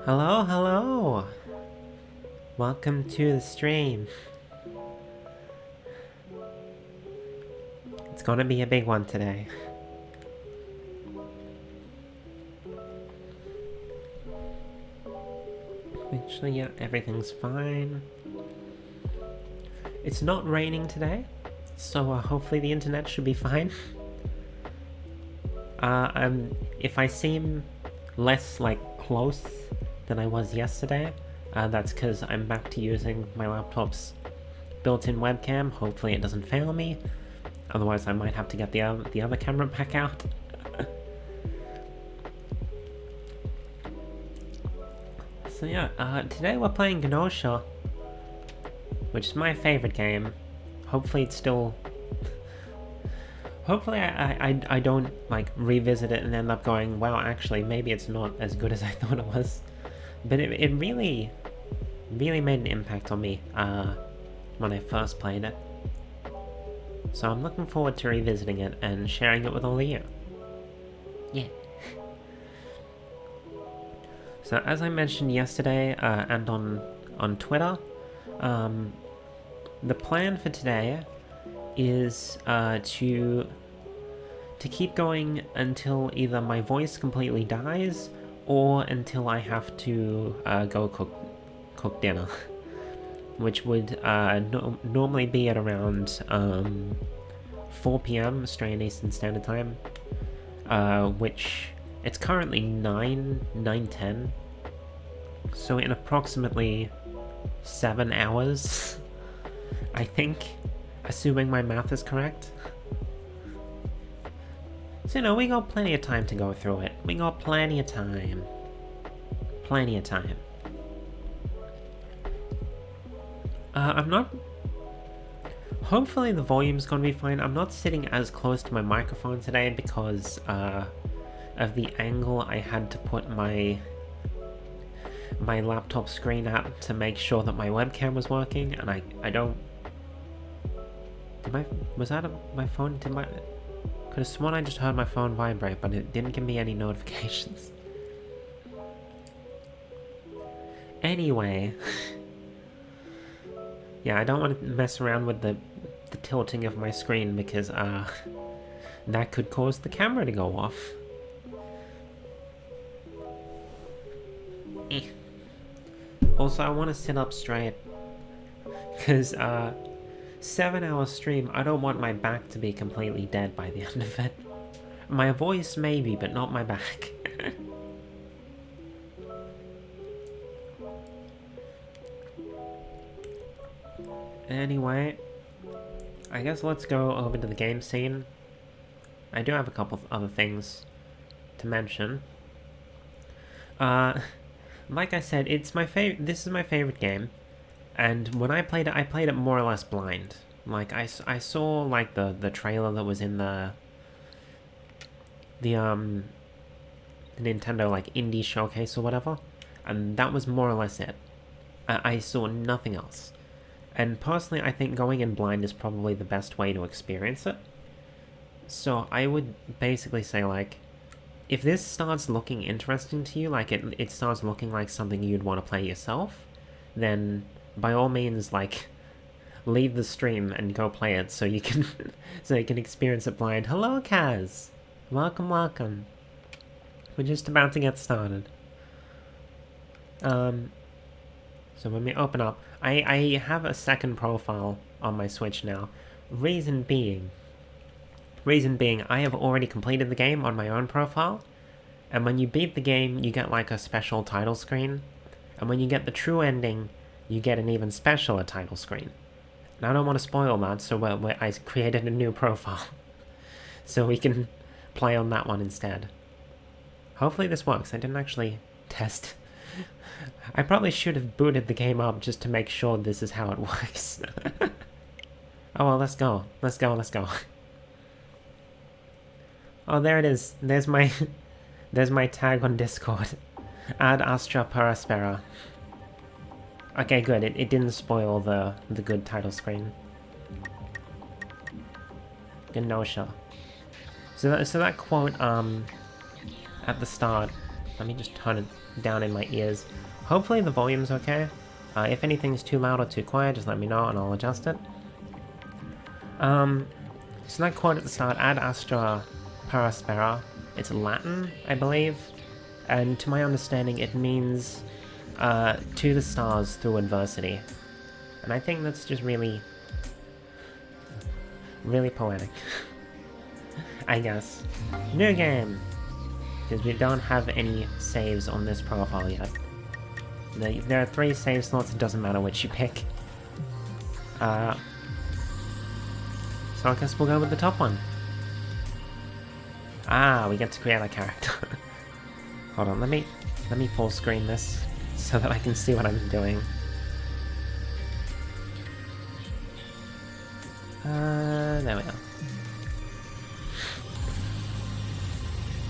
Hello, hello! Welcome to the stream. It's gonna be a big one today. Actually, yeah, everything's fine. It's not raining today, so hopefully the internet should be fine. If I seem less, close than I was yesterday, that's because I'm back to using my laptop's built-in webcam. Hopefully it doesn't fail me. Otherwise I might have to get the other camera back out. So yeah, today we're playing Gnosia, which is my favorite game. Hopefully it's still... Hopefully I don't, revisit it and end up going, wow, actually, maybe it's not as good as I thought it was. But it really made an impact on me, when I first played it. So I'm looking forward to revisiting it and sharing it with all of you. Yeah. So as I mentioned yesterday, and on Twitter, the plan for today is to keep going until either my voice completely dies or until I have to go cook dinner, which would normally be at around 4 p.m. Australian Eastern Standard Time, which it's currently 9:10, so in approximately 7 hours, I think, assuming my math is correct. So, we got plenty of time to go through it. We got plenty of time. Plenty of time. I'm not... Hopefully the volume's gonna be fine. I'm not sitting as close to my microphone today because, of the angle I had to put my laptop screen at to make sure that my webcam was working, and I don't... Was that my phone? Could have sworn I just heard my phone vibrate, but it didn't give me any notifications. Anyway. Yeah, I don't want to mess around with the tilting of my screen because, that could cause the camera to go off. Also, I want to sit up straight because, 7-hour stream, I don't want my back to be completely dead by the end of it. My voice maybe, but not my back. Anyway, I guess let's go over to the game scene. I do have a couple of other things to mention. Like I said, it's my favorite. This is my favorite game. And when I played it more or less blind. I saw, the trailer that was in the Nintendo, indie showcase or whatever. And that was more or less it. I saw nothing else. And personally, I think going in blind is probably the best way to experience it. So I would basically say, if this starts looking interesting to you, it starts looking like something you'd want to play yourself, then... by all means, leave the stream and go play it so you can experience it blind. Hello, Kaz! Welcome, welcome. We're just about to get started. So when we open up, I have a second profile on my Switch now. Reason being, I have already completed the game on my own profile, and when you beat the game, you get a special title screen, and when you get the true ending, you get an even specialer title screen. Now I don't want to spoil that, so I created a new profile. So we can play on that one instead. Hopefully this works. I didn't actually test. I probably should have booted the game up just to make sure this is how it works. Oh well, let's go. Let's go. Oh, there it is. There's my tag on Discord. Ad Astra Paraspera. Okay, good. It didn't spoil the good title screen. Gnosia. So that quote at the start Let me just turn it down in my ears. Hopefully the volume's okay. If anything's too loud or too quiet, just let me know and I'll adjust it. So that quote at the start, ad astra per aspera, it's Latin, I believe, and to my understanding it means to the stars through adversity. And I think that's just really poetic. I guess. New game! Because we don't have any saves on this profile yet. There are 3 save slots, it doesn't matter which you pick. So I guess we'll go with the top one. Ah, we get to create a character. Hold on, let me full screen this so that I can see what I'm doing. There we go.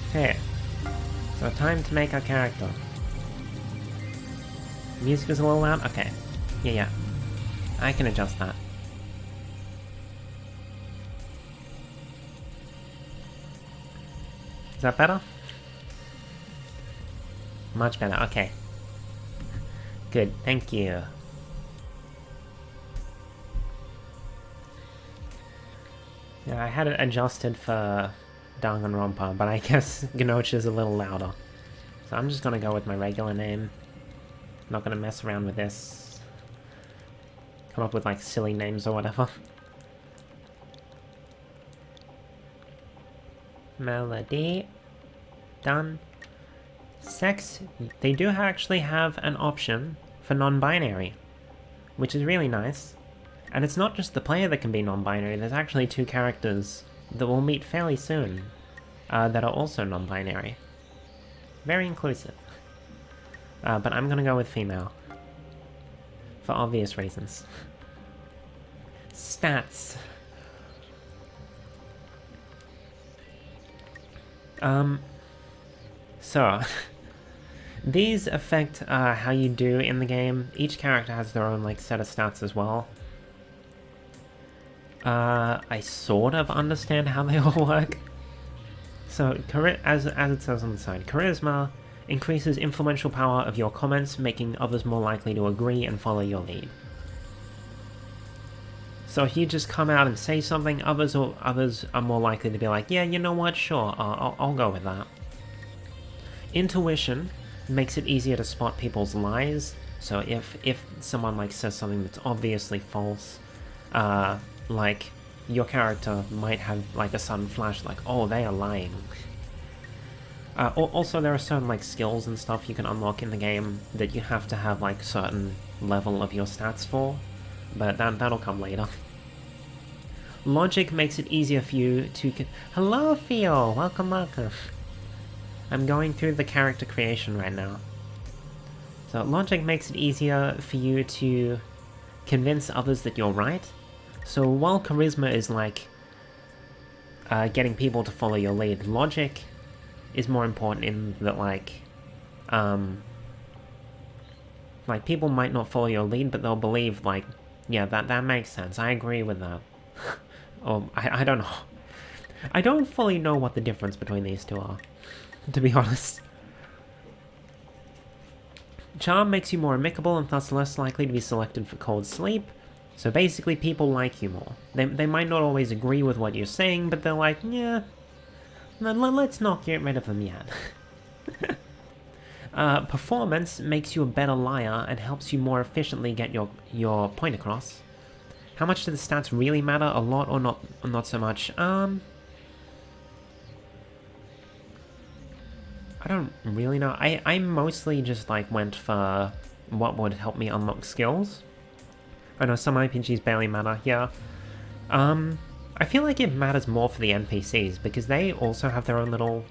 Okay, so time to make our character. Music is a little loud? Okay. Yeah. I can adjust that. Is that better? Much better, okay. Good, thank you. Yeah, I had it adjusted for Danganronpa, but I guess Gnosia is a little louder. So I'm just gonna go with my regular name. Not gonna mess around with this. Come up with like silly names or whatever. Melody. Done. Sex. They do actually have an option for non-binary, which is really nice. And it's not just the player that can be non-binary, there's actually 2 characters that we'll meet fairly soon that are also non-binary. Very inclusive. But I'm gonna go with female. For obvious reasons. Stats. So, these affect how you do in the game. Each character has their own like set of stats as well. I sort of understand how they all work. So, as it says on the side, Charisma increases influential power of your comments, making others more likely to agree and follow your lead. So if you just come out and say something, others are more likely to be like, yeah, you know what, sure, I'll go with that. Intuition makes it easier to spot people's lies. So if someone like says something that's obviously false, like your character might have like a sudden flash like, oh, they are lying. Also, there are certain like skills and stuff you can unlock in the game that you have to have like certain level of your stats for, but that'll come later. Logic makes it easier for you to... Hello, Theo! Welcome. I'm going through the character creation right now. So logic makes it easier for you to convince others that you're right. So while charisma is like getting people to follow your lead, logic is more important in that like people might not follow your lead, but they'll believe like, yeah, that makes sense, I agree with that. Or I don't know. I don't fully know what the difference between these two are, to be honest. Charm makes you more amicable and thus less likely to be selected for cold sleep. So basically people like you more. They might not always agree with what you're saying, but they're like, yeah, let's not get rid of them yet. Performance makes you a better liar and helps you more efficiently get your point across. How much do the stats really matter? A lot or not so much? I don't really know. I mostly just like went for what would help me unlock skills. I know some RPGs barely matter, yeah. I feel like it matters more for the NPCs because they also have their own little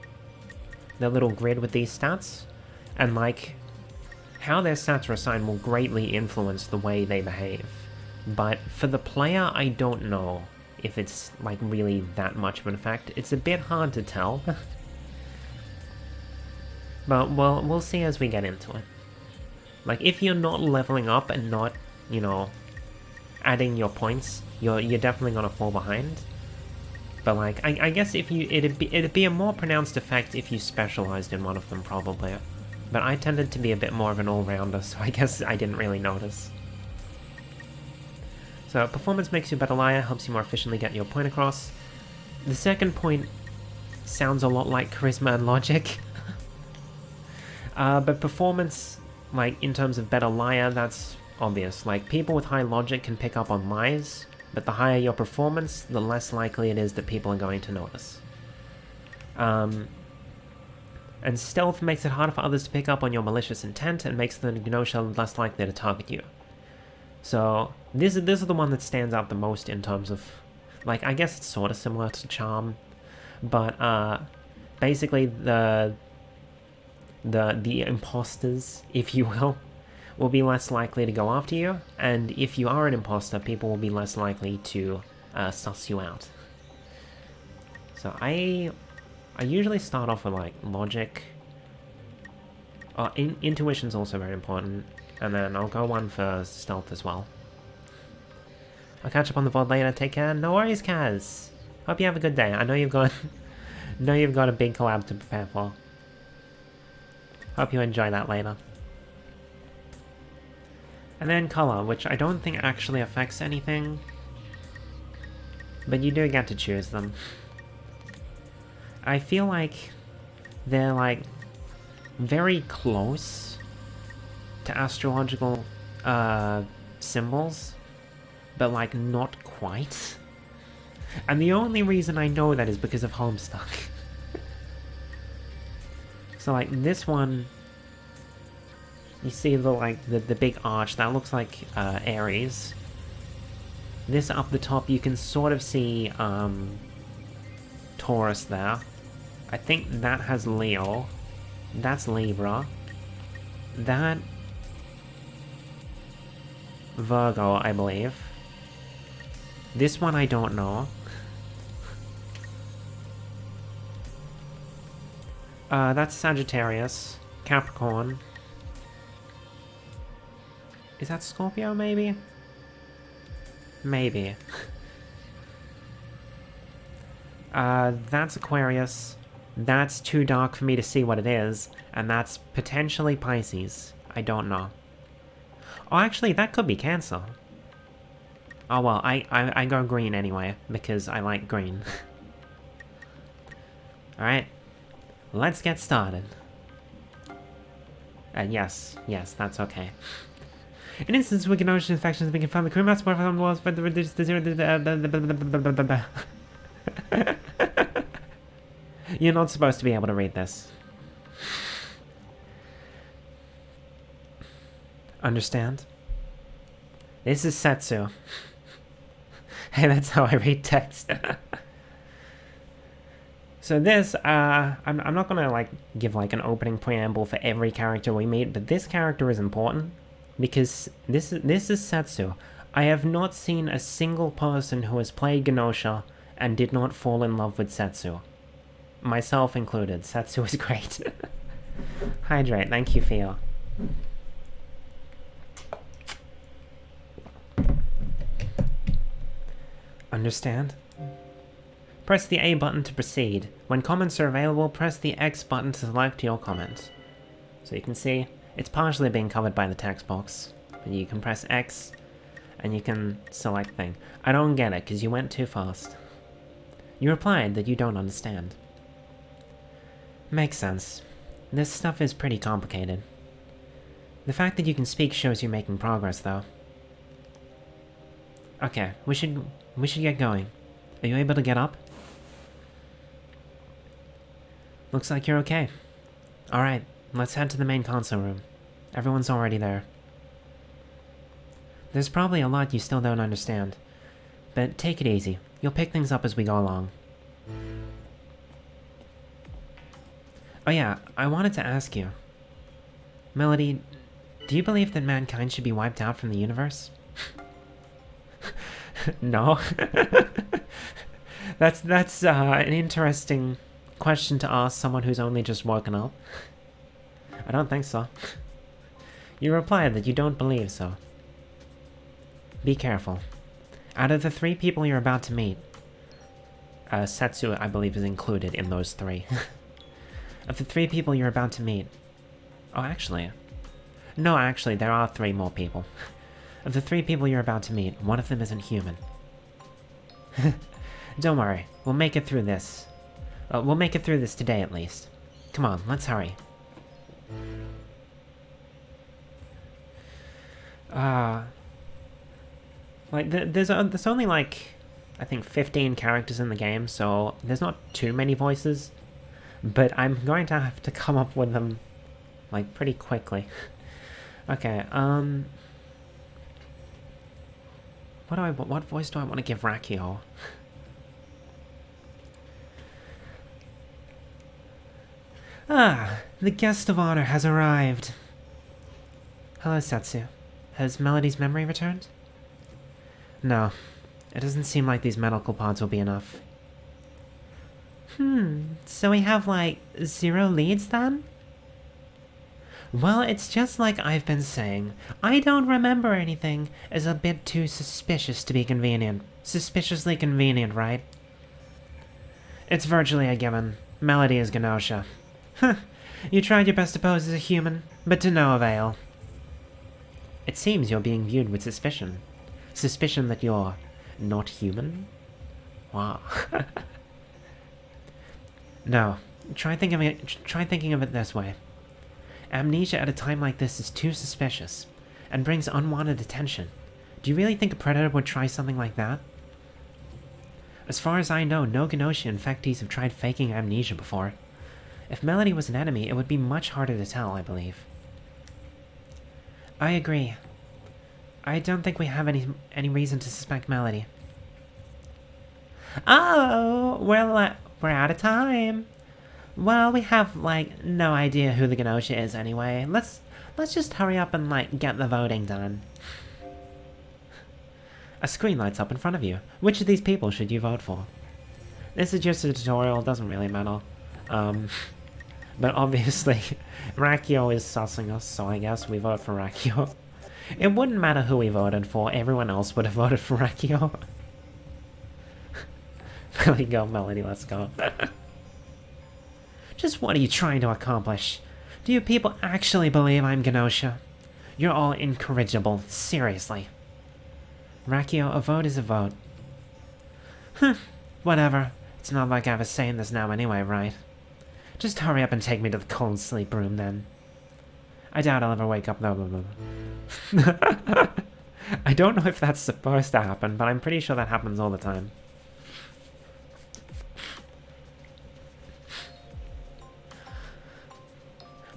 grid with these stats, and like how their stats are assigned will greatly influence the way they behave. But for the player, I don't know if it's like really that much of an effect. It's a bit hard to tell. But we'll see as we get into it. Like if you're not leveling up and not, you know, adding your points, you're definitely gonna fall behind. But like, I guess if you, it'd be a more pronounced effect if you specialized in one of them, probably. But I tended to be a bit more of an all-rounder, so I guess I didn't really notice. So, performance makes you a better liar, helps you more efficiently get your point across. The second point sounds a lot like charisma and logic. But performance, like, in terms of better liar, that's obvious. Like, people with high logic can pick up on lies, but the higher your performance, the less likely it is that people are going to notice. And stealth makes it harder for others to pick up on your malicious intent and makes the Gnosia less likely to target you. So, this is the one that stands out the most in terms of, like, I guess it's sort of similar to Charm, but, basically the imposters, if you will be less likely to go after you, and if you are an imposter, people will be less likely to suss you out. So I usually start off with like logic. Intuition's also very important, and then I'll go one for stealth as well. I'll catch up on the VOD later. Take care. No worries, Kaz. Hope you have a good day. I know you've got a big collab to prepare for. Hope you enjoy that later. And then color, which I don't think actually affects anything, but you do get to choose them. I feel like they're like very close to astrological symbols, but like not quite. And the only reason I know that is because of Homestuck. So like this one, you see the big arch, that looks like Aries. This up the top, you can sort of see Taurus there. I think that has Leo. That's Libra. That Virgo, I believe. This one I don't know. That's Sagittarius. Capricorn. Is that Scorpio, maybe? Maybe. That's Aquarius. That's too dark for me to see what it is. And that's potentially Pisces. I don't know. Oh, actually, that could be Cancer. Oh well, I go green anyway, because I like green. Alright. Let's get started. Yes, that's okay. In instance, we can notice infections have been confirmed. The crew must work on walls, but reduce the zero. You're not supposed to be able to read this. Understand? This is Setsu. Hey, that's how I read text. So this, I'm not gonna like give like an opening preamble for every character we meet, but this character is important because this is Setsu. I have not seen a single person who has played Gnosia and did not fall in love with Setsu. Myself included. Setsu is great. Hydrate, thank you, Theo. Understand? Press the A button to proceed. When comments are available, press the X button to select your comment. So you can see, it's partially being covered by the text box. But you can press X, and you can select thing. I don't get it, because you went too fast. You replied that you don't understand. Makes sense. This stuff is pretty complicated. The fact that you can speak shows you're making progress, though. Okay, we should get going. Are you able to get up? Looks like you're okay. Alright, let's head to the main console room. Everyone's already there. There's probably a lot you still don't understand. But take it easy. You'll pick things up as we go along. Oh yeah, I wanted to ask you. Melody, do you believe that mankind should be wiped out from the universe? No. That's an interesting question to ask someone who's only just woken up. I don't think so. You replied that you don't believe so. Be careful. Out of the 3 people you're about to meet, Setsu, I believe, is included in those 3. Of the 3 people you're about to meet... Oh, actually... No, actually, there are 3 more people. Of the 3 people you're about to meet, one of them isn't human. Don't worry, we'll make it through this. We'll make it through this today, at least. Come on, let's hurry. Like, there's only, like, I think 15 characters in the game, so there's not too many voices. But I'm going to have to come up with them, like, pretty quickly. Okay, what voice do I want to give Rakio? The guest of honor has arrived. Hello, Setsu. Has Melody's memory returned? No, it doesn't seem like these medical pods will be enough. So we have, like, 0 leads then? Well, it's just like I've been saying. I don't remember anything is a bit too suspicious to be convenient. Suspiciously convenient, right? It's virtually a given. Melody is Gnosia. You tried your best to pose as a human, but to no avail. It seems you're being viewed with suspicion. Suspicion that you're not human? Wow. No, try thinking of it this way. Amnesia at a time like this is too suspicious, and brings unwanted attention. Do you really think a predator would try something like that? As far as I know, no Gnosia infectees have tried faking amnesia before. If Melody was an enemy, it would be much harder to tell, I believe. I agree. I don't think we have any reason to suspect Melody. Oh, we're out of time. Well, we have, like, no idea who the Gnosia is anyway. Let's just hurry up and, like, get the voting done. A screen lights up in front of you. Which of these people should you vote for? This is just a tutorial, it doesn't really matter. But obviously, Rakio is sussing us, so I guess we vote for Rakio. It wouldn't matter who we voted for, everyone else would have voted for Rakio. There we go, Melody, let's go. Just what are you trying to accomplish? Do you people actually believe I'm Gnosia? You're all incorrigible, seriously. Rakio, a vote is a vote. Whatever. It's not like I have a say in this now anyway, right? Just hurry up and take me to the cold sleep room, then. I doubt I'll ever wake up, though. I don't know if that's supposed to happen, but I'm pretty sure that happens all the time.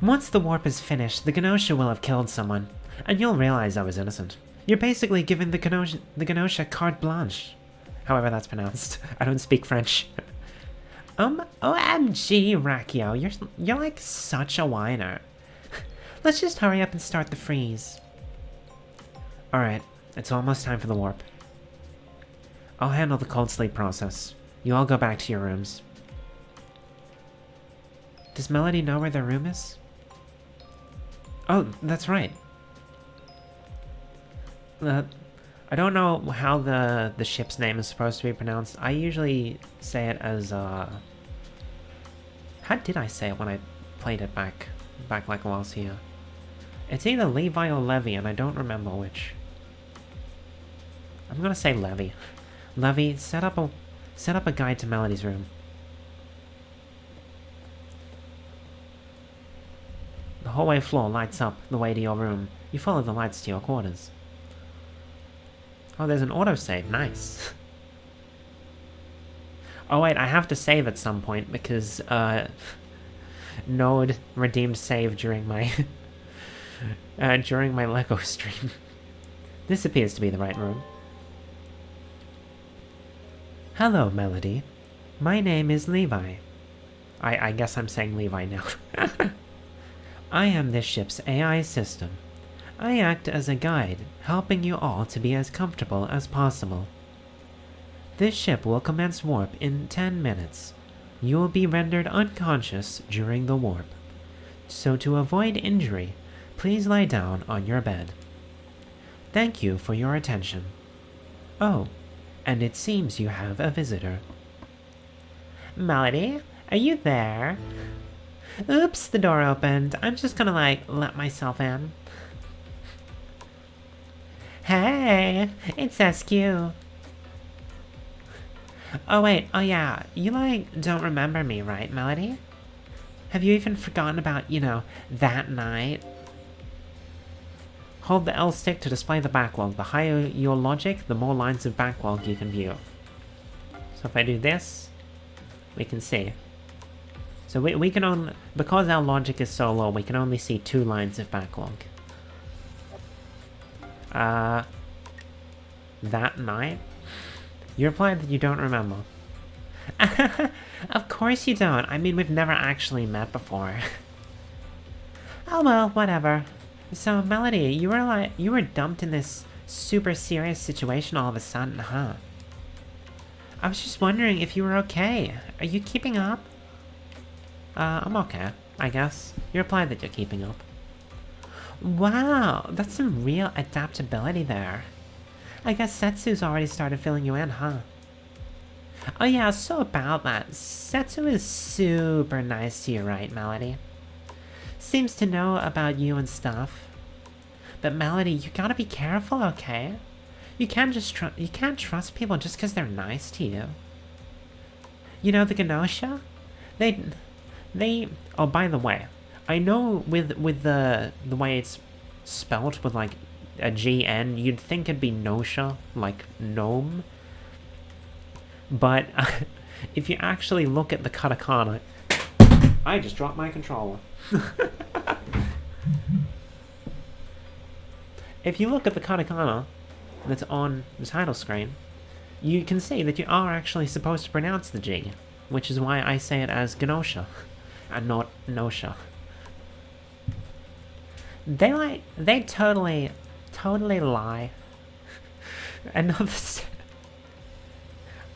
Once the warp is finished, the Gnosia will have killed someone, and you'll realize I was innocent. You're basically giving the Gnosia carte blanche. However that's pronounced. I don't speak French. OMG, Rakio, you're like such a whiner. Let's just hurry up and start the freeze. Alright, it's almost time for the warp. I'll handle the cold sleep process. You all go back to your rooms. Does Melody know where their room is? Oh, that's right. I don't know how the ship's name is supposed to be pronounced. I usually say it as, how did I say it when I played it back like last here? It's either Levi or Levy, and I don't remember which. I'm gonna say Levy. Levy, set up a guide to Melody's room. The hallway floor lights up the way to your room. You follow the lights to your quarters. Oh, there's an autosave. Nice. Oh wait, I have to save at some point because Node redeemed save during my during my Lego stream. This appears to be the right room. Hello, Melody. My name is Levi. I guess I'm saying Levi now. I am this ship's AI system. I act as a guide, helping you all to be as comfortable as possible. This ship will commence warp in 10 minutes. You will be rendered unconscious during the warp. So to avoid injury, please lie down on your bed. Thank you for your attention. Oh, and it seems you have a visitor. Melody, are you there? Oops, the door opened. I'm just gonna, like, let myself in. Hey, it's SQ. Oh wait, oh yeah, you, like, don't remember me, right, Melody? Have you even forgotten about, you know, that night? Hold the L stick to display the backlog. The higher your logic, the more lines of backlog you can view. So if I do this, we can see. So we can only, because our logic is so low, we can only see 2 lines of backlog. That night? You replied that you don't remember. Of course you don't. I mean, we've never actually met before. Oh well, whatever. So, Melody, you were dumped in this super serious situation all of a sudden, huh? I was just wondering if you were okay. Are you keeping up? I'm okay, I guess. You replied that you're keeping up. Wow, that's some real adaptability there. I guess Setsu's already started filling you in, huh? Oh yeah, so about that, Setsu is super nice to you, right, Melody? Seems to know about you and stuff. But Melody, you gotta be careful, okay? You can't trust people just because they're nice to you. You know the Gnosia? They oh, by the way, I know with the way it's spelled with like a GN, you'd think it'd be Gnosia, like gnome. But if you actually look at the katakana, I just dropped my controller. If you look at the katakana that's on the title screen, you can see that you are actually supposed to pronounce the G, which is why I say it as Gnosia, and not Nosha. They totally lie. Another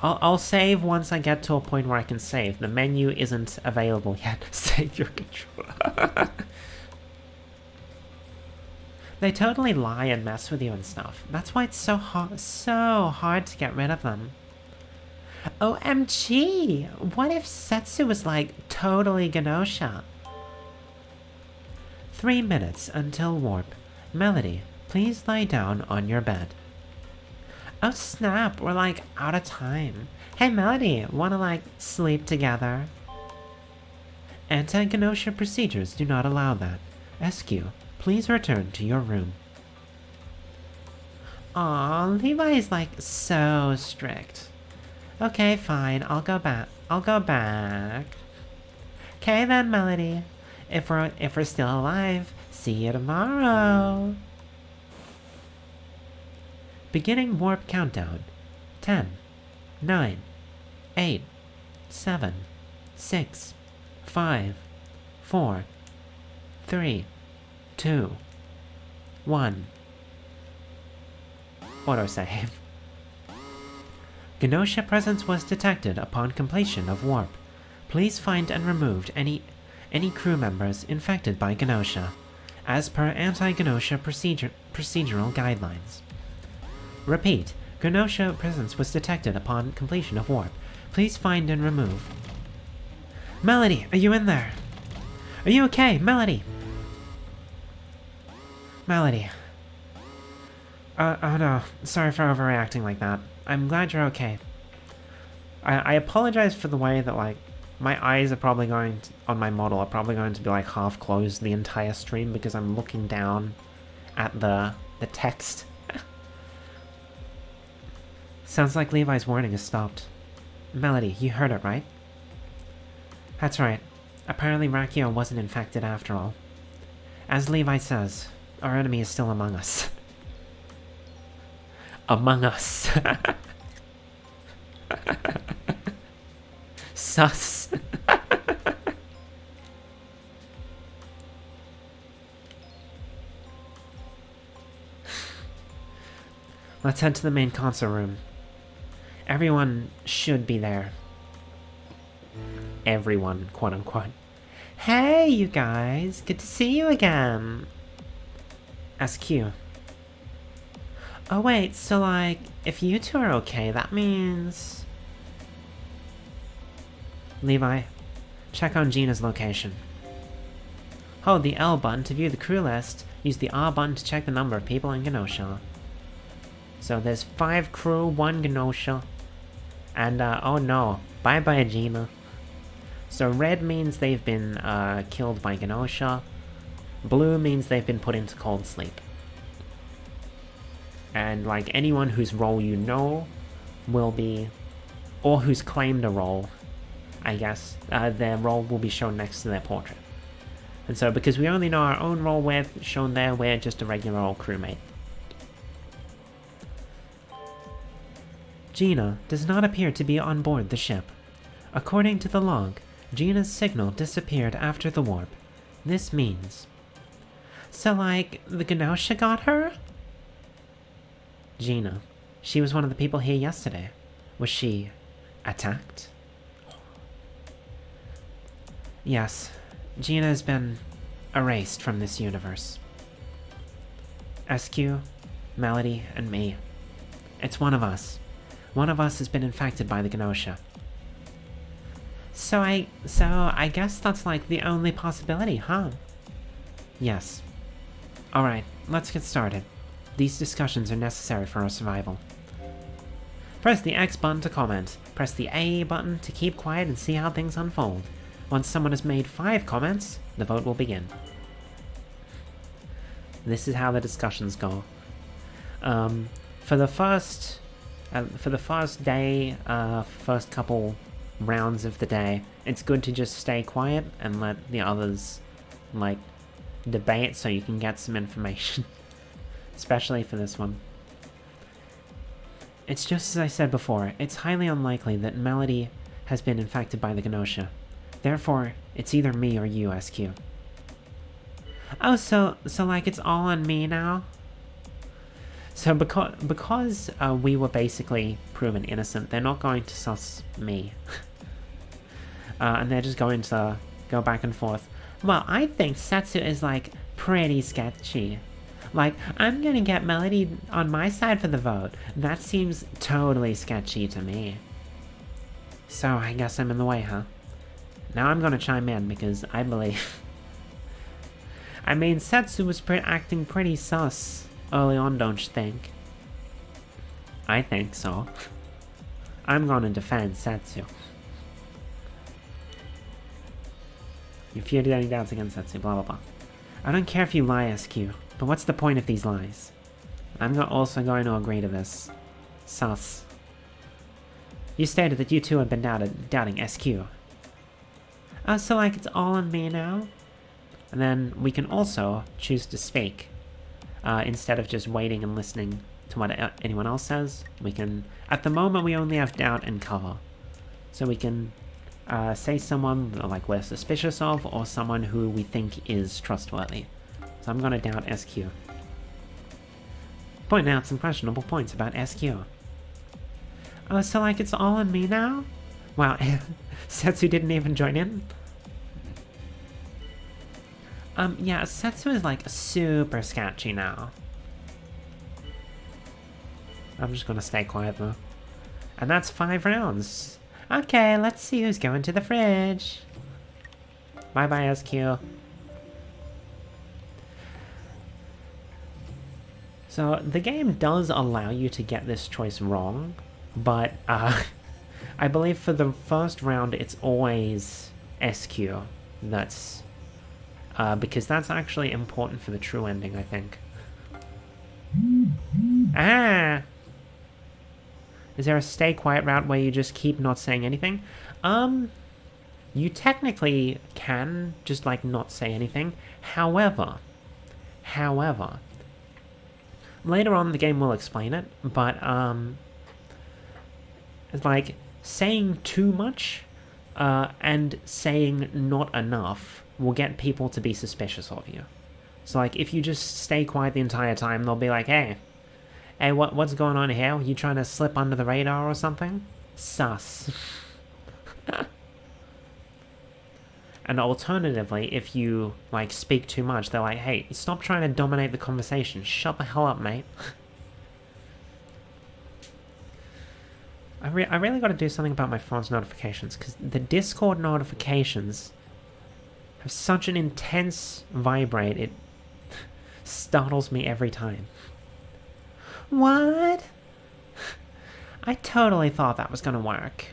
I'll save once I get to a point where I can save. The menu isn't available yet. Save your controller. They totally lie and mess with you and stuff. That's why it's so hard to get rid of them. OMG! What if Setsu was like totally Gnosia? 3 minutes until warp. Melody, please lie down on your bed. Oh snap, we're like out of time. Hey Melody, wanna like sleep together? Anti-Gnosia procedures do not allow that. SQ, please return to your room. Aw, Levi is like so strict. Okay, fine, I'll go back. Okay then, Melody. If we're still alive, see you tomorrow. Beginning warp countdown. 10, 9, 8, 7, 6, 5, 4, 3, 2, 1. Autosave. Gnosia presence was detected upon completion of warp. Please find and remove any crew members infected by Gnosia, as per anti-Gnosia procedural guidelines. Repeat, Gnosia presence was detected upon completion of warp. Please find and remove. Melody, are you in there? Are you okay, Melody? Melody. Oh no, sorry for overreacting like that. I'm glad you're okay. I apologize for the way that, like, my eyes are probably going to, on my model, are probably going to be, like, half closed the entire stream because I'm looking down at the text. Sounds like Levi's warning has stopped. Melody, you heard it, right? That's right. Apparently Rakio wasn't infected after all. As Levi says, our enemy is still among us. Among us. Sus. Let's head to the main console room. Everyone should be there. Everyone, quote unquote. Hey, you guys! Good to see you again! SQ. Oh wait, so like, if you two are okay, that means... Levi, check on Gina's location. Hold the L button to view the crew list. Use the R button to check the number of people in Gnosia. So there's 5 crew, 1 Gnosia. And, oh no, bye-bye Gina. So red means they've been killed by Gnosia. Blue means they've been put into cold sleep. And, like, anyone whose role you know will be, or who's claimed a role, I guess, their role will be shown next to their portrait. And so, because we only know our own role we're shown there, we're just a regular old crewmate. Gina does not appear to be on board the ship. According to the log, Gina's signal disappeared after the warp. This means... So, like, the Gnosia got her? Gina. She was one of the people here yesterday. Was she attacked? Yes. Gina has been erased from this universe. SQ, Melody, and me. It's one of us. One of us has been infected by the Gnosia. So I guess that's like the only possibility, huh? Yes. Alright, let's get started. These discussions are necessary for our survival. Press the X button to comment. Press the A button to keep quiet and see how things unfold. Once someone has made 5 comments, the vote will begin. This is how the discussions go. For the first day, first couple rounds of the day, it's good to just stay quiet and let the others, like, debate so you can get some information. Especially for this one. It's just as I said before, it's highly unlikely that Melody has been infected by the Gnosia. Therefore, it's either me or you, SQ. Oh, so like it's all on me now? So because we were basically proven innocent, they're not going to sus me. And they're just going to go back and forth. Well, I think Setsu is, like, pretty sketchy. Like, I'm gonna get Melody on my side for the vote. That seems totally sketchy to me. So, I guess I'm in the way, huh? Now I'm gonna chime in, because I believe... I mean, Setsu was acting pretty sus early on, don't you think? I think so. I'm gonna defend Setsu. If you had any doubts against Setsu, blah blah blah. I don't care if you lie, SQ, but what's the point of these lies? I'm also going to agree to this. Sus. You stated that you two had been doubting SQ. Oh, so like it's all on me now? And then we can also choose to speak. Instead of just waiting and listening to what anyone else says, we can... At the moment, we only have doubt and cover. So we can say someone like we're suspicious of, or someone who we think is trustworthy. So I'm gonna doubt SQ. Point out some questionable points about SQ. Oh, so like it's all on me now? Wow, Setsu didn't even join in? Yeah, Setsu is like super sketchy now. I'm just gonna stay quiet though. And that's 5 rounds. Okay, let's see who's going to the fridge. Bye-bye, SQ. So, the game does allow you to get this choice wrong, but I believe for the first round it's always SQ that's... because that's actually important for the true ending, I think. Ah! Is there a stay quiet route where you just keep not saying anything? You technically can just, like, not say anything. However, later on the game will explain it, but, it's like, saying too much, and saying not enough will get people to be suspicious of you. So, like, if you just stay quiet the entire time, they'll be like, hey, what's going on here? You trying to slip under the radar or something? Sus. And alternatively, if you, like, speak too much, they're like, hey, stop trying to dominate the conversation. Shut the hell up, mate. I really got to do something about my phone's notifications, because the Discord notifications have such an intense vibrate, it startles me every time. What? I totally thought that was gonna work.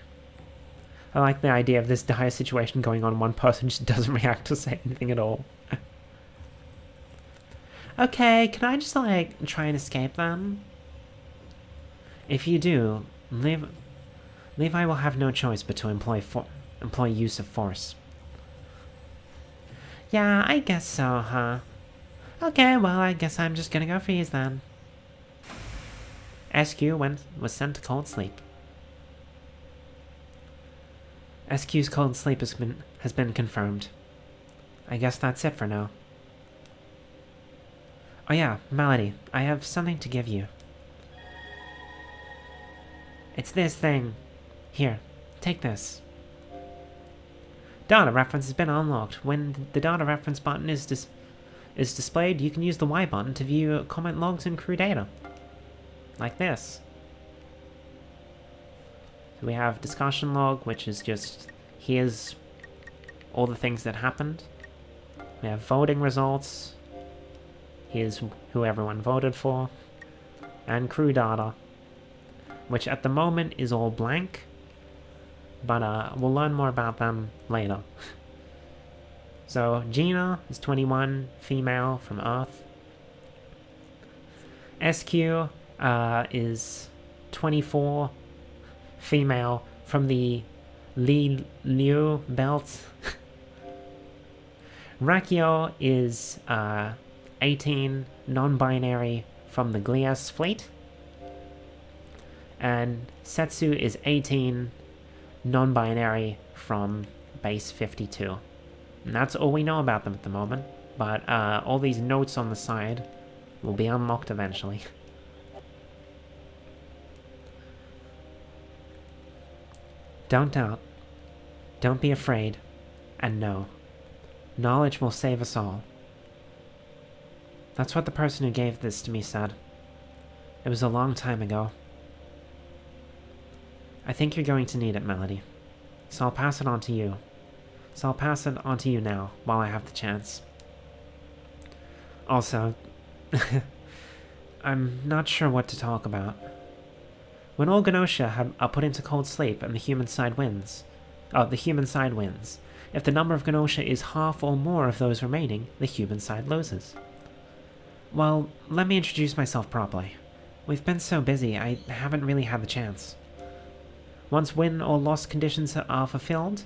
I like the idea of this dire situation going on, one person just doesn't react or say anything at all. Okay, can I just, like, try and escape them? If you do, Levi will have no choice but to employ use of force. Yeah, I guess so, huh? Okay, well, I guess I'm just gonna go freeze then. SQ was sent to cold sleep. SQ's cold sleep has been confirmed. I guess that's it for now. Oh yeah, Melody, I have something to give you. It's this thing. Here, take this. Data reference has been unlocked. When the data reference button is displayed, you can use the Y button to view comment logs and crew data. Like this. So we have discussion log, which is just, here's all the things that happened. We have voting results. Here's who everyone voted for. And crew data, which at the moment is all blank. But we'll learn more about them later. So Gina is 21, female from Earth. SQ is 24, female from the Liu belt. Rakio is 18, non-binary from the Glias fleet. And Setsu is 18, non-binary from base 52. And that's all we know about them at the moment, but all these notes on the side will be unlocked eventually. Don't doubt, don't be afraid, and know. Knowledge will save us all. That's what the person who gave this to me said. It was a long time ago. I think you're going to need it, Melody. So I'll pass it on to you. Now, while I have the chance. Also, I'm not sure what to talk about. When all Gnosia are put into cold sleep and the human side wins. If the number of Gnosia is half or more of those remaining, the human side loses. Well, let me introduce myself properly. We've been so busy, I haven't really had the chance. Once win or loss conditions are fulfilled,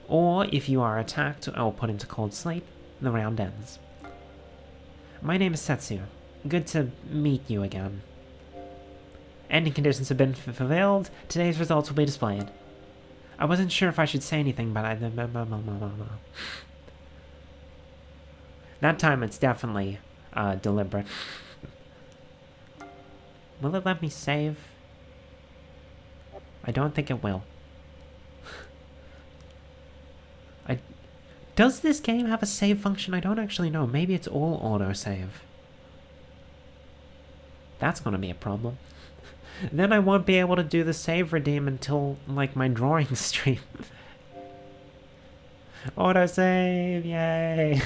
or if you are attacked or put into cold sleep, the round ends. My name is Setsu. Good to meet you again. Ending conditions have been fulfilled. Today's results will be displayed. I wasn't sure if I should say anything, but that time it's definitely deliberate. Will it let me save? I don't think it will. Does this game have a save function? I don't actually know. Maybe it's all autosave. That's gonna be a problem. Then I won't be able to do the save redeem until, like, my drawing stream. Autosave! Yay!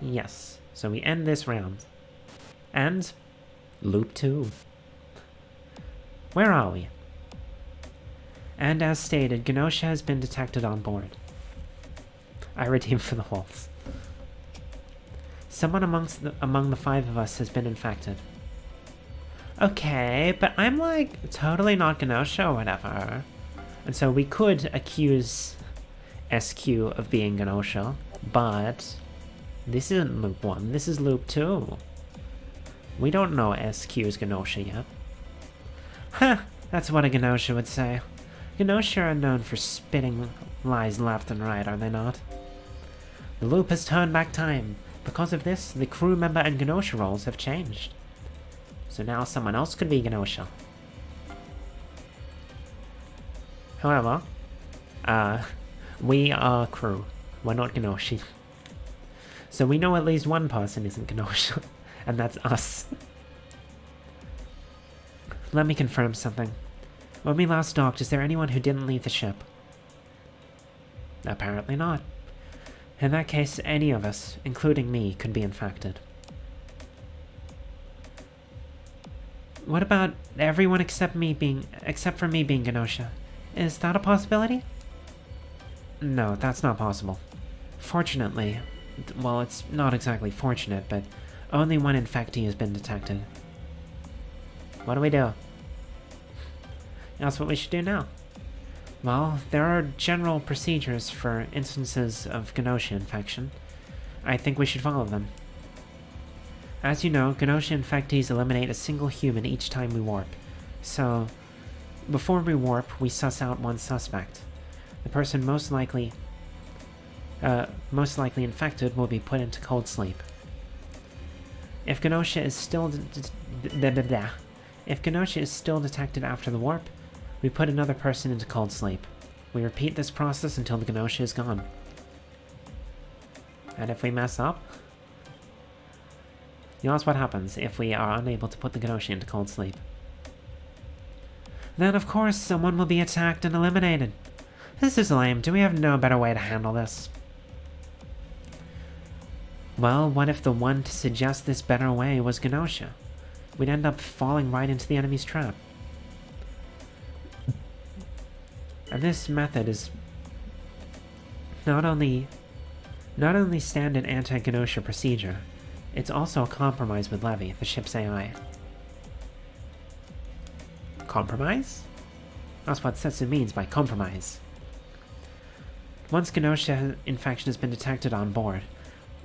Yes. So we end this round. And loop 2. Where are we? And as stated, Gnosia has been detected on board. I redeem for the waltz. Someone among the 5 of us has been infected. Okay, but I'm like totally not Gnosia or whatever. And so we could accuse SQ of being Gnosia, but this isn't loop 1, this is loop 2. We don't know SQ is Gnosia yet. Huh, that's what a Gnosia would say. Gnosia are known for spitting lies left and right, are they not? The loop has turned back time. Because of this, the crew member and Gnosia roles have changed. So now someone else could be Gnosia. However, we are crew. We're not Gnosia. So we know at least one person isn't Gnosia, and that's us. let me confirm something. When we last docked, is there anyone who didn't leave the ship? Apparently not. In that case, any of us, including me, could be infected. What about everyone except for me being Gnosia? Is that a possibility? No, that's not possible. Fortunately, well, it's not exactly fortunate, but only one infectee has been detected. What do we do? That's what we should do now. Well, there are general procedures for instances of Gnosia infection. I think we should follow them. As you know, Gnosia infectees eliminate a single human each time we warp. So, before we warp, we suss out one suspect. The person most likely infected will be put into cold sleep. If Gnosia is still detected after the warp, we put another person into cold sleep. We repeat this process until the Gnosia is gone. And if we mess up, that's what happens if we are unable to put the Gnosia into cold sleep. Then, of course, someone will be attacked and eliminated. This is lame. Do we have no better way to handle this? Well, what if the one to suggest this better way was Gnosia? We'd end up falling right into the enemy's trap. And this method is not only standard anti-Gnosia procedure, it's also a compromise with Levy, the ship's AI. Compromise? That's what Setsu means by compromise. Once Gnosia infection has been detected on board,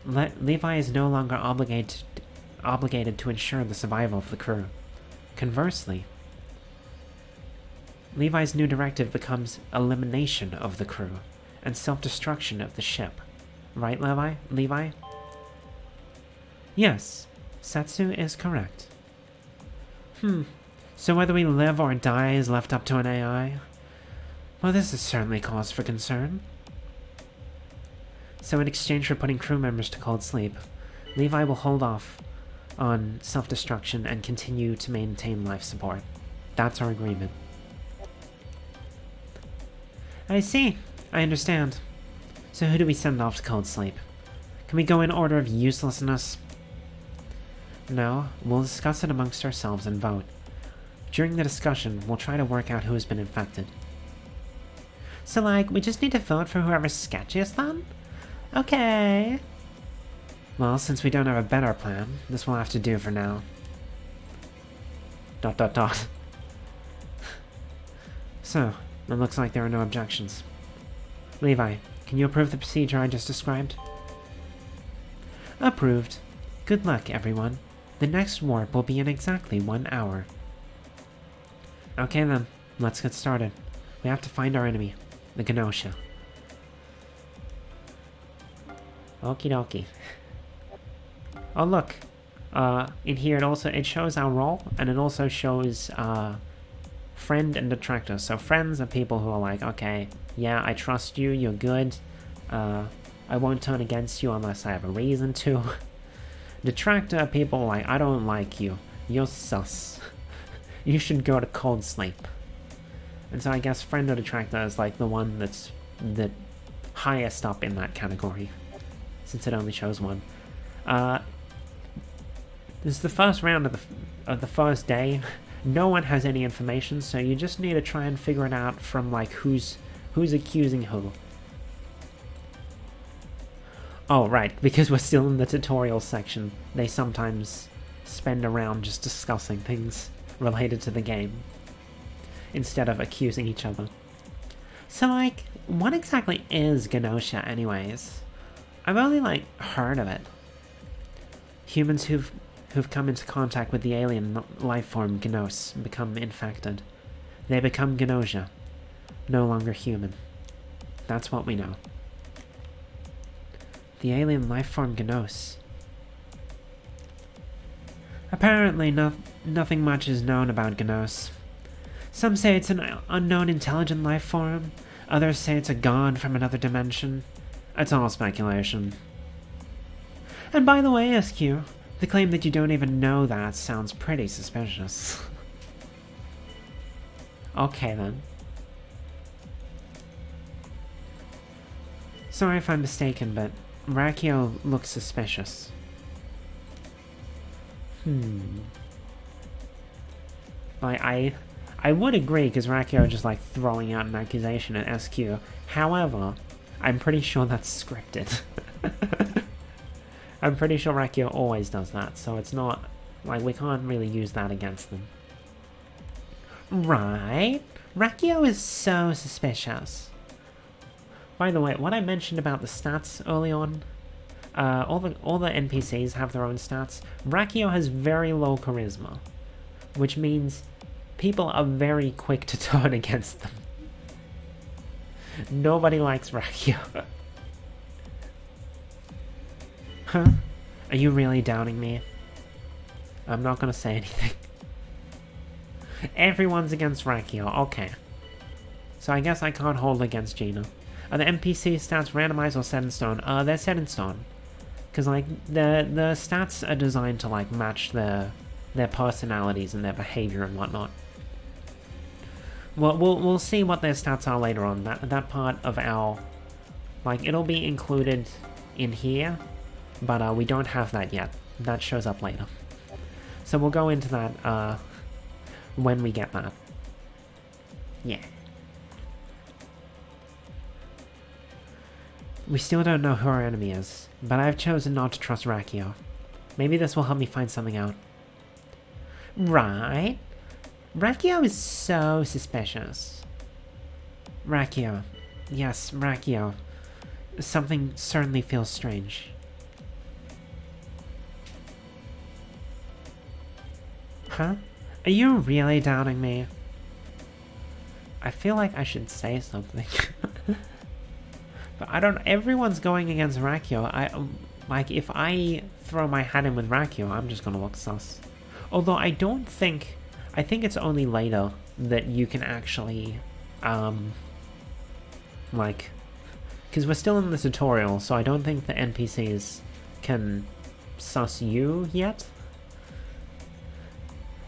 Levi is no longer obligated to ensure the survival of the crew. Conversely, Levi's new directive becomes elimination of the crew and self-destruction of the ship. Right, Levi? Yes, Setsu is correct. So whether we live or die is left up to an AI? Well, this is certainly cause for concern. So in exchange for putting crew members to cold sleep, Levi will hold off on self-destruction and continue to maintain life support. That's our agreement. I see. I understand. So who do we send off to cold sleep? Can we go in order of uselessness? No, we'll discuss it amongst ourselves and vote. During the discussion, we'll try to work out who has been infected. So, we just need to vote for whoever's sketchiest then? Okay. Well, since we don't have a better plan, this will have to do for now. ... So, it looks like there are no objections. Levi, can you approve the procedure I just described? Approved. Good luck, everyone. The next warp will be in exactly 1 hour. Okay then, let's get started. We have to find our enemy, the Gnosia. Okie dokie. Oh look, in here it shows our role, and it also shows friend and detractor. So friends are people who are like, okay, yeah, I trust you, you're good, I won't turn against you unless I have a reason to. Detractor are people like, I don't like you, you're sus, you should go to cold sleep. And so I guess friend or detractor is like the one that's the highest up in that category, since it only shows one. This is the first round of the first day. No one has any information, so you just need to try and figure it out from like who's accusing who. Oh right, because we're still in the tutorial section, they sometimes spend a round just discussing things related to the game, instead of accusing each other. So what exactly is Gnosia anyways? I've only heard of it. Humans who've come into contact with the alien life form Gnos become infected. They become Gnosia, no longer human. That's what we know. The alien life form Gnos. Apparently nothing much is known about Gnos. Some say it's an unknown intelligent life form, others say it's a god from another dimension. It's all speculation. And by the way, SQ, the claim that you don't even know that sounds pretty suspicious. Okay then. Sorry if I'm mistaken, but Rakio looks suspicious. I would agree, because Rakio just like throwing out an accusation at SQ. However, I'm pretty sure that's scripted. I'm pretty sure Rakio always does that, so it's not like we can't really use that against them. Right? Rakio is so suspicious. By the way, what I mentioned about the stats early on, all the NPCs have their own stats. Rakio has very low charisma, which means people are very quick to turn against them. Nobody likes Rakio. Huh? Are you really doubting me? I'm not gonna say anything. Everyone's against Rakio, okay. So I guess I can't hold against Gina. Are the NPC stats randomized or set in stone? They're set in stone. Because, like, the stats are designed to, like, match their personalities and their behavior and whatnot. Well, we'll see what their stats are later on. That part of our... Like, it'll be included in here, but we don't have that yet. That shows up later. So we'll go into that when we get that. Yeah. We still don't know who our enemy is, but I've chosen not to trust Rakio. Maybe this will help me find something out. Right? Rakio is so suspicious. Rakio. Yes, Rakio. Something certainly feels strange. Huh? Are you really doubting me? I feel like I should say something. But I don't... Everyone's going against Rakio. Like, if I throw my hat in with Rakio, I'm just gonna look sus. Although I don't think... I think it's only later that you can actually... like... Because we're still in the tutorial, so I don't think the NPCs can sus you yet.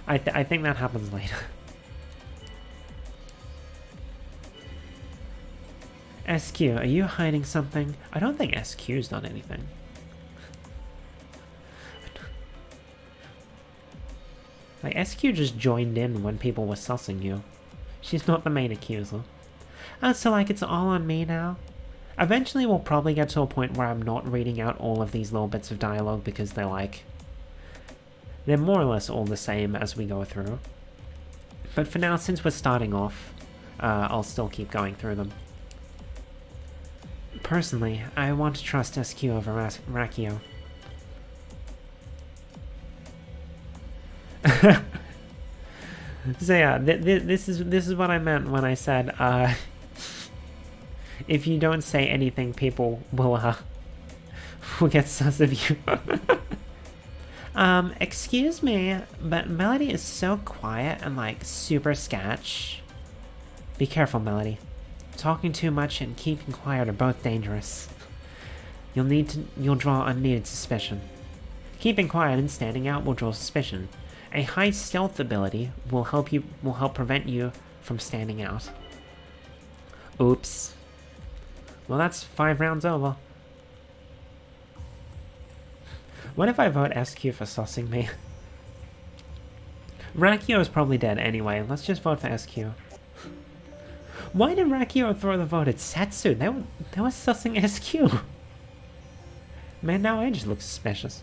I think that happens later. SQ, are you hiding something? I don't think SQ's done anything. Like, SQ just joined in when people were sussing you. She's not the main accuser. Oh, so like it's all on me now? Eventually we'll probably get to a point where I'm not reading out all of these little bits of dialogue because they're like... They're more or less all the same as we go through. But for now, since we're starting off, I'll still keep going through them. Personally, I want to trust SQ over Rakio. So yeah, this is what I meant when I said, if you don't say anything, people will get sus of you. Excuse me, but Melody is so quiet and like super sketch. Be careful, Melody. Talking too much and keeping quiet are both dangerous. You'll draw unneeded suspicion. Keeping quiet and standing out will draw suspicion. A high stealth ability will help prevent you from standing out. Oops. Well, that's 5 rounds over. What if I vote SQ for sussing me? Rakio is probably dead anyway. Let's just vote for SQ. Why did Rakio throw the vote at Setsu? They were sussing SQ. Man, now I just look suspicious.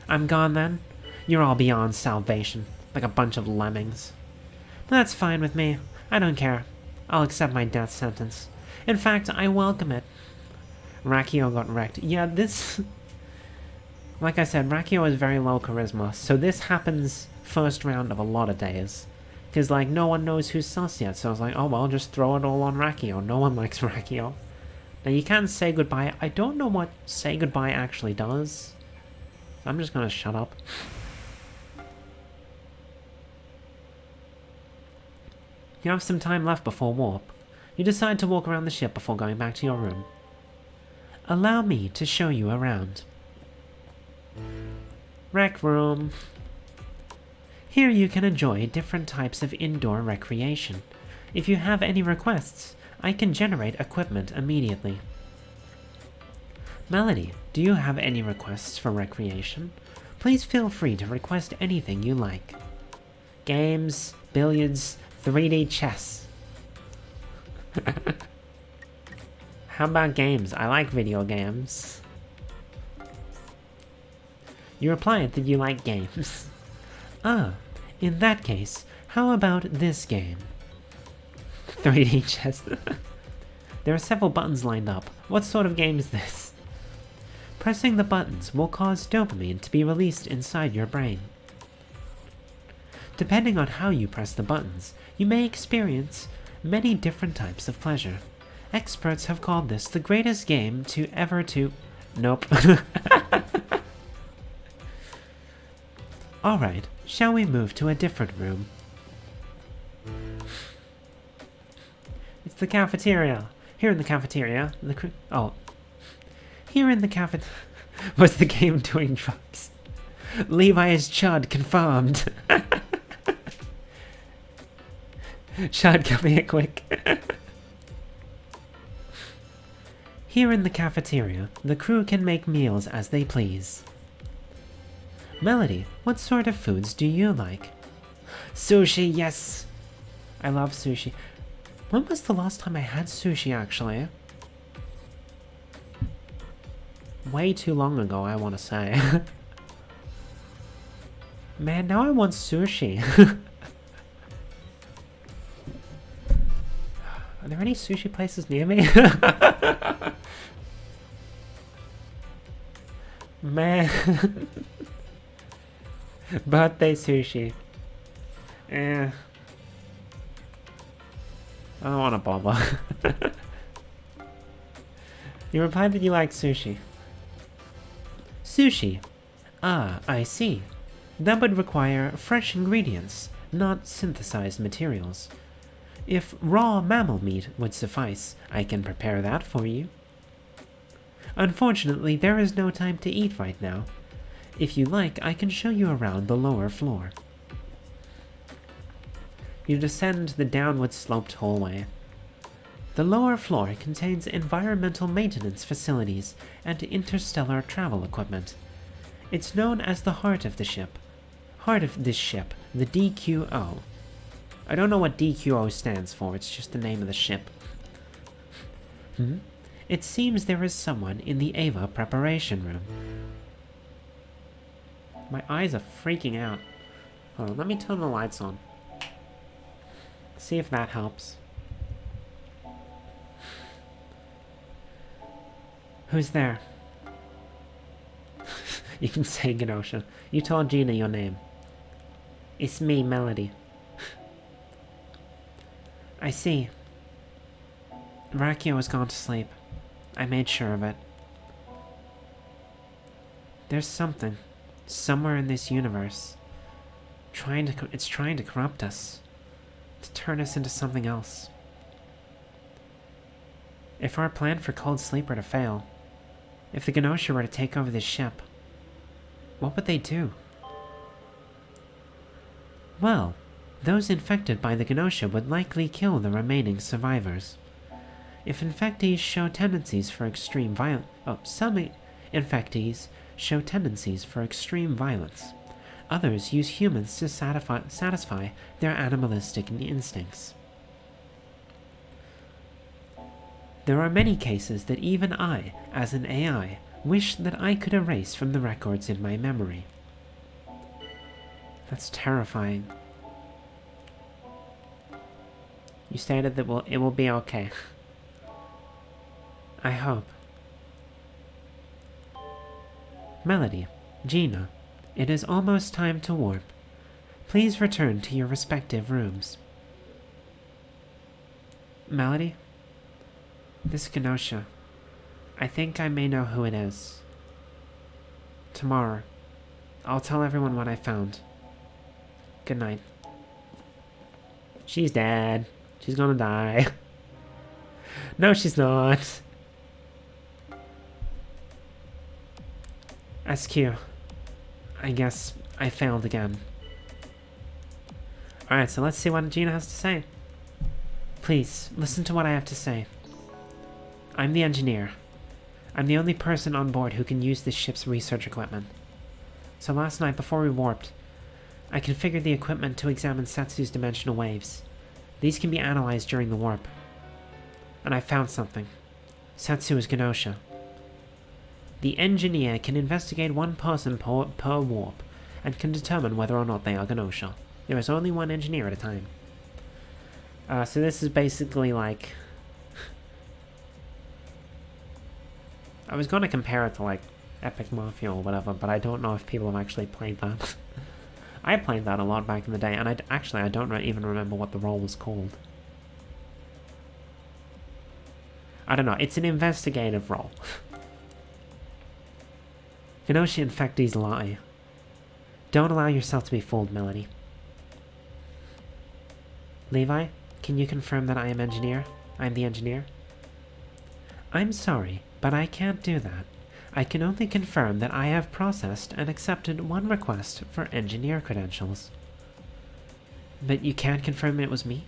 I'm gone then. You're all beyond salvation, like a bunch of lemmings. That's fine with me. I don't care. I'll accept my death sentence. In fact, I welcome it. Rakio got wrecked. Yeah, this... Like I said, Rakio has very low charisma, so this happens first round of a lot of days. Because, like, no one knows who's sus yet, so I was like, oh well, just throw it all on Rakio. No one likes Rakio. Now, you can say goodbye. I don't know what say goodbye actually does. I'm just gonna shut up. You have some time left before warp. You decide to walk around the ship before going back to your room. Allow me to show you around. Rec room. Here you can enjoy different types of indoor recreation. If you have any requests, I can generate equipment immediately. Melody, do you have any requests for recreation? Please feel free to request anything you like. Games, billiards, 3D chess. How about games? I like video games. You replied that you like games. Ah, in that case, how about this game? 3D chess. There are several buttons lined up. What sort of game is this? Pressing the buttons will cause dopamine to be released inside your brain. Depending on how you press the buttons, you may experience many different types of pleasure. Experts have called this the greatest game to ever to... Nope. Alright, shall we move to a different room? It's the cafeteria. Here in the cafeteria, Here in the cafeteria... Was the game doing drugs? Levi is Chud, confirmed. Chud, come here quick. Here in the cafeteria, the crew can make meals as they please. Melody, what sort of foods do you like? Sushi, yes! I love sushi. When was the last time I had sushi, actually? Way too long ago, I want to say. Man, now I want sushi. Are there any sushi places near me? Man. Birthday sushi. I don't want to bother. You replied that you like sushi. Sushi. Ah, I see. That would require fresh ingredients, not synthesized materials. If raw mammal meat would suffice, I can prepare that for you. Unfortunately, there is no time to eat right now. If you like, I can show you around the lower floor. You descend the downward-sloped hallway. The lower floor contains environmental maintenance facilities and interstellar travel equipment. It's known as the heart of the ship. Heart of this ship, the DQO. I don't know what DQO stands for, it's just the name of the ship. It seems there is someone in the Ava preparation room. My eyes are freaking out. Hold on, let me turn the lights on. See if that helps. Who's there? You can say Gnosia. You told Gina your name. It's me, Melody. I see. Rakio has gone to sleep. I made sure of it. There's something, somewhere in this universe, it's trying to corrupt us, to turn us into something else. If our plan for Cold Sleep were to fail, if the Gnosia were to take over this ship, what would they do? Well, those infected by the Gnosia would likely kill the remaining survivors. If infectees show tendencies for extreme violence... some infectees show tendencies for extreme violence. Others use humans to satisfy their animalistic instincts. There are many cases that even I, as an AI, wish that I could erase from the records in my memory. That's terrifying. You stated that it will be okay. I hope. Melody, Gina, it is almost time to warp. Please return to your respective rooms. Melody? This Gnosia. I think I may know who it is. Tomorrow, I'll tell everyone what I found. Good night. She's dead. She's gonna die. No, she's not. SQ. I guess I failed again. Alright, so let's see what Gina has to say. Please, listen to what I have to say. I'm the engineer. I'm the only person on board who can use this ship's research equipment. So last night, before we warped, I configured the equipment to examine Setsu's dimensional waves. These can be analyzed during the warp. And I found something. Setsu is Gnosia. The engineer can investigate one person per warp, and can determine whether or not they are Gnosia. There is only one engineer at a time. So this is basically like... I was going to compare it to like Epic Mafia or whatever, but I don't know if people have actually played that. I played that a lot back in the day, and I don't even remember what the role was called. I don't know, it's an investigative role. Gnosia infectees lie. Don't allow yourself to be fooled, Melody. Levi, can you confirm that I am engineer? I'm the engineer? I'm sorry, but I can't do that. I can only confirm that I have processed and accepted one request for engineer credentials. But you can't confirm it was me?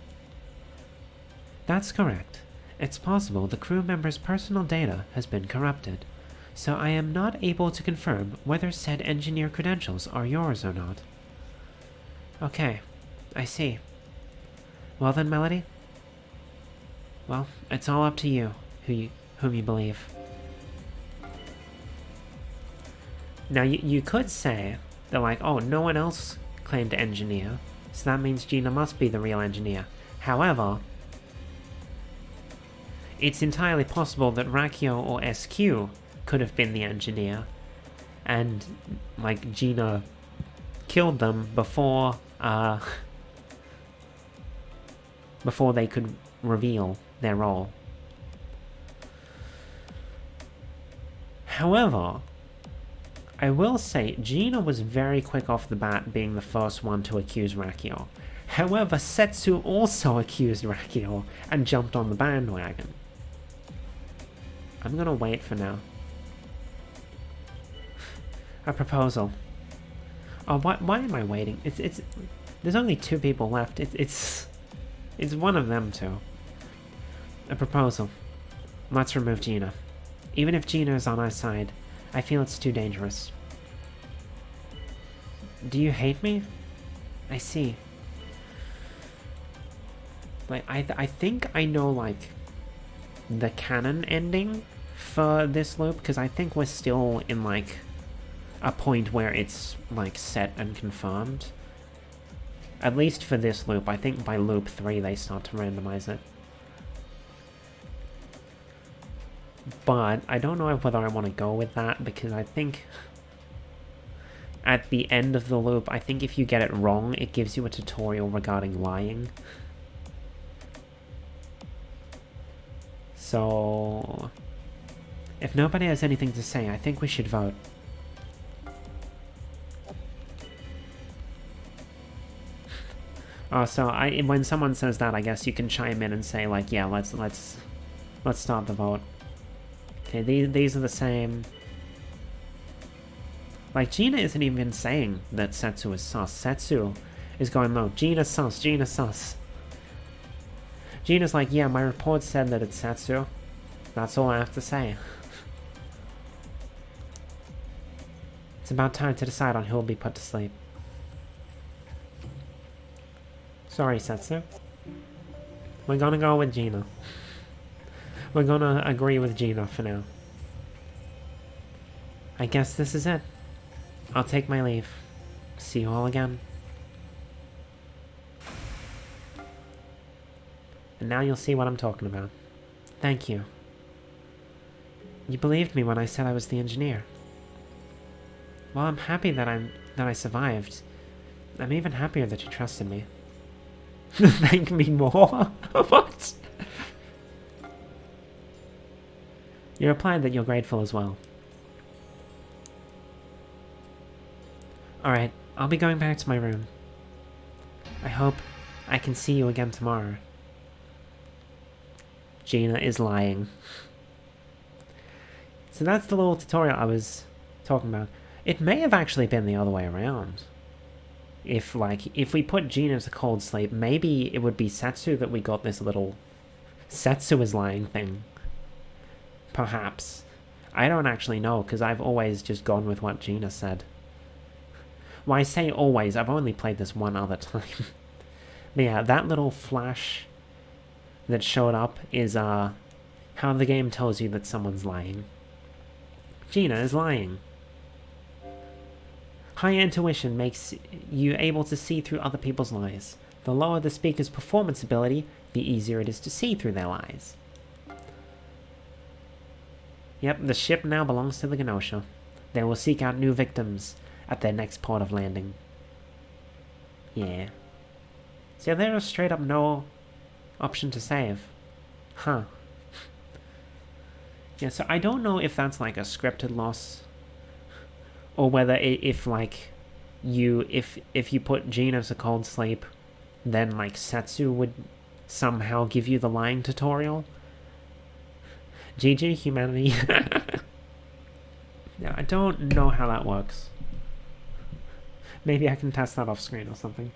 That's correct. It's possible the crew member's personal data has been corrupted, so I am not able to confirm whether said engineer credentials are yours or not. Okay, I see. Well then, Melody? Well, it's all up to you, whom you believe. Now, you could say that, like, oh, no one else claimed engineer, so that means Gina must be the real engineer. However, it's entirely possible that Rakio or SQ could have been the engineer, and, like, Gina killed them before they could reveal their role. However, I will say, Gina was very quick off the bat being the first one to accuse Rakio. However, Setsu also accused Rakio and jumped on the bandwagon. I'm gonna wait for now. A proposal. Oh, why am I waiting? It's there's only 2 people left. It's one of them two. A proposal. Let's remove Gina. Even if Gina is on our side, I feel it's too dangerous. Do you hate me? I see. Like, I think I know, like, the canon ending for this loop, because I think we're still in, like, a point where it's, like, set and confirmed. At least for this loop. I think by loop 3 they start to randomize it. But I don't know whether I want to go with that, because I think at the end of the loop, I think if you get it wrong, it gives you a tutorial regarding lying. So if nobody has anything to say, I think we should vote. Oh, so when someone says that, I guess you can chime in and say, like, yeah, let's start the vote. Okay, these are the same. Like, Gina isn't even saying that Setsu is sus. Setsu is going, no, Gina sus, Gina sus. Gina's like, yeah, my report said that it's Setsu. That's all I have to say. It's about time to decide on who will be put to sleep. Sorry, Setsu. We're gonna go with Gina. We're gonna agree with Gina for now. I guess this is it. I'll take my leave. See you all again. And now you'll see what I'm talking about. Thank you. You believed me when I said I was the engineer. Well, I'm happy that I survived. I'm even happier that you trusted me. Thank me more? What? You replied that you're grateful as well. Alright, I'll be going back to my room. I hope I can see you again tomorrow. Gina is lying. So that's the little tutorial I was talking about. It may have actually been the other way around. if we put Gina to cold sleep, maybe it would be Setsu that we got this little Setsu is lying thing. Perhaps. I don't actually know, because I've always just gone with what Gina said. Well, I say always, I've only played this one other time. But yeah, that little flash that showed up is how the game tells you that someone's lying. Gina is lying. High intuition makes you able to see through other people's lies. The lower the speaker's performance ability, the easier it is to see through their lies. Yep, the ship now belongs to the Gnosia. They will seek out new victims at their next port of landing. Yeah. So there's straight up no option to save. Huh. Yeah, so I don't know if that's like a scripted loss, or whether if you put Gina to cold sleep, then like Setsu would somehow give you the lying tutorial. GG humanity. Yeah, I don't know how that works. Maybe I can test that off screen or something.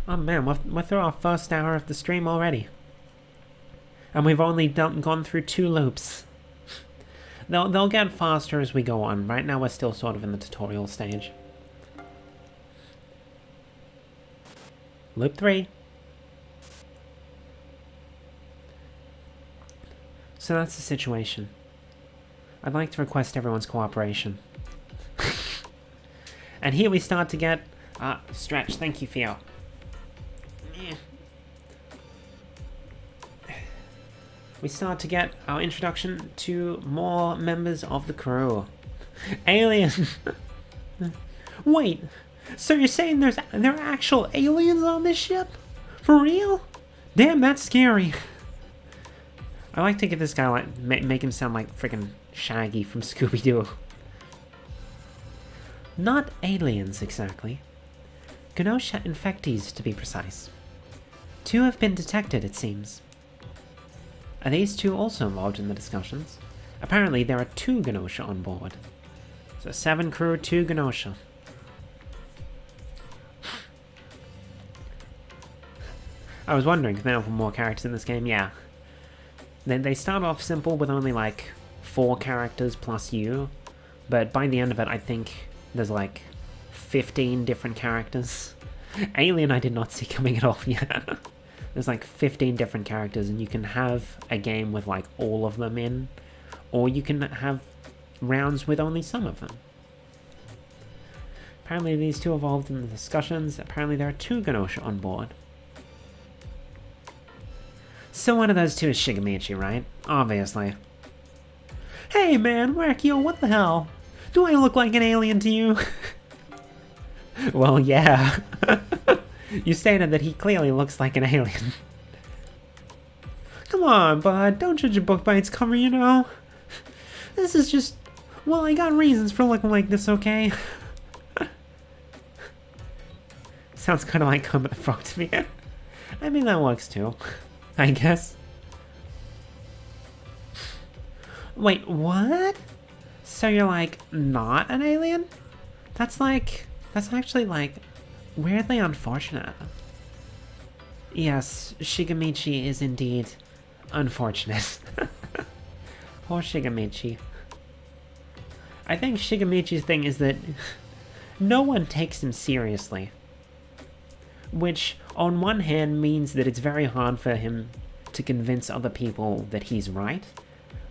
Oh man, we're through our first hour of the stream already. And we've only gone through 2 loops. They'll get faster as we go on. Right now we're still sort of in the tutorial stage. Loop 3. So that's the situation. I'd like to request everyone's cooperation. And here we start to get... Stretch, thank you, Theo. We start to get our introduction to more members of the crew. Alien! Wait, so you're saying there are actual aliens on this ship? For real? Damn, that's scary. I like to give this guy, like, make him sound like freaking Shaggy from Scooby-Doo. Not aliens, exactly. Gnosia infectees, to be precise. 2 have been detected, it seems. Are these 2 also involved in the discussions? Apparently there are 2 Gnosia on board. So 7 crew, 2 Gnosia. I was wondering, can there are more characters in this game? Yeah. They start off simple with only like 4 characters plus you, but by the end of it I think there's like 15 different characters. Alien I did not see coming at all, yeah. There's like 15 different characters, and you can have a game with like all of them in, or you can have rounds with only some of them. Apparently these 2 evolved in the discussions. Apparently there are 2 Gnosia on board. So one of those 2 is Shigamichi, right? Obviously. Hey man, Wackio, what the hell? Do I look like an alien to you? Well, yeah. You stated that he clearly looks like an alien. Come on, bud, don't judge a book by its cover, you know? This is just... Well, I got reasons for looking like this, okay? Sounds kind of like Kermit the Frog to me. I mean, that works too, I guess. Wait, what? So you're like, not an alien? That's actually like... weirdly unfortunate. Yes, Shigamichi is indeed unfortunate. Poor Shigamichi. I think Shigamichi's thing is that no one takes him seriously. Which, on one hand, means that it's very hard for him to convince other people that he's right.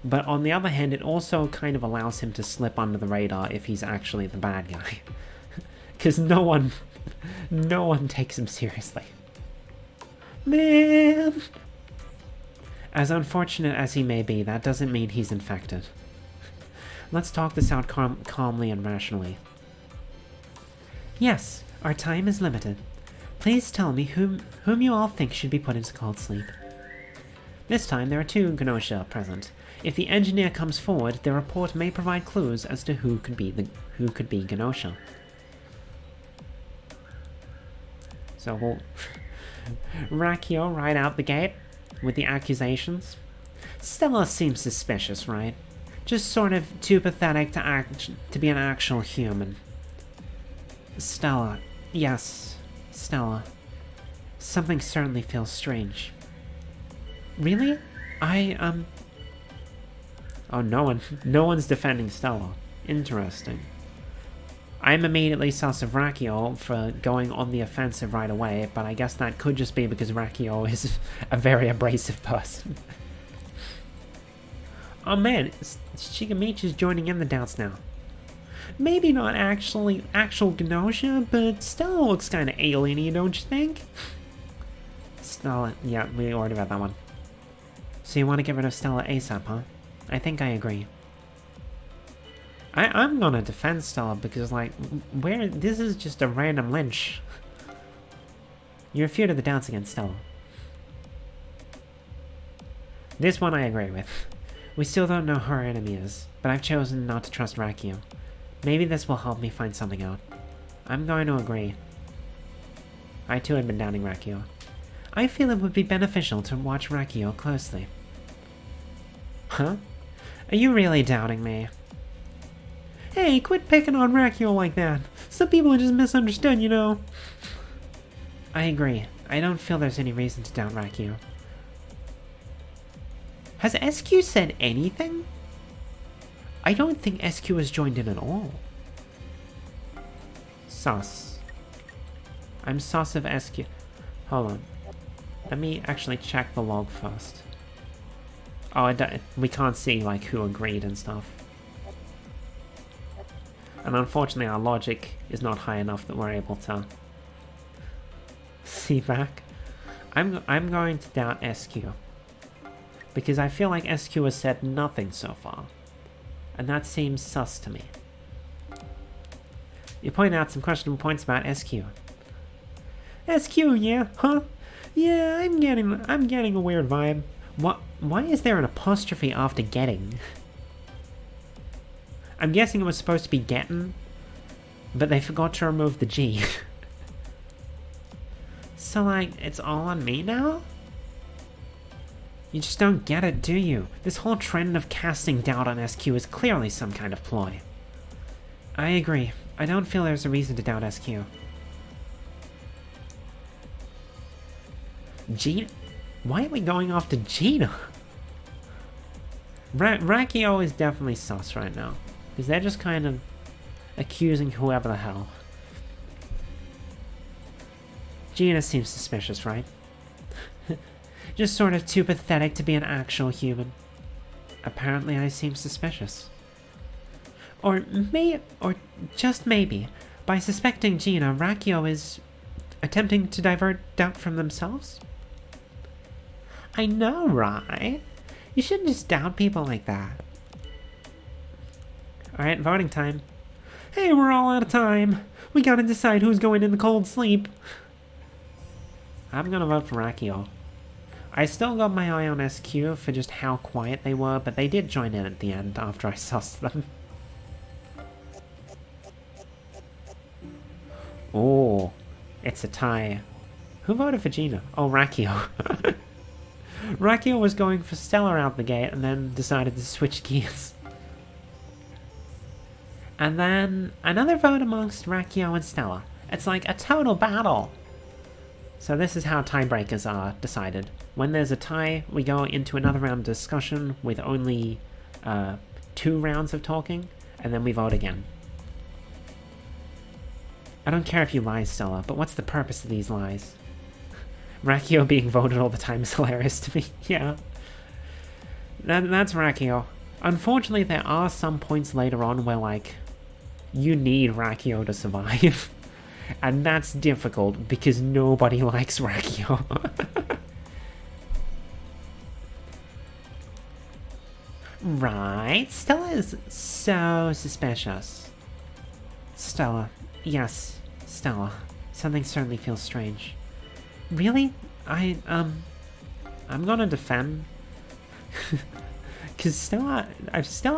But on the other hand, it also kind of allows him to slip under the radar if he's actually the bad guy. Because no one takes him seriously. Man! As unfortunate as he may be, that doesn't mean he's infected. Let's talk this out calmly and rationally. Yes, our time is limited. Please tell me whom you all think should be put into cold sleep. This time there are 2 Gnosia present. If the engineer comes forward, their report may provide clues as to who could be Gnosia. So we'll Rakio right out the gate with the accusations. Stella seems suspicious, right? Just sort of too pathetic to be an actual human. Stella. Yes, Stella. Something certainly feels strange. Really? Oh, no one's defending Stella. Interesting. I'm immediately sus of Rakio for going on the offensive right away, but I guess that could just be because Rakio is a very abrasive person. Oh man, Shigamichi's joining in the doubts now. Maybe not actual Gnosia, but Stella looks kinda alien-y, don't you think? Stella, yeah, we already read that one. So you want to get rid of Stella ASAP, huh? I think I agree. I'm gonna defend Stella because, like, this is just a random lynch. You refuted the doubts against Stella. This one I agree with. We still don't know who our enemy is, but I've chosen not to trust Rakio. Maybe this will help me find something out. I'm going to agree. I too had been doubting Rakio. I feel it would be beneficial to watch Rakio closely. Huh? Are you really doubting me? Hey, quit picking on Rakio like that. Some people are just misunderstood, you know. I agree. I don't feel there's any reason to doubt Rakio. Has SQ said anything? I don't think SQ has joined in at all. Sus. I'm sus of SQ. Hold on. Let me actually check the log first. Oh, we can't see, like, who agreed and stuff. And unfortunately our logic is not high enough that we're able to see back. I'm going to doubt SQ. Because I feel like SQ has said nothing so far. And that seems sus to me. You point out some questionable points about SQ. SQ, yeah, huh? Yeah, I'm getting a weird vibe. Why is there an apostrophe after getting? I'm guessing it was supposed to be getting, but they forgot to remove the G. So, like, it's all on me now? You just don't get it, do you? This whole trend of casting doubt on SQ is clearly some kind of ploy. I agree. I don't feel there's a reason to doubt SQ. Gina? Why are we going after Gina? Rakio is definitely sus right now. Because they're just kind of accusing whoever the hell. Gina seems suspicious, right? Just sort of too pathetic to be an actual human. Apparently I seem suspicious. Or just maybe, by suspecting Gina, Rakio is attempting to divert doubt from themselves? I know, right? You shouldn't just doubt people like that. Alright, voting time. Hey, we're all out of time. We gotta decide who's going in the cold sleep. I'm gonna vote for Rakio. I still got my eye on SQ for just how quiet they were, but they did join in at the end after I sussed them. Oh, it's a tie. Who voted for Gina? Oh, Rakio. Rakio was going for Stella out the gate and then decided to switch gears. And then another vote amongst Rakio and Stella. It's like a total battle. So this is how tiebreakers are decided. When there's a tie, we go into another round of discussion with only 2 rounds of talking, and then we vote again. I don't care if you lie, Stella, but what's the purpose of these lies? Rakio being voted all the time is hilarious to me, yeah. That's Rakio. Unfortunately, there are some points later on where, like, you need Rakio to survive. And that's difficult because nobody likes Rakio. Right, Stella is so suspicious. Stella. Yes, Stella. Something certainly feels strange. Really? I'm gonna defend. Because Stella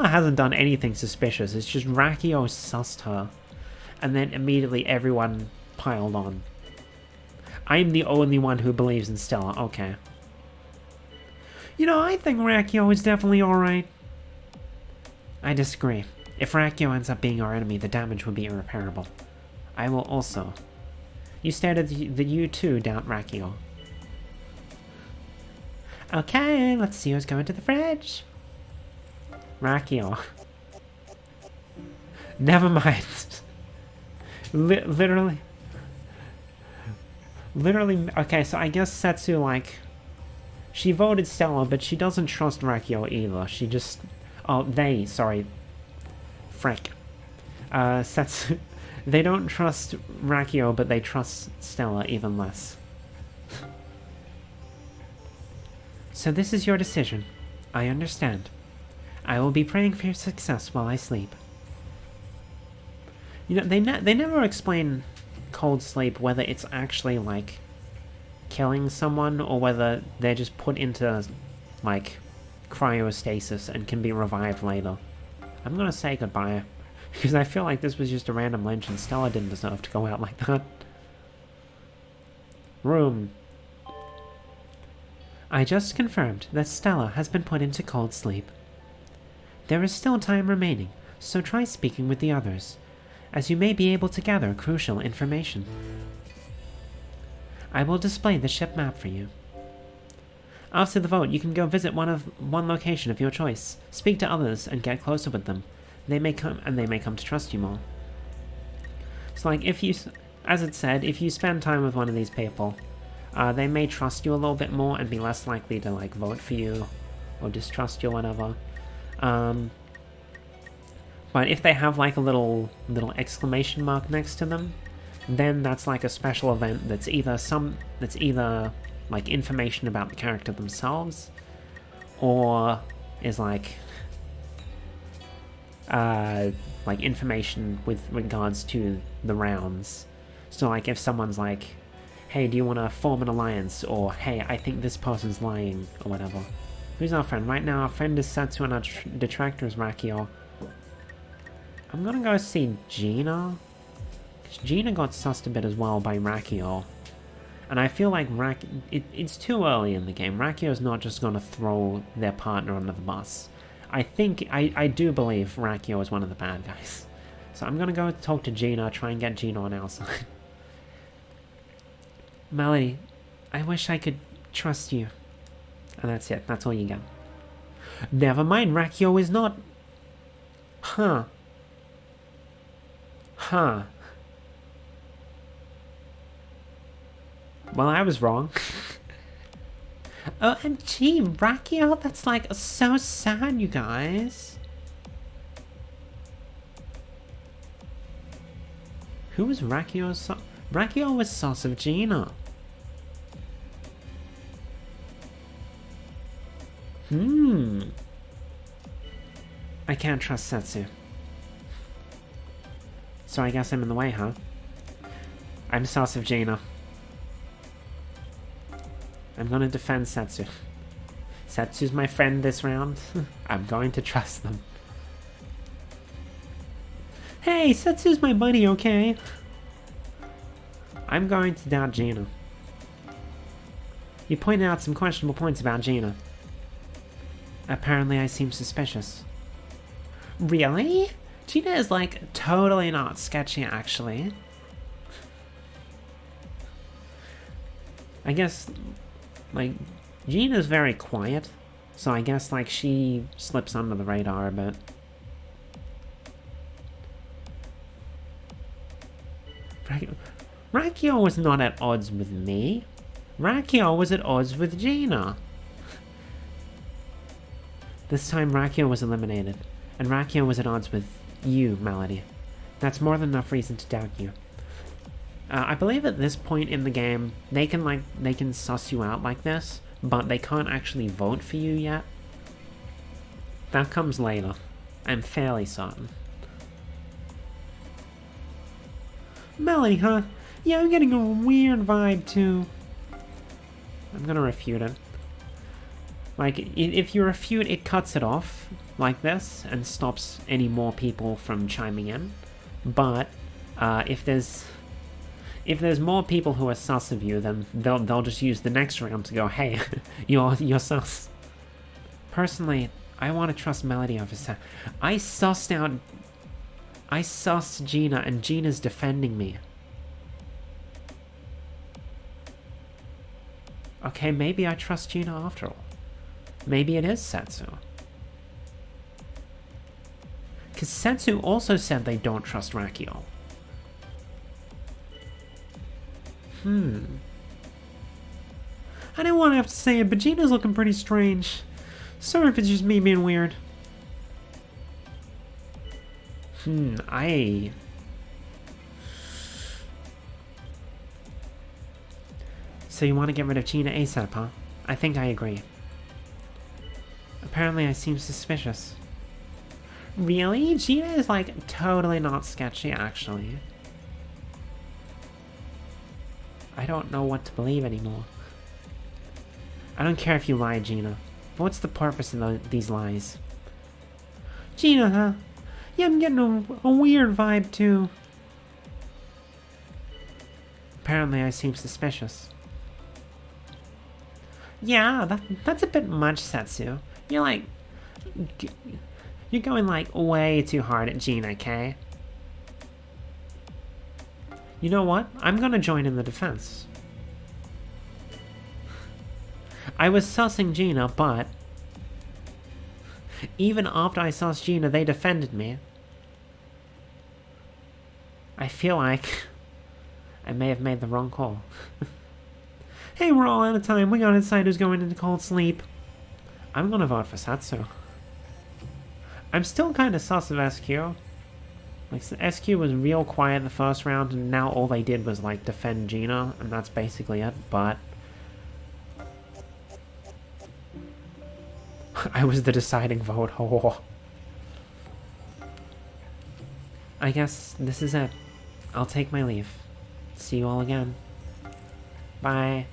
hasn't done anything suspicious. It's just Rakio sussed her. And then immediately everyone piled on. I'm the only one who believes in Stella. Okay. You know, I think Rakio is definitely alright. I disagree. If Rakio ends up being our enemy, the damage would be irreparable. I will also. You stated that you too doubt Rakio. Okay, let's see who's going to the fridge. Rakio. Never mind. Literally. Okay, so I guess Setsu, like, she voted Stella, but she doesn't trust Rakio either. She just... Oh, sorry. Frick. Setsu... They don't trust Rakio, but they trust Stella even less. So this is your decision. I understand. I will be praying for your success while I sleep. You know, they never explain cold sleep, whether it's actually, like, killing someone, or whether they're just put into, like, cryostasis and can be revived later. I'm gonna say goodbye, because I feel like this was just a random lynch and Stella didn't deserve to go out like that. Room. I just confirmed that Stella has been put into cold sleep. There is still time remaining, so try speaking with the others, as you may be able to gather crucial information. I will display the ship map for you. After the vote, you can go visit one location of your choice, speak to others, and get closer with them. They may come to trust you more. So, like, as it said, if you spend time with one of these people, they may trust you a little bit more and be less likely to, like, vote for you or distrust you or whatever. But if they have, like, a little exclamation mark next to them, then that's like a special event that's either like information about the character themselves, or is like information with regards to the rounds. So like if someone's like, hey, do you want to form an alliance, or hey, I think this person's lying, or whatever. Who's our friend? Right now our friend is Setsu and our detractor is Rakio. I'm gonna go see Gina. Gina got sussed a bit as well by Rakio. And I feel like it's too early in the game. Rakio's not just going to throw their partner under the bus. I do believe Rakio is one of the bad guys. So I'm going to go talk to Gina, try and get Gina on our side. Melody, I wish I could trust you. And that's it. That's all you get. Never mind, Rakio is not... Huh. Well, I was wrong. OMG, Rakio, that's like so sad, you guys. Who was Rakio's Rakio was sauce of Gina. I can't trust Setsu. So I guess I'm in the way, huh? I'm sauce of Gina. I'm gonna defend Setsu. Setsu's my friend this round. I'm going to trust them. Hey, Setsu's my buddy, okay? I'm going to doubt Gina. You pointed out some questionable points about Gina. Apparently I seem suspicious. Really? Gina is like totally not sketchy, actually. I guess... like, Gina's very quiet, so I guess, like, she slips under the radar a bit. Rakio was not at odds with me. Rakio was at odds with Gina. This time Rakio was eliminated, and Rakio was at odds with you, Melody. That's more than enough reason to doubt you. I believe at this point in the game, they can suss you out like this, but they can't actually vote for you yet. That comes later. I'm fairly certain. Melody, huh? Yeah, I'm getting a weird vibe too. I'm gonna refute it. Like, if you refute, it cuts it off like this and stops any more people from chiming in. But if there's more people who are sus of you, then they'll just use the next round to go, hey, you're sus. Personally, I want to trust Melody over Sam. I sussed Gina, and Gina's defending me. Okay, maybe I trust Gina after all. Maybe it is Setsu. Because Setsu also said they don't trust Rakio. I didn't want to have to say it, but Gina's looking pretty strange. Sorry if it's just me being weird. So you want to get rid of Gina ASAP, huh? I think I agree. Apparently I seem suspicious. Really? Gina is like totally not sketchy, actually. I don't know what to believe anymore. I don't care if you lie, Gina. But what's the purpose of these lies? Gina, huh? Yeah, I'm getting a weird vibe, too. Apparently I seem suspicious. Yeah, that's a bit much, Setsu. You're like... You're going, like, way too hard at Gina, okay? You know what? I'm gonna join in the defense. I was sussing Gina, but... even after I sussed Gina, they defended me. I feel like... I may have made the wrong call. Hey, we're all out of time. We gotta decide who's going into cold sleep. I'm gonna vote for Satsu. I'm still kinda sus of SQ. Like, SQ was real quiet the first round, and now all they did was, like, defend Gina, and that's basically it, but... I was the deciding vote. Oh. I guess this is it. I'll take my leave. See you all again. Bye.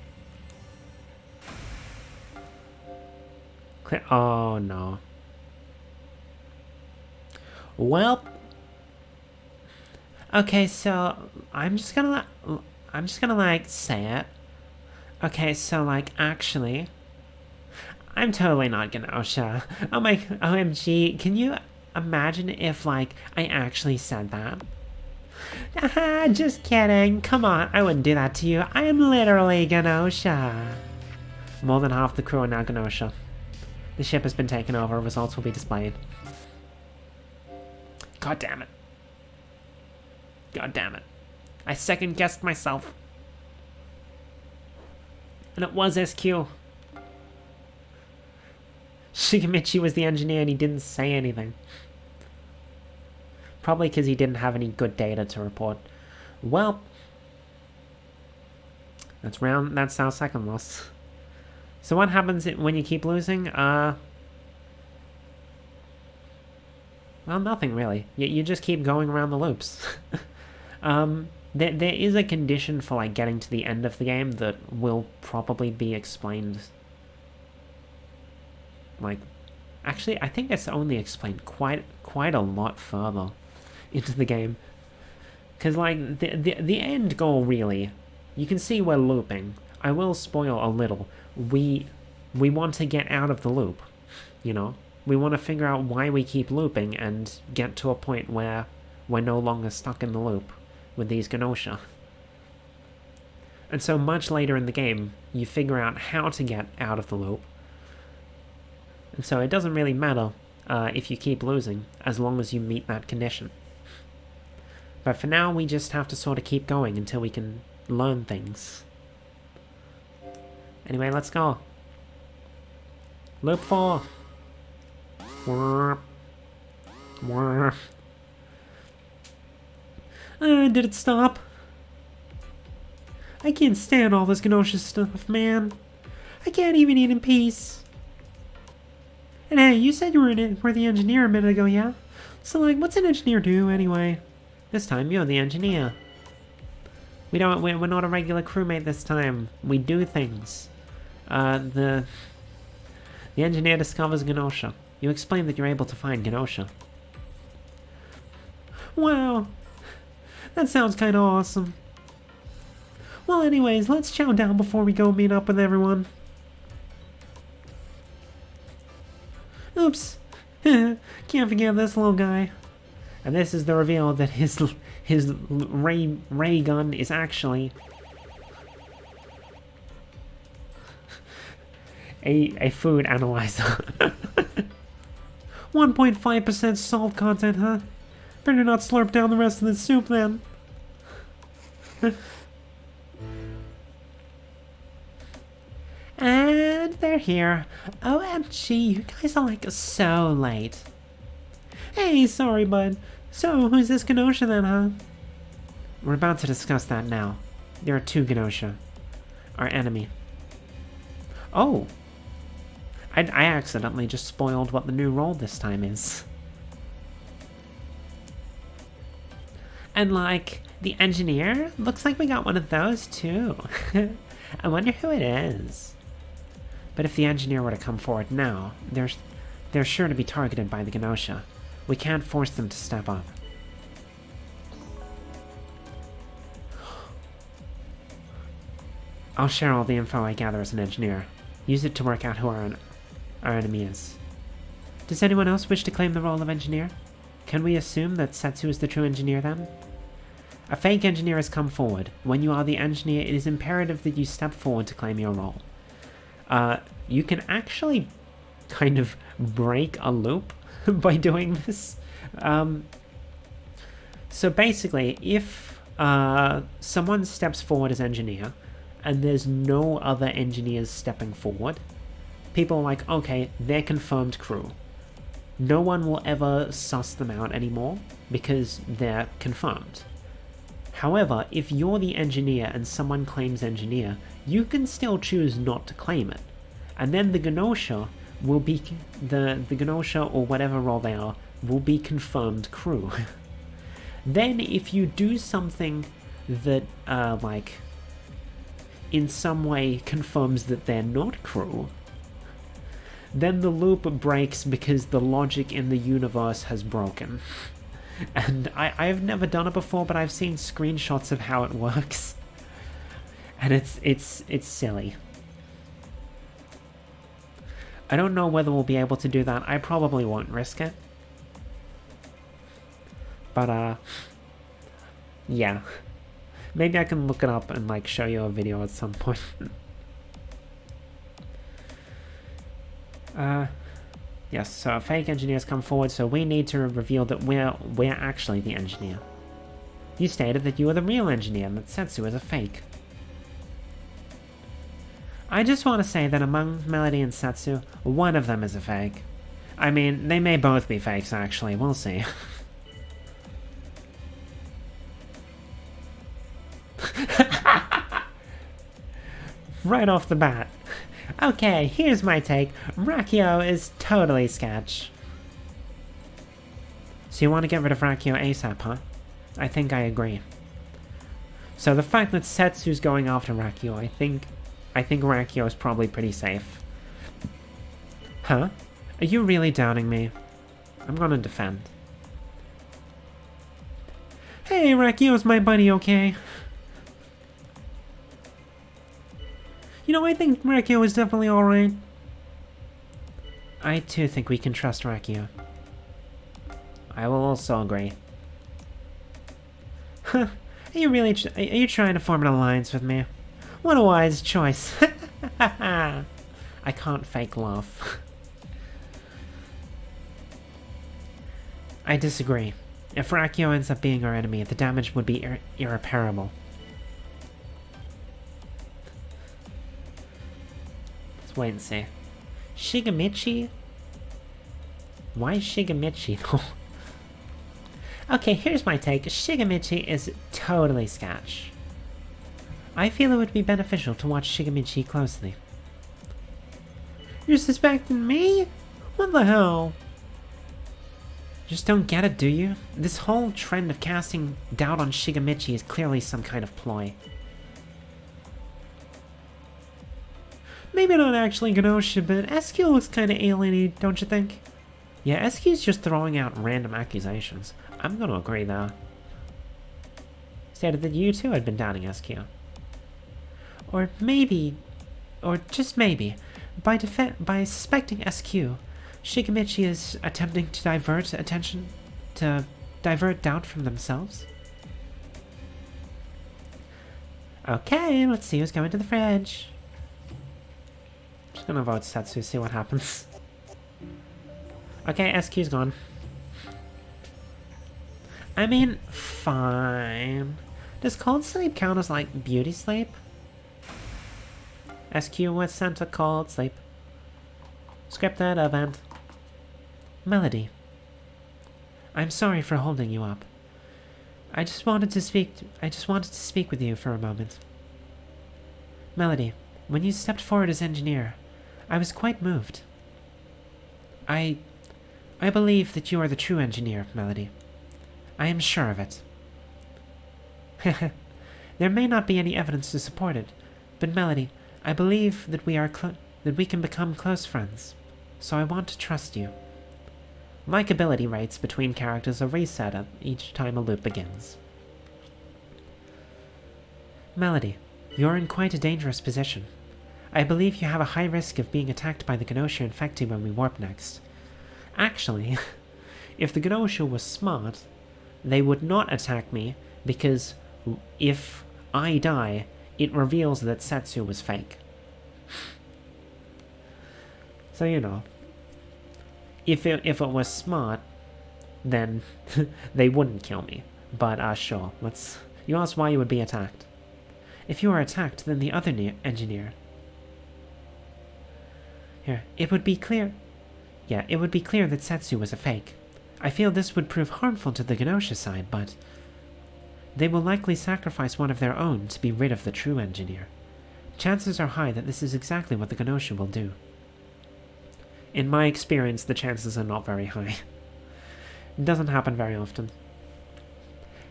Oh no. Well. Okay, so I'm just gonna like say it. Okay, so like actually, I'm totally not Gnosia. Oh my, OMG, can you imagine if like I actually said that? Haha, just kidding. Come on, I wouldn't do that to you. I am literally Gnosia. More than half the crew are now Gnosia. The ship has been taken over. Results will be displayed. God damn it. God damn it. I second guessed myself. And it was SQ. Shigemichi was the engineer and he didn't say anything. Probably because he didn't have any good data to report. Well, that's our second loss. So what happens when you keep losing? Well, nothing really. You just keep going around the loops. There is a condition for like getting to the end of the game that will probably be explained. Like, actually, I think it's only explained quite a lot further into the game. Because like the end goal really, you can see we're looping. I will spoil a little. We want to get out of the loop, you know? We want to figure out why we keep looping and get to a point where we're no longer stuck in the loop with these Gnosia. And so much later in the game, you figure out how to get out of the loop. And so it doesn't really matter if you keep losing, as long as you meet that condition. But for now, we just have to sort of keep going until we can learn things. Anyway, let's go. Loop 4. Did it stop? I can't stand all this Gnosia stuff, man. I can't even eat in peace. And hey, you said you were the engineer a minute ago, yeah? So like, what's an engineer do anyway? This time, you're the engineer. We're not a regular crewmate this time. We do things. The engineer discovers Gnosia. You explain that you're able to find Gnosia. Wow. That sounds kinda awesome. Well anyways, let's chow down before we go meet up with everyone. Oops! Can't forget this little guy. And this is the reveal that his ray gun is actually a food analyzer. 1.5% salt content, huh? Better not slurp down the rest of the soup then. And they're here. OMG, you guys are like so late. Hey, sorry bud. So, who's this Gnosia then, huh? We're about to discuss that now. There are two Gnosia. Our enemy. Oh! I accidentally just spoiled what the new role this time is. And like, the engineer? Looks like we got one of those too. I wonder who it is. But if the engineer were to come forward now, they're sure to be targeted by the Gnosia. We can't force them to step up. I'll share all the info I gather as an engineer. Use it to work out who our enemy is. Does anyone else wish to claim the role of engineer? Can we assume that Setsu is the true engineer then? A fake engineer has come forward. When you are the engineer, it is imperative that you step forward to claim your role. You can actually kind of break a loop by doing this. So basically, if someone steps forward as engineer, and there's no other engineers stepping forward, people are like, okay, they're confirmed crew. No one will ever suss them out anymore, because they're confirmed. However, if you're the engineer and someone claims engineer, you can still choose not to claim it. And then the Gnosia will be, the Gnosia or whatever role they are, will be confirmed crew. Then if you do something that, like, in some way confirms that they're not crew, then the loop breaks because the logic in the universe has broken. And I've never done it before, but I've seen screenshots of how it works. And it's silly. I don't know whether we'll be able to do that. I probably won't risk it. But, yeah. Maybe I can look it up and, like, show you a video at some point. Yes, so fake engineers come forward, so we need to reveal that we're actually the engineer. You stated that you were the real engineer and that Setsu is a fake. I just want to say that among Melody and Setsu, one of them is a fake. I mean, they may both be fakes actually, we'll see. Right off the bat. Okay, here's my take. Rakio is totally sketch. So you want to get rid of Rakio ASAP, huh? I think I agree. So the fact that Setsu's going after Rakio, I think Rakio is probably pretty safe. Huh? Are you really doubting me? I'm gonna defend. Hey, Rakio's my buddy, okay? You know, I think Rakio is definitely alright. I too think we can trust Rakio. I will also agree. Huh. Are you trying to form an alliance with me? What a wise choice. I can't fake love. I disagree. If Rakio ends up being our enemy, the damage would be irreparable. Let's wait and see. Shigamichi? Why Shigamichi though? Okay, here's my take. Shigamichi is totally sketch. I feel it would be beneficial to watch Shigamichi closely. You're suspecting me? What the hell? Just don't get it, do you? This whole trend of casting doubt on Shigamichi is clearly some kind of ploy. Maybe not actually Gnosia, but SQ looks kinda alien-y, don't you think? Yeah, SQ's just throwing out random accusations. I'm gonna agree though. Stated that you too had been doubting SQ. Or maybe, or just maybe, by suspecting SQ, Shikamichi is attempting to divert doubt from themselves? Okay, let's see who's going to the fridge. Just gonna vote Setsu, see what happens. Okay, SQ's gone. I mean, fine. Does cold sleep count as, like, beauty sleep? SQ was sent to cold sleep. Scripted event. Melody. I'm sorry for holding you up. I just wanted to speak with you for a moment. Melody, when you stepped forward as engineer, I was quite moved. I believe that you are the true engineer, Melody. I am sure of it. There may not be any evidence to support it, but Melody, I believe that we can become close friends, so I want to trust you. Likability rates between characters are reset at each time a loop begins. Melody, you're in quite a dangerous position. I believe you have a high risk of being attacked by the Gnosia infected when we warp next. Actually, if the Gnosia was smart, they would not attack me, because if I die, it reveals that Setsu was fake. So, you know, if it was smart, then they wouldn't kill me. But, sure, you asked why you would be attacked. If you are attacked, then the other engineer... Here, it would be clear... Yeah, it would be clear that Setsu was a fake. I feel this would prove harmful to the Gnosia side, but... They will likely sacrifice one of their own to be rid of the true engineer. Chances are high that this is exactly what the Gnosia will do. In my experience, the chances are not very high. It doesn't happen very often.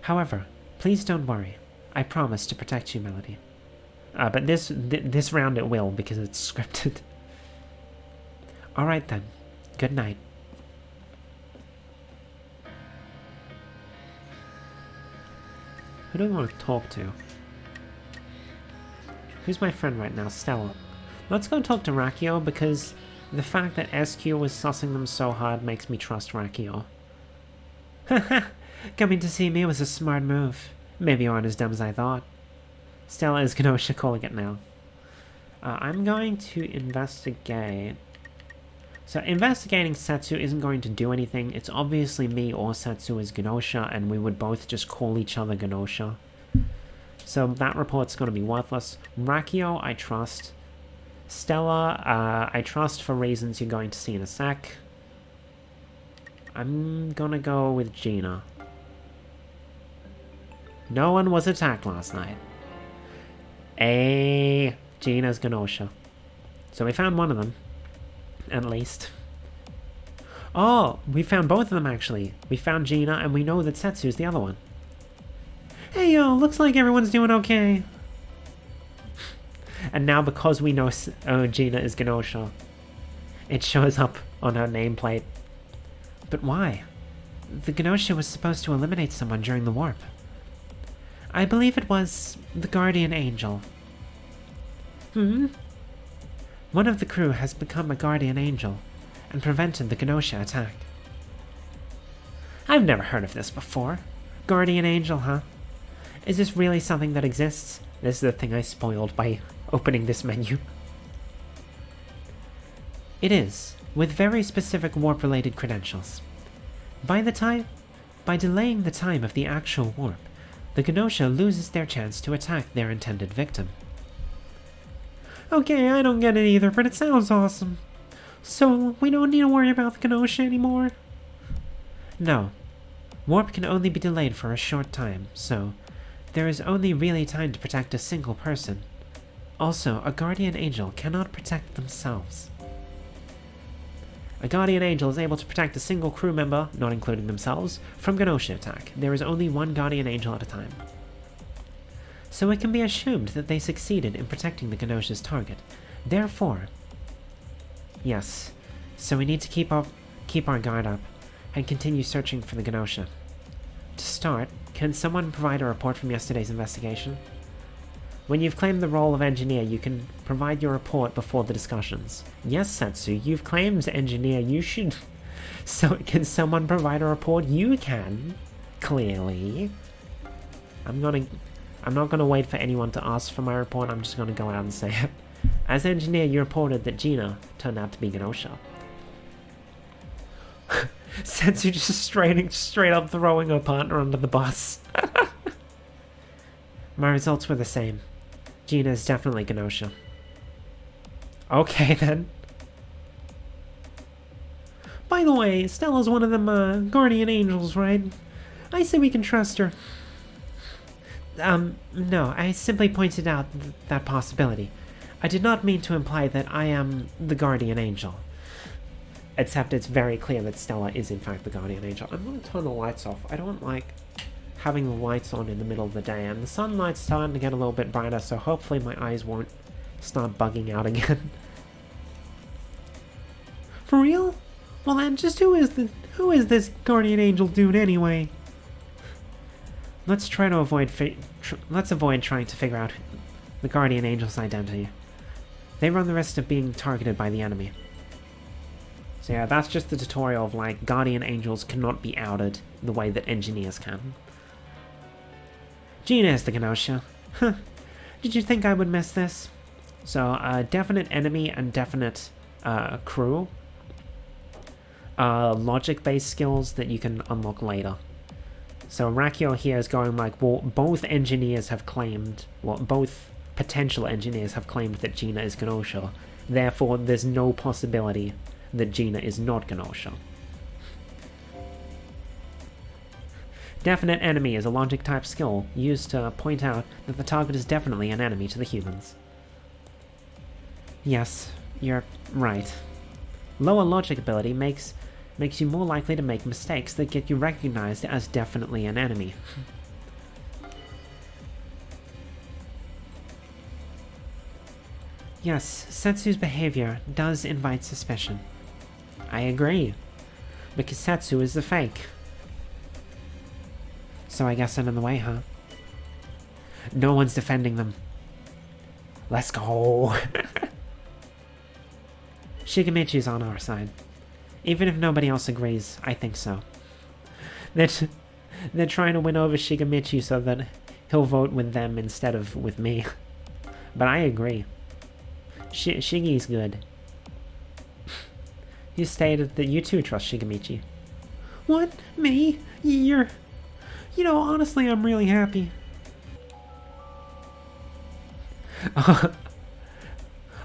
However, please don't worry. I promise to protect you, Melody. But this round it will, because it's scripted. Alright then. Good night. Who do I want to talk to? Who's my friend right now? Stella. Let's go talk to Rakio, because the fact that SQ was sussing them so hard makes me trust Rakio. Haha! Coming to see me was a smart move. Maybe you aren't as dumb as I thought. Stella is Gnosia calling it now. I'm going to investigate. So investigating Setsu isn't going to do anything. It's obviously me or Setsu is Gnosia, and we would both just call each other Gnosia. So that report's going to be worthless. Rakio, I trust. Stella, I trust for reasons you're going to see in a sec. I'm gonna go with Gina. No one was attacked last night. Gina's Gnosia. So we found one of them. At least. Oh, we found both of them actually. We found Gina and we know that Setsu's the other one. Hey yo, looks like everyone's doing okay. And now because we know Gina is Gnosia, it shows up on her nameplate. But why? The Gnosia was supposed to eliminate someone during the warp. I believe it was the Guardian Angel. One of the crew has become a Guardian Angel and prevented the Gnosia attack. I've never heard of this before. Guardian Angel, huh? Is this really something that exists? This is the thing I spoiled by opening this menu. It is, with very specific warp-related credentials. By delaying the time of the actual warp, the Gnosia loses their chance to attack their intended victim. Okay, I don't get it either, but it sounds awesome. So, we don't need to worry about the Gnosia anymore? No. Warp can only be delayed for a short time, so there is only really time to protect a single person. Also, a Guardian Angel cannot protect themselves. A Guardian Angel is able to protect a single crew member, not including themselves, from Gnosia attack. There is only one Guardian Angel at a time. So it can be assumed that they succeeded in protecting the Gnosia's target. Therefore... Yes, so we need to keep our guard up, and continue searching for the Gnosia. To start, can someone provide a report from yesterday's investigation? When you've claimed the role of engineer, you can provide your report before the discussions. Yes, Setsu, you've claimed engineer, you should... So, can someone provide a report? You can, clearly. I'm not gonna wait for anyone to ask for my report, I'm just gonna go out and say it. As engineer, you reported that Gina turned out to be Gnosia. Setsu just straight up throwing her partner under the bus. My results were the same. Gina is definitely Gnosia. Okay, then. By the way, Stella's one of them, guardian angels, right? I say we can trust her. No, I simply pointed out that possibility. I did not mean to imply that I am the guardian angel. Except it's very clear that Stella is in fact the guardian angel. I'm gonna turn the lights off. I don't like having the lights on in the middle of the day, and the sunlight's starting to get a little bit brighter, so hopefully my eyes won't start bugging out again. For real? Well then, just who is this guardian angel dude anyway? Let's try to avoid trying to figure out the guardian angel's identity. They run the risk of being targeted by the enemy. So yeah, that's just the tutorial of like guardian angels cannot be outed the way that engineers can. Gina is the Gnosia. Huh. Did you think I would miss this? So, definite enemy and definite crew. Logic-based skills that you can unlock later. So Rakio here is going like, well, both engineers have claimed, well, both potential engineers have claimed that Gina is Gnosia. Therefore, there's no possibility that Gina is not Gnosia. Definite enemy is a logic-type skill used to point out that the target is definitely an enemy to the humans. Yes, you're right. Lower logic ability makes you more likely to make mistakes that get you recognized as definitely an enemy. Yes, Setsu's behavior does invite suspicion. I agree, because Setsu is the fake. So I guess I'm in the way, huh? No one's defending them. Let's go! Shigemichi's on our side. Even if nobody else agrees, I think so. They're trying to win over Shigemichi so that he'll vote with them instead of with me. But I agree. Shigi's good. You stated that you too trust Shigemichi. What? Me? You know, honestly, I'm really happy.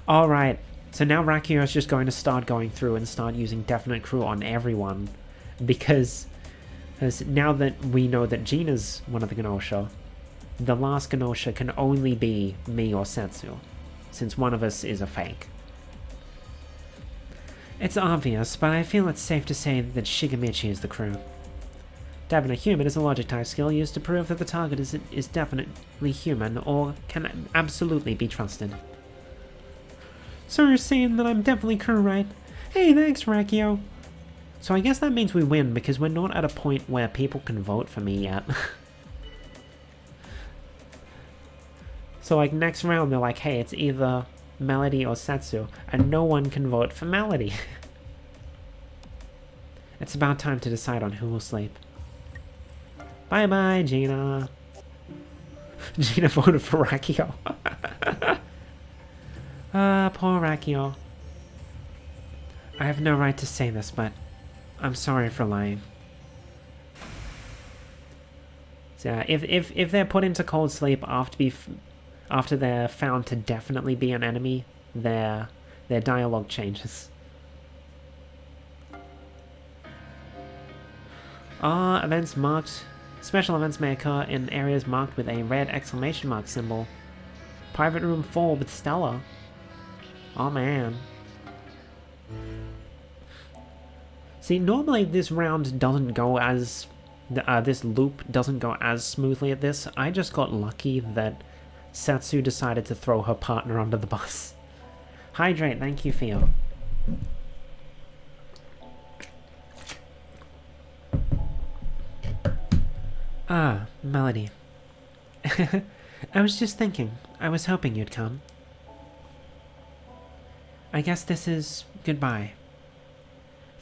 Alright, so now Rakio's just going to start going through and start using definite crew on everyone. Because now that we know that Gina's one of the Gnosia, the last Gnosia can only be me or Setsu, since one of us is a fake. It's obvious, but I feel it's safe to say that Shigemichi is the crew. Definite human is a logic type skill used to prove that the target is definitely human or can absolutely be trusted. So you're saying that I'm definitely crew, right? Hey, thanks, Rakio. So I guess that means we win because we're not at a point where people can vote for me yet. So like next round they're like, hey, it's either Melody or Setsu, and no one can vote for Melody. It's about time to decide on who will sleep. Bye-bye, Gina. Gina voted for Rakio. Poor Rakio. I have no right to say this, but I'm sorry for lying. So if they're put into cold sleep after they're found to definitely be an enemy, their dialogue changes. Events marked. Special events may occur in areas marked with a red exclamation mark symbol. Private room 4 with Stella. Oh man. See, normally this round doesn't go as... this loop doesn't go as smoothly at this. I just got lucky that Setsu decided to throw her partner under the bus. Hydrate, thank you, Theo. Ah, Melody. I was just thinking. I was hoping you'd come. I guess this is goodbye.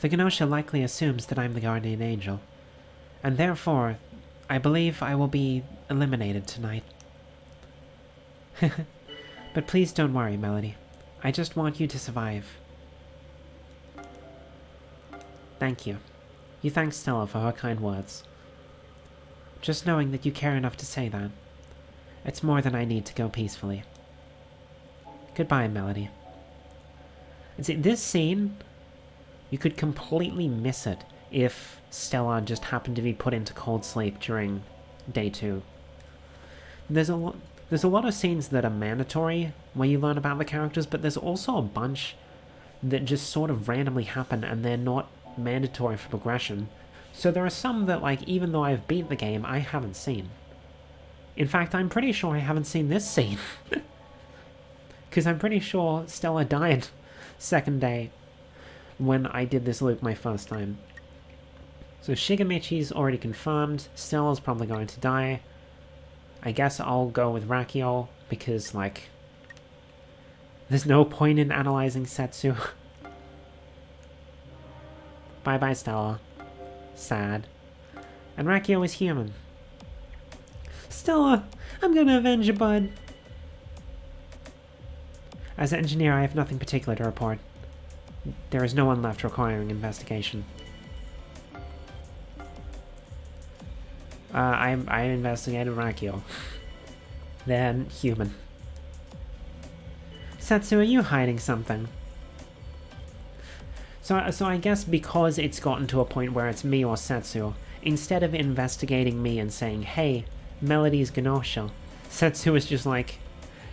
The Gnosia likely assumes that I'm the guardian angel, and therefore, I believe I will be eliminated tonight. But please don't worry, Melody. I just want you to survive. Thank you. You thank Stella for her kind words. Just knowing that you care enough to say that, it's more than I need to go peacefully. Goodbye, Melody. And see, this scene, you could completely miss it if Stella just happened to be put into cold sleep during day 2. There's a lot of scenes that are mandatory where you learn about the characters, but there's also a bunch that just sort of randomly happen and they're not mandatory for progression. So there are some that, like, even though I've beat the game, I haven't seen. In fact, I'm pretty sure I haven't seen this scene. Because I'm pretty sure Stella died second day when I did this loop my first time. So Shigamichi's already confirmed. Stella's probably going to die. I guess I'll go with Rakio because, like, there's no point in analyzing Setsu. Bye-bye, Stella. Sad. And Rakio is human. Stella, I'm gonna avenge you, bud. As an engineer, I have nothing particular to report. There is no one left requiring investigation. I investigated Rakio. Then human. Setsu, are you hiding something? So I guess because it's gotten to a point where it's me or Setsu, instead of investigating me and saying, hey, Melody's Gnosia, Setsu is just like,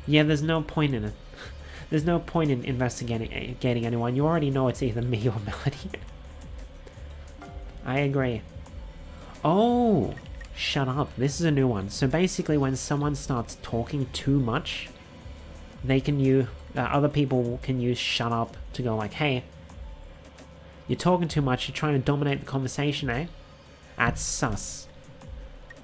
yeah, there's no point in it. There's no point in investigating anyone. You already know it's either me or Melody. I agree. Oh, shut up. This is a new one. So basically when someone starts talking too much, they can use, other people can use shut up to go like, hey, you're talking too much, you're trying to dominate the conversation, eh? That's sus.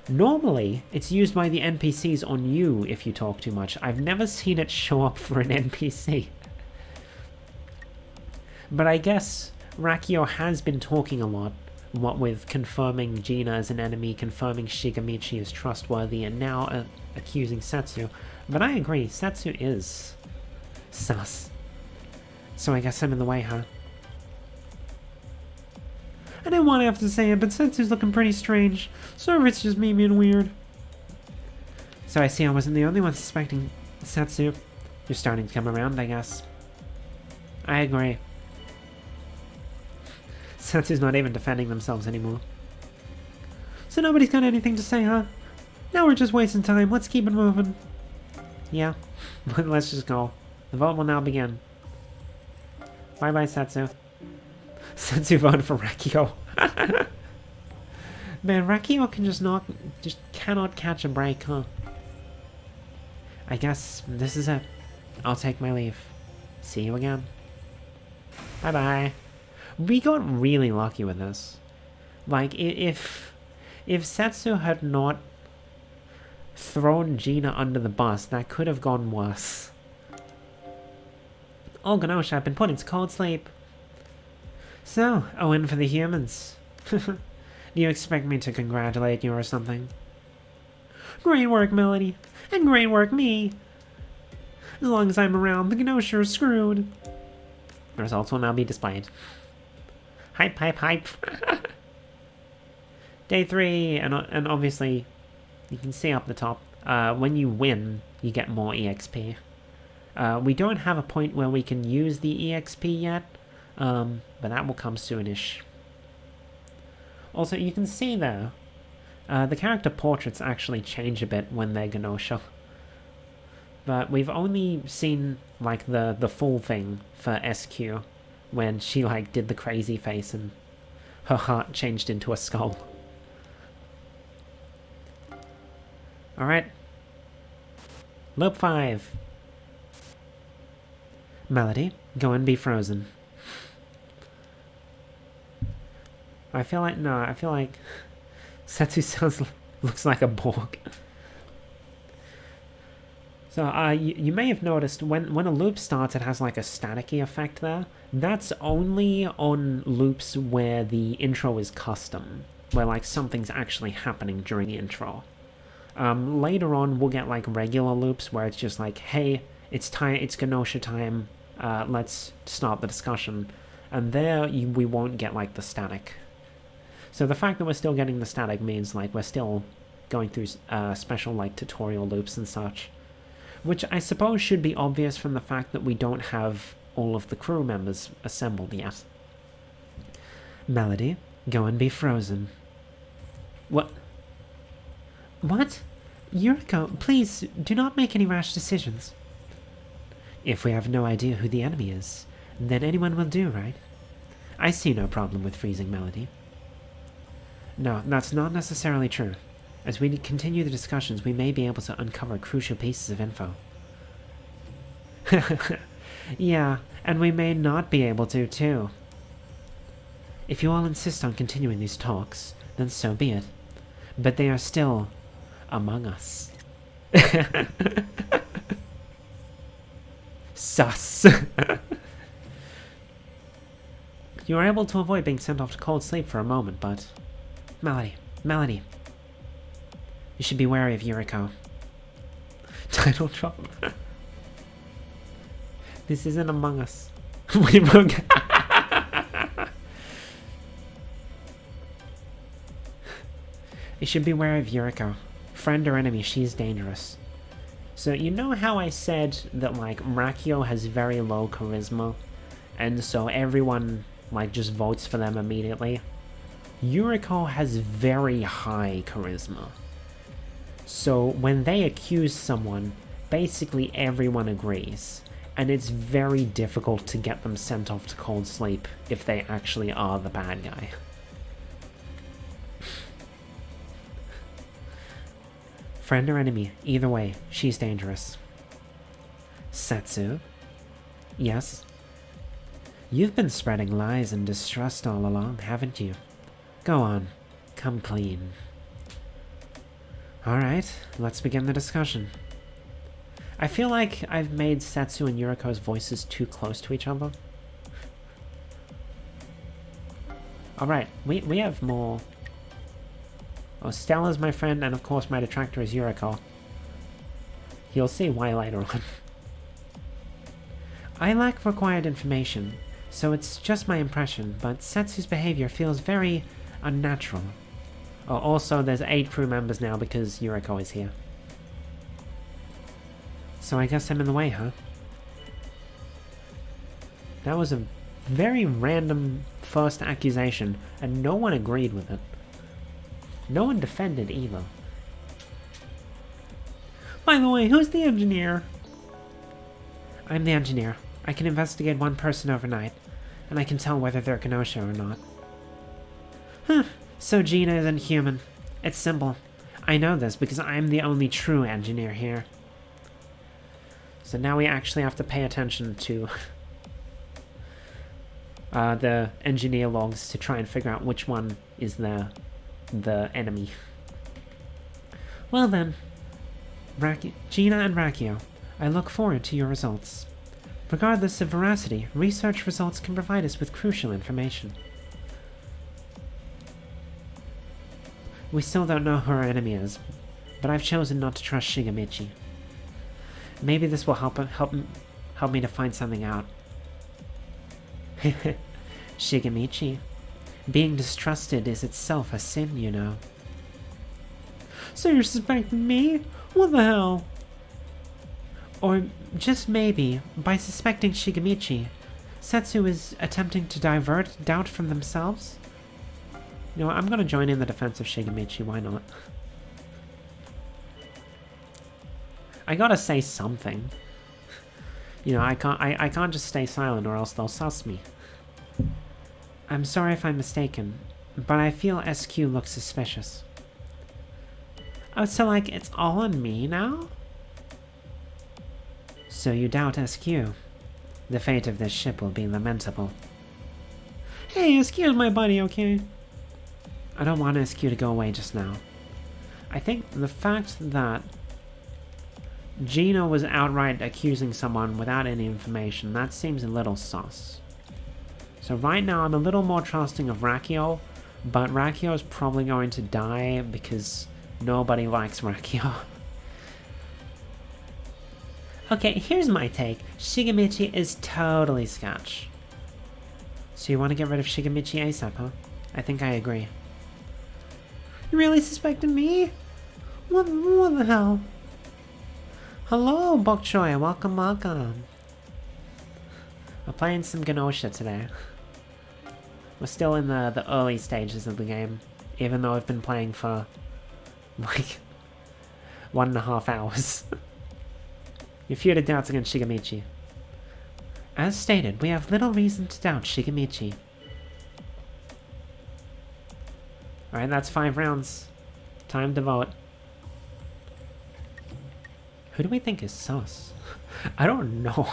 Normally, it's used by the NPCs on you if you talk too much. I've never seen it show up for an NPC. But I guess Rakio has been talking a lot, what with confirming Gina as an enemy, confirming Shigamichi is trustworthy, and now accusing Setsu. But I agree, Setsu is sus. So I guess I'm in the way, huh? I didn't want to have to say it, but Setsu's looking pretty strange. So if it's just me being weird. So I see I wasn't the only one suspecting Setsu. You're starting to come around, I guess. I agree. Setsu's not even defending themselves anymore. So nobody's got anything to say, huh? Now we're just wasting time. Let's keep it moving. Yeah. Let's just go. The vote will now begin. Bye-bye, Setsu. Setsu voted for Rakio. Man, Rakio can just cannot catch a break, huh? I guess this is it. I'll take my leave. See you again. Bye-bye. We got really lucky with this. Like, if Setsu had not thrown Gina under the bus, that could have gone worse. Oh, Gnosia, I've been put into cold sleep. So, a win for the humans. Do you expect me to congratulate you or something? Great work, Melody. And great work, me. As long as I'm around, the Gnosia are screwed. The results will now be displayed. Hype, hype, hype. Day 3, and obviously, you can see up the top, when you win, you get more EXP. We don't have a point where we can use the EXP yet, but that will come soonish. Also, you can see there, the character portraits actually change a bit when they're Gnosia. But we've only seen, like, the full thing for SQ, when she, like, did the crazy face and her heart changed into a skull. Alright. Loop 5. Melody, go and be frozen. I feel like Setsu looks like a Borg. So you may have noticed when a loop starts, it has like a staticky effect there. That's only on loops where the intro is custom, where like something's actually happening during the intro. Later on, we'll get like regular loops where it's just like, hey, it's Gnosia time, let's start the discussion. And there we won't get like the static. So the fact that we're still getting the static means like we're still going through special like tutorial loops and such. Which I suppose should be obvious from the fact that we don't have all of the crew members assembled yet. Melody, go and be frozen. What? What? Yuriko, please, do not make any rash decisions. If we have no idea who the enemy is, then anyone will do, right? I see no problem with freezing Melody. No, that's not necessarily true. As we continue the discussions, we may be able to uncover crucial pieces of info. Yeah, and we may not be able to, too. If you all insist on continuing these talks, then so be it. But they are still among us. Sus. You were able to avoid being sent off to cold sleep for a moment, but... Melody. You should be wary of Yuriko. Title drop. This isn't Among Us. You should be wary of Yuriko. Friend or enemy, she's dangerous. So you know how I said that like Rakio has very low charisma, and so everyone like just votes for them immediately? Yuriko has very high charisma. So when they accuse someone, basically everyone agrees, and it's very difficult to get them sent off to cold sleep if they actually are the bad guy. Friend or enemy, either way, she's dangerous. Setsu? Yes? You've been spreading lies and distrust all along, haven't you? Go on, come clean. Alright, let's begin the discussion. I feel like I've made Setsu and Yuriko's voices too close to each other. Alright, we have more... Oh, Stella's my friend, and of course my detractor is Yuriko. You'll see why later on. I lack required information, so it's just my impression, but Setsu's behavior feels very unnatural. Oh, also there's 8 crew members now because Yuriko is here. So I guess I'm in the way, huh? That was a very random first accusation, and no one agreed with it. No one defended either. By the way, who's the engineer? I'm the engineer. I can investigate one person overnight, and I can tell whether they're Gnosia or not. Huh, so Gina isn't human. It's simple. I know this because I'm the only true engineer here. So now we actually have to pay attention to the engineer logs to try and figure out which one is the enemy. Well then, Gina and Rakio, I look forward to your results. Regardless of veracity, research results can provide us with crucial information. We still don't know who our enemy is, but I've chosen not to trust Shigemichi. Maybe this will help me to find something out. Shigemichi. Being distrusted is itself a sin, you know. So you're suspecting me? What the hell? Or just maybe, by suspecting Shigemichi, Setsu is attempting to divert doubt from themselves? You know what, I'm gonna join in the defense of Shigemichi, why not? I gotta say something. You know, I can't just stay silent or else they'll suss me. I'm sorry if I'm mistaken, but I feel SQ looks suspicious. Oh, so like, it's all on me now? So you doubt SQ? The fate of this ship will be lamentable. Hey, SQ is my buddy, okay? I don't want SQ to go away just now. I think the fact that Gina was outright accusing someone without any information. That seems a little sus. So right now I'm a little more trusting of Rakio, but Rakio is probably going to die because nobody likes Rakio. Okay, here's my take. Shigemichi is totally sketch. So you want to get rid of Shigemichi ASAP, huh? I think I agree. You really suspected me? What the hell? Hello, Bok Choy. Welcome. We're playing some Gnosia today. We're still in the early stages of the game, even though I've been playing for, like, 1.5 hours. Refuted doubts against Shigemichi. As stated, we have little reason to doubt Shigemichi. Alright, that's 5 rounds. Time to vote. Who do we think is sus? I don't know.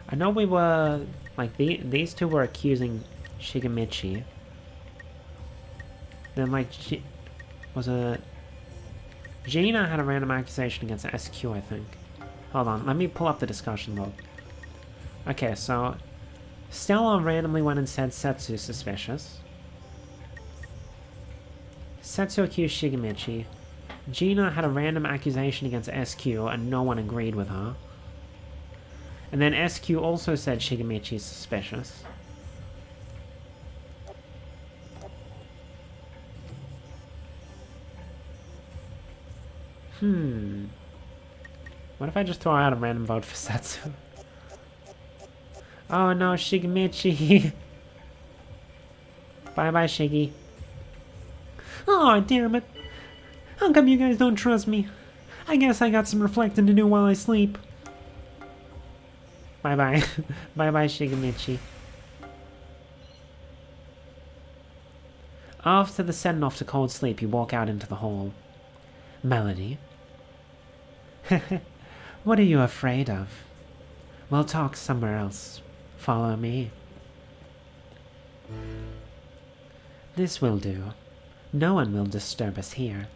I know we were... like, these two were accusing Shigemichi. Then, like, was it... Gina had a random accusation against SQ, I think. Hold on, let me pull up the discussion log. Okay, so... Stella randomly went and said Setsu suspicious. Setsu accused Shigemichi. Gina had a random accusation against SQ and no one agreed with her. And then SQ also said Shigemichi is suspicious. What if I just throw out a random vote for Setsu? Oh no, Shigemichi! Bye-bye, Shiggy. Oh, damn it. How come you guys don't trust me? I guess I got some reflecting to do while I sleep. Bye-bye. Bye-bye, Shigemichi. After the send-off to cold sleep, you walk out into the hall. Melody? What are you afraid of? We'll talk somewhere else. Follow me. This will do. No one will disturb us here.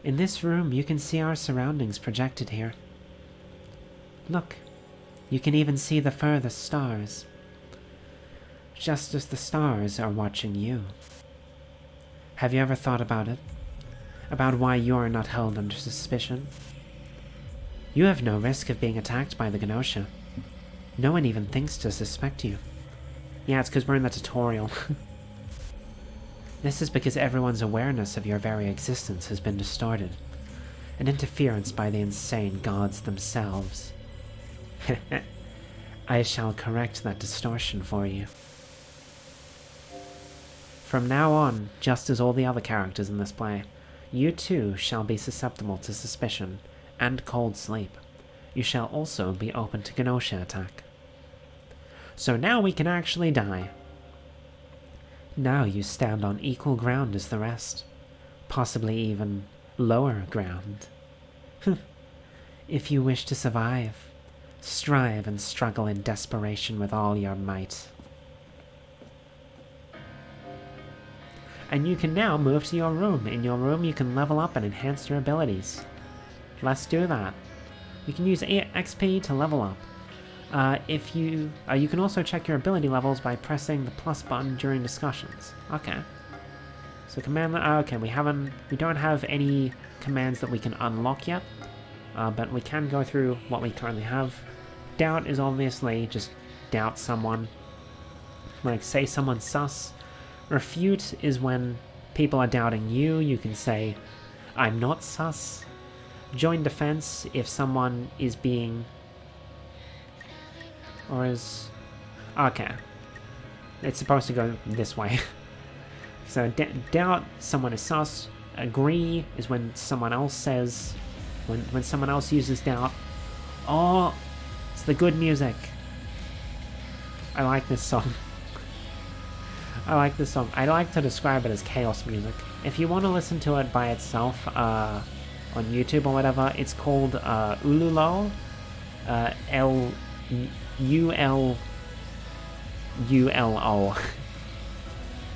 In this room, you can see our surroundings projected here. Look, you can even see the furthest stars. Just as the stars are watching you. Have you ever thought about it? About why you're not held under suspicion? You have no risk of being attacked by the Gnosia. No one even thinks to suspect you. Yeah, it's because we're in the tutorial. This is because everyone's awareness of your very existence has been distorted. An interference by the insane gods themselves. I shall correct that distortion for you. From now on, just as all the other characters in this play, you too shall be susceptible to suspicion and cold sleep. You shall also be open to Gnosia attack. So now we can actually die. Now you stand on equal ground as the rest. Possibly even lower ground. If you wish to survive, strive and struggle in desperation with all your might. And you can now move to your room. In your room you can level up and enhance your abilities. Let's do that. You can use XP to level up. You can also check your ability levels by pressing the plus button during discussions. Okay. So okay, we don't have any commands that we can unlock yet, but we can go through what we currently have. Doubt is obviously just doubt someone. Like, say someone's sus. Refute is when people are doubting you. You can say, I'm not sus. Join defense if someone is being... or is... okay. It's supposed to go this way. So, doubt, someone is sus. Agree is when someone else says... When someone else uses doubt. Oh, it's the good music. I like this song. I like this song. I like to describe it as chaos music. If you want to listen to it by itself on YouTube or whatever, it's called Ululo. L-U-L-U-L-O.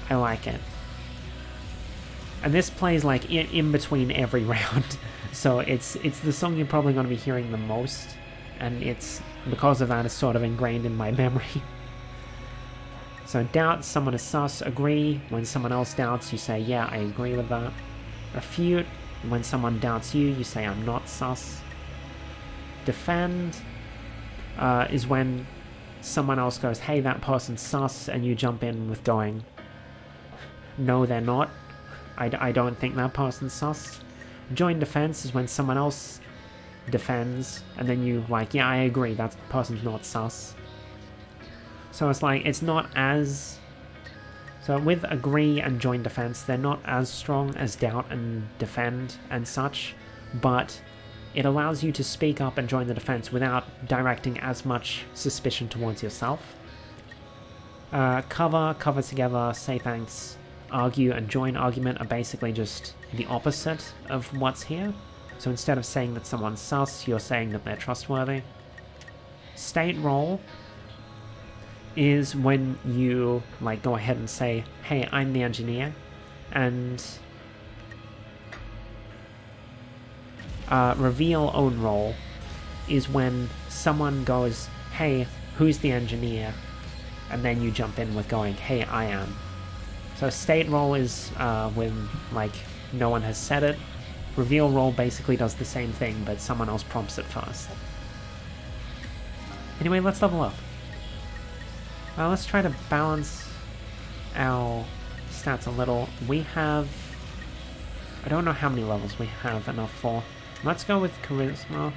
I like it. And this plays like in between every round. So it's the song you're probably going to be hearing the most, and it's because of that it's sort of ingrained in my memory. So doubt, someone is sus. Agree, when someone else doubts, you say, yeah, I agree with that. Refute, when someone doubts you, you say, I'm not sus. Defend is when someone else goes, hey, that person's sus, and you jump in with going, no, they're not. I don't think that person's sus. Join defense is when someone else defends, and then you like, yeah, I agree, that person's not sus. So it's like, it's not as... So with agree and join defense, they're not as strong as doubt and defend and such, but it allows you to speak up and join the defense without directing as much suspicion towards yourself. Cover together, say thanks, argue and join argument are basically just the opposite of what's here. So instead of saying that someone's sus, you're saying that they're trustworthy. State role is when you like go ahead and say, hey, I'm the engineer, and reveal own role is when someone goes, hey, who's the engineer, and then you jump in with going, hey, I am. So state role is when like no one has said it. Reveal role basically does the same thing, but someone else prompts it first. Anyway, let's level up. Let's try to balance our stats a little. We have... I don't know how many levels we have enough for. Let's go with Charisma.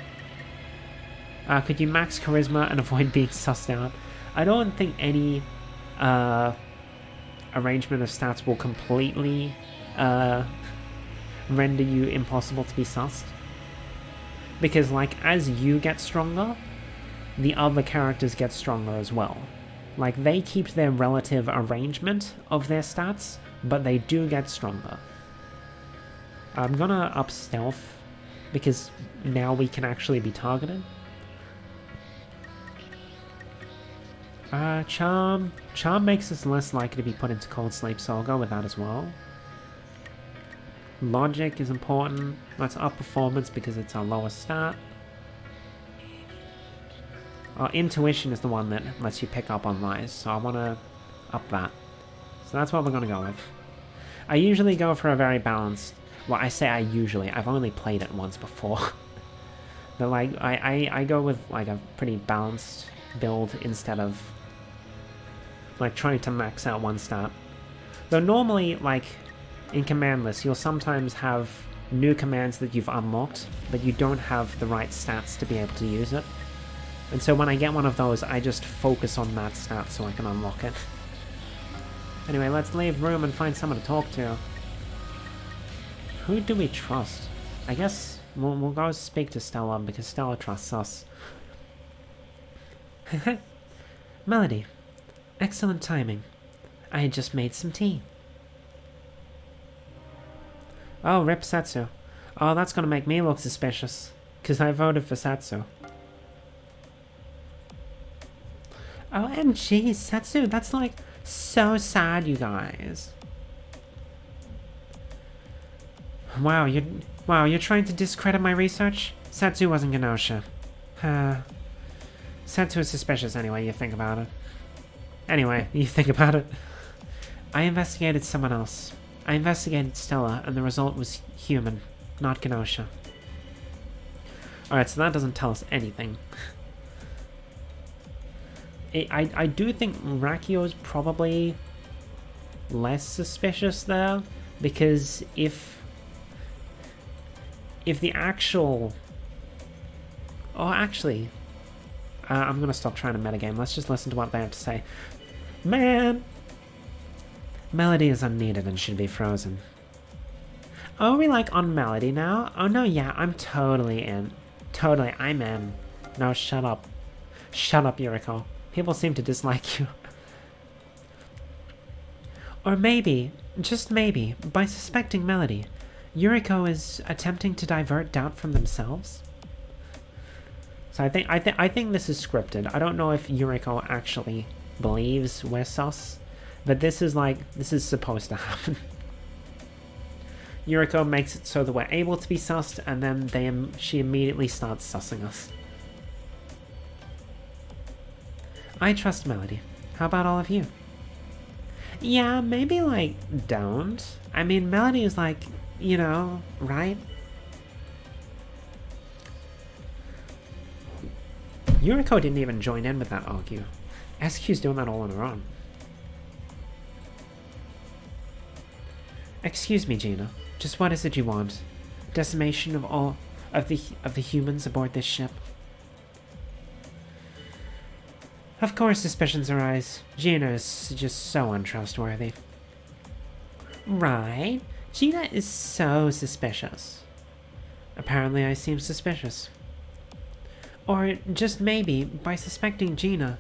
Could you max Charisma and avoid being sussed out? I don't think any arrangement of stats will completely render you impossible to be sussed. Because, like, as you get stronger, the other characters get stronger as well. Like, they keep their relative arrangement of their stats, but they do get stronger. I'm gonna up stealth, because now we can actually be targeted. Charm. Charm makes us less likely to be put into cold sleep, so I'll go with that as well. Logic is important. Let's up performance because it's our lowest stat. Intuition is the one that lets you pick up on lies, so I want to up that. So that's what we're going to go with. I usually go for a very balanced... Well, I say I usually. I've only played it once before. But, like, I go with, like, a pretty balanced build instead of, like, trying to max out one stat. Though normally, like, in command lists, you'll sometimes have new commands that you've unlocked, but you don't have the right stats to be able to use it. And so when I get one of those, I just focus on that stat so I can unlock it. Anyway, let's leave room and find someone to talk to. Who do we trust? I guess we'll go speak to Stella, because Stella trusts us. Melody. Excellent timing. I had just made some tea. Oh, rip Setsu. Oh, that's gonna make me look suspicious, because I voted for Setsu. OMG, Setsu, that's like so sad, you guys. Wow, you're trying to discredit my research? Setsu wasn't Gnosia. Setsu is suspicious anyway, you think about it. Anyway, you think about it. I investigated someone else. I investigated Stella, and the result was human, not Gnosia. Alright, so that doesn't tell us anything. I do think Rakio is probably less suspicious there, because if the actual... Oh, actually, I'm gonna stop trying to metagame. Let's just listen to what they have to say. Man! Melody is unneeded and should be frozen. Oh, are we like on Melody now? Oh no, yeah, I'm totally in. Totally, I'm in. No, shut up. Shut up, Yuriko. People seem to dislike you. Or maybe, just maybe, by suspecting Melody, Yuriko is attempting to divert doubt from themselves. So I think this is scripted. I don't know if Yuriko actually believes we're sus, but this is supposed to happen. Yuriko makes it so that we're able to be sussed, and then she immediately starts sussing us. I trust Melody. How about all of you? Yeah, maybe, like, don't. I mean, Melody is like, you know, right? Yuriko didn't even join in with that argue. SQ's doing that all on her own. Excuse me, Gina. Just what is it you want? Decimation of all of the humans aboard this ship? Of course suspicions arise. Gina is just so untrustworthy. Right. Gina is so suspicious. Apparently I seem suspicious. Or just maybe, by suspecting Gina,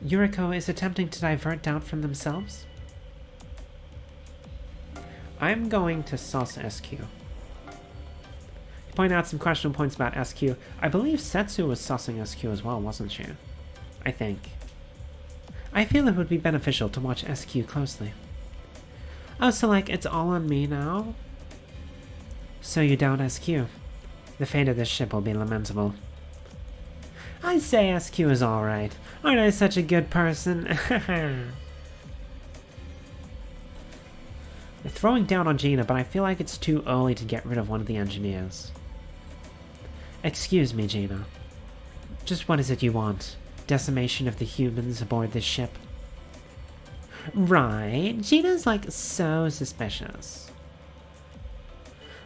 Yuriko is attempting to divert doubt from themselves? I'm going to suss SQ. Point out some questionable points about SQ. I believe Setsu was sussing SQ as well, wasn't she? I think. I feel it would be beneficial to watch SQ closely. Oh, so like, it's all on me now? So you doubt SQ. The fate of this ship will be lamentable. I say SQ is alright. Aren't I such a good person? They're throwing down on Gina, but I feel like it's too early to get rid of one of the engineers. Excuse me, Gina. Just what is it you want? Decimation of the humans aboard this ship? Right. Gina's like so suspicious.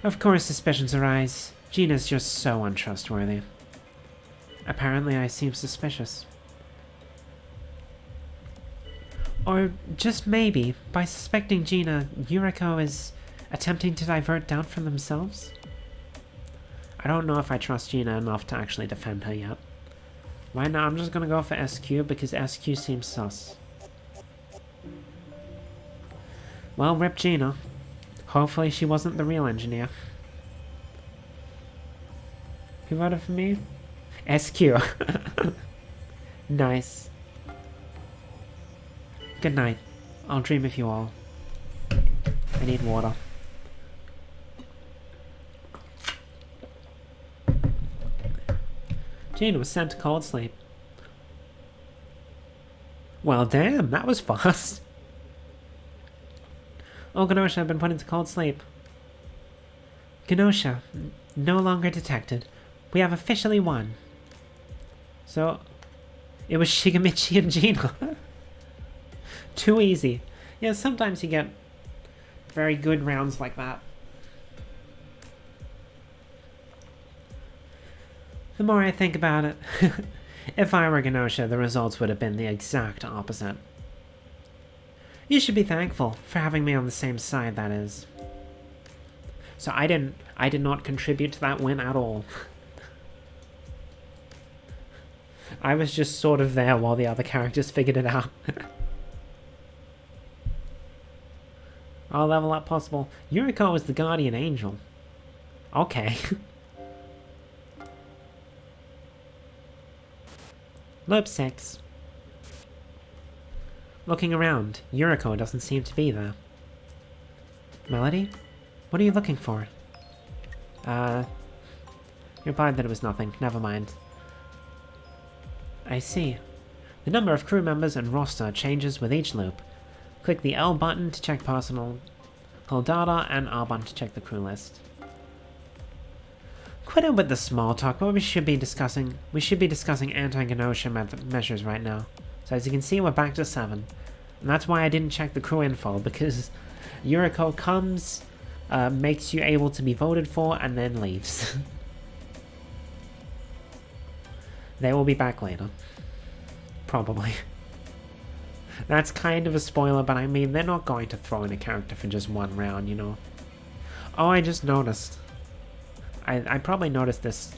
Of course suspicions arise. Gina's just so untrustworthy. Apparently I seem suspicious. Or just maybe, by suspecting Gina, Yuriko is attempting to divert doubt from themselves? I don't know if I trust Gina enough to actually defend her yet. Right now I'm just gonna go for SQ because SQ seems sus. Well, rip Gina. Hopefully she wasn't the real engineer. Who voted for me? SQ. Nice. Good night. I'll dream of you all. I need water. Gina was sent to cold sleep. Well, damn, that was fast. Oh, Gnosia, I've been put into cold sleep. Gnosia, no longer detected. We have officially won. So, it was Shigamichi and Gina. Too easy. Yeah, sometimes you get very good rounds like that. The more I think about it, if I were Gnosia, the results would have been the exact opposite. You should be thankful for having me on the same side, that is. So I did not contribute to that win at all. I was just sort of there while the other characters figured it out. I'll level up possible. Yuriko was the guardian angel. Okay. Loop 6. Looking around, Yuriko doesn't seem to be there. Melody? What are you looking for? He replied that it was nothing. Never mind. I see. The number of crew members and roster changes with each loop. Click the L button to check personal data and R button to check the crew list. Quit it with the small talk. What we should be discussing anti-Gnosia measures right now. So as you can see, we're back to 7. And that's why I didn't check the crew info, because Yuriko comes, makes you able to be voted for, and then leaves. They will be back later. Probably. That's kind of a spoiler, but I mean, they're not going to throw in a character for just one round, you know. Oh, I just noticed. I probably noticed this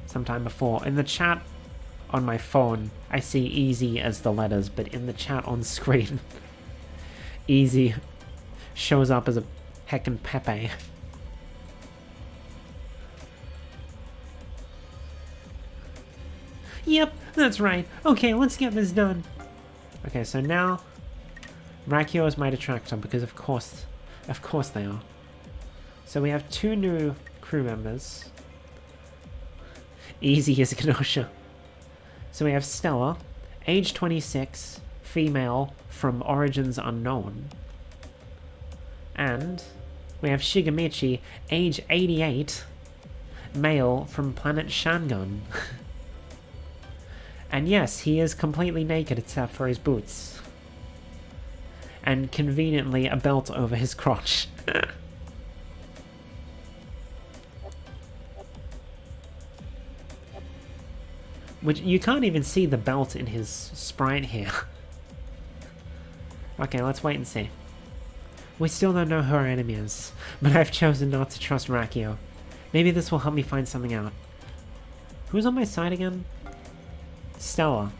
sometime before. In the chat on my phone, I see easy as the letters, but in the chat on screen, easy shows up as a heckin' Pepe. Yep, that's right. Okay, let's get this done. Okay, so now Rakio is my detractor because of course they are. So we have 2 new crew members. Easy as Gnosia. So we have Stella, age 26, female, from origins unknown. And we have Shigamichi, age 88, male, from planet Shangun. And yes, he is completely naked except for his boots. And conveniently a belt over his crotch. Which, you can't even see the belt in his sprite here. Okay, let's wait and see. We still don't know who our enemy is, but I've chosen not to trust Rakio. Maybe this will help me find something out. Who's on my side again? Stella.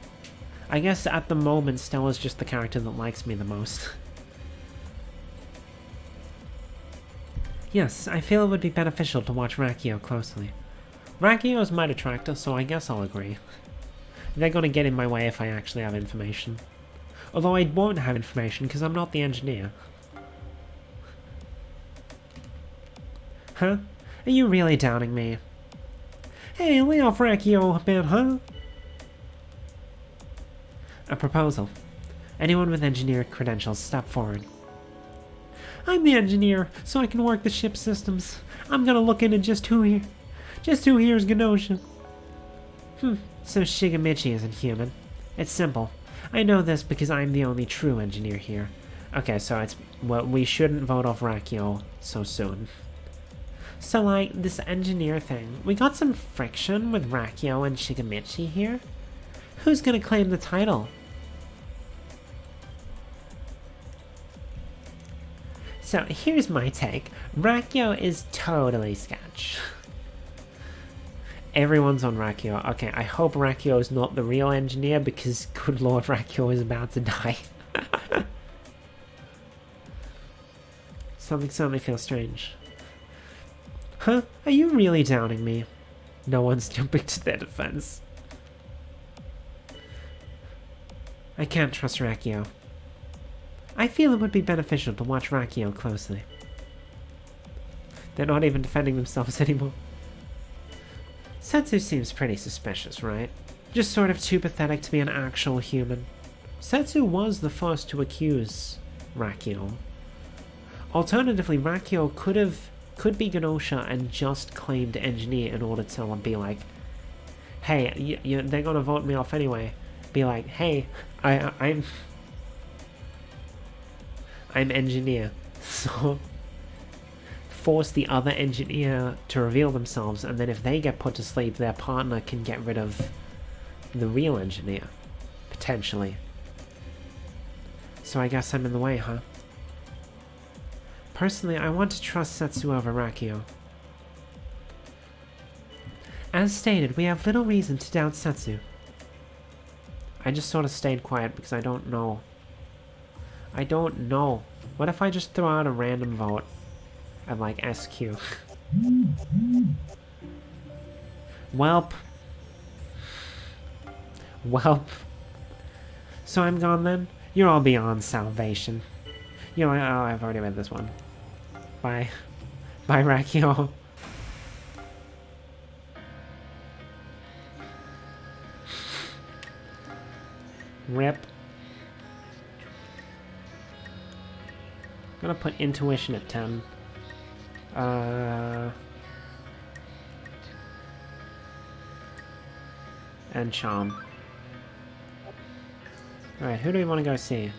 I guess at the moment Stella's just the character that likes me the most. Yes, I feel it would be beneficial to watch Rakio closely. Rakio's my detractor, so I guess I'll agree. They're gonna get in my way if I actually have information. Although I won't have information because I'm not the engineer. Huh? Are you really doubting me? Hey, lay off Rakio a bit, huh? A proposal. Anyone with engineer credentials, step forward. I'm the engineer, so I can work the ship systems. I'm gonna look into just who here is Gnosia. So Shigamichi isn't human. It's simple. I know this because I'm the only true engineer here. Okay, so it's... well, we shouldn't vote off Rakio so soon. So, like, this engineer thing, we got some friction with Rakio and Shigamichi here? Who's gonna claim the title? So, here's my take. Rakio is totally sketch. Everyone's on Rakio. Okay, I hope Rakio is not the real engineer because, good lord, Rakio is about to die. Something certainly feels strange. Huh? Are you really doubting me? No one's jumping to their defense. I can't trust Rakio. I feel it would be beneficial to watch Rakio closely. They're not even defending themselves anymore. Setsu seems pretty suspicious, right? Just sort of too pathetic to be an actual human. Setsu was the first to accuse Rakio. Alternatively, Rakio could be Gnosia and just claimed engineer in order to be like, hey, they're gonna vote me off anyway. Be like, hey, I'm engineer, so force the other engineer to reveal themselves, and then if they get put to sleep, their partner can get rid of the real engineer, potentially. So I guess I'm in the way, huh? Personally, I want to trust Setsu over Rakio. As stated, we have little reason to doubt Setsu. I just sort of stayed quiet because I don't know. I don't know. What if I just throw out a random vote at like SQ? Welp. Welp. So I'm gone then? You're all beyond salvation. You're like, oh, I've already read this one. Bye. Bye, Rakio. Rip. I'm gonna put intuition at 10. And charm. Alright, who do we want to go see?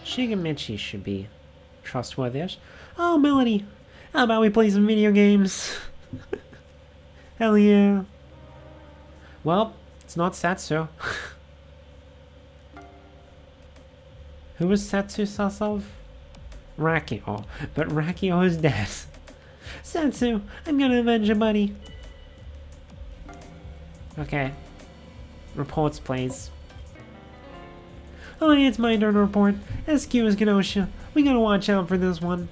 Shigamichi should be trustworthy-ish. Oh, Melody! How about we play some video games? Hell yeah! Well, it's not Setsu. Who was Setsu Sasov? Rakio. But Rakio is dead. Setsu, I'm gonna avenge your buddy. Okay. Reports, please. Oh, it's my turn to report. SQ is Gnosia. We gotta watch out for this one.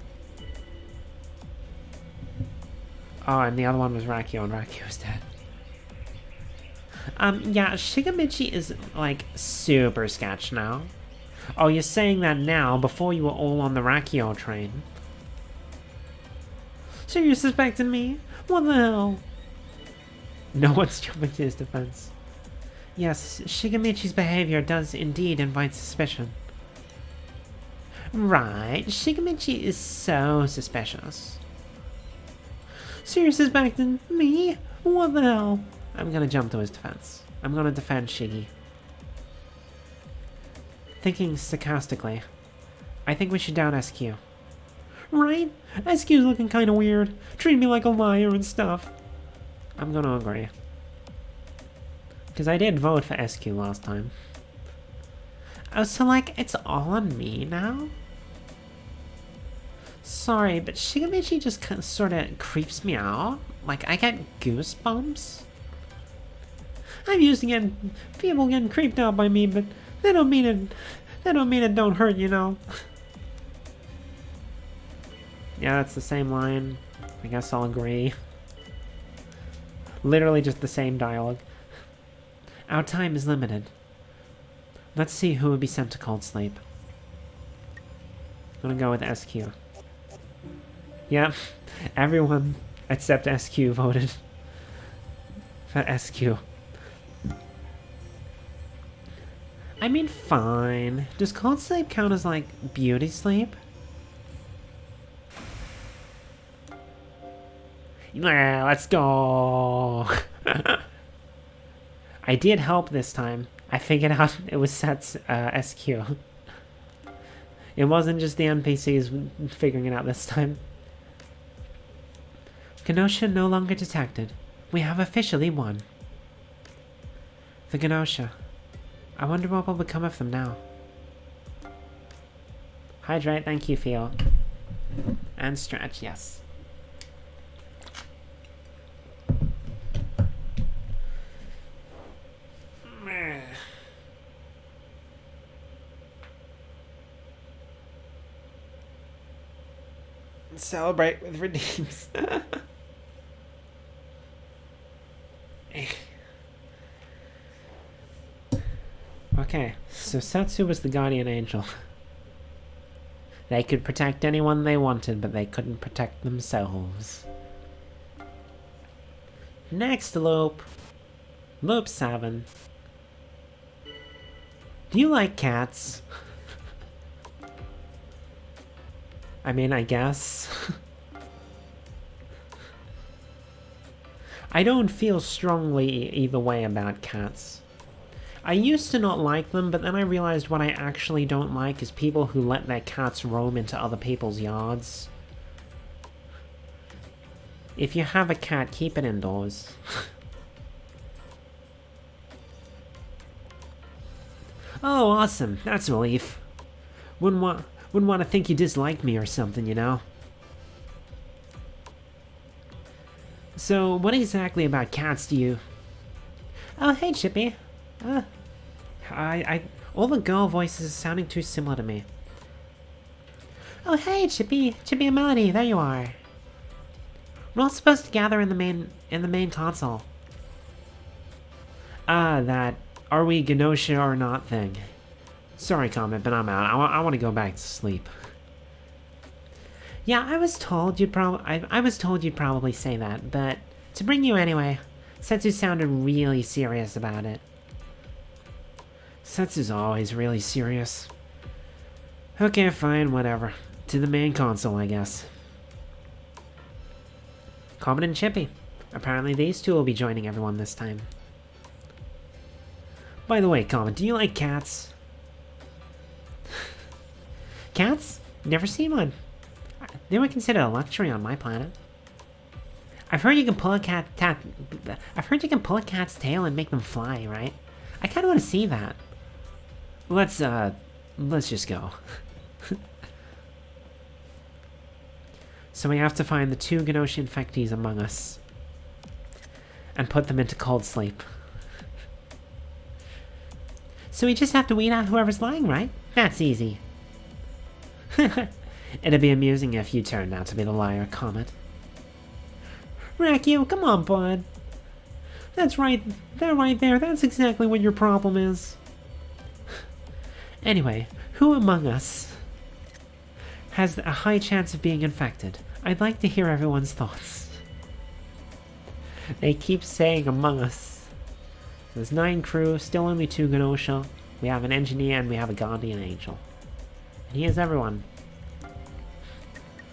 Oh, and the other one was Rakio, and Rakio's dead. Yeah, Shigamichi is, like, super sketch now. Oh, you're saying that now, before you were all on the Rakio train. So you're suspecting me? What the hell? No one's jumping to his defense. Yes, Shigamichi's behavior does indeed invite suspicion. Right, Shigamichi is so suspicious. So you're suspecting me? What the hell? I'm gonna jump to his defense. I'm gonna defend Shiggy. Thinking sarcastically, I think we should down SQ. Right? SQ's looking kinda weird. Treat me like a liar and stuff. I'm gonna agree. Because I did vote for SQ last time. Oh, so like, it's all on me now? Sorry, but Shigamichi just sort of creeps me out. Like, I get goosebumps. I'm used to getting people getting creeped out by me, but that don't mean it don't hurt, you know. Yeah, that's the same line. I guess I'll agree. Literally just the same dialogue. Our time is limited. Let's see who would be sent to cold sleep. I'm gonna go with SQ. Yep, everyone except SQ voted for SQ. I mean, fine. Does cold sleep count as, like, beauty sleep? Yeah, let's go! I did help this time. I figured out it was Set's SQ. It wasn't just the NPCs figuring it out this time. Gnosia no longer detected. We have officially won. The Gnosia. I wonder what will become of them now. Hydrate, thank you, Theo. And stretch, yes. Celebrate with redeems. Okay, so Setsu was the guardian angel. They could protect anyone they wanted, but they couldn't protect themselves. Next loop. Loop 7. Do you like cats? I mean, I guess. I don't feel strongly either way about cats. I used to not like them, but then I realized what I actually don't like is people who let their cats roam into other people's yards. If you have a cat, keep it indoors. Oh, awesome. That's a relief. Wouldn't want to think you disliked me or something, you know? So, what exactly about cats do you... Oh, hey, Chippy. All the girl voices are sounding too similar to me. Oh, hey, Chippy and Melody, there you are. We're all supposed to gather in the main console. That are we Gnosia or not thing. Sorry, Comment, but I'm out. I want to go back to sleep. Yeah, I was told you'd probably say that, but to bring you anyway, Setsu sounded really serious about it. Setsu's always really serious. Okay, fine, whatever. To the main console, I guess. Comet and Chippy. Apparently these two will be joining everyone this time. By the way, Comet, do you like cats? Cats? Never seen one. They were considered a luxury on my planet. I've heard you can pull a cat's tail and make them fly, right? I kind of want to see that. Let's just go. So we have to find the 2 Gnosia infectees among us. And put them into cold sleep. So we just have to weed out whoever's lying, right? That's easy. It'd be amusing if you turned out to be the liar, Comet. Rakio, come on, bud. That's right. That right there, that's exactly what your problem is. Anyway, who among us has a high chance of being infected? I'd like to hear everyone's thoughts. They keep saying among us. There's 9 crew, still only 2 Gnosia. We have an engineer and we have a guardian angel. And here's everyone.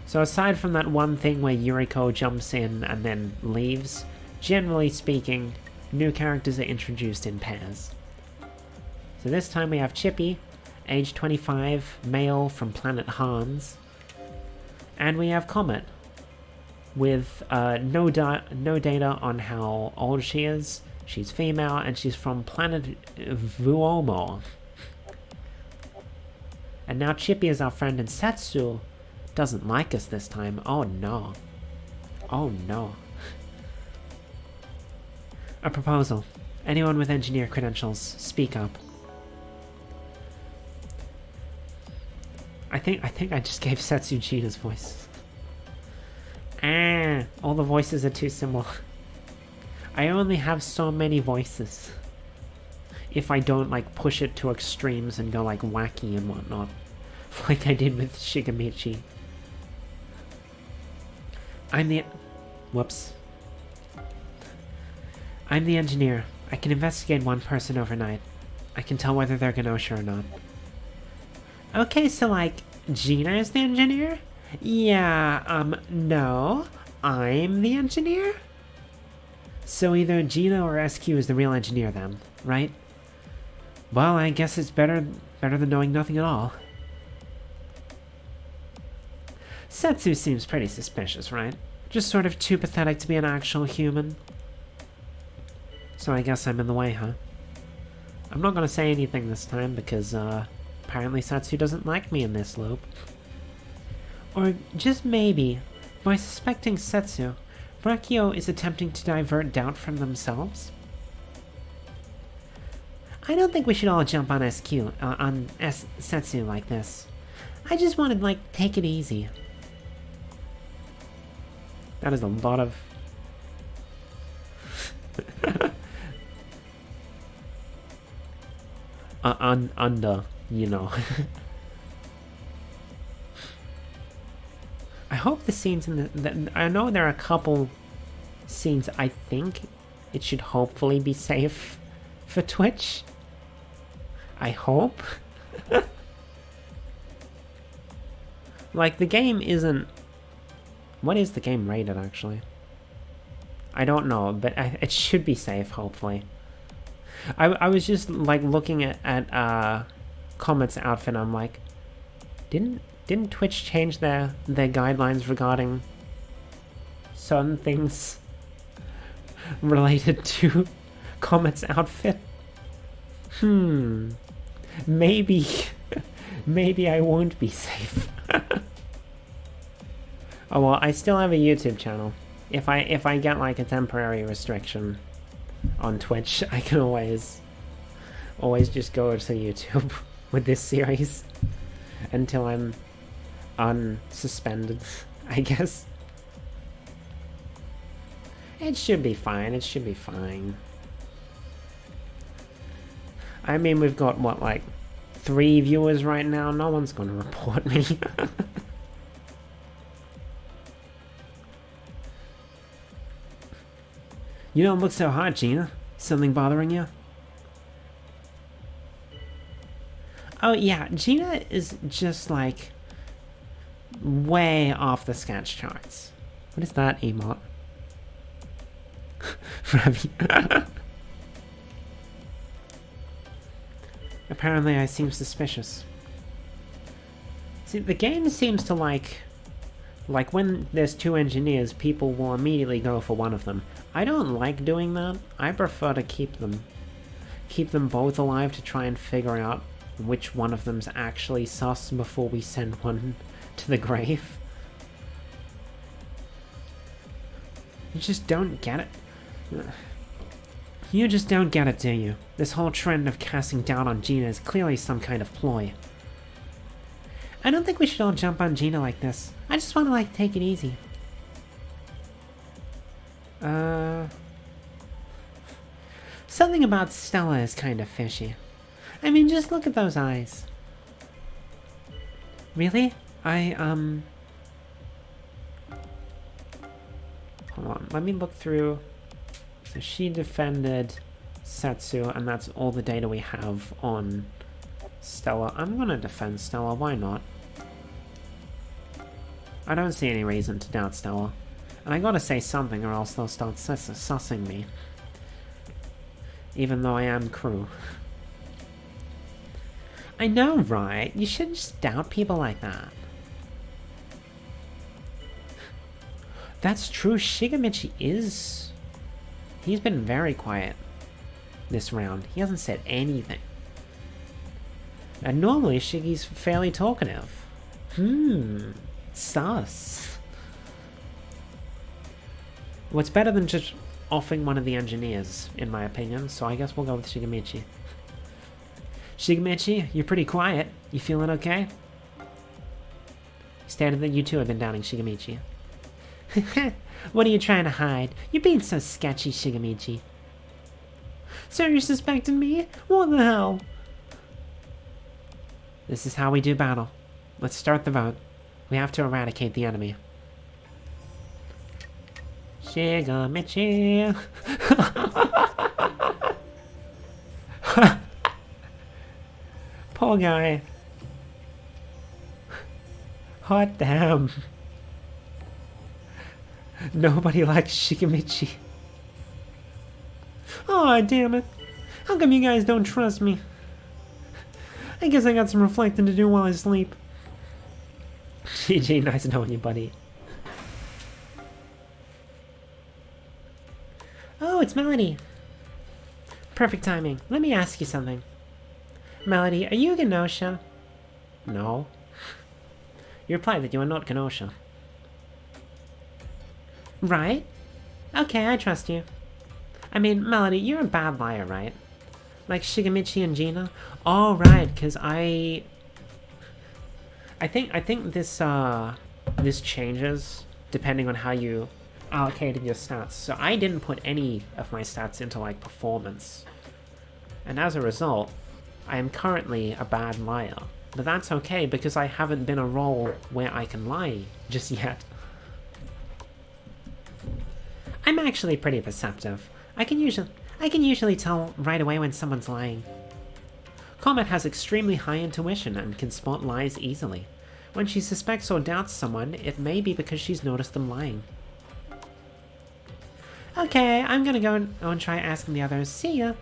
So aside from that one thing where Yuriko jumps in and then leaves, generally speaking, new characters are introduced in pairs. So this time we have Chippy, age 25, male from planet Hans. And we have Comet, with no data on how old she is. She's female and she's from planet Vuomo. And now Chippy is our friend and Setsu doesn't like us this time. Oh no. Oh no. A proposal. Anyone with engineer credentials, speak up. I think I just gave Setsu Gina's voice. All the voices are too similar. I only have so many voices. If I don't like push it to extremes and go like wacky and whatnot. Like I did with Shigamichi. Whoops. I'm the engineer. I can investigate one person overnight. I can tell whether they're Gnosia or not. Okay, so like, Gina is the engineer? Yeah, no. I'm the engineer? So either Gina or SQ is the real engineer then, right? Well, I guess it's better than knowing nothing at all. Setsu seems pretty suspicious, right? Just sort of too pathetic to be an actual human. So I guess I'm in the way, huh? I'm not gonna say anything this time because, apparently Setsu doesn't like me in this loop. Or just maybe, by suspecting Setsu, Brachio is attempting to divert doubt from themselves? I don't think we should all jump on Setsu like this. I just want to, like, take it easy. That is a lot of... you know. I hope the scenes in the... I know there are a couple scenes I think it should hopefully be safe for Twitch. I hope. Like, the game isn't... What is the game rated, actually? I don't know, but it should be safe, hopefully. I was just, like, looking at Comet's outfit, and I'm like, didn't Twitch change their guidelines regarding certain things related to Comet's outfit? Maybe I won't be safe. Oh well, I still have a YouTube channel. If I get like a temporary restriction on Twitch, I can always just go to YouTube with this series until I'm unsuspended, I guess. It should be fine, it should be fine. I mean, we've got, what, like, 3 viewers right now? No one's gonna report me. You don't look so hot, Gina. Something bothering you? Oh yeah, Gina is just, like, way off the sketch charts. What is that emote? Apparently I seem suspicious. See, the game seems to like when there's 2 engineers, people will immediately go for one of them. I don't like doing that. I prefer to keep them both alive to try and figure out which one of them's actually sus before we send one to the grave. You just don't get it. You just don't get it, do you? This whole trend of casting doubt on Gina is clearly some kind of ploy. I don't think we should all jump on Gina like this. I just want to, like, take it easy. Something about Stella is kind of fishy. I mean, just look at those eyes. Really? Hold on, let me look through. So she defended Setsu, and that's all the data we have on Stella. I'm gonna defend Stella, why not? I don't see any reason to doubt Stella. And I gotta say something or else they'll start sussing me. Even though I am crew. I know, right? You shouldn't just doubt people like that. That's true, Shigemichi is... He's been very quiet this round. He hasn't said anything. And normally Shigi's fairly talkative. Sus. Well, it's better than just offing one of the engineers, in my opinion, so I guess we'll go with Shigemichi. Shigemichi, you're pretty quiet. You feeling okay? Stated that you two have been doubting Shigemichi. What are you trying to hide? You're being so sketchy, Shigemichi. So you're suspecting me? What the hell? This is how we do battle. Let's start the vote. We have to eradicate the enemy. Shigemichi. Poor guy. Hot damn. Nobody likes Shigemichi. Aw, damn it. How come you guys don't trust me? I guess I got some reflecting to do while I sleep. GG, nice knowing you, buddy. Oh, it's Melody. Perfect timing. Let me ask you something. Melody, are you a Gnosia? No. You replied that you are not Gnosia. Right? Okay, I trust you. I mean, Melody, you're a bad liar, right? Like Shigemichi and Gina? Oh, right, because I think this changes depending on how you allocated your stats. So I didn't put any of my stats into, like, performance. And as a result, I am currently a bad liar. But that's okay, because I haven't been a role where I can lie just yet. I'm actually pretty perceptive. I can usually tell right away when someone's lying. Comet has extremely high intuition and can spot lies easily. When she suspects or doubts someone, it may be because she's noticed them lying. Okay, I'm gonna go and try asking the others. See ya.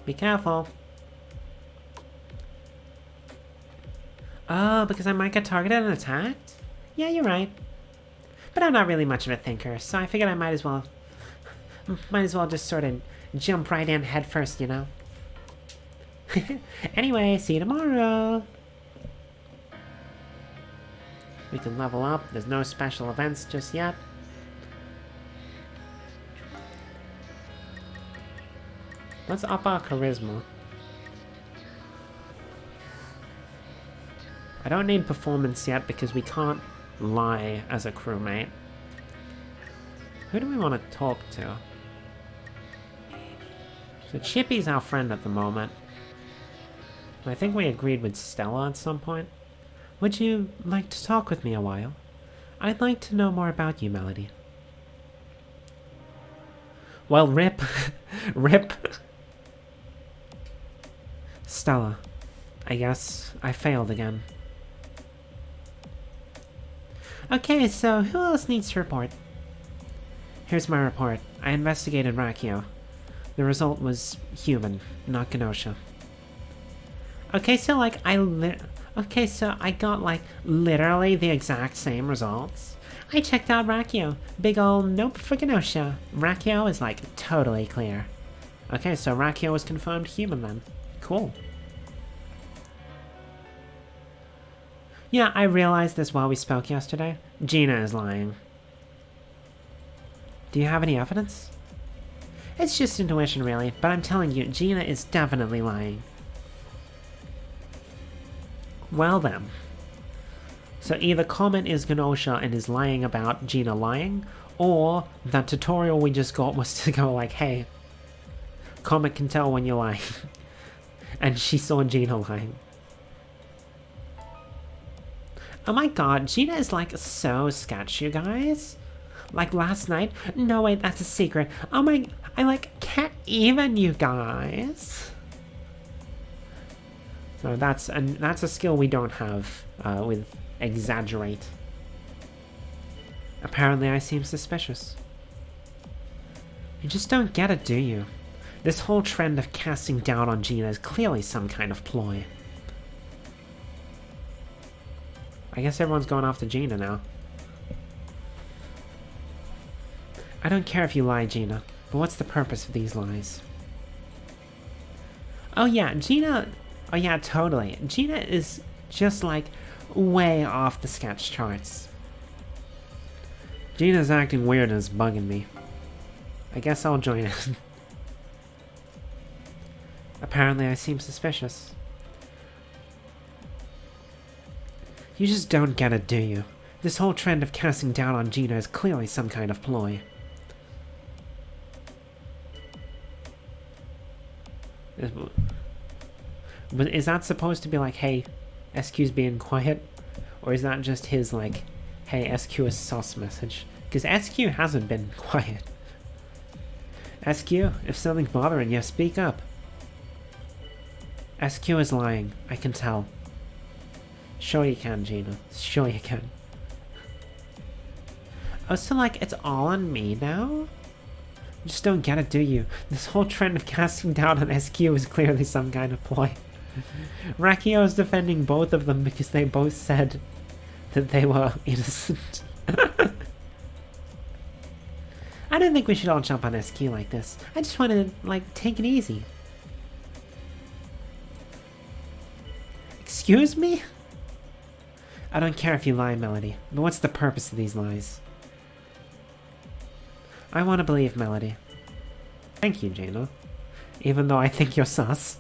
Be careful. Oh, because I might get targeted and attacked? Yeah, you're right. But I'm not really much of a thinker, so I figured I might as well just sort of jump right in head first, you know? Anyway, see you tomorrow! We can level up, there's no special events just yet. Let's up our charisma. I don't need performance yet because we can't lie as a crewmate. Who do we want to talk to? So Chippy's our friend at the moment. I think we agreed with Stella at some point. Would you like to talk with me a while? I'd like to know more about you, Melody. Well, rip. Rip. Stella. I guess I failed again. Okay, so who else needs to report? Here's my report. I investigated Rakio. The result was human, not Gnosia. Okay, so like I got like literally the exact same results. I checked out Rakio. Big ol' nope for Gnosia. Rakio is like totally clear. Okay, so Rakio was confirmed human then. Cool. Yeah, I realized this while we spoke yesterday. Gina is lying. Do you have any evidence? It's just intuition, really, but I'm telling you, Gina is definitely lying. Well then. So either Comet is Gnosia and is lying about Gina lying, or that tutorial we just got was to go like, hey, Comet can tell when you're lying. And she saw Gina lying. Oh my god, Gina is like so sketch, you guys. Like last night. No, wait, that's a secret. Oh my, I like can't even, you guys. So that's a skill we don't have with exaggerate. Apparently I seem suspicious. You just don't get it, do you? This whole trend of casting doubt on Gina is clearly some kind of ploy. I guess everyone's going after Gina now. I don't care if you lie, Gina, but what's the purpose of these lies? Oh yeah, Gina... Oh yeah, totally. Gina is just like way off the sketch charts. Gina's acting weird and is bugging me. I guess I'll join in. Apparently I seem suspicious. You just don't get it, do you? This whole trend of casting doubt on Gina is clearly some kind of ploy. But is that supposed to be like, hey, SQ's being quiet? Or is that just his, like, hey, SQ is sus message? Because SQ hasn't been quiet. SQ, if something's bothering you, speak up. SQ is lying, I can tell. Sure you can, Gina. Sure you can. Oh, so like, it's all on me now? You just don't get it, do you? This whole trend of casting doubt on SQ is clearly some kind of ploy. Rakio is defending both of them because they both said that they were innocent. I don't think we should all jump on SQ like this. I just want to, like, take it easy. Excuse me? I don't care if you lie, Melody, but what's the purpose of these lies? I want to believe, Melody. Thank you, Gina. Even though I think you're sus.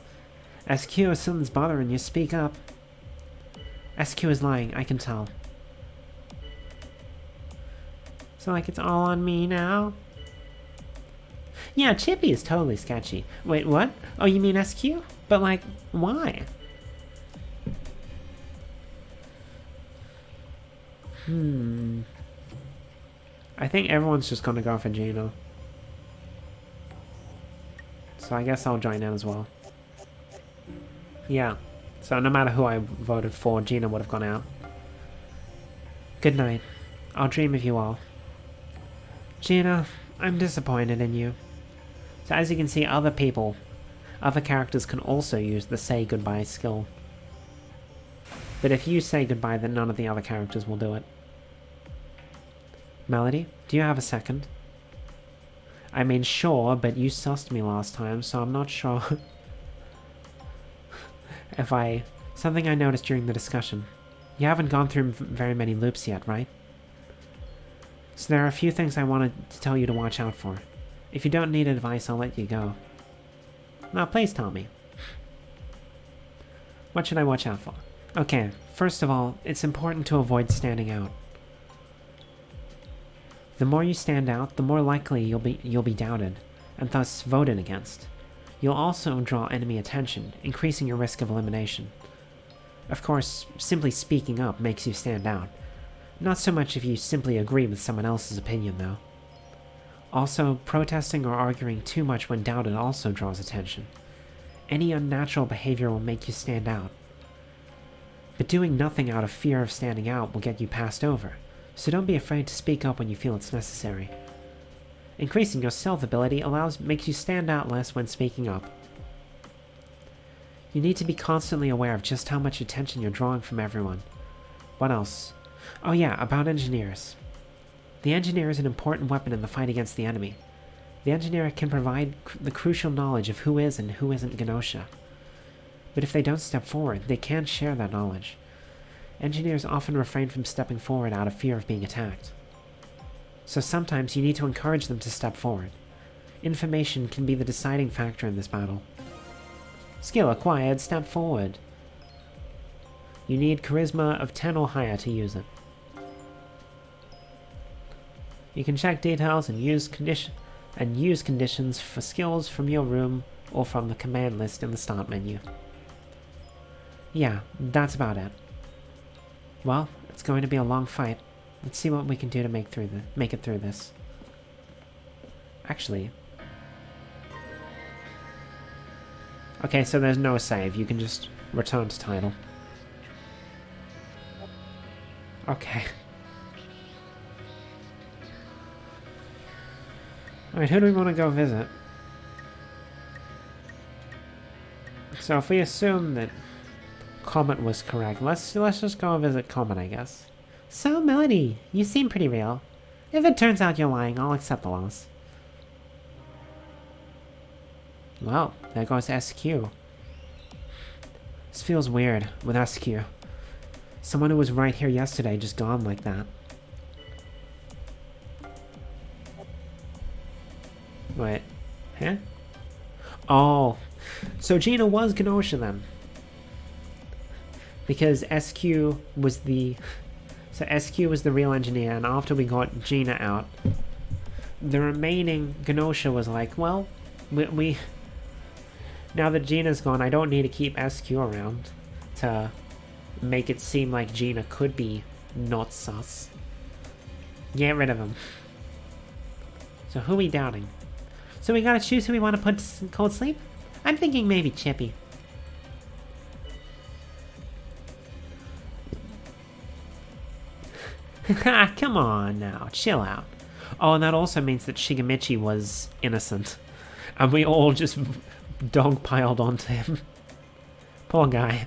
SQ, if something's bothering you, speak up. SQ is lying, I can tell. So, like, it's all on me now? Yeah, Chippy is totally sketchy. Wait, what? Oh, you mean SQ? But, like, why? I think everyone's just gonna go for Gina. So I guess I'll join in as well. Yeah. So no matter who I voted for, Gina would have gone out. Good night. I'll dream of you all. Gina, I'm disappointed in you. So as you can see, other characters can also use the say goodbye skill. But if you say goodbye, then none of the other characters will do it. Melody, do you have a second? I mean, sure, but you sussed me last time, so I'm not sure if something I noticed during the discussion. You haven't gone through very many loops yet, right? So there are a few things I wanted to tell you to watch out for. If you don't need advice, I'll let you go. Now, please tell me. What should I watch out for? Okay, first of all, it's important to avoid standing out. The more you stand out, the more likely you'll be doubted, and thus voted against. You'll also draw enemy attention, increasing your risk of elimination. Of course, simply speaking up makes you stand out. Not so much if you simply agree with someone else's opinion, though. Also, protesting or arguing too much when doubted also draws attention. Any unnatural behavior will make you stand out. But doing nothing out of fear of standing out will get you passed over. So don't be afraid to speak up when you feel it's necessary. Increasing your stealth ability makes you stand out less when speaking up. You need to be constantly aware of just how much attention you're drawing from everyone. What else? Oh yeah, about engineers. The engineer is an important weapon in the fight against the enemy. The engineer can provide the crucial knowledge of who is and who isn't Gnosia. But if they don't step forward, they can't share that knowledge. Engineers often refrain from stepping forward out of fear of being attacked. So sometimes you need to encourage them to step forward. Information can be the deciding factor in this battle. Skill acquired, step forward. You need charisma of 10 or higher to use it. You can check details and use conditions for skills from your room or from the command list in the start menu. Yeah, that's about it. Well, It's going to be a long fight. Let's see what we can do to make it through this. Actually... Okay, so there's no save. You can just return to title. Okay. Alright, who do we want to go visit? So if we assume that Comet was correct, let's just go visit Comet, I guess. So, Melody, you seem pretty real. If it turns out you're lying, I'll accept the loss. Well, there goes SQ. This feels weird with SQ. Someone who was right here yesterday just gone like that. Wait. Huh? Oh. So Gina was Gnosia then. Because SQ was the... So SQ was the real engineer, and after we got Gina out, the remaining Gnosia was like, well, we now that Gina's gone, I don't need to keep SQ around to make it seem like Gina could be not sus. Get rid of him. So who are we doubting? So we gotta choose who we want to put in cold sleep? I'm thinking maybe Chippy. Come on now, chill out. Oh, and that also means that Shigemichi was innocent. And we all just dogpiled onto him. Poor guy.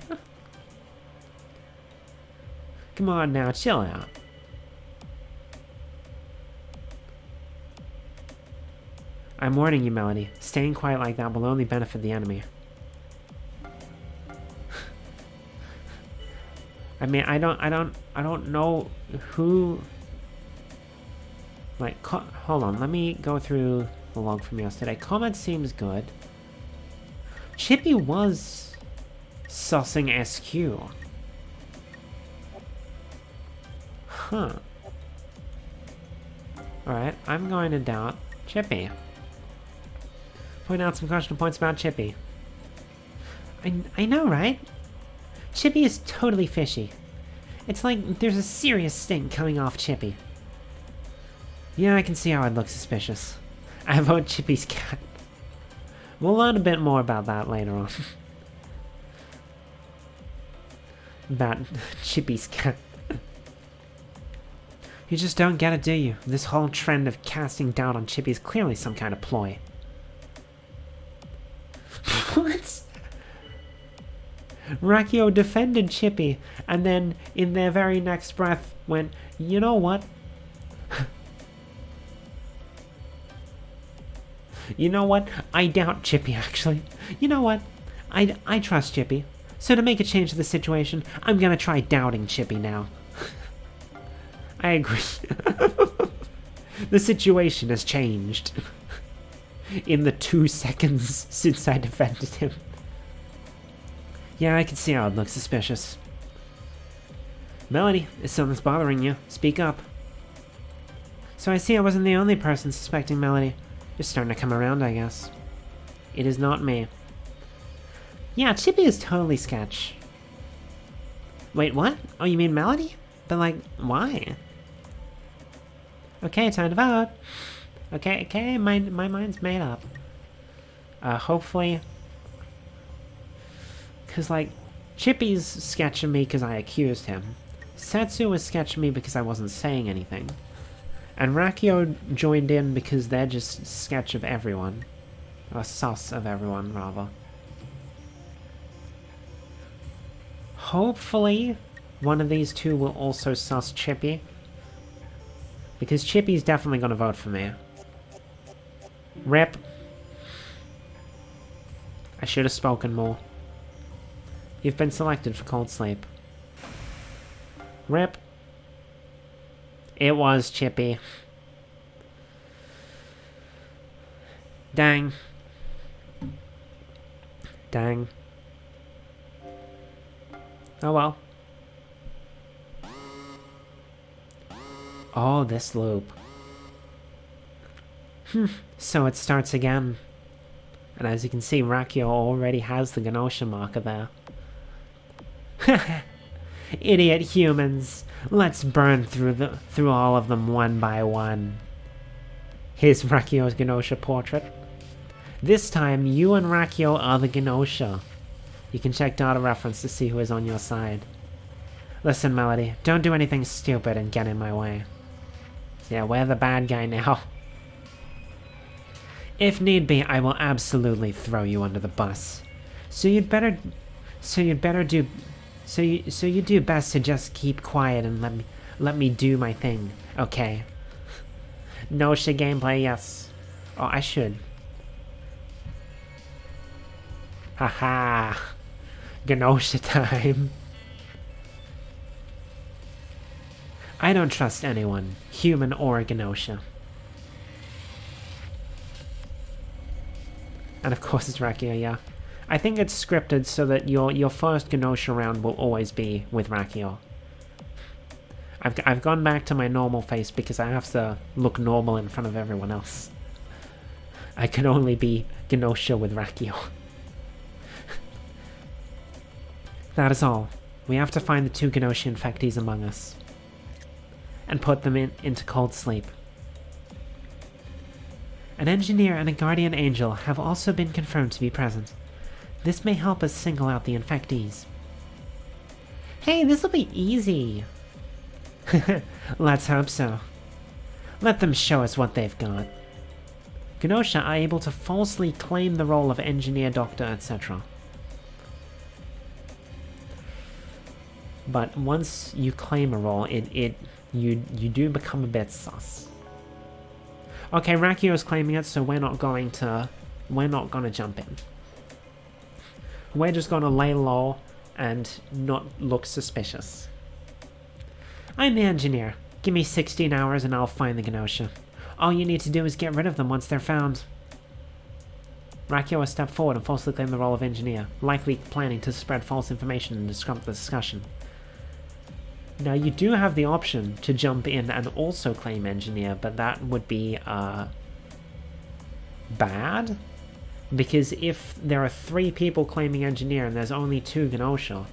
Come on now, chill out. I'm warning you, Melody. Staying quiet like that will only benefit the enemy. I mean, I don't know who... Like, hold on, let me go through the log from yesterday. Comet seems good. Chippy was sussing SQ. Huh. Alright, I'm going to doubt Chippy. Point out some questionable points about Chippy. I know, right? Chippy is totally fishy. It's like there's a serious stink coming off Chippy. Yeah, I can see how I'd look suspicious. I vote Chippy's cat. We'll learn a bit more about that later on. About Chippy's cat. You just don't get it, do you? This whole trend of casting doubt on Chippy is clearly some kind of ploy. What? Rakio defended Chippy, and then in their very next breath went, you know what? You know what? I doubt Chippy, actually. You know what? I trust Chippy. So to make a change to the situation, I'm gonna try doubting Chippy now. I agree. The situation has changed. In the 2 seconds since I defended him. Yeah, I can see how it looks suspicious. Melody, if something's bothering you, speak up. So I see I wasn't the only person suspecting Melody. You're starting to come around, I guess. It is not me. Yeah, Chippy is totally sketch. Wait, what? Oh, you mean Melody? But like, why? Okay, time to vote. Okay, my mind's made up. Hopefully... Because, like, Chippy's sketching me because I accused him. Setsu was sketching me because I wasn't saying anything. And Rakio joined in because they're just sketch of everyone. Or sus of everyone, rather. Hopefully, one of these two will also sus Chippy. Because Chippy's definitely going to vote for me. Rip. I should have spoken more. You've been selected for Cold Sleep. Rip. It was Chippy. Dang. Dang. Oh well. Oh, this loop. So it starts again. And as you can see, Rakio already has the Gnosia marker there. Idiot humans. Let's burn through all of them one by one. Here's Rakio's Gnosia portrait. This time, you and Rakio are the Gnosia. You can check data reference to see who is on your side. Listen, Melody, don't do anything stupid and get in my way. So yeah, we're the bad guy now. If need be, I will absolutely throw you under the bus. So you do best to just keep quiet and let me do my thing, okay? Gnosia gameplay, yes. Oh, I should. Haha. Gnosia time. I don't trust anyone, human or Gnosia. And of course it's Rakio, yeah. I think it's scripted so that your first Gnosia round will always be with Rakio. I've gone back to my normal face because I have to look normal in front of everyone else. I can only be Gnosia with Rakio. That is all. We have to find the 2 Gnosia infectees among us. And put them into cold sleep. An engineer and a guardian angel have also been confirmed to be present. This may help us single out the infectees. Hey, this'll be easy! Let's hope so. Let them show us what they've got. Gnosia are able to falsely claim the role of engineer, doctor, etc. But once you claim a role, you do become a bit sus. Okay, Rakio's claiming it, so we're not gonna jump in. We're just gonna lay low and not look suspicious. I'm the engineer. Give me 16 hours and I'll find the Gnosia. All you need to do is get rid of them once they're found. Rakio has stepped forward and falsely claimed the role of engineer, likely planning to spread false information and disrupt the discussion. Now, you do have the option to jump in and also claim engineer, but that would be, bad? Because if there are 3 people claiming engineer and there's only 2 Gnosia,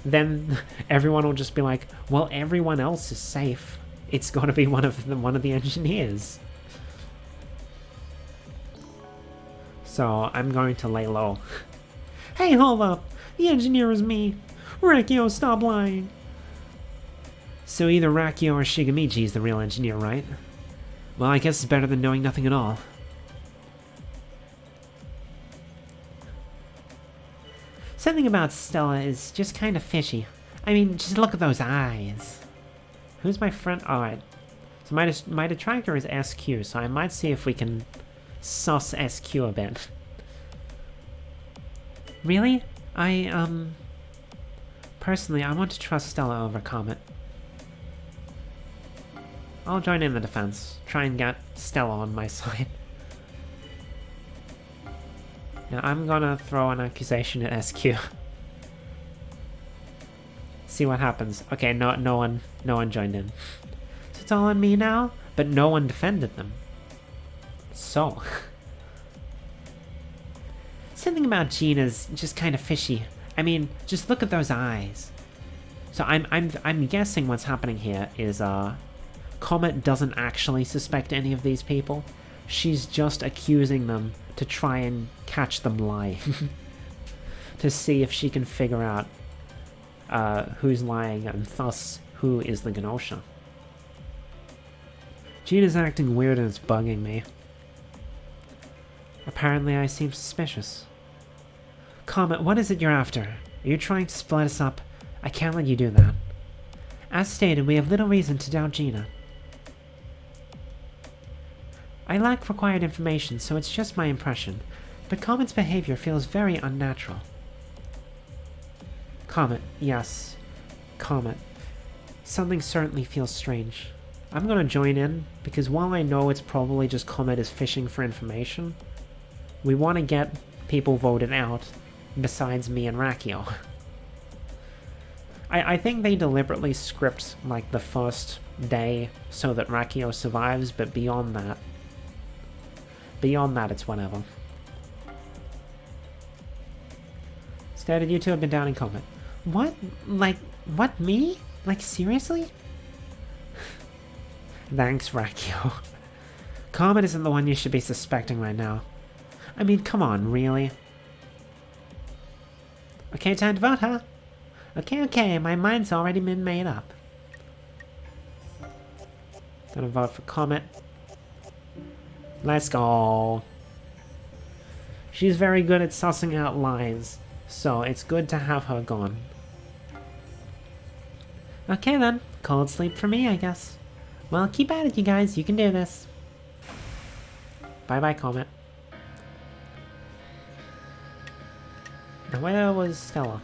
then everyone will just be like, well, everyone else is safe. It's got to be one of the engineers. So I'm going to lay low. Hey, hold up! The engineer is me! Rakio, stop lying! So either Rakio or Shigamichi is the real engineer, right? Well, I guess it's better than knowing nothing at all. Something about Stella is just kind of fishy. I mean, just look at those eyes. Who's my friend? Alright. So my detractor is SQ, so I might see if we can suss SQ a bit. Really? Personally, I want to trust Stella over Comet. I'll join in the defense. Try and get Stella on my side. Now I'm gonna throw an accusation at SQ. See what happens. Okay, no one joined in. So it's all on me now, but no one defended them. So something about Gina's just kind of fishy. I mean, just look at those eyes. So I'm guessing what's happening here is Comet doesn't actually suspect any of these people. She's just accusing them to try and catch them lying. To see if she can figure out who's lying and thus who is the Gnosia. Gina's acting weird and it's bugging me. Apparently I seem suspicious. Comet, what is it you're after? Are you trying to split us up? I can't let you do that. As stated, we have little reason to doubt Gina. I lack required information, so it's just my impression, but Comet's behavior feels very unnatural. Comet, yes. Comet. Something certainly feels strange. I'm gonna join in, because while I know it's probably just Comet is fishing for information, we want to get people voted out, besides me and Rakio. I think they deliberately script, like, the first day so that Rakio survives, but beyond that, it's whatever. Stated, you two have been down in Comet. What? Like, What, me? Like, seriously? Thanks, Rakio. Comet isn't the one you should be suspecting right now. I mean, come on, really? Okay, time to vote, huh? Okay, my mind's already been made up. Gonna vote for Comet. Let's go. She's very good at sussing out lies, so it's good to have her gone. Okay then, cold sleep for me, I guess. Well, keep at it, you guys. You can do this. Bye-bye, Comet. Now, where was Stella?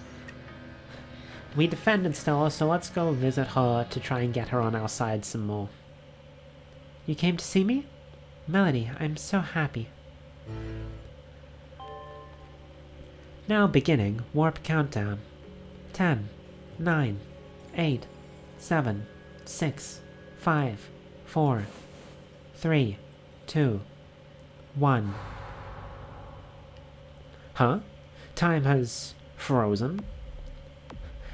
We defended Stella, so let's go visit her to try and get her on our side some more. You came to see me? Melody, I'm so happy. Now beginning warp countdown. 10, 9, 8, 7, 6, 5, 4, 3, 2, 1. Huh? Time has frozen?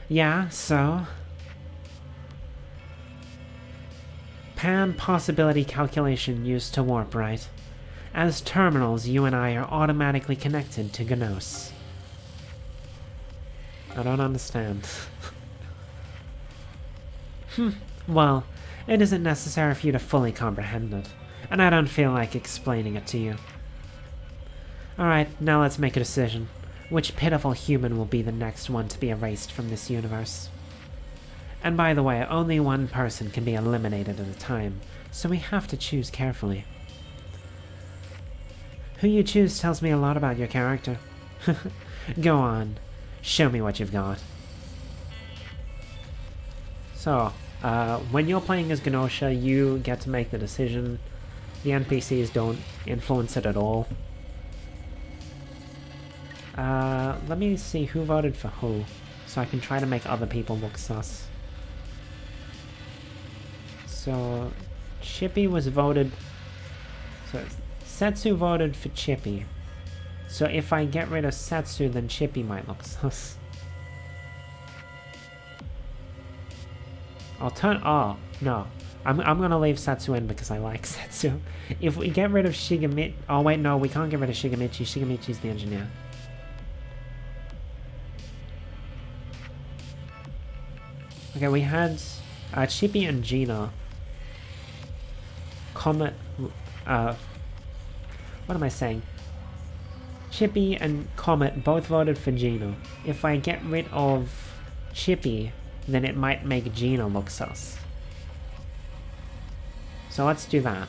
Yeah, so? Pan possibility calculation used to warp, right? As terminals, you and I are automatically connected to Gnosia. I don't understand. Well, it isn't necessary for you to fully comprehend it, and I don't feel like explaining it to you. Alright, now let's make a decision. Which pitiful human will be the next one to be erased from this universe? And by the way, only one person can be eliminated at a time, so we have to choose carefully. Who you choose tells me a lot about your character. Go on, show me what you've got. So, when you're playing as Gnosia, you get to make the decision. The NPCs don't influence it at all. Let me see who voted for who, so I can try to make other people look sus. So, Chippy was voted... So, Setsu voted for Chippy. So if I get rid of Setsu, then Chippy might look sus. I'll turn... Oh, no. I'm gonna leave Setsu in because I like Setsu. If we get rid of Shigamichi... Oh, wait, no, we can't get rid of Shigamichi. Shigamichi's the engineer. Okay, we had Chippy and Gina. Comet... what am I saying? Chippy and Comet both voted for Gina. If I get rid of Chippy, then it might make Gina look sus. So let's do that.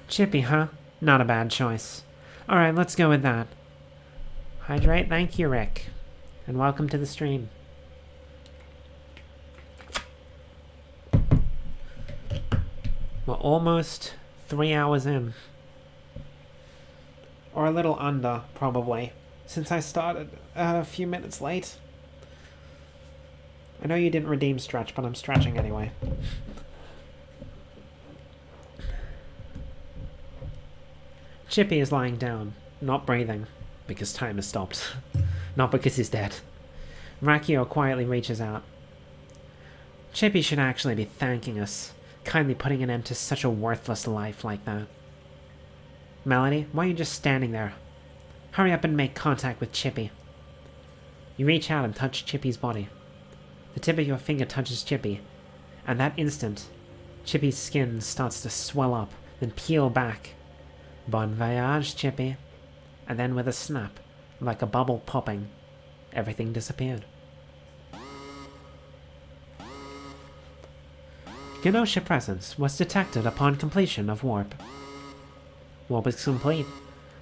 Chippy, huh? Not a bad choice. Alright, let's go with that. Hydrate, thank you, Rick. And welcome to the stream. We're almost 3 hours in. Or a little under, probably. Since I started a few minutes late. I know you didn't redeem stretch, but I'm stretching anyway. Chippy is lying down, not breathing, because time has stopped. Not because he's dead. Rakio quietly reaches out. Chippy should actually be thanking us, kindly putting an end to such a worthless life like that. Melody, why are you just standing there? Hurry up and make contact with Chippy. You reach out and touch Chippy's body. The tip of your finger touches Chippy, and that instant, Chippy's skin starts to swell up, then peel back. Bon voyage, Chippy. And then with a snap, like a bubble popping, everything disappeared. Gnosia presence was detected upon completion of warp. Warp is complete,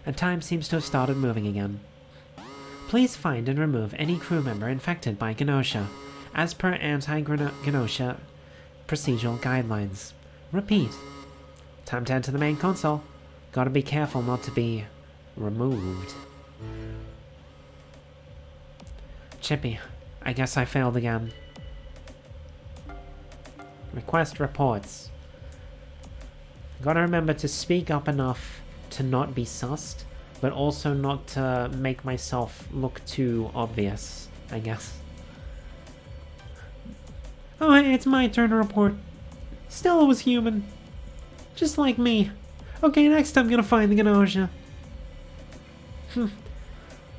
and time seems to have started moving again. Please find and remove any crew member infected by Gnosia, as per anti-Gnosia procedural guidelines. Repeat. Time to enter the main console. Gotta be careful not to be removed. Chippy, I guess I failed again. Request reports. Gotta remember to speak up enough to not be sussed, but also not to make myself look too obvious, I guess. Oh, hey, it's my turn to report. Stella was human. Just like me. Okay, next I'm gonna find the Gnosia.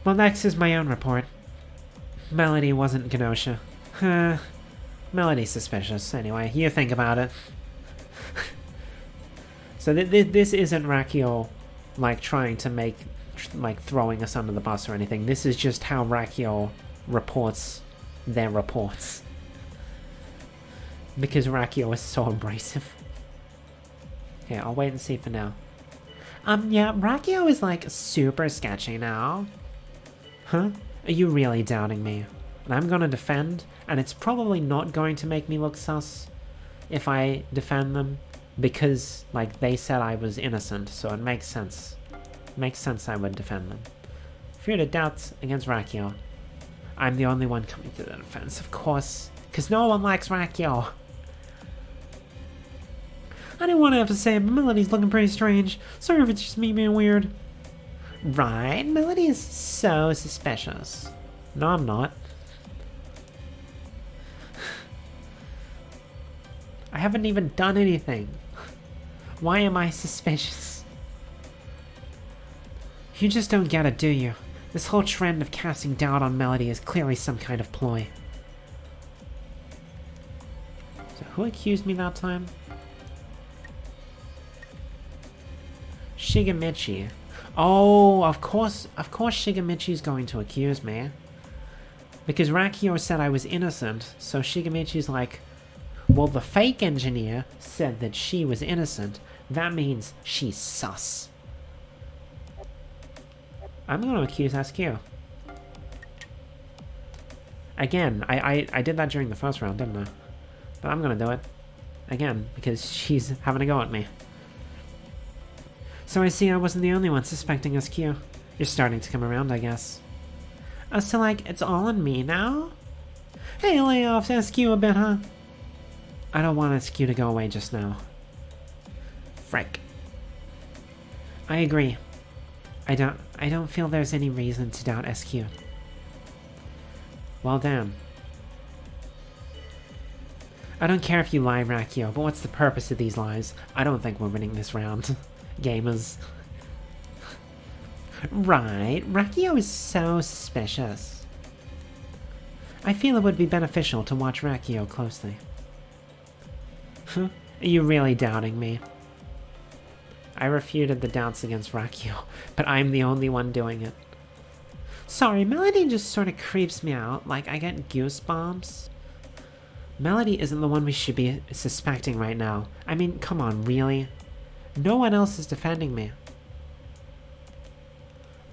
Well, next is my own report. Melody wasn't Gnosia. Melody's suspicious, anyway. You think about it. So this isn't Rakio, like, trying to make, like, throwing us under the bus or anything. This is just how Rakio reports their reports. Because Rakio is so abrasive. Okay, I'll wait and see for now. Yeah, Rakio is, like, super sketchy now. Huh? Are you really doubting me? And I'm gonna defend, and it's probably not going to make me look sus if I defend them, because, like, they said I was innocent, so it makes sense. Makes sense I would defend them. Fear to doubts against Rakio. I'm the only one coming to the defense, of course, because no one likes Rakio. I didn't want to have to say it, but Melody's looking pretty strange. Sorry if it's just me being weird. Right? Melody is so suspicious. No, I'm not. I haven't even done anything. Why am I suspicious? You just don't get it, do you? This whole trend of casting doubt on Melody is clearly some kind of ploy. So who accused me that time? Shigemichi. Oh, of course Shigemichi's going to accuse me. Because Rakio said I was innocent, so Shigemichi's like, well, the fake engineer said that she was innocent. That means she's sus. I'm going to accuse SQ. Again, I did that during the first round, didn't I? But I'm going to do it. Again, because she's having a go at me. So I see I wasn't the only one suspecting SQ. You're starting to come around, I guess. So like, it's all on me now? Hey, lay off SQ a bit, huh? I don't want SQ to go away just now. Frick. I agree. I don't feel there's any reason to doubt SQ. Well, damn. I don't care if you lie, Rakio, but what's the purpose of these lies? I don't think we're winning this round. Gamers. Right, Rakio is so suspicious. I feel it would be beneficial to watch Rakio closely. Huh? Are you really doubting me? I refuted the doubts against Rakio, but I'm the only one doing it. Sorry, Melody just sort of creeps me out, like I get goosebumps. Melody isn't the one we should be suspecting right now. I mean, come on, really? No one else is defending me.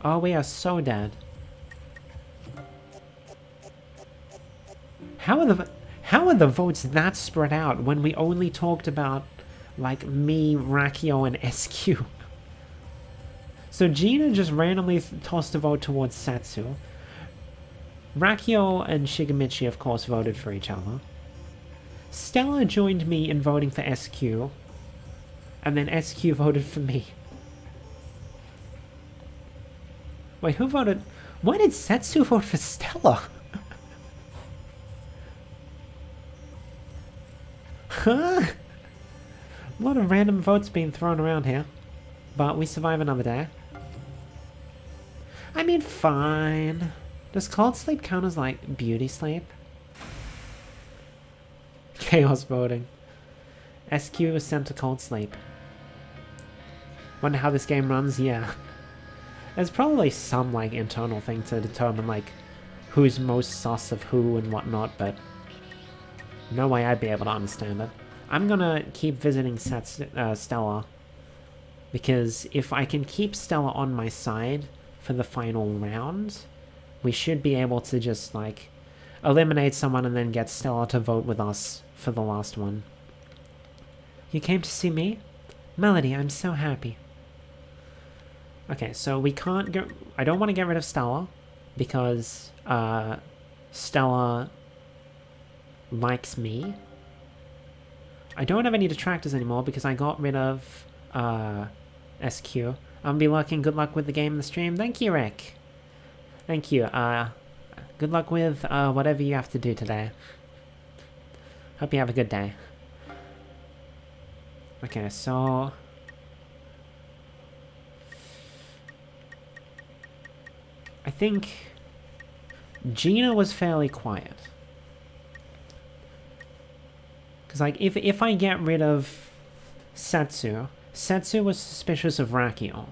Oh, we are so dead. How are the votes that spread out when we only talked about, like, me, Rakio, and SQ? So Gina just randomly tossed a vote towards Setsu. Rakio and Shigemichi, of course, voted for each other. Stella joined me in voting for SQ. And then SQ voted for me. Wait, who voted? Why did Setsu vote for Stella? Huh? A lot of random votes being thrown around here. But we survive another day. I mean, fine. Does cold sleep count as, like, beauty sleep? Chaos voting. SQ was sent to cold sleep. Wonder how this game runs? Yeah. There's probably some, like, internal thing to determine, like, who's most sus of who and whatnot, but no way I'd be able to understand it. I'm gonna keep visiting Stella, because if I can keep Stella on my side for the final round, we should be able to just, like, eliminate someone and then get Stella to vote with us for the last one. You came to see me? Melody, I'm so happy. Okay, so we can't go... I don't want to get rid of Stella, because Stella likes me. I don't have any detractors anymore because I got rid of SQ. I'll be looking. Good luck with the game and the stream. Thank you, Rick. Thank you. Good luck with whatever you have to do today. Hope you have a good day. Okay, so... I think Gina was fairly quiet. Because, like, if I get rid of Setsu was suspicious of Rakio.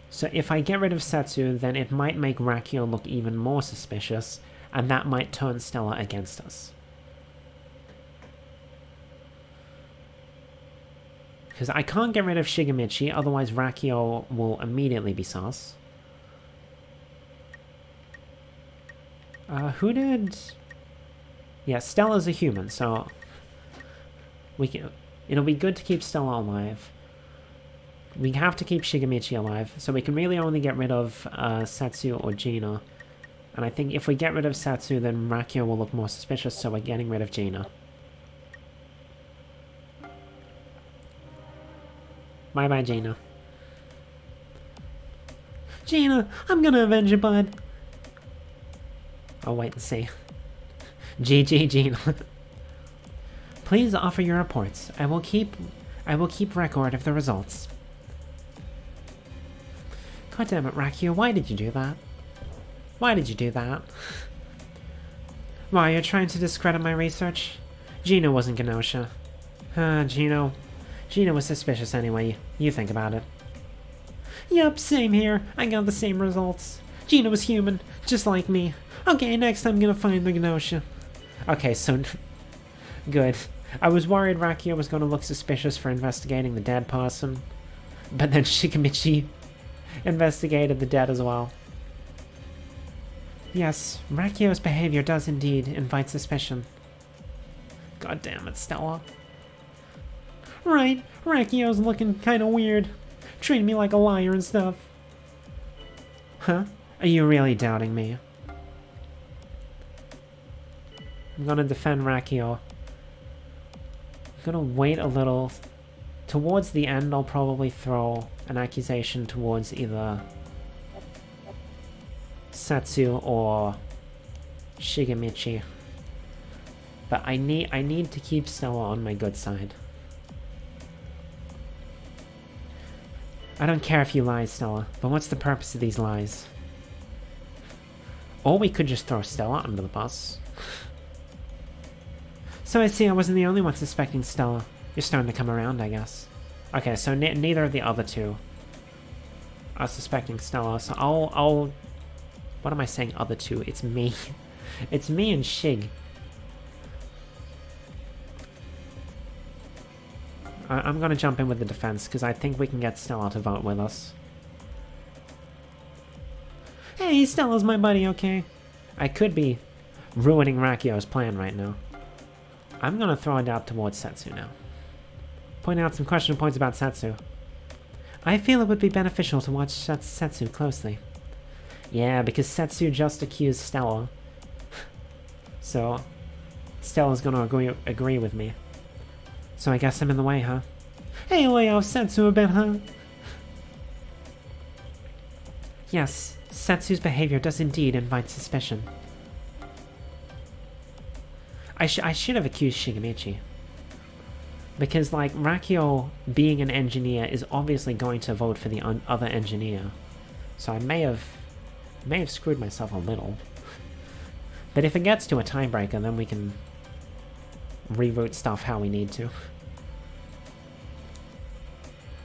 So if I get rid of Setsu, then it might make Rakio look even more suspicious, and that might turn Stella against us. Because I can't get rid of Shigemichi, otherwise Rakio will immediately be sus. Who did... Yeah, Stella's a human, so... It'll be good to keep Stella alive. We have to keep Shigemichi alive, so we can really only get rid of Setsu or Gina. And I think if we get rid of Setsu, then Rakio will look more suspicious, so we're getting rid of Gina. Bye-bye, Gina. Gina, I'm gonna avenge you, bud. I'll wait and see. GG, Gina. Please offer your reports. I will keep record of the results. God damn it, Rakio, why did you do that? Why did you do that? Why, you're trying to discredit my research? Gina wasn't Gnosia. Gina was suspicious anyway. You think about it. Yup, same here. I got the same results. Gina was human, just like me. Okay, next I'm gonna find the Gnosia. Okay, so... Good. I was worried Rakio was gonna look suspicious for investigating the dead person. But then Shikamichi investigated the dead as well. Yes, Rakio's behavior does indeed invite suspicion. God damn it, Stella. Right, Rakio's looking kinda weird. Treating me like a liar and stuff. Huh? Are you really doubting me? I'm gonna defend Rakio. I'm gonna wait a little. Towards the end, I'll probably throw an accusation towards either Setsu or Shigemichi. But I need to keep Stella on my good side. I don't care if you lie, Stella, but what's the purpose of these lies? Or we could just throw Stella under the bus. So I see I wasn't the only one suspecting Stella. You're starting to come around, I guess. Okay, so neither of the other two are suspecting Stella, so I'll... What am I saying, other two? It's me. It's me and Shig. I'm gonna jump in with the defense, because I think we can get Stella to vote with us. Hey, Stella's my buddy, okay? I could be ruining Rakio's plan right now. I'm gonna throw a doubt towards Setsu now. Point out some question points about Setsu. I feel it would be beneficial to watch Setsu closely. Yeah, because Setsu just accused Stella. So, Stella's gonna agree with me. So I guess I'm in the way, huh? Hey, lay off Setsu a bit, huh? Yes, Setsu's behavior does indeed invite suspicion. I should have accused Shigemichi. Because, like, Rakio being an engineer is obviously going to vote for the other engineer. So I may have screwed myself a little. But if it gets to a tiebreaker, then we can reroute stuff how we need to.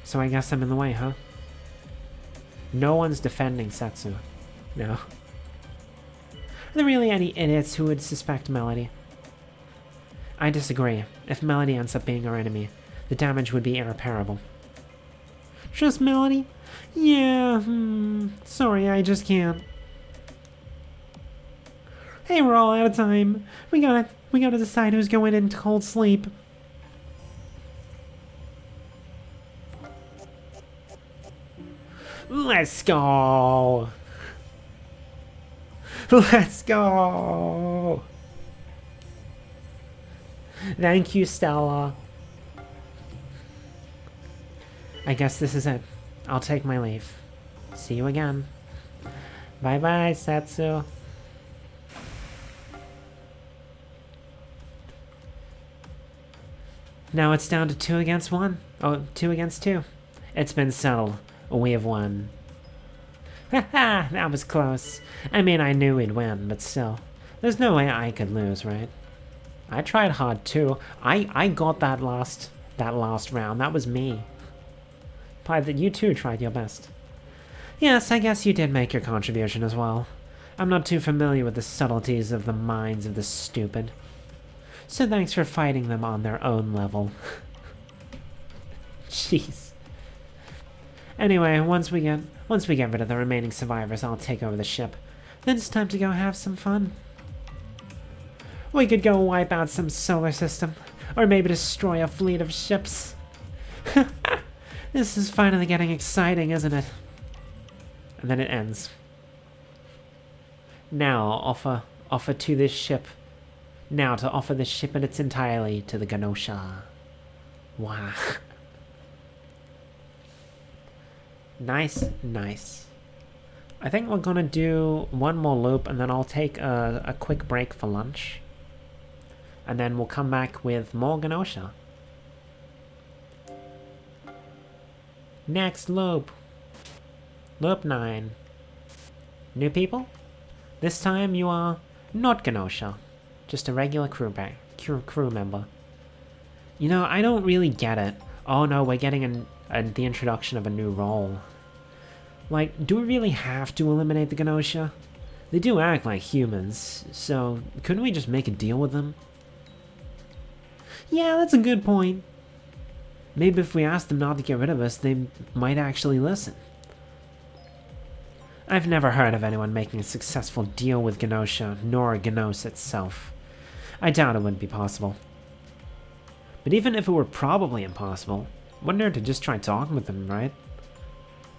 So I guess I'm in the way, huh? No one's defending Setsu. No. Are there really any idiots who would suspect Melody? I disagree. If Melody ends up being our enemy, the damage would be irreparable. Just Melody? Yeah, sorry, I just can't. Hey, we're all out of time. We gotta decide who's going into cold sleep. Let's go! Let's go! Thank you, Stella. I guess this is it. I'll take my leave. See you again. Bye-bye, Setsu. Now it's down to 2 against 1. Oh, 2 against 2. It's been settled. We have won. Haha, that was close. I mean, I knew we'd win, but still. There's no way I could lose, right? I tried hard too. I got that last round. That was me. Implied that you too tried your best. Yes, I guess you did make your contribution as well. I'm not too familiar with the subtleties of the minds of the stupid. So thanks for fighting them on their own level. Jeez. Anyway, once we get rid of the remaining survivors, I'll take over the ship. Then it's time to go have some fun. We could go wipe out some solar system, or maybe destroy a fleet of ships. This is finally getting exciting, isn't it? And then it ends. Now offer to this ship. Now to offer this ship in its entirety to the Gnosia. Wow. Nice, nice. I think we're gonna do one more loop and then I'll take a quick break for lunch. And then we'll come back with more Gnosia. Next loop. Loop 9. New people? This time you are not Gnosia. Just a regular crew member. You know, I don't really get it. Oh no, we're getting the introduction of a new role. Like, do we really have to eliminate the Gnosia? They do act like humans, so couldn't we just make a deal with them? Yeah, that's a good point. Maybe if we ask them not to get rid of us, they might actually listen. I've never heard of anyone making a successful deal with Gnosia, nor Gnos itself. I doubt it wouldn't be possible. But even if it were probably impossible, wouldn't hurt to just try talking with them, right?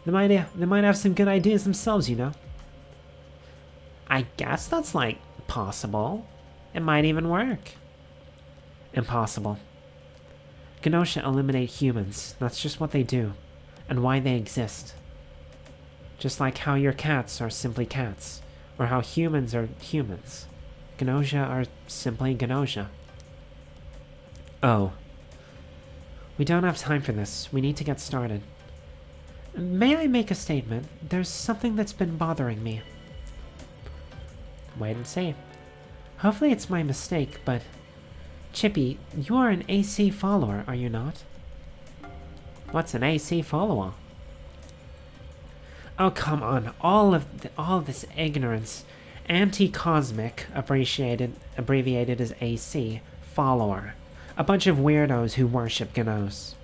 They might have some good ideas themselves, you know? I guess that's, like, possible. It might even work. Impossible. Gnosia eliminate humans. That's just what they do. And why they exist. Just like how your cats are simply cats. Or how humans are humans. Gnosia are simply Gnosia. Oh. We don't have time for this. We need to get started. May I make a statement? There's something that's been bothering me. Wait and see. Hopefully it's my mistake, but... Chippy, you are an AC follower, are you not? What's an AC follower? Oh, come on. All of this ignorance. Anti-cosmic, abbreviated as AC, follower. A bunch of weirdos who worship Gnos.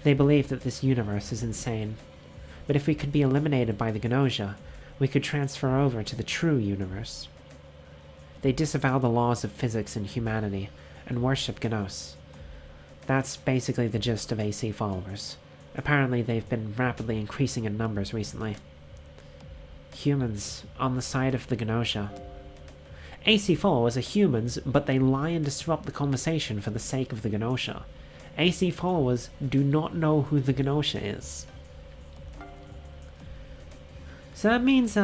They believe that this universe is insane. But if we could be eliminated by the Gnosia, we could transfer over to the true universe. They disavow the laws of physics and humanity, and worship Gnos. That's basically the gist of AC followers. Apparently they've been rapidly increasing in numbers recently. Humans on the side of the Gnosia. AC followers are humans, but they lie and disrupt the conversation for the sake of the Gnosia. AC followers do not know who the Gnosia is. So that means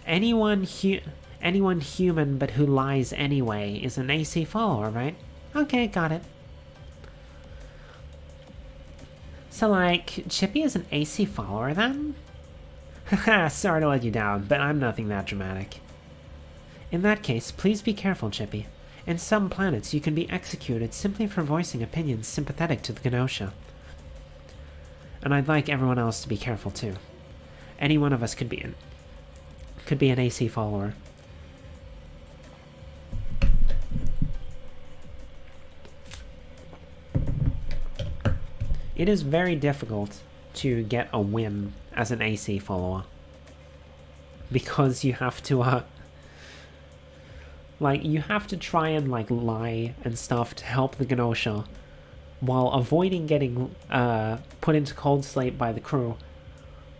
anyone human but who lies anyway is an AC follower, right? Okay, got it. So like, Chippy is an AC follower then? Haha, sorry to let you down, but I'm nothing that dramatic. In that case, please be careful, Chippy. In some planets, you can be executed simply for voicing opinions sympathetic to the Gnosia. And I'd like everyone else to be careful too. Any one of us could be an AC follower. It is very difficult to get a win as an AC follower. Because you have to, you have to try and, lie and stuff to help the Gnosia while avoiding getting, put into cold slate by the crew.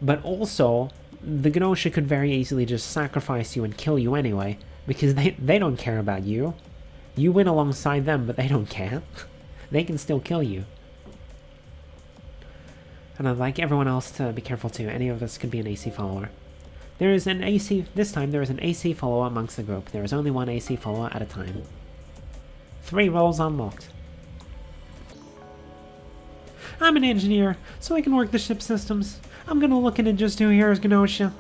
But also, the Gnosia could very easily just sacrifice you and kill you anyway, because they don't care about you. You win alongside them, but they don't care. They can still kill you. And I'd like everyone else to be careful too. Any of us could be an AC follower. There is an AC... This time there is an AC follower amongst the group. There is only one AC follower at a time. 3 roles unlocked. I'm an engineer, so I can work the ship systems. I'm gonna look into just who here is Gnosia.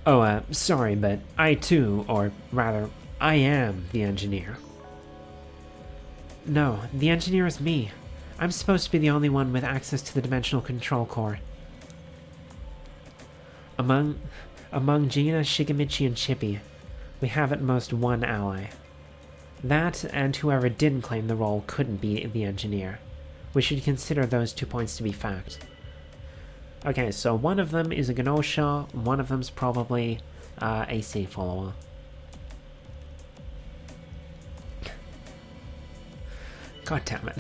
Oh, sorry, but I too, or rather, I am the engineer. No, the engineer is me. I'm supposed to be the only one with access to the dimensional control core. Among Gina, Shigemichi, and Chippy, we have at most one ally. That, and whoever didn't claim the role, couldn't be the engineer. We should consider those 2 points to be fact. Okay, so one of them is a Gnosia, one of them's probably AC follower. God damn it.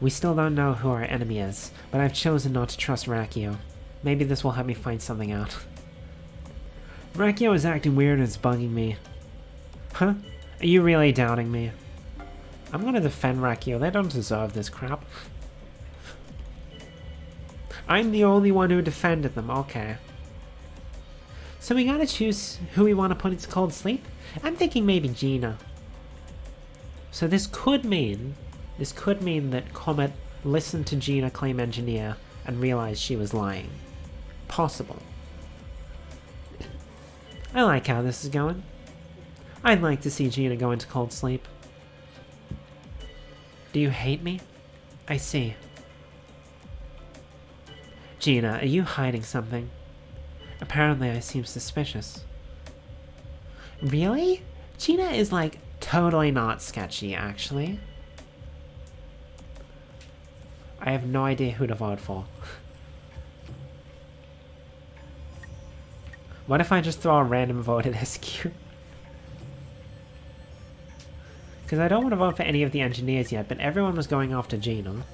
We still don't know who our enemy is, but I've chosen not to trust Rakio. Maybe this will help me find something out. Rakio is acting weird and it's bugging me. Huh? Are you really doubting me? I'm gonna defend Rakio. They don't deserve this crap. I'm the only one who defended them. Okay. So we gotta choose who we want to put into cold sleep? I'm thinking maybe Gina. So this could mean that Comet listened to Gina claim engineer and realized she was lying. Possible. I like how this is going. I'd like to see Gina go into cold sleep. Do you hate me? I see. Gina, are you hiding something? Apparently I seem suspicious. Really? Gina is like totally not sketchy, actually. I have no idea who to vote for. What if I just throw a random vote at SQ? Because I don't want to vote for any of the engineers yet, but everyone was going after Gina.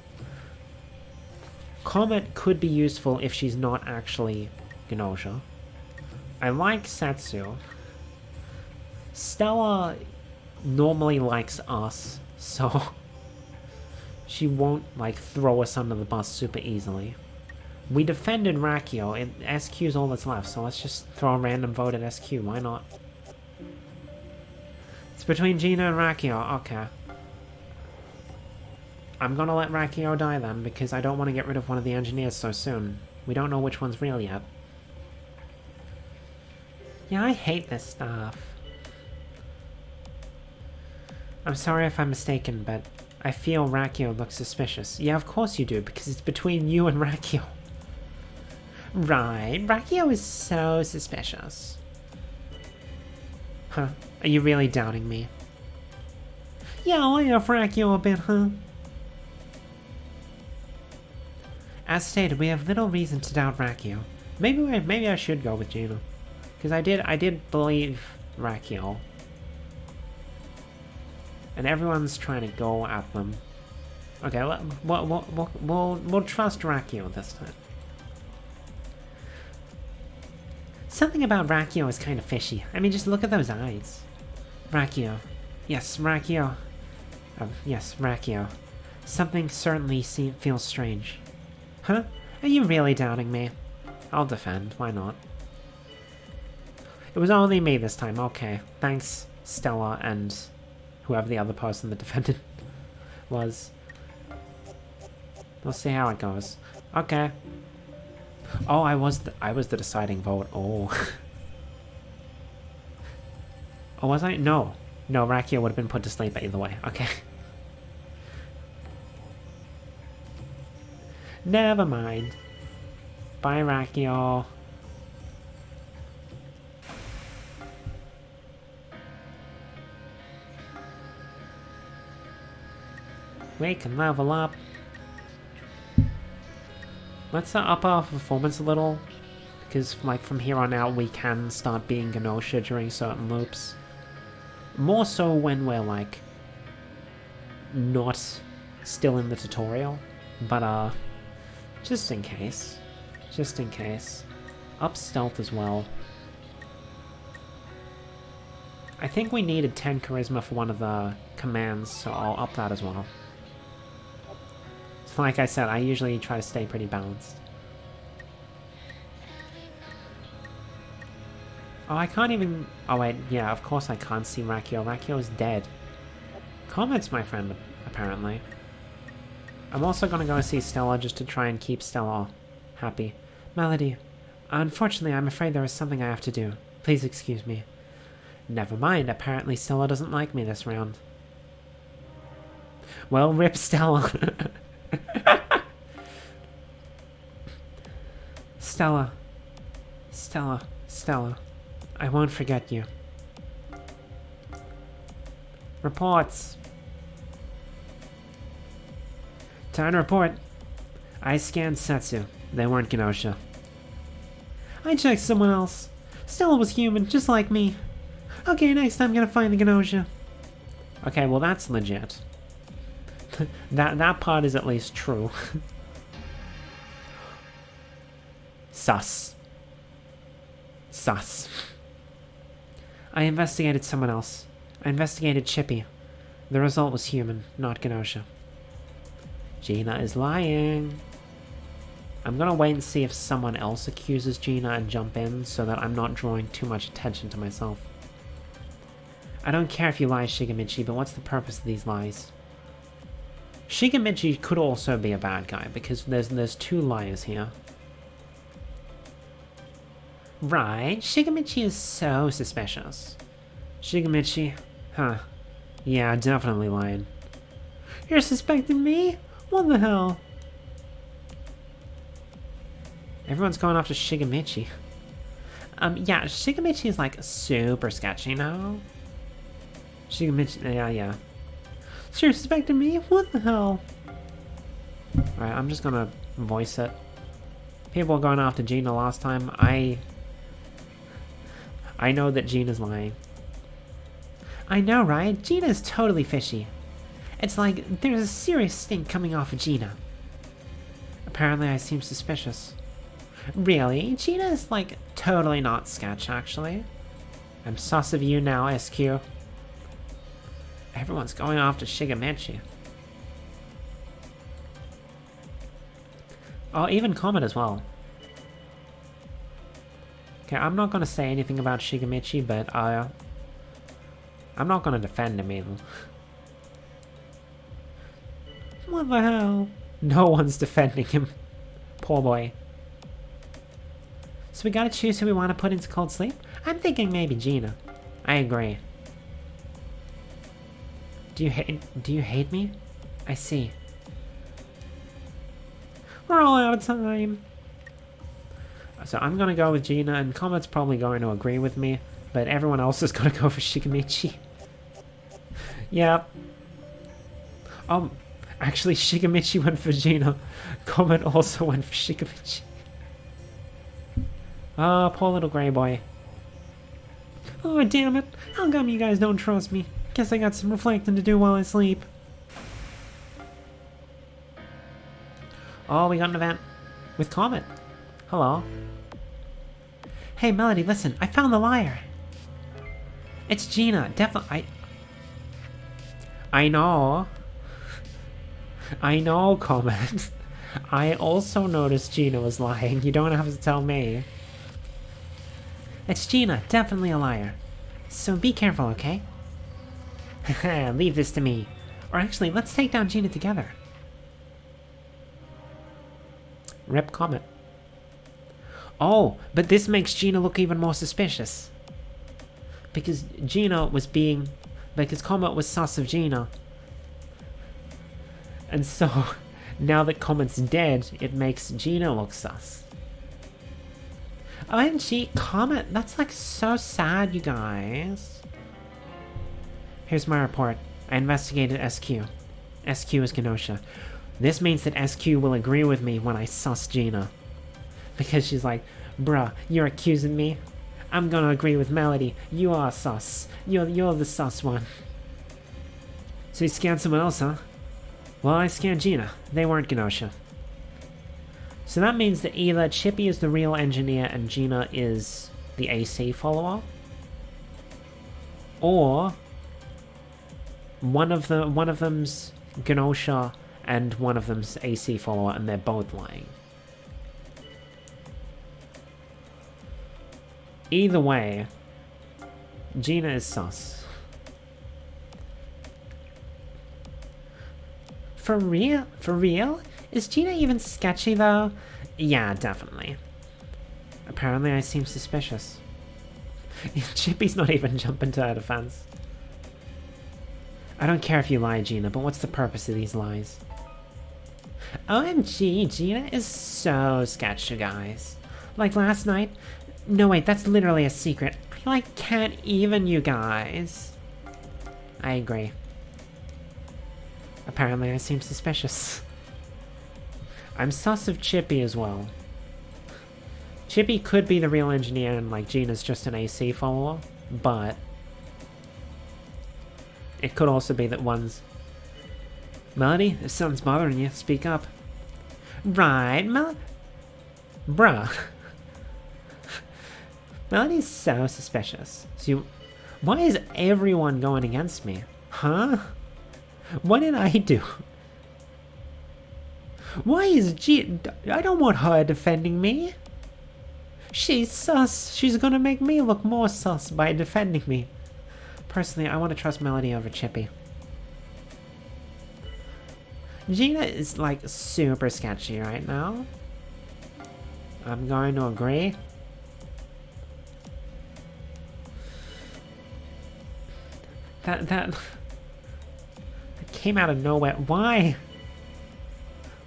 Comet could be useful if she's not actually Gnosia. I like Setsu. Stella normally likes us, so she won't like throw us under the bus super easily. We defended Rakio, and SQ is all that's left, so let's just throw a random vote at SQ, why not? It's between Gina and Rakio, okay. I'm gonna let Rakio die then, because I don't want to get rid of one of the engineers so soon. We don't know which one's real yet. Yeah, I hate this stuff. I'm sorry if I'm mistaken, but I feel Rakio looks suspicious. Yeah, of course you do, because it's between you and Rakio. Right, Rakio is so suspicious. Huh, are you really doubting me? Yeah, I love Rakio a bit, huh? As stated, we have little reason to doubt Rakio. Maybe I should go with Gina. Because I did believe Rakio. And everyone's trying to go at them. Okay, we'll trust Rakio this time. Something about Rakio is kind of fishy. I mean, just look at those eyes. Rakio. Yes, Rakio. Yes, Rakio. Something certainly feels strange. Huh? Are you really doubting me? I'll defend. Why not? It was only me this time. Okay. Thanks, Stella and whoever the other person that defended was. We'll see how it goes. Okay. Oh, I was the deciding vote. Oh. Oh, was I? No. No, Rakio would have been put to sleep either way. Okay. Never mind. Bye, Rakio. We can level up. Let's up our performance a little, because like from here on out we can start being Gnosia during certain loops. More so when we're like not still in the tutorial, but just in case. Just in case. Up stealth as well. I think we needed 10 charisma for one of the commands, so I'll up that as well. Like I said, I usually try to stay pretty balanced. Oh, I can't even... Oh, wait. Yeah, of course I can't see Rakio. Rakio's dead. Comet's my friend, apparently. I'm also gonna go see Stella just to try and keep Stella happy. Melody, unfortunately, I'm afraid there is something I have to do. Please excuse me. Never mind. Apparently Stella doesn't like me this round. Well, rip Stella. Stella. Stella. Stella. I won't forget you. Reports. Time to report. I scanned Setsu. They weren't Gnosia. I checked someone else. Stella was human, just like me. Okay, next I'm gonna find the Gnosia. Okay, well that's legit. that part is at least true. Sus. Sus. I investigated someone else. I investigated Chippy. The result was human, not Gnosia. Gina is lying. I'm gonna wait and see if someone else accuses Gina and jump in so that I'm not drawing too much attention to myself. I don't care if you lie, Shigemichi, but what's the purpose of these lies? Shigemichi could also be a bad guy because there's two liars here. Right, Shigemichi is so suspicious. Shigemichi, huh. Yeah, definitely lying. You're suspecting me? What the hell? Everyone's going after Shigemichi. Yeah, Shigemichi is like super sketchy now. Shigemichi, yeah. So you're suspecting me? What the hell? Alright, I'm just gonna voice it. People were going after Gina last time. I know that Gina's lying. I know, right? Gina is totally fishy. It's like there's a serious stink coming off of Gina. Apparently I seem suspicious. Really? Gina is like totally not sketch, actually. I'm sus of you now, SQ. Everyone's going after Shigemichi. Oh, even Comet as well. Okay, I'm not gonna say anything about Shigemichi, but I'm not gonna defend him either. What the hell? No one's defending him. Poor boy. So we gotta choose who we want to put into cold sleep? I'm thinking maybe Gina. I agree. Do you hate me? I see. We're all out of time. So I'm gonna go with Gina, and Comet's probably going to agree with me, but everyone else is gonna go for Shigemichi. Yep. Actually Shigemichi went for Gina. Comet also went for Shigemichi. Ah, poor little gray boy. Oh, damn it. How come you guys don't trust me? Guess I got some reflecting to do while I sleep. Oh, we got an event with Comet. Hello. Hey, Melody, listen. I found the liar. It's Gina. Definitely. I know. I know, Comet. I also noticed Gina was lying. You don't have to tell me. It's Gina. Definitely a liar. So be careful, okay? Leave this to me. Or actually, let's take down Gina together. Rip Comet. Oh, but this makes Gina look even more suspicious. Because because Comet was sus of Gina. And so, now that Comet's dead, it makes Gina look sus. OMG, Comet, that's like so sad, you guys. Here's my report. I investigated SQ. SQ is Gnosia. This means that SQ will agree with me when I sus Gina. Because she's like, bruh, you're accusing me? I'm gonna agree with Melody. You are sus. You're the sus one. So you scanned someone else, huh? Well, I scanned Gina. They weren't Gnosia. So that means that either Chippy is the real engineer and Gina is the AC follower, or one of them's Gnosia and one of them's AC follower, and they're both lying. Either way, Gina is sus. For real? For real? Is Gina even sketchy though? Yeah, definitely. Apparently I seem suspicious. Chippy's not even jumping to her defense. I don't care if you lie, Gina, but what's the purpose of these lies? OMG, Gina is so sketchy, guys. Like last night? No, wait, that's literally a secret. I, like, can't even, you guys. I agree. Apparently I seem suspicious. I'm sus of Chippy as well. Chippy could be the real engineer and, like, Gina's just an AC follower, but it could also be that one's... Melody, if something's bothering you, speak up. Right, Bruh. Melody's so suspicious. So why is everyone going against me? Huh? What did I do? Why is I don't want her defending me. She's sus. She's gonna make me look more sus by defending me. Personally, I want to trust Melody over Chippy. Gina is, like, super sketchy right now. I'm going to agree. That came out of nowhere. Why?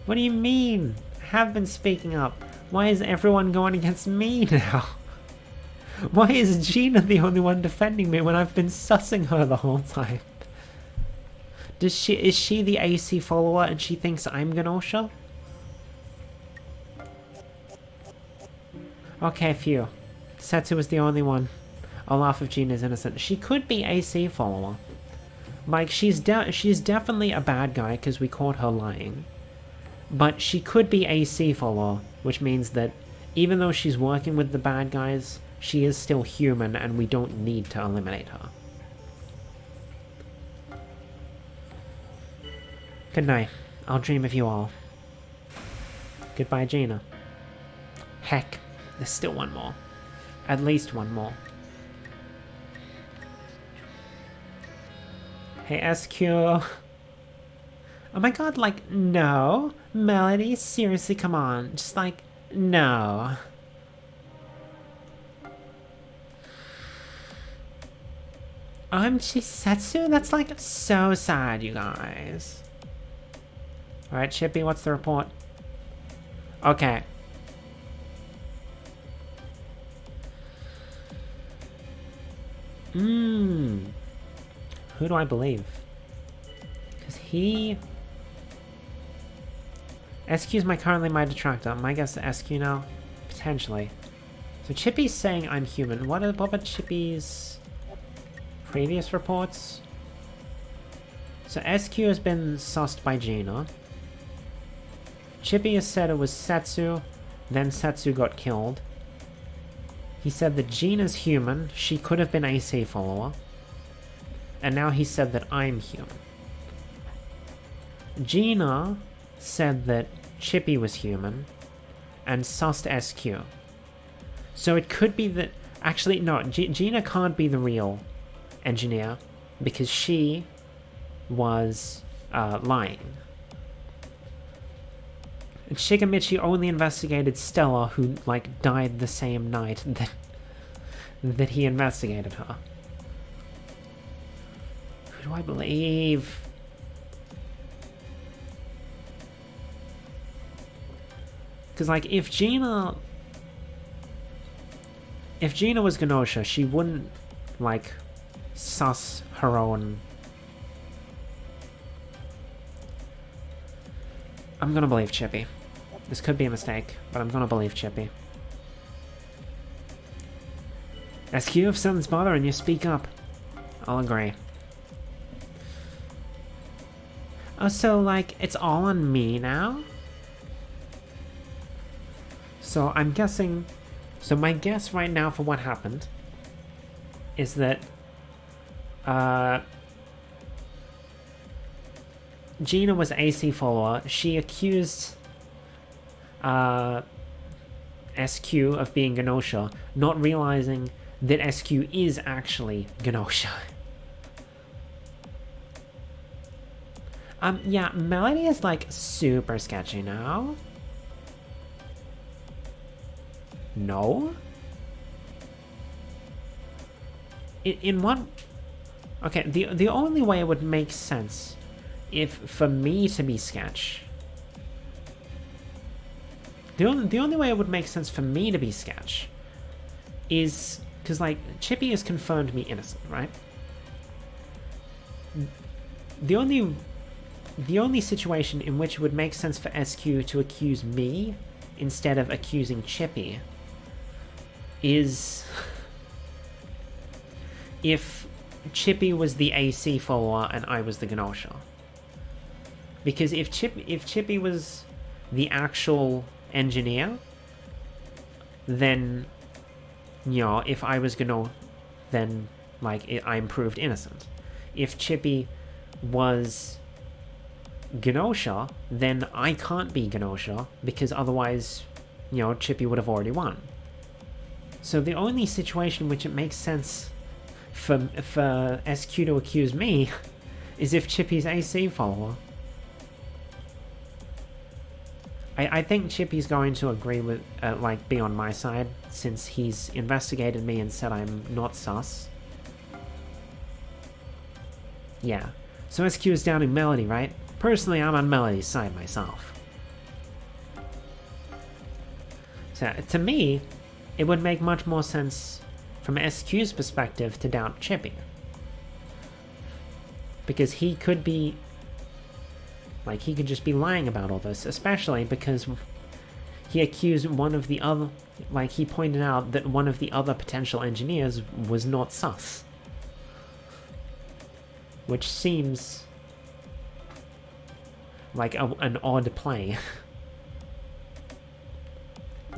What do you mean? I have been speaking up. Why is everyone going against me now? Why is Gina the only one defending me when I've been sussing her the whole time? Is she the AC follower and she thinks I'm Gnosia? Okay, phew. Setsu was the only one. I'll laugh if Gina's innocent. She could be AC follower. Like, she's definitely a bad guy because we caught her lying. But she could be AC follower, which means that even though she's working with the bad guys, she is still human and we don't need to eliminate her. Good night. I'll dream of you all. Goodbye, Gina. Heck, there's still one more. At least one more. Hey, SQ. Oh my god, like, no. Melody, seriously, come on. Just, like, no. OMG Setsu? That's, like, so sad, you guys. Alright, Chippy, what's the report? Okay. Who do I believe? Because he... SQ's currently my detractor. My guess is SQ now? Potentially. So Chippy's saying I'm human. What about Chippy's previous reports? So SQ has been sussed by Gina. Chippy has said it was Setsu, then Setsu got killed. He said that Gina's human, she could have been AC follower. And now he said that I'm human. Gina said that Chippy was human, and sussed SQ. So it could be that... Actually, no, Gina can't be the real engineer, because she was lying. And Shigamichi only investigated Stella, who, like, died the same night that he investigated her. Who do I believe? Because, like, if Gina was Gnosia, she wouldn't, like, suss her own... I'm gonna believe Chippy. This could be a mistake, but I'm gonna believe Chippy. SQ, if something's bothering you, speak up. I'll agree. Oh, so, like, it's all on me now? So, I'm guessing... So, my guess right now for what happened Gina was AC follower, she accused SQ of being Gnosia, not realizing that SQ is actually Gnosia. Yeah, Melody is like super sketchy now. No? In what? Okay, the only way it would make sense if for me to be sketch. The only way it would make sense for me to be sketch is because like Chippy has confirmed me innocent, right? The only situation in which it would make sense for SQ to accuse me instead of accusing Chippy is if Chippy was the AC follower and I was the Gnosia. Because if Chippy was the actual engineer, then, you know, if I was then, like, I'm proved innocent. If Chippy was Gnosia, then I can't be Gnosia, because otherwise, you know, Chippy would have already won. So the only situation in which it makes sense for SQ to accuse me is if Chippy's AC follower. I think Chippy's going to agree with, like, be on my side, since he's investigated me and said I'm not sus. Yeah. So SQ is doubting Melody, right? Personally, I'm on Melody's side myself. So, to me, it would make much more sense from SQ's perspective to doubt Chippy. Because he could be... like, he could just be lying about all this, especially because he accused one of the other... like, he pointed out that one of the other potential engineers was not sus. Which seems like an odd play.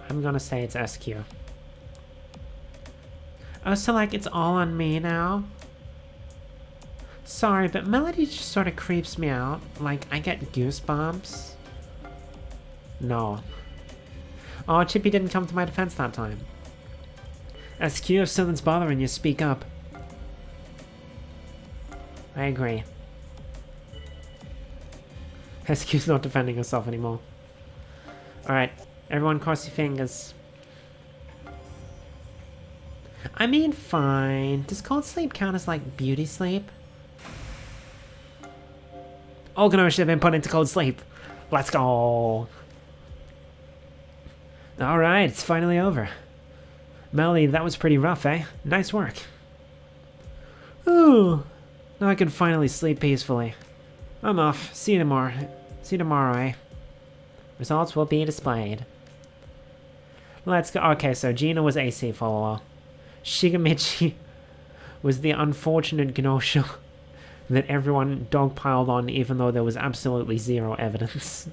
I'm gonna say it's SQ. Oh, so like it's all on me now? Sorry, but Melody just sort of creeps me out. Like, I get goosebumps. No. Oh, Chippy didn't come to my defense that time. SQ, if something's bothering you, speak up. I agree. SQ's not defending herself anymore. Alright, everyone cross your fingers. I mean, fine. Does cold sleep count as, like, beauty sleep? All Gnosia have been put into cold sleep. Let's go. Alright, it's finally over. Melly, that was pretty rough, eh? Nice work. Ooh. Now I can finally sleep peacefully. I'm off. See you tomorrow. See you tomorrow, eh? Results will be displayed. Let's go. Okay, so Gina was AC follower. Shigamichi was the unfortunate Gnosia that everyone dogpiled on even though there was absolutely zero evidence.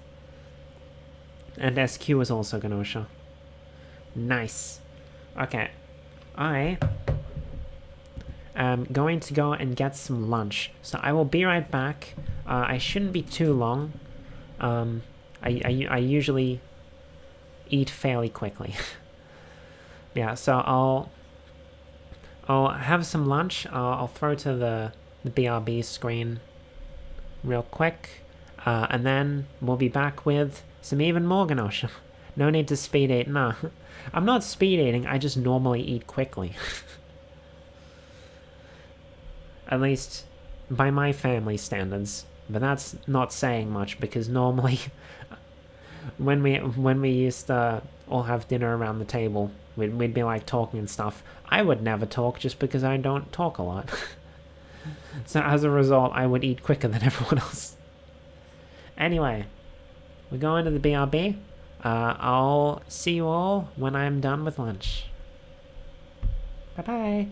And SQ was also Gnosia. Nice. Okay. I am going to go and get some lunch. So I will be right back. I shouldn't be too long. I usually eat fairly quickly. Yeah, so I'll have some lunch. I'll throw to the BRB screen real quick. And then we'll be back with some even more Gnosia. No need to speed eat. No, I'm not speed eating. I just normally eat quickly. At least by my family standards. But that's not saying much because normally when we used to all have dinner around the table, we'd be like talking and stuff. I would never talk just because I don't talk a lot. So as a result, I would eat quicker than everyone else. Anyway, we're going to the BRB. I'll see you all when I'm done with lunch. Bye-bye.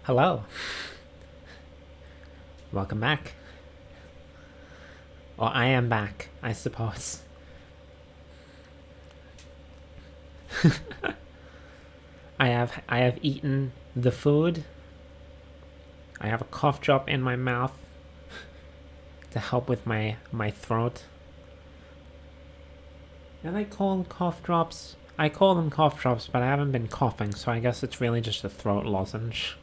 Hello. Welcome back. Or I am back, I suppose. I have eaten the food. I have a cough drop in my mouth to help with my throat. Are they called cough drops? I call them cough drops, but I haven't been coughing, so I guess it's really just a throat lozenge.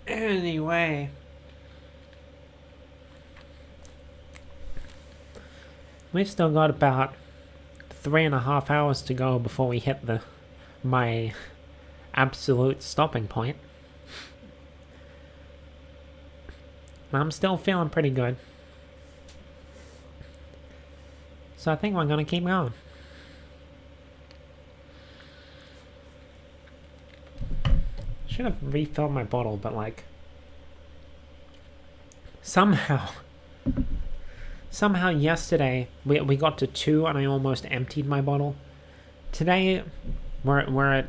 Anyway. We've still got about 3.5 hours to go before we hit my absolute stopping point. I'm still feeling pretty good. So I think we're gonna keep going. Should have refilled my bottle, but like somehow yesterday we got to 2 and I almost emptied my bottle. Today we're at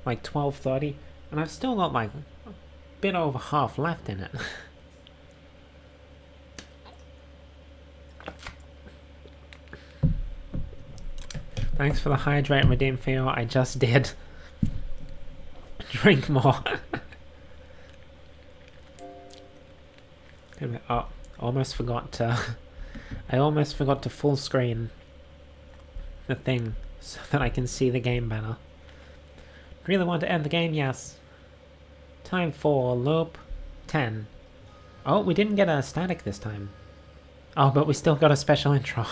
like 12:30 and I've still got like a bit over half left in it. Thanks for the hydrate redeem feel. I just did. Drink more. Oh, almost forgot to. I almost forgot to full screen the thing so that I can see the game better. Really want to end the game? Yes. Time for loop 10. Oh, we didn't get a static this time. Oh, but we still got a special intro.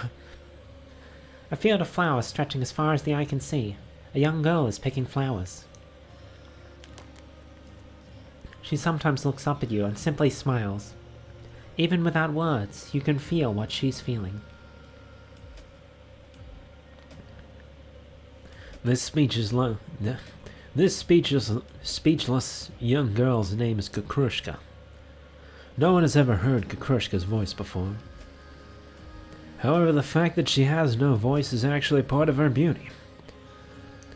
A field of flowers stretching as far as the eye can see. A young girl is picking flowers. She sometimes looks up at you and simply smiles. Even without words, you can feel what she's feeling. This speechless young girl's name is Kukrushka. No one has ever heard Kukrushka's voice before. However, the fact that she has no voice is actually part of her beauty.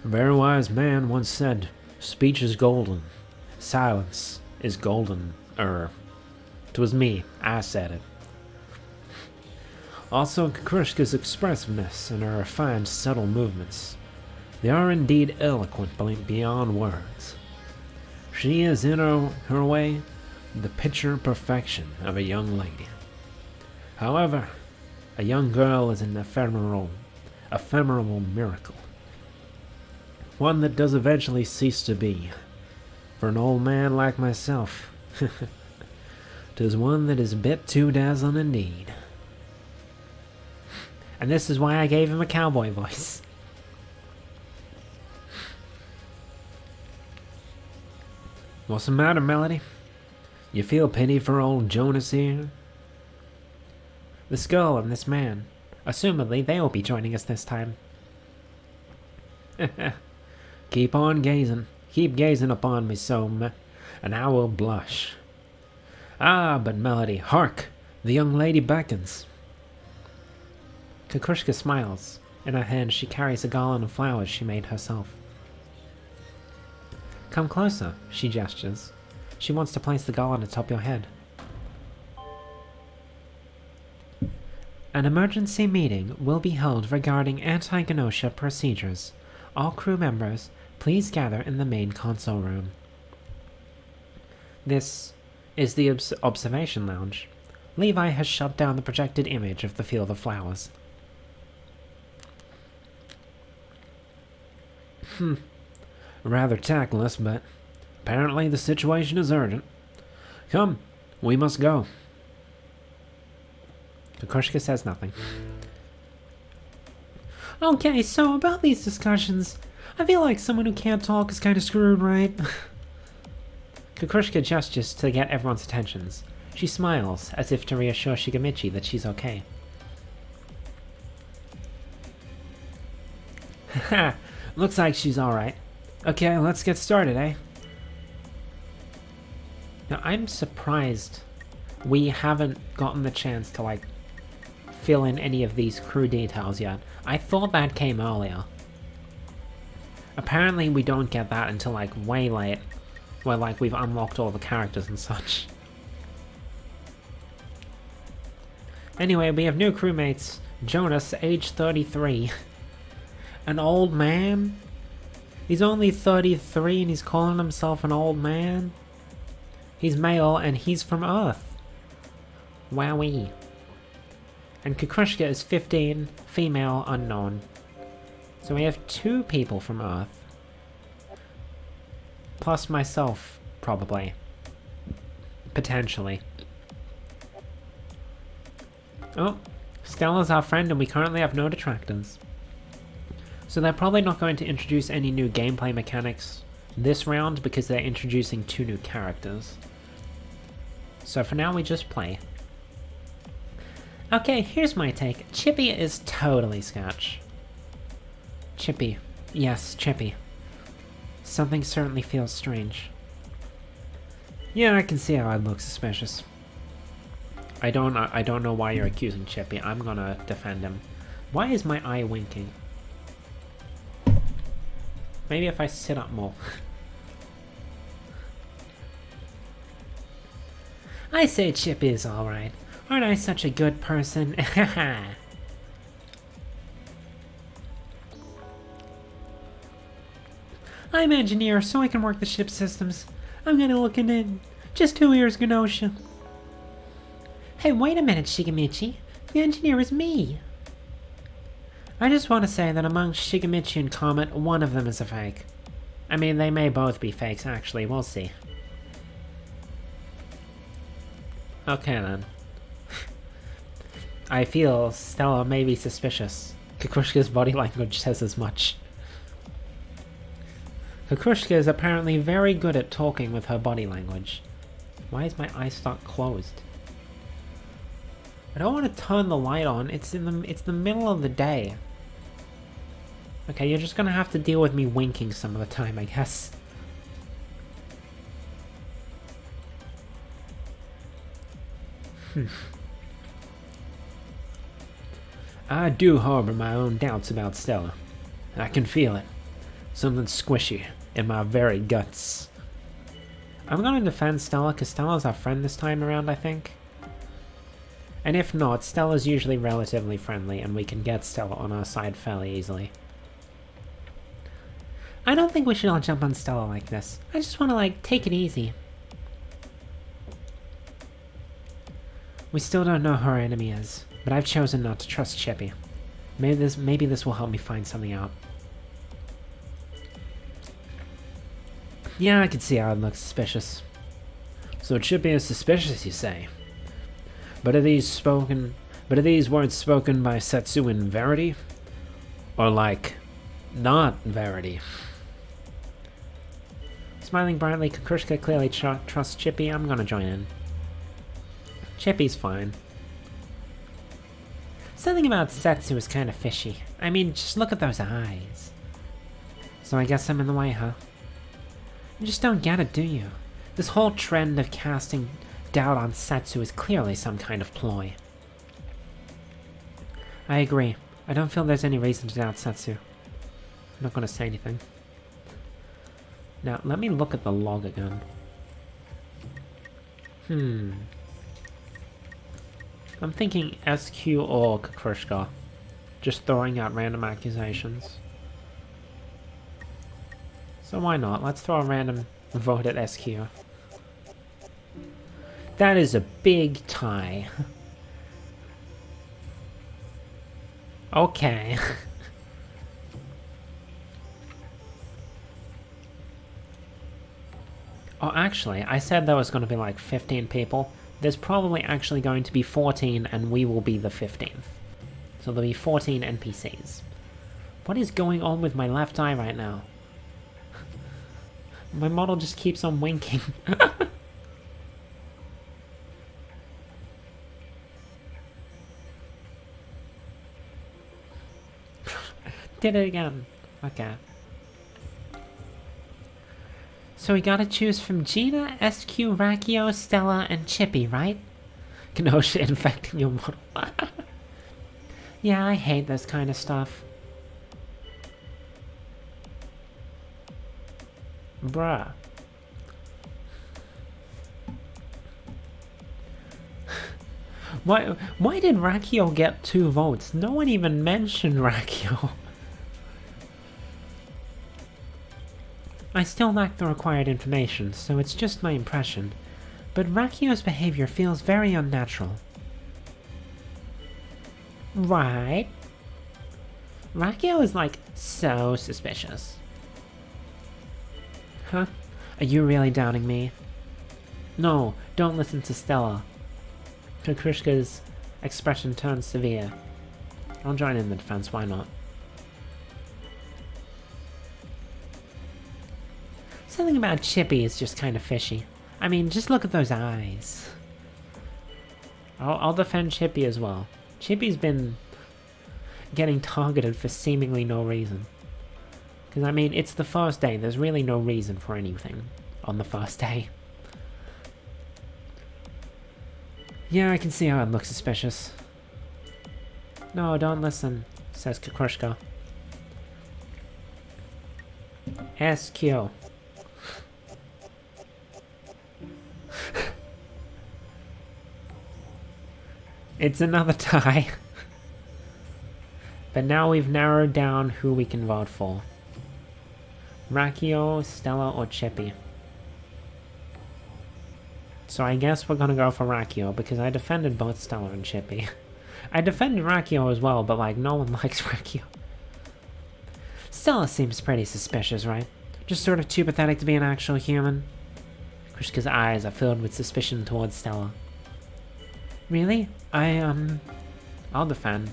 A very wise man once said, "Speech is golden. Silence is golden." 'Twas me. I said it. Also, Kukrushka's expressiveness and her refined, subtle movements. They are indeed eloquent beyond words. She is, in her way, the picture perfection of a young lady. However, a young girl is an ephemeral miracle. One that does eventually cease to be. For an old man like myself, 'tis one that is a bit too dazzling indeed. And this is why I gave him a cowboy voice. What's the matter, Melody? You feel pity for old Jonas here? This girl and this man. Assumedly, they will be joining us this time. Keep on gazing. Keep gazing upon me so, and I will blush. Ah, but Melody, hark! The young lady beckons. Kukrushka smiles. In her hand, she carries a garland of flowers she made herself. Come closer, she gestures. She wants to place the garland atop your head. An emergency meeting will be held regarding anti-Gnosia procedures. All crew members, please gather in the main console room. This is the observation lounge. Levi has shut down the projected image of the field of flowers. Rather tactless, but apparently the situation is urgent. Come, we must go. Kukrushka says nothing. Okay, so about these discussions, I feel like someone who can't talk is kind of screwed, right? Kukrushka gestures to get everyone's attentions. She smiles, as if to reassure Shigamichi that she's okay. Haha, looks like she's alright. Okay, let's get started, eh? Now, I'm surprised we haven't gotten the chance to, like, fill in any of these crew details yet. I thought that came earlier. Apparently we don't get that until like way late, where like we've unlocked all the characters and such. Anyway, we have new crewmates. Jonas, age 33. An old man? He's only 33 and he's calling himself an old man? He's male and he's from Earth. Wowee. And Kukrushka is 15, female, unknown. So we have 2 people from Earth. Plus myself, probably. Potentially. Oh, Stella's our friend and we currently have no detractors. So they're probably not going to introduce any new gameplay mechanics this round because they're introducing 2 new characters. So for now we just play. Okay, here's my take. Chippy is totally sketch. Chippy. Yes, Chippy. Something certainly feels strange. Yeah, I can see how I'd look suspicious. I don't know why you're accusing Chippy. I'm gonna defend him. Why is my eye winking? Maybe if I sit up more. I say Chippy is alright. Aren't I such a good person? I'm engineer, so I can work the ship systems. I'm gonna look in. Just who here's Gnosia? Hey, wait a minute, Shigamichi. The engineer is me. I just want to say that among Shigamichi and Comet, one of them is a fake. I mean, they may both be fakes, actually. We'll see. Okay, then. I feel Stella may be suspicious. Kukrushka's body language says as much. Kukrushka is apparently very good at talking with her body language. Why is my eye stalk closed? I don't want to turn the light on. It's the middle of the day. Okay, you're just gonna have to deal with me winking some of the time, I guess. I do harbor my own doubts about Stella. I can feel it. Something squishy in my very guts. I'm gonna defend Stella because Stella's our friend this time around, I think. And if not, Stella's usually relatively friendly and we can get Stella on our side fairly easily. I don't think we should all jump on Stella like this. I just want to, like, take it easy. We still don't know who our enemy is, but I've chosen not to trust Chippy. Maybe this will help me find something out. Yeah, I can see how it looks suspicious. So Chippy is suspicious, you say? But are these words spoken by Setsu in verity? Or like, not verity? Smiling brightly, Kukrushka clearly trusts Chippy. I'm gonna join in. Chippy's fine. Something about Setsu is kind of fishy. I mean, just look at those eyes. So I guess I'm in the way, huh? You just don't get it, do you? This whole trend of casting doubt on Setsu is clearly some kind of ploy. I agree. I don't feel there's any reason to doubt Setsu. I'm not gonna say anything. Now, let me look at the log again. I'm thinking SQ or Kukrushka. Just throwing out random accusations. So why not? Let's throw a random vote at SQ. That is a big tie. Okay. Oh, actually, I said there was going to be like 15 people. There's probably actually going to be 14, and we will be the 15th. So there'll be 14 NPCs. What is going on with my left eye right now? My model just keeps on winking. Did it again. Okay. So we gotta choose from Gina, SQ, Rakio, Stella, and Chippy, right? Gnosia infecting your model. Yeah, I hate this kind of stuff. Bruh. Why did Rakio get 2 votes? No one even mentioned Rakio. I still lack the required information, so it's just my impression. But Rakio's behavior feels very unnatural. Right? Rakio is like so suspicious. Huh? Are you really doubting me? No, don't listen to Stella. Kukrishka's expression turns severe. I'll join in the defense, why not? Something about Chippy is just kind of fishy. I mean, just look at those eyes. I'll defend Chippy as well. Chippy's been getting targeted for seemingly no reason. Because, I mean, it's the first day. There's really no reason for anything on the first day. Yeah, I can see how it looks suspicious. No, don't listen, says Kukrishka. SQ. It's another tie. But now we've narrowed down who we can vote for. Rakio, Stella, or Chippy. So I guess we're gonna go for Rakio, because I defended both Stella and Chippy. I defended Rakio as well, but like, no one likes Rakio. Stella seems pretty suspicious, right? Just sort of too pathetic to be an actual human. Krishka's eyes are filled with suspicion towards Stella. Really? I'll defend.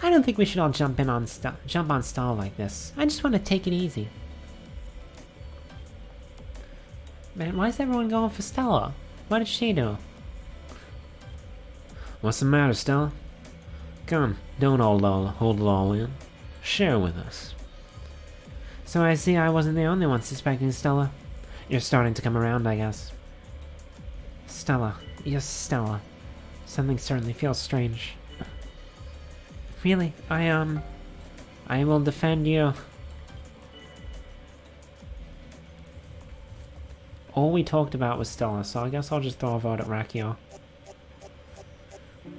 I don't think we should all jump on Stella like this. I just want to take it easy. Man, why is everyone going for Stella? What did she do? What's the matter, Stella? Come, don't hold it all in. Share with us. So I see I wasn't the only one suspecting Stella. You're starting to come around, I guess. Stella. Yes, Stella. Something certainly feels strange. Really? I will defend you. All we talked about was Stella, so I guess I'll just throw a vote at Rakio.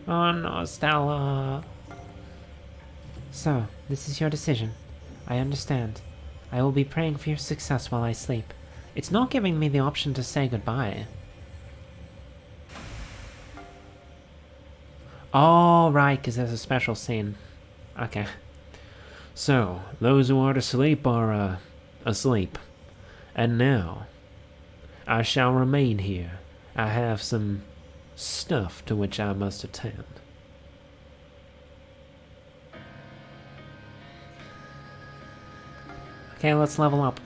Oh no, Stella. So, this is your decision. I understand. I will be praying for your success while I sleep. It's not giving me the option to say goodbye. Oh, right, because there's a special scene. Okay. So, those who are asleep are, asleep. And now, I shall remain here. I have some stuff to which I must attend. Okay, let's level up.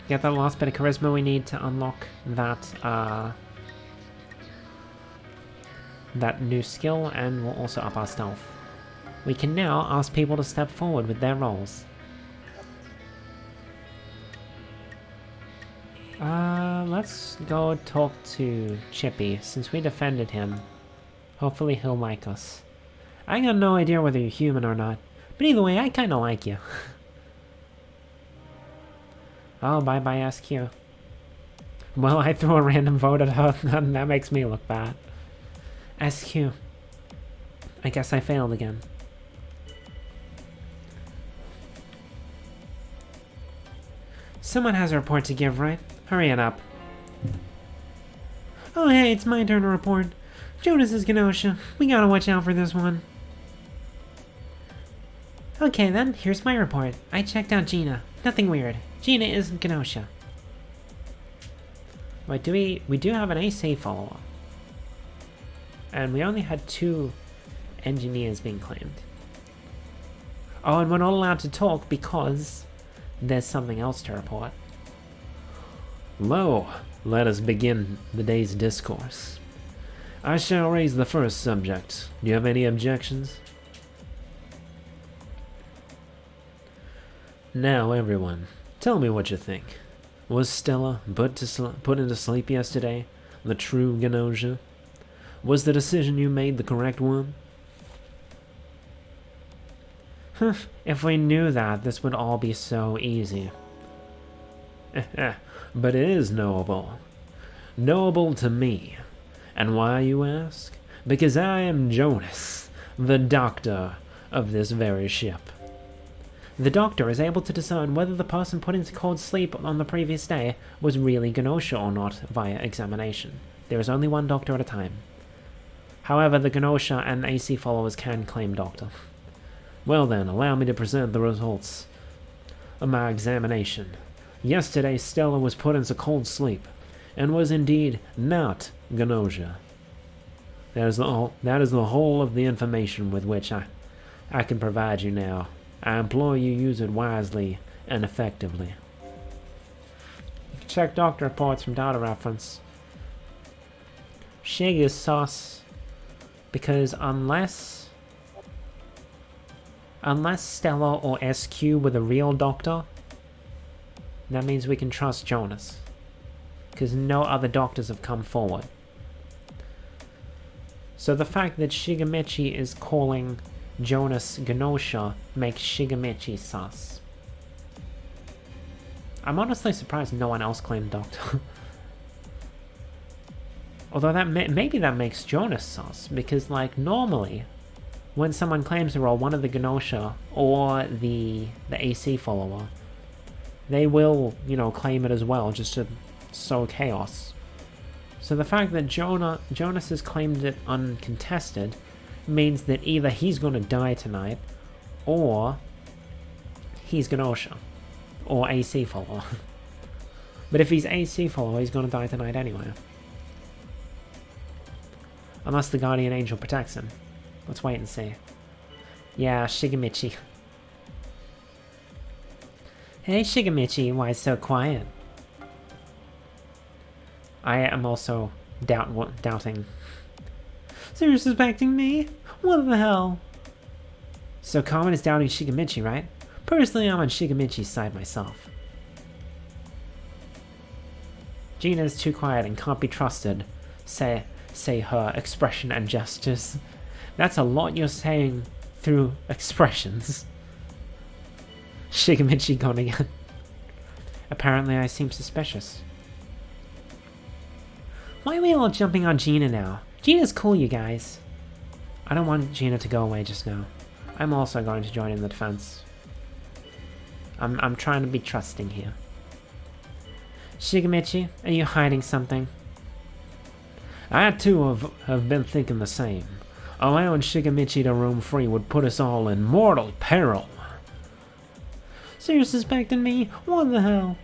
Get that last bit of charisma we need to unlock that, that new skill, and we'll also up our stealth. We can now ask people to step forward with their roles. Let's go talk to Chippy, since we defended him. Hopefully he'll like us. I got no idea whether you're human or not, but either way, I kinda like you. Oh, bye-bye SQ. Well, I threw a random vote at her, that makes me look bad. SQ. I guess I failed again. Someone has a report to give, right? Hurry it up. Oh hey, it's my turn to report. Jonas is Gnosia. We gotta watch out for this one. Okay then, here's my report. I checked out Gina. Nothing weird. Gina isn't Gnosia. Wait, we do have an AC follower. And we only had 2 engineers being claimed. Oh, and we're not allowed to talk because there's something else to report. Lo, let us begin the day's discourse. I shall raise the first subject. Do you have any objections? Now, everyone, tell me what you think. Was Stella put into sleep yesterday the true Gnosia? Was the decision you made the correct one? If we knew that, this would all be so easy. But it is knowable. Knowable to me. And why, you ask? Because I am Jonas, the doctor of this very ship. The doctor is able to discern whether the person put into cold sleep on the previous day was really Gnosia or not via examination. There is only one doctor at a time. However, the Gnosia and AC followers can claim doctor. Well then, allow me to present the results of my examination. Yesterday, Stella was put into cold sleep, and was indeed not Gnosia. That is the whole of the information with which I can provide you now. I implore you use it wisely and effectively. You can check doctor reports from data reference. Shig is sus, because unless Stella or SQ were the real doctor, that means we can trust Jonas, because no other doctors have come forward. So the fact that Shigamichi is calling Jonas Gnosia makes Shigamichi sus. I'm honestly surprised no one else claimed doctor. Although that maybe that makes Jonas sus, because like normally when someone claims a role, one of the Gnosia or the AC follower, they will, claim it as well, just to sow chaos. So the fact that Jonas has claimed it uncontested means that either he's going to die tonight, or he's Gnosia, or AC follower. But if he's AC follower, he's going to die tonight anyway. Unless the Guardian Angel protects him. Let's wait and see. Yeah, Shigamichi. Hey Shigamichi, why so quiet? I am also doubting. So you're suspecting me? What the hell? So Carmen is doubting Shigamichi, right? Personally, I'm on Shigamichi's side myself. Gina is too quiet and can't be trusted. Say her expression and gestures. That's a lot you're saying through expressions. Shigamichi gone again. Apparently I seem suspicious. Why are we all jumping on Gina now? Gina's cool, you guys. I don't want Gina to go away just now. I'm also going to join in the defense. I'm trying to be trusting here. Shigamichi, are you hiding something? I too have been thinking the same. Allowing Shigamichi to roam free would put us all in mortal peril. So you're suspecting me? What the hell?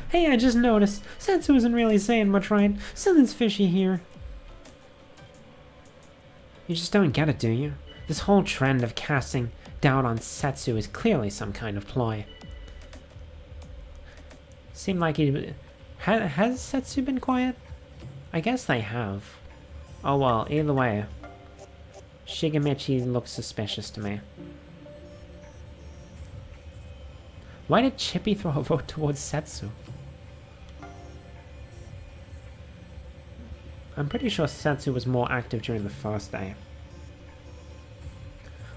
Hey, I just noticed. Setsu isn't really saying much right. Something's fishy here. You just don't get it, do you? This whole trend of casting doubt on Setsu is clearly some kind of ploy. Seemed like he... Has Setsu been quiet? I guess they have. Oh well, either way. Shigamichi looks suspicious to me. Why did Chippy throw a vote towards Setsu? I'm pretty sure Setsu was more active during the first day.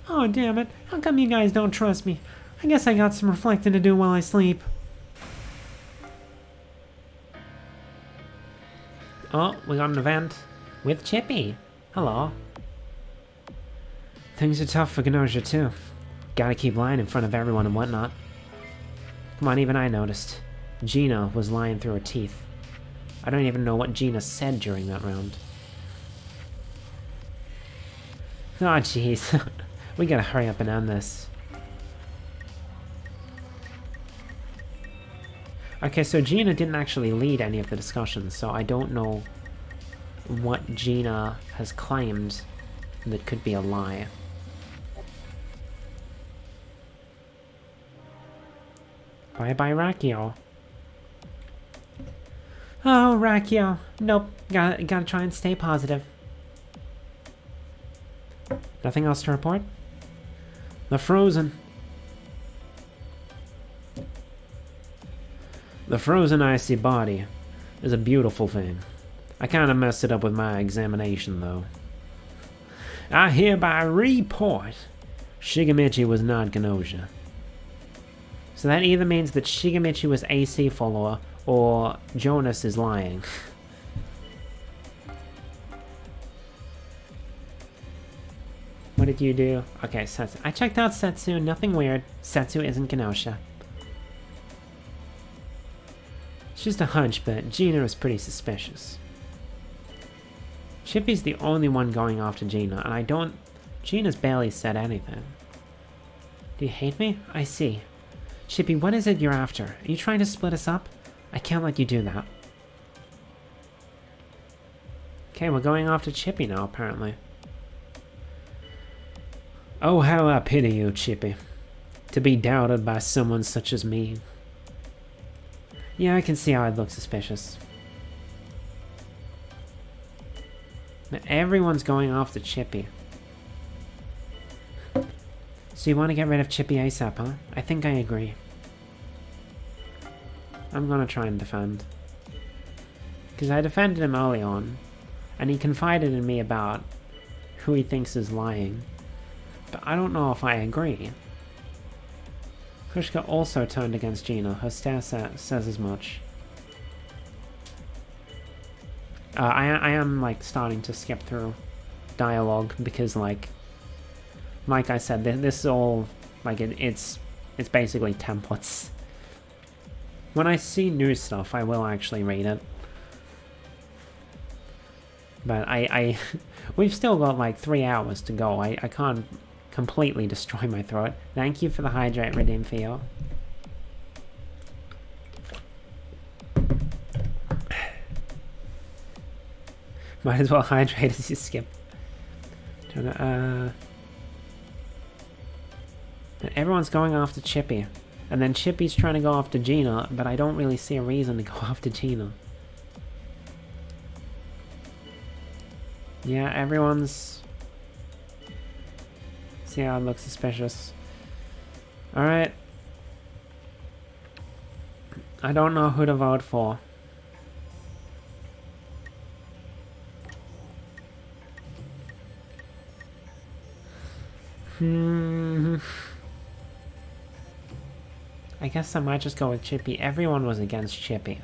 Oh damn it, how come you guys don't trust me? I guess I got some reflecting to do while I sleep. Oh, we got an event with Chippy. Hello. Things are tough for Gnosia too. Gotta keep lying in front of everyone and whatnot. Come on, even I noticed. Gina was lying through her teeth. I don't even know what Gina said during that round. Oh jeez. We gotta hurry up and end this. Okay, so Gina didn't actually lead any of the discussions, so I don't know what Gina has claimed that could be a lie. Bye-bye, Rakio. Oh, Rakio. Nope. Gotta try and stay positive. Nothing else to report? The frozen icy body is a beautiful thing. I kinda messed it up with my examination, though. I hereby report Shigemichi was not Gnosia. So that either means that Shigemichi was AC follower, or Jonas is lying. What did you do? Okay, Setsu. I checked out Setsu, nothing weird. Setsu isn't Gnosia. It's just a hunch, but Gina is pretty suspicious. Chippy's the only one going after Gina, and I don't... Gina's barely said anything. Do you hate me? I see. Chippy, what is it you're after? Are you trying to split us up? I can't let you do that. Okay, we're going after Chippy now, apparently. Oh, how I pity you, Chippy. To be doubted by someone such as me. Yeah, I can see how I'd look suspicious. But everyone's going after Chippy. So you want to get rid of Chippy ASAP, huh? I think I agree. I'm gonna try and defend. Because I defended him early on, and he confided in me about who he thinks is lying. But I don't know if I agree. Krushka also turned against Gina. Her stare says as much. I am, like, starting to skip through dialogue because, like I said, this is all, like, it's basically templates. When I see new stuff, I will actually read it. But we've still got, like, 3 hours to go. I can't completely destroy my throat. Thank you for the hydrate, Redeem Theo. Might as well hydrate as you skip. Everyone's going after Chippy. And then Chippy's trying to go after Gina, but I don't really see a reason to go after Gina. Yeah, everyone's... See how it looks suspicious. Alright. I don't know who to vote for. I guess I might just go with Chippy. Everyone was against Chippy.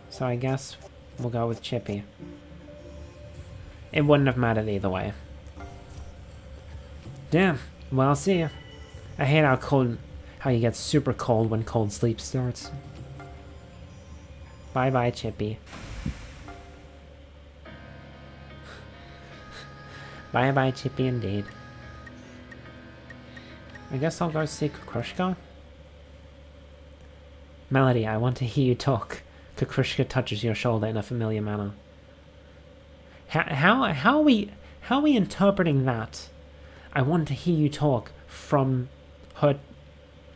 So I guess we'll go with Chippy. It wouldn't have mattered either way. Damn. Well, I'll see ya. I hate how you get super cold when cold sleep starts. Bye-bye, Chippy. Bye-bye, Chippy, indeed. I guess I'll go see Kukrushka. Melody, I want to hear you talk. Kukrushka touches your shoulder in a familiar manner. How are we interpreting that? I want to hear you talk from her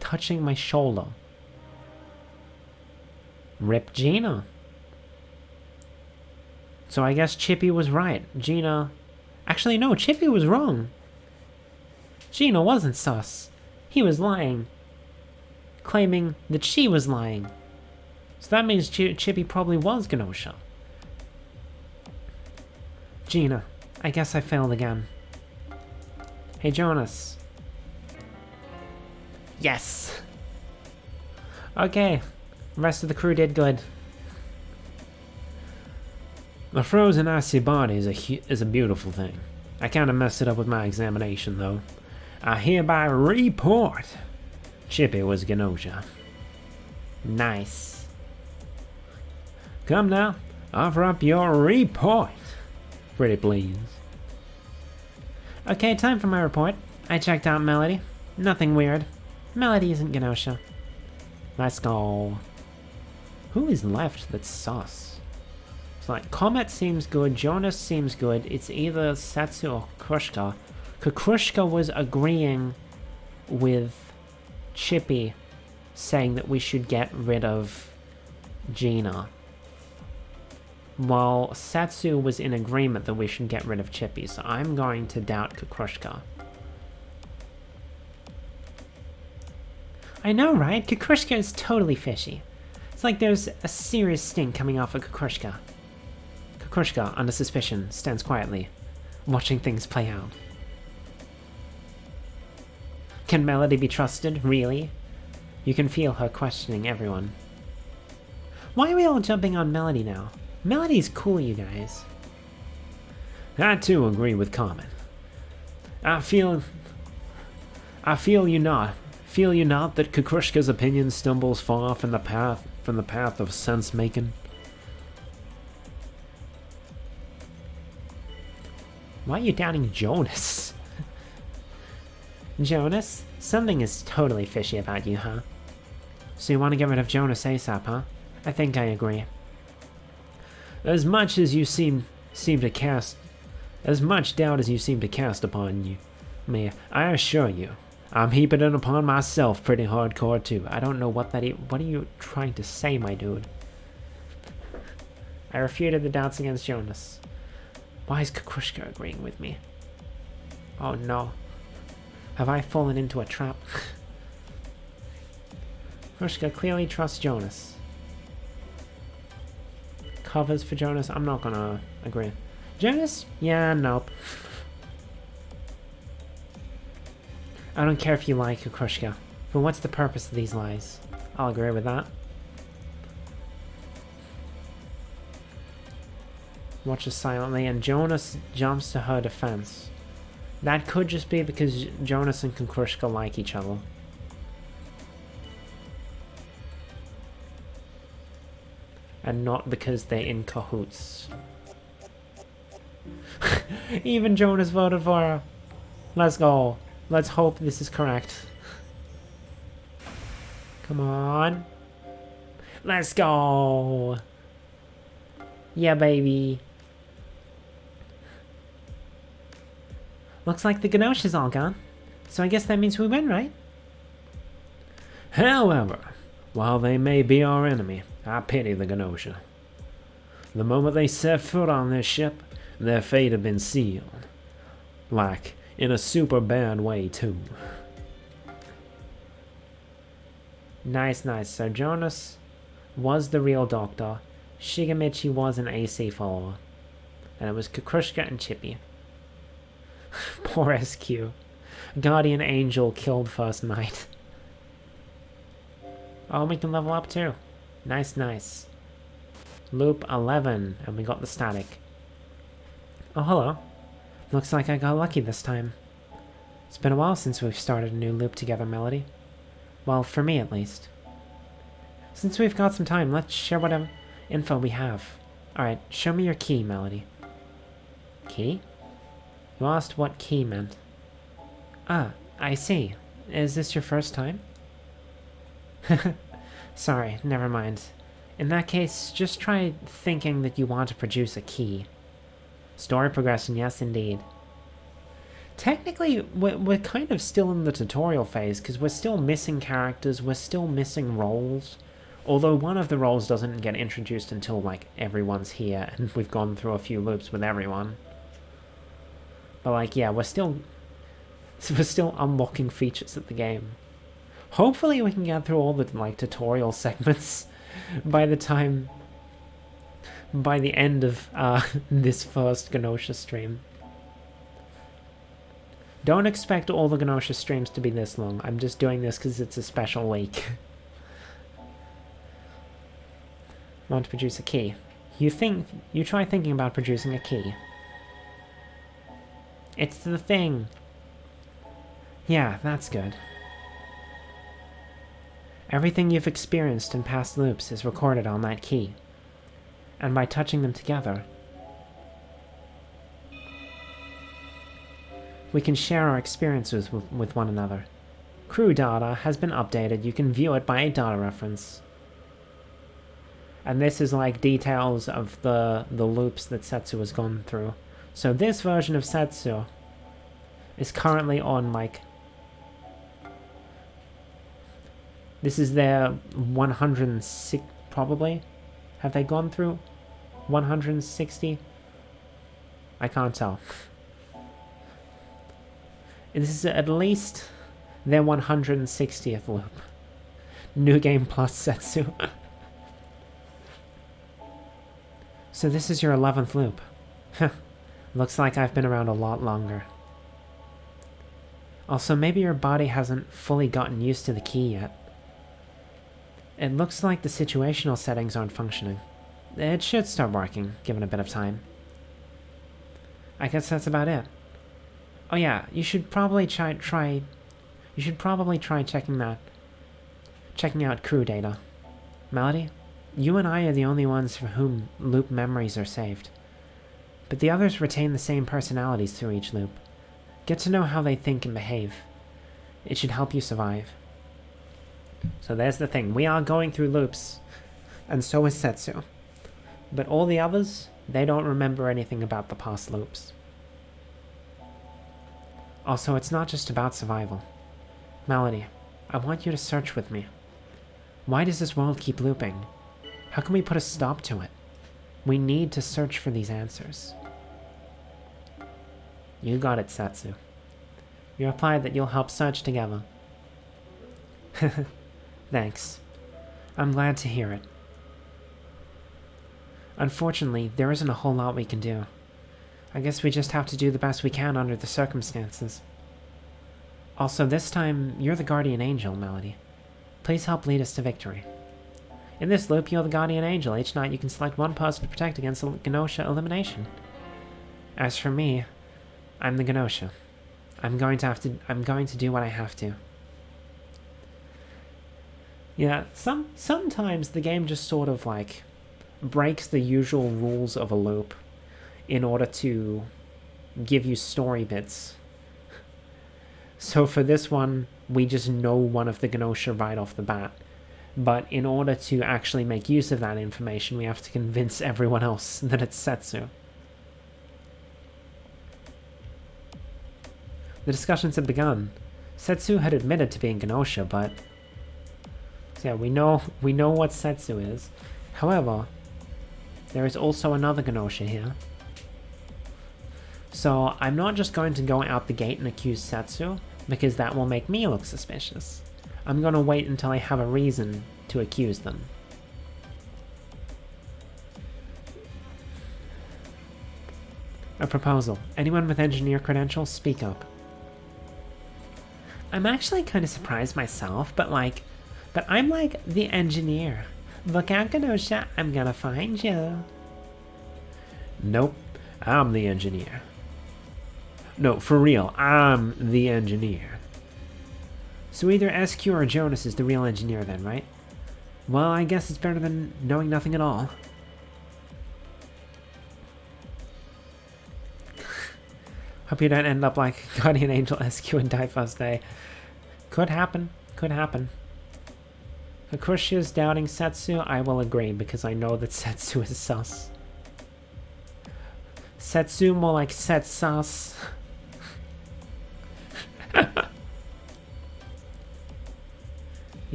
touching my shoulder. Rip Gina. So I guess Chippy was right. Gina... Actually, no, Chippy was wrong. Gina wasn't sus. He was lying. Claiming that she was lying. So that means Chippy probably was Gnosia. Gina, I guess I failed again. Hey, Jonas. Yes! Okay, the rest of the crew did good. A frozen icy body is a beautiful thing. I kind of messed it up with my examination, though. I hereby report Chippy was Gnosia. Nice. Come now, offer up your report. Pretty please. Okay, time for my report. I checked out Melody. Nothing weird. Melody isn't Gnosia. Let's go. Who is left that's sus? It's like, Comet seems good, Jonas seems good. It's either Setsu or Kukrushka. Kukrushka was agreeing with Chippy, saying that we should get rid of Gina. While Setsu was in agreement that we should get rid of Chippy, so I'm going to doubt Kukrushka. I know, right? Kukrushka is totally fishy. It's like there's a serious stink coming off of Kukrushka. Kukrushka, under suspicion, stands quietly. watching things play out. Can Melody be trusted? Really? You can feel her questioning everyone. Why are we all jumping on Melody now? Melody's cool, you guys. I too agree with Carmen. I feel you not. Feel you not that Kukrushka's opinion stumbles far from the path of sense making? Why are you doubting Jonas? Jonas? Something is totally fishy about you, huh? So you want to get rid of Jonas ASAP, huh? I think I agree. As much as you seem to cast, as much doubt as you seem to cast upon me, I assure you, I'm heaping it upon myself pretty hardcore too. I don't know what what are you trying to say, my dude? I refuted the doubts against Jonas. Why is Kukrushka agreeing with me? Oh no. Have I fallen into a trap? Kukrushka clearly trusts Jonas. Covers for Jonas? I'm not gonna agree. Jonas? Yeah, nope. I don't care if you like Kukrushka, but what's the purpose of these lies? I'll agree with that. Watches silently, and Jonas jumps to her defense. That could just be because Jonas and Kukrushka like each other. And not because they're in cahoots. Even Jonas voted for her. Let's go. Let's hope this is correct. Come on. Let's go. Yeah, baby. Looks like the Gnosia's all gone. So I guess that means we win, right? However, while they may be our enemy, I pity the Gnosia. The moment they set foot on this ship, their fate had been sealed. Like, in a super bad way, too. Nice, nice. So Jonas was the real doctor. Shigamichi was an AC follower. And it was Kukrushka and Chippy. Poor SQ. Guardian Angel killed first night. Oh, we can level up too. Nice, nice. Loop 11, and we got the static. Oh, hello. Looks like I got lucky this time. It's been a while since we've started a new loop together, Melody. Well, for me at least. Since we've got some time, let's share whatever info we have. Alright, show me your key, Melody. Key? You asked what key meant. Ah, I see. Is this your first time? Sorry, never mind. In that case, just try thinking that you want to produce a key. Story progression, yes indeed. Technically, we're kind of still in the tutorial phase, because we're still missing characters, we're still missing roles. Although one of the roles doesn't get introduced until, like, everyone's here, and we've gone through a few loops with everyone. But, like, yeah, we're still unlocking features of the game. Hopefully we can get through all the, like, tutorial segments by the end of this first Gnosia stream. Don't expect all the Gnosia streams to be this long. I'm just doing this because it's a special week. Want to produce a key. You try thinking about producing a key. It's the thing. Yeah, that's good. Everything you've experienced in past loops is recorded on that key. And by touching them together, we can share our experiences with one another. Crew data has been updated. You can view it by a data reference. And this is like details of the loops that Setsu has gone through. So this version of Setsu is currently on, like... This is their 106, probably? Have they gone through 160? I can't tell. This is at least their 160th loop. New Game Plus Setsu. So this is your 11th loop. Looks like I've been around a lot longer. Also, maybe your body hasn't fully gotten used to the key yet. It looks like the situational settings aren't functioning. It should start working, given a bit of time. I guess that's about it. Oh yeah, you should probably try checking out crew data. Melody, you and I are the only ones for whom loop memories are saved. But the others retain the same personalities through each loop. Get to know how they think and behave. It should help you survive. So there's the thing, we are going through loops, and so is Setsu. But all the others, they don't remember anything about the past loops. Also, it's not just about survival. Melody, I want you to search with me. Why does this world keep looping? How can we put a stop to it? We need to search for these answers. You got it, Setsu. You replied that you'll help search together. Thanks. I'm glad to hear it. Unfortunately, there isn't a whole lot we can do. I guess we just have to do the best we can under the circumstances. Also, this time, you're the guardian angel, Melody. Please help lead us to victory. In this loop, you're the guardian angel. Each night you can select one person to protect against a Gnosia elimination. As for me, I'm the Gnosia. I'm going to do what I have to. Yeah, sometimes the game just sort of like breaks the usual rules of a loop in order to give you story bits. So for this one, we just know one of the Gnosia right off the bat. But in order to actually make use of that information, we have to convince everyone else that it's Setsu. The discussions had begun. Setsu had admitted to being Gnosia, but... So yeah, we know what Setsu is. However, there is also another Gnosia here. So I'm not just going to go out the gate and accuse Setsu, because that will make me look suspicious. I'm going to wait until I have a reason to accuse them. A proposal. Anyone with engineer credentials, speak up. I'm actually kind of surprised myself, but I'm like the engineer. Look out, Gnosia, I'm gonna find you. Nope, I'm the engineer. No, for real, I'm the engineer. So either SQ or Jonas is the real engineer then, right? Well, I guess it's better than knowing nothing at all. Hope you don't end up like Guardian Angel SQ and die first day. Could happen. Could happen. Hakushi's doubting Setsu, I will agree, because I know that Setsu is sus. Setsu more like Setsus.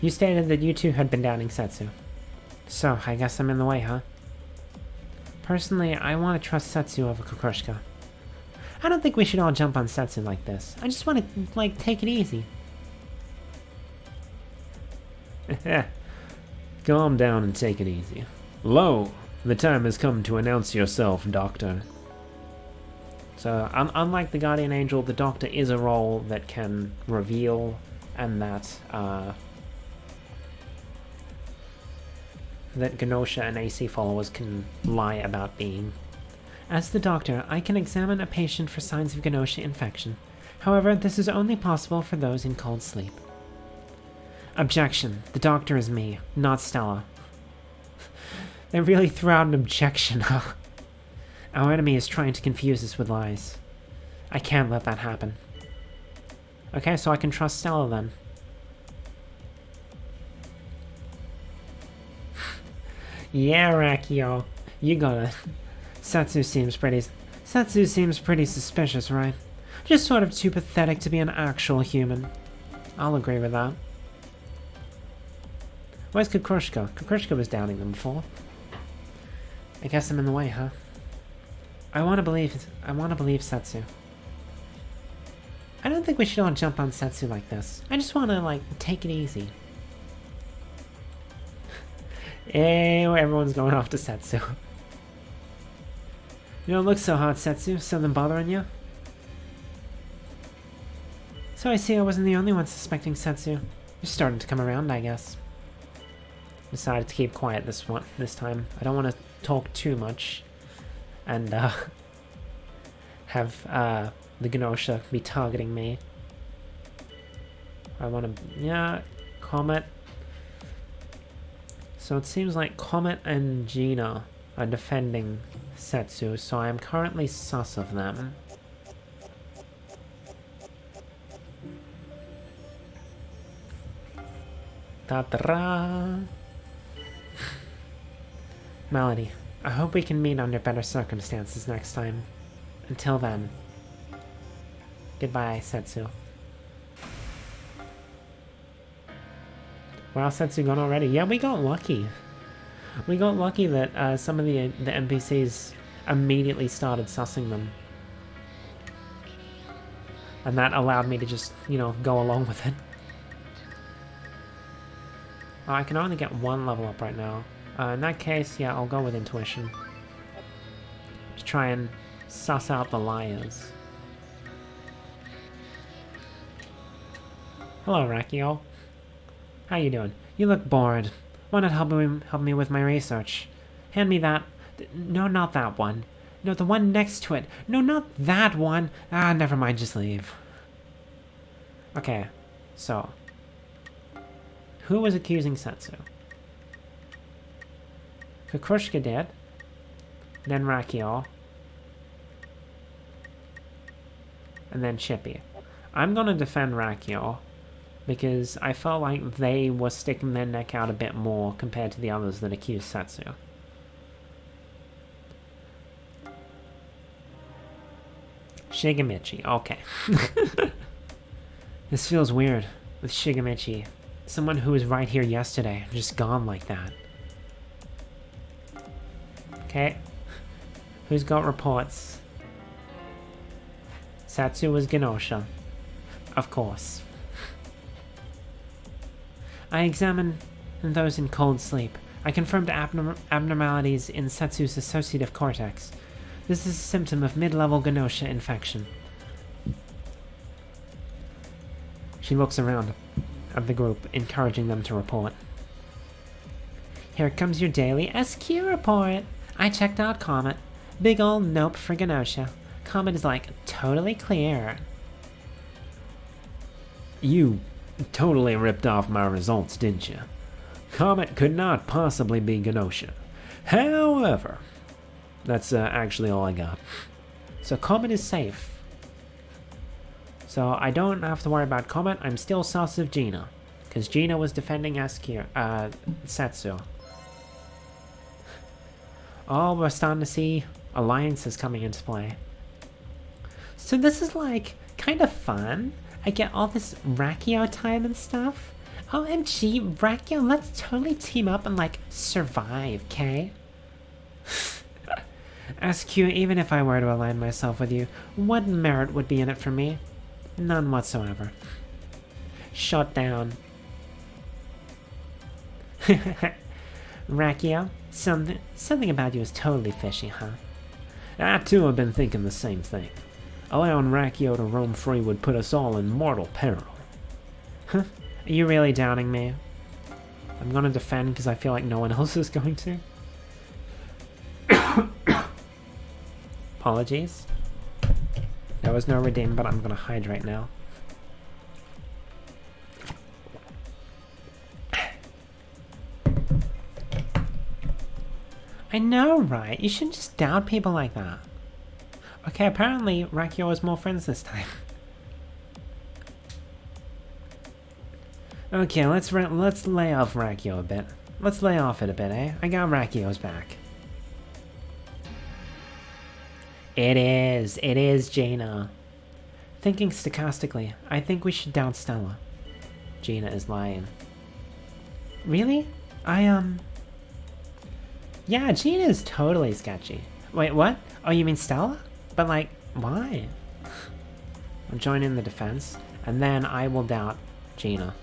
You stated that you two had been doubting Setsu. So, I guess I'm in the way, huh? Personally, I want to trust Setsu over Kukushka. I don't think we should all jump on Setsu like this. I just want to, like, take it easy. Calm down and take it easy. Lo, the time has come to announce yourself, Doctor. So, unlike the Guardian Angel, the Doctor is a role that can reveal and that Gnosia and AC followers can lie about being. As the Doctor, I can examine a patient for signs of Gnosia infection. However, this is only possible for those in cold sleep. Objection. The Doctor is me, not Stella. They really threw out an objection, huh? Our enemy is trying to confuse us with lies. I can't let that happen. Okay, so I can trust Stella then. Yeah, Rakio. You got it. Setsu seems pretty suspicious, right? Just sort of too pathetic to be an actual human. I'll agree with that. Where's Kukushka? Kukushka was doubting them before. I guess I'm in the way, huh? I want to believe Setsu. I don't think we should all jump on Setsu like this. I just want to, like, take it easy. Ew, everyone's going off to Setsu. You don't look so hot, Setsu. Something bothering you? So I see I wasn't the only one suspecting Setsu. You're starting to come around, I guess. Decided to keep quiet this time. I don't want to talk too much. And, have, the Gnosia be targeting me. I want to... Yeah, Comet. So it seems like Comet and Gina are defending Setsu, so I am currently sus of them. Ta-da! Melody, I hope we can meet under better circumstances next time. Until then, goodbye, Setsu. Wow, Setsu gone already. Yeah, we got lucky. We got lucky that some of the NPCs immediately started sussing them. And that allowed me to just, you know, go along with it. Oh, I can only get one level up right now. In that case, yeah, I'll go with intuition. To try and suss out the liars. Hello, Rakio. How you doing? You look bored. Why not help me with my research? Hand me that... No, not that one. No, the one next to it. No, not that one. Ah, never mind, just leave. Okay, so... Who was accusing Setsu? Kukushka did. Then Rakio. And then Chippy. I'm gonna defend Rakio, because I felt like they were sticking their neck out a bit more compared to the others that accused Setsu. Shigemichi, okay. This feels weird with Shigemichi. Someone who was right here yesterday, just gone like that. Okay. Who's got reports? Setsu was Gnosia. Of course. I examined those in cold sleep. I confirmed abnormalities in Setsu's associative cortex. This is a symptom of mid-level Gnosia infection. She looks around at the group, encouraging them to report. Here comes your daily SQ report. I checked out Comet. Big ol' nope for Gnosia. Comet is like totally clear. You totally ripped off my results, didn't you? Comet could not possibly be Gnosia. However, that's actually all I got. So Comet is safe. So I don't have to worry about Comet. I'm still sus of Gina, because Gina was defending Setsu. Oh, we're starting to see alliances coming into play. So this is like kind of fun. I get all this Rakio time and stuff. OMG, Rakio, let's totally team up and like survive, okay? SQ, even if I were to align myself with you, what merit would be in it for me? None whatsoever. Shut down. Rakio, something about you is totally fishy, huh? I too have been thinking the same thing. Allowing Rakio to roam free would put us all in mortal peril. Huh? Are you really doubting me? I'm gonna defend because I feel like no one else is going to. Apologies. There was no redeem, but I'm gonna hydrate now. I know, right? You shouldn't just doubt people like that. Okay, apparently Rakio has more friends this time. Okay, let's lay off Rakio a bit. Let's lay off it a bit, eh? I got Rakio's back. It is Gina. Thinking stochastically, I think we should doubt Stella. Gina is lying. Really? Yeah, Gina is totally sketchy. Wait, what? Oh, you mean Stella? But like, why? I'll join in the defense, and then I will doubt Gina.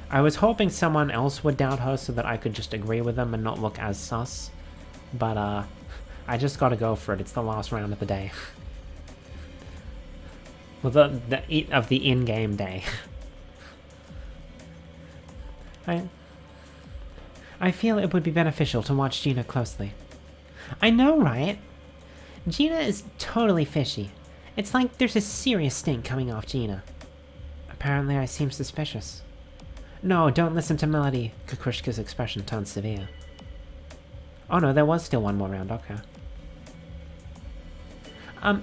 I was hoping someone else would doubt her so that I could just agree with them and not look as sus. but I just gotta go for it. It's the last round of the day. Well, of the in-game day. I feel it would be beneficial to watch Gina closely. I know, right? Gina is totally fishy. It's like there's a serious stink coming off Gina. Apparently I seem suspicious. No, don't listen to Melody. Kukushka's expression turned severe. Oh no, there was still one more round, okay.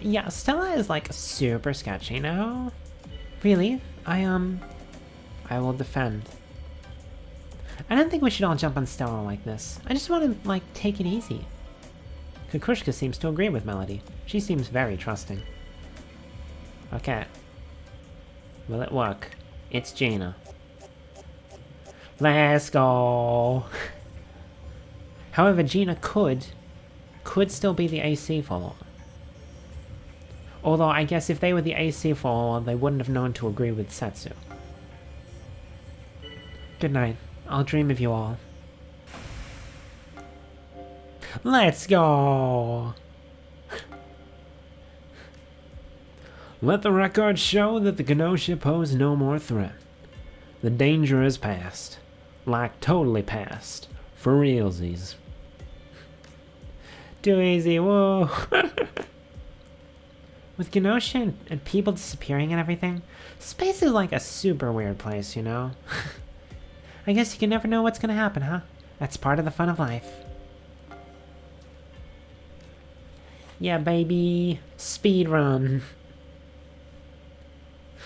Yeah, Stella is like super sketchy now. Really? I will defend. I don't think we should all jump on Stella like this. I just want to, like, take it easy. Kukushka seems to agree with Melody. She seems very trusting. Okay. Will it work? It's Gina. Let's go! However, Gina could still be the AC follower. Although, I guess if they were the AC follower, they wouldn't have known to agree with Setsu. Good night. I'll dream of you all. Let's go! Let the record show that the Gnosia pose no more threat. The danger is past. Like, totally past. For realsies. Too easy, whoa! With Gnosia and people disappearing and everything, space is like a super weird place, you know? I guess you can never know what's gonna happen, huh? That's part of the fun of life. Yeah, baby. Speed run.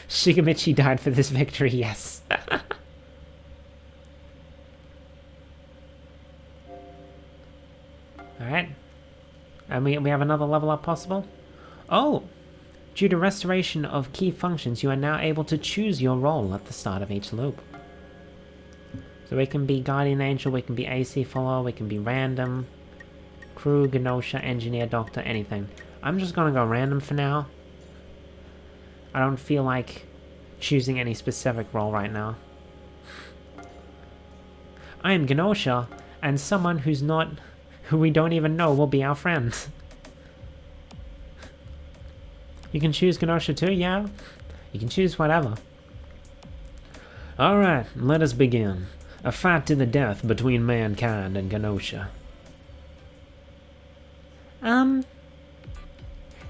Shigamichi died for this victory, yes. Alright. And we have another level up possible? Oh! Due to restoration of key functions, you are now able to choose your role at the start of each loop. So we can be Guardian Angel, we can be AC Follower, we can be Random, Crew, Gnosia, Engineer, Doctor, anything. I'm just gonna go Random for now. I don't feel like choosing any specific role right now. I am Gnosia, and someone who we don't even know will be our friend. You can choose Gnosia too, yeah? You can choose whatever. Alright, let us begin. A fight to the death between mankind and Gnosia.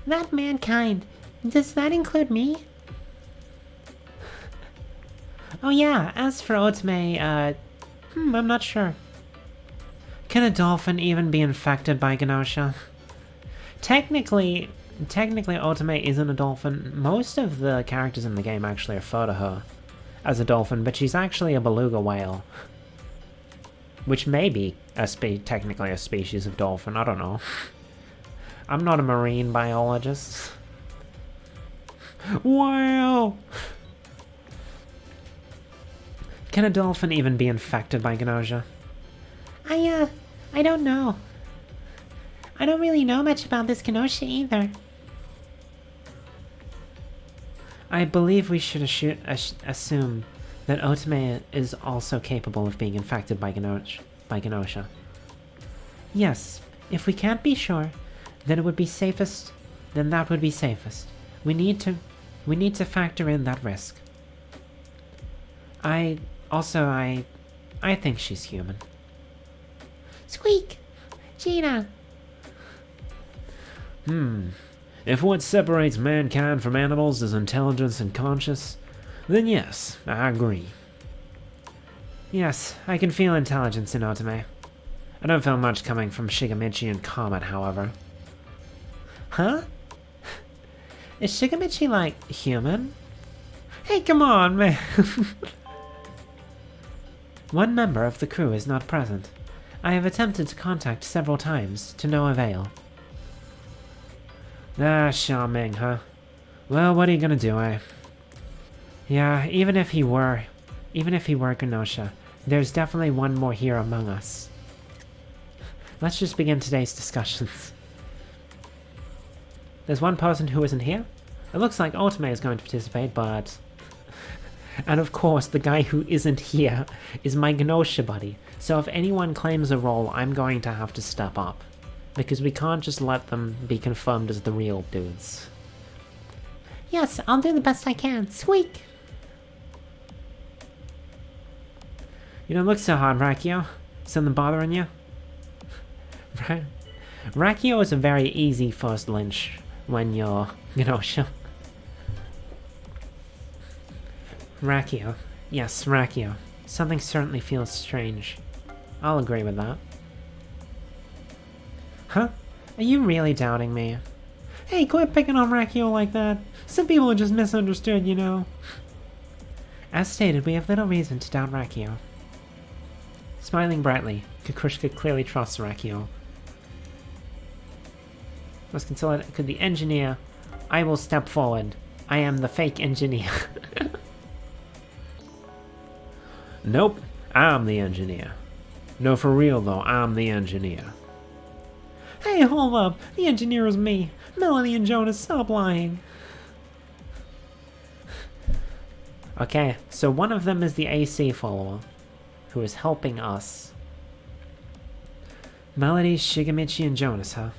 That mankind, does that include me? Oh yeah, as for Otome, I'm not sure. Can a dolphin even be infected by Gnosia? Technically Otome isn't a dolphin. Most of the characters in the game actually refer to her as a dolphin, but she's actually a beluga whale. Which may be technically a species of dolphin, I don't know. I'm not a marine biologist. Wow! Can a dolphin even be infected by Gnosia? I don't know. I don't really know much about this Gnosia either. I believe we should assume that Otome is also capable of being infected by Gnosia. Yes, if we can't be sure, then it would be safest. Then that would be safest. We need to factor in that risk. I think she's human. Squeak! Gina! If what separates mankind from animals is intelligence and conscience, then yes, I agree. Yes, I can feel intelligence in Otome. I don't feel much coming from Shigamichi and Comet, however. Huh? Is Shigamichi, like, human? Hey, come on, man! One member of the crew is not present. I have attempted to contact several times, to no avail. Ah, Xiaoming, huh? Well, what are you gonna do, eh? Yeah, even if he were Gnosia, there's definitely one more here among us. Let's just begin today's discussions. There's one person who isn't here. It looks like Otome is going to participate, but... And of course, the guy who isn't here is my Gnosia buddy, so if anyone claims a role, I'm going to have to step up. because we can't just let them be confirmed as the real dudes. Yes, I'll do the best I can. Squeak! You don't look so hard, Rakio. Something bothering you? Rakio is a very easy first lynch when you're Gnosia. Rakio. Yes, Rakio. Something certainly feels strange. I'll agree with that. Huh? Are you really doubting me? Hey, quit picking on Rakio like that. Some people are just misunderstood, you know. As stated, we have little reason to doubt Rakio. Smiling brightly, Kukushka clearly trusts Rakio. Must consult could the engineer. I will step forward. I am the fake engineer. Nope, I'm the engineer. No, for real though, I'm the engineer. Hey, hold up. The engineer is me. Melanie and Jonas, stop lying. Okay, so one of them is the AC follower, who is helping us. Melody, Shigemichi, and Jonas, huh?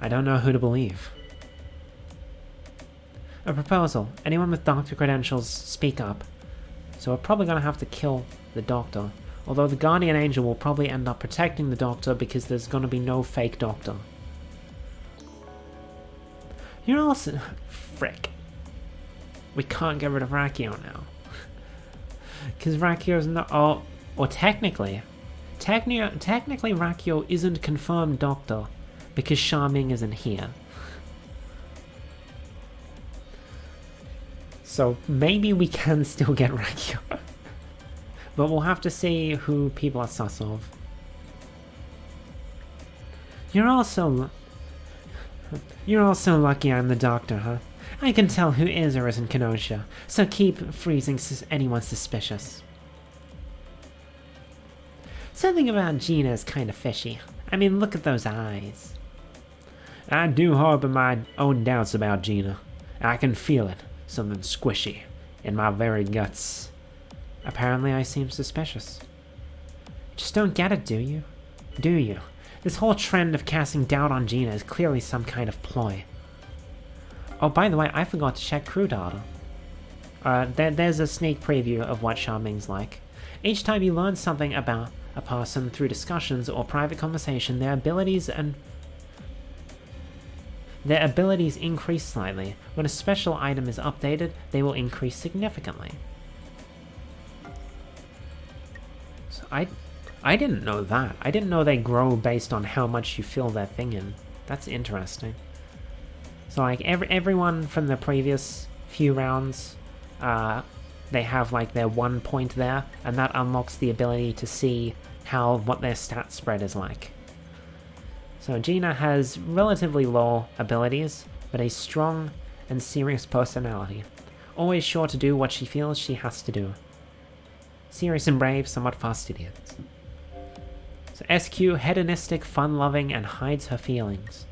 I don't know who to believe. A proposal. Anyone with doctor credentials, speak up. So we're probably gonna have to kill the doctor. Although the guardian angel will probably end up protecting the doctor because there's gonna be no fake doctor. You're also... Frick. We can't get rid of Rakio now. Because Rakio's not... Oh, or technically Rakio isn't confirmed doctor because Charming isn't here. So maybe we can still get Rakio. But we'll have to see who people are sus of. You're also lucky I'm the doctor, huh? I can tell who is or isn't Gnosia, so keep freezing anyone suspicious. Something about Gina is kind of fishy. I mean, look at those eyes. I do harbor my own doubts about Gina. I can feel it, something squishy, in my very guts. Apparently I seem suspicious. Just don't get it, do you? Do you? This whole trend of casting doubt on Gina is clearly some kind of ploy. Oh, by the way, I forgot to check crew data. There's a sneak preview of what Charming's like. Each time you learn something about a person through discussions or private conversation, their abilities increase slightly. When a special item is updated, they will increase significantly. So I didn't know that. I didn't know they grow based on how much you fill that thing in. That's interesting. So like everyone from the previous few rounds, they have like their 1 point there, and that unlocks the ability to see what their stat spread is like. So Gina has relatively low abilities, but a strong and serious personality. Always sure to do what she feels she has to do. Serious and brave, somewhat fastidious. So SQ, hedonistic, fun-loving, and hides her feelings.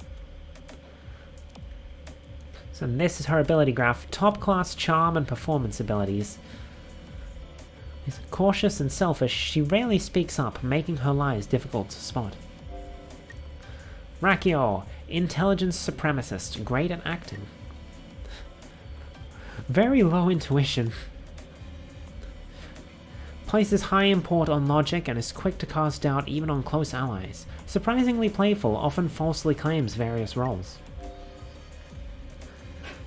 So this is her ability graph. Top-class charm and performance abilities. She's cautious and selfish. She rarely speaks up, making her lies difficult to spot. Rakio, intelligence supremacist, great at acting. Very low intuition. Places high import on logic and is quick to cast doubt even on close allies. Surprisingly playful, often falsely claims various roles.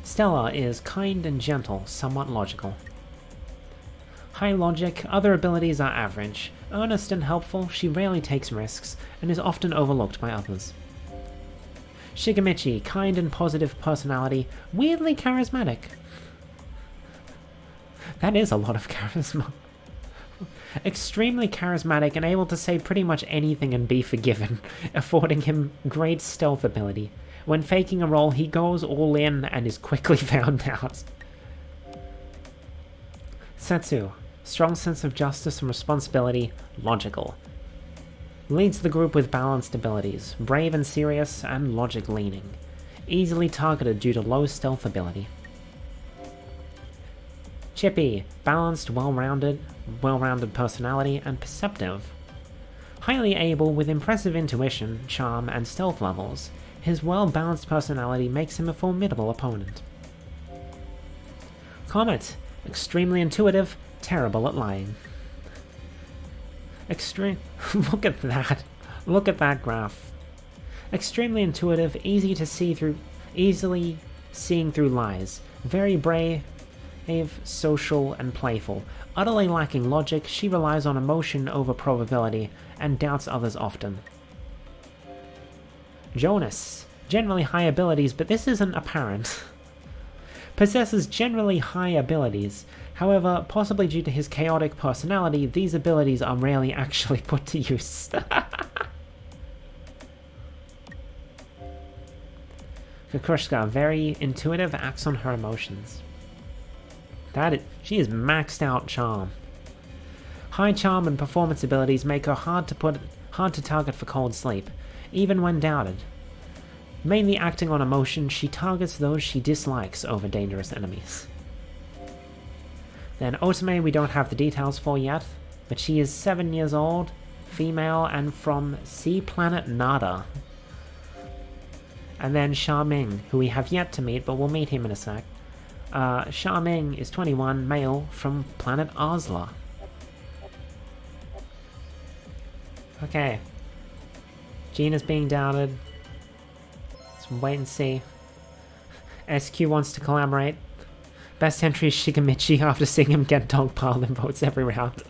Stella is kind and gentle, somewhat logical. High logic, other abilities are average. Earnest and helpful, she rarely takes risks, and is often overlooked by others. Shigemichi, kind and positive personality, weirdly charismatic. That is a lot of charisma. Extremely charismatic and able to say pretty much anything and be forgiven, affording him great stealth ability. When faking a role, he goes all in and is quickly found out. Setsu, strong sense of justice and responsibility, logical. Leads the group with balanced abilities, brave and serious, and logic-leaning. Easily targeted due to low stealth ability. Chippy, balanced, well-rounded personality, and perceptive. Highly able with impressive intuition, charm, and stealth levels, his well-balanced personality makes him a formidable opponent. Comet. Extremely intuitive, terrible at lying. Look at that. Look at that graph. Extremely intuitive, easily seeing through lies. Very brave, social, and playful. Utterly lacking logic, she relies on emotion over probability and doubts others often. Jonas. Generally high abilities, but this isn't apparent. Possesses generally high abilities. However, possibly due to his chaotic personality, these abilities are rarely actually put to use. Kukushka, very intuitive, acts on her emotions. She is maxed out charm. High charm and performance abilities make her hard to target for cold sleep, even when doubted. Mainly acting on emotion, she targets those she dislikes over dangerous enemies. Then Otome we don't have the details for yet, but she is 7 years old, female, and from sea planet Nada. And then Xiaming, who we have yet to meet, but we'll meet him in a sec. Xiaming is 21, male, from planet Arsla. Okay. Gina's being doubted. Let's wait and see. SQ wants to collaborate. Best entry is Shigamichi after seeing him get dogpiled in votes every round.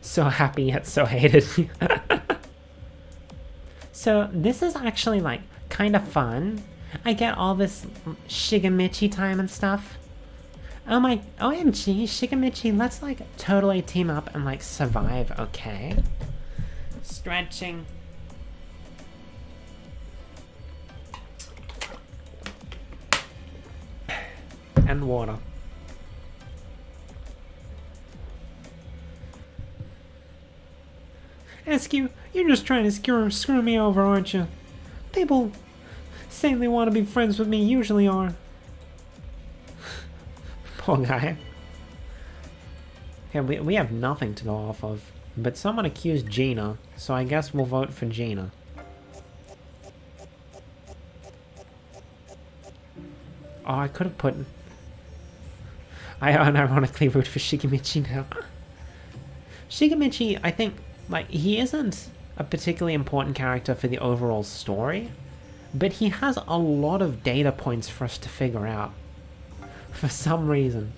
So happy yet so hated. So this is actually like kind of fun. I get all this Shigamichi time and stuff. Oh my, OMG, Shigamichi, let's like totally team up and like survive, okay? Stretching. And water. SQ, you're just trying to screw me over, aren't you? People saying they want to be friends with me usually are. Poor guy. Okay, we have nothing to go off of. But someone accused Gina, so I guess we'll vote for Gina. Oh, I could have put... I unironically root for Shigamichi now. Shigamichi, I think, like, he isn't a particularly important character for the overall story, but he has a lot of data points for us to figure out. For some reason.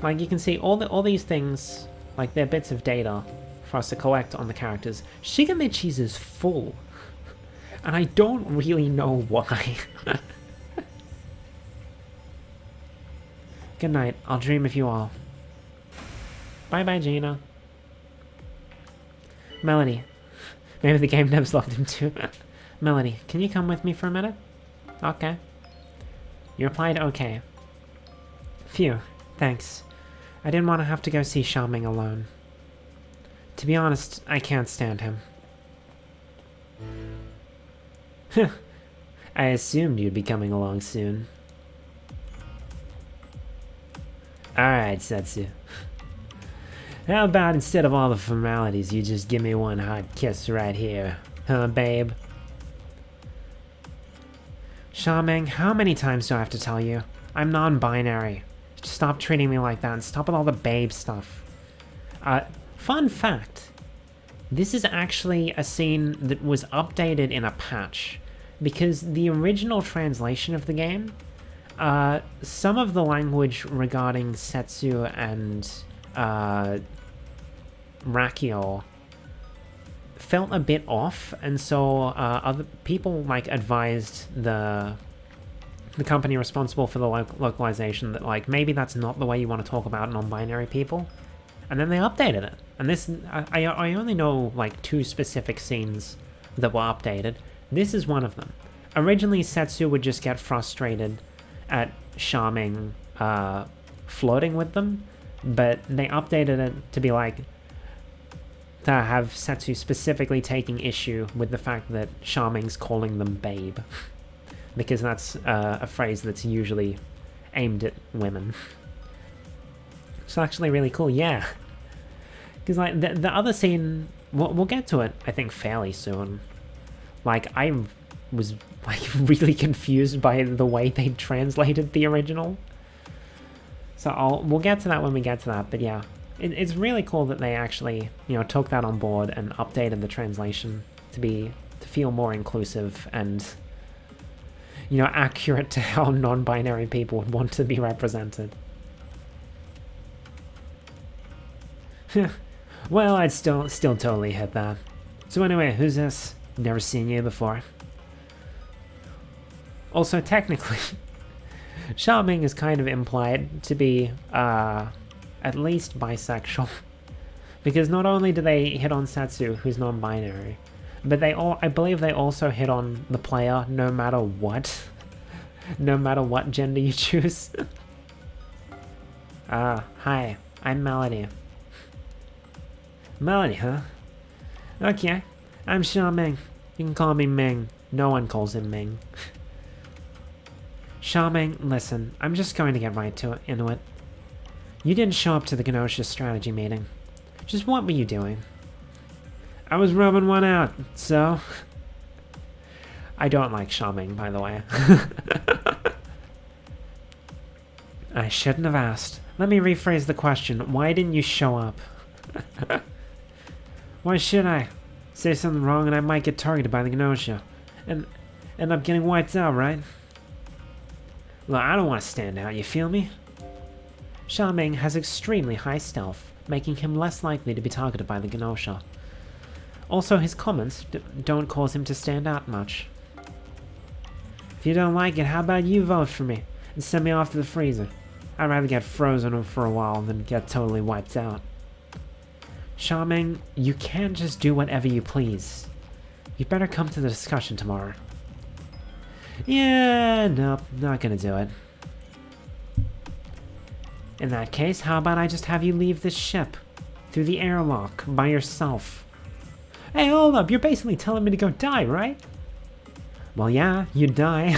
Like, you can see all these things, like, they're bits of data for us to collect on the characters. Shigamichi's is full. And I don't really know why. Good night. I'll dream of you all. Bye-bye, Gina. Melody. Maybe the game devs logged him too. Melody, can you come with me for a minute? Okay. You replied okay. Phew, thanks. I didn't want to have to go see Xiaming alone. To be honest, I can't stand him. I assumed you'd be coming along soon. Alright, Setsu. How about instead of all the formalities, you just give me one hot kiss right here? Huh, babe? Xiaming, how many times do I have to tell you? I'm non-binary. Stop treating me like that and stop with all the babe stuff. Fun fact. This is actually a scene that was updated in a patch. Because the original translation of the game, some of the language regarding Setsu and Rakio felt a bit off, and so other people like advised the company responsible for the localization that like maybe that's not the way you want to talk about non-binary people, and then they updated it. And this I only know like 2 specific scenes that were updated. This is one of them. Originally, Setsu would just get frustrated at Xiaming flirting with them, but they updated it to be like to have Setsu specifically taking issue with the fact that Xiaming's calling them babe. because that's a phrase that's usually aimed at women. It's actually really cool, yeah. Because like the other scene, we'll get to it, I think, fairly soon. Like, I was like really confused by the way they translated the original. So we'll get to that when we get to that, but yeah. It's really cool that they actually, you know, took that on board and updated the translation to feel more inclusive and, you know, accurate to how non-binary people would want to be represented. Well, I'd still totally hit that. So anyway, who's this? Never seen you before. Also, technically, Xiaoming is kind of implied to be, at least bisexual. Because not only do they hit on Setsu, who's non-binary, but I believe they also hit on the player no matter what. No matter what gender you choose. Hi, I'm Melody. Melody, huh? Okay, I'm Xiaoming. You can call me Ming. No one calls him Ming. Xiaoming, listen, I'm just going to get right into it. You didn't show up to the Gnosia strategy meeting. Just what were you doing? I was rubbing one out, so... I don't like Xiaoming, by the way. I shouldn't have asked. Let me rephrase the question. Why didn't you show up? Why should I? Say something wrong and I might get targeted by the Gnosia. And end up getting wiped out, right? Look, I don't want to stand out, you feel me? Xiaoming has extremely high stealth, making him less likely to be targeted by the Gnosia. Also, his comments don't cause him to stand out much. If you don't like it, how about you vote for me and send me off to the freezer? I'd rather get frozen for a while than get totally wiped out. Xiaoming, you can't just do whatever you please. You better come to the discussion tomorrow. Yeah, nope, not gonna do it. In that case, how about I just have you leave this ship through the airlock by yourself? Hey, hold up, you're basically telling me to go die, right? Well, yeah, you'd die.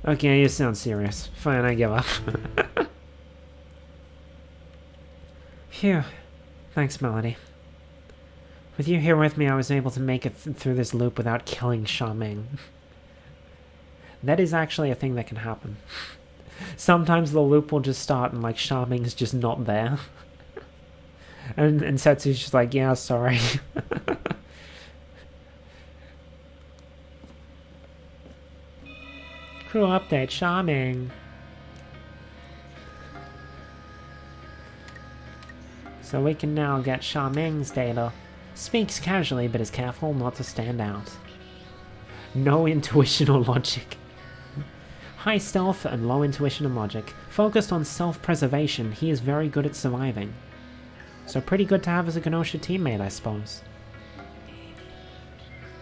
Okay, you sound serious. Fine, I give up. Phew. Thanks, Melody. With you here with me, I was able to make it through this loop without killing Xiaoming. That is actually a thing that can happen. Sometimes the loop will just start and, like, Xiaoming's just not there. and Setsu's just like, yeah, sorry. Crew update, Xiaoming. So we can now get Xiaoming's data. Speaks casually, but is careful not to stand out. No intuition or logic. High stealth and low intuition and logic. Focused on self-preservation, he is very good at surviving. So pretty good to have as a Gnosia teammate, I suppose.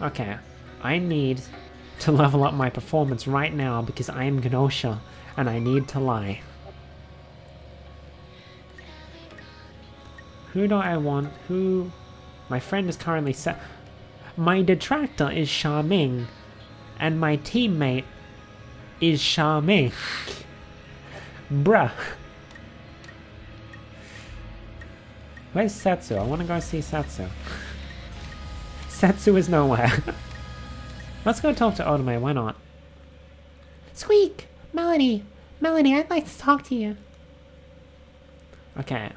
Okay, I need to level up my performance right now because I am Gnosia and I need to lie. Who do I want? Who? My friend is currently set. My detractor is Xiaoming, and my teammate is Xiaoming. Bruh. Where's Setsu? I want to go see Setsu. Setsu is nowhere. Let's go talk to Otome, why not? Squeak! Melody! Melody, I'd like to talk to you. Okay.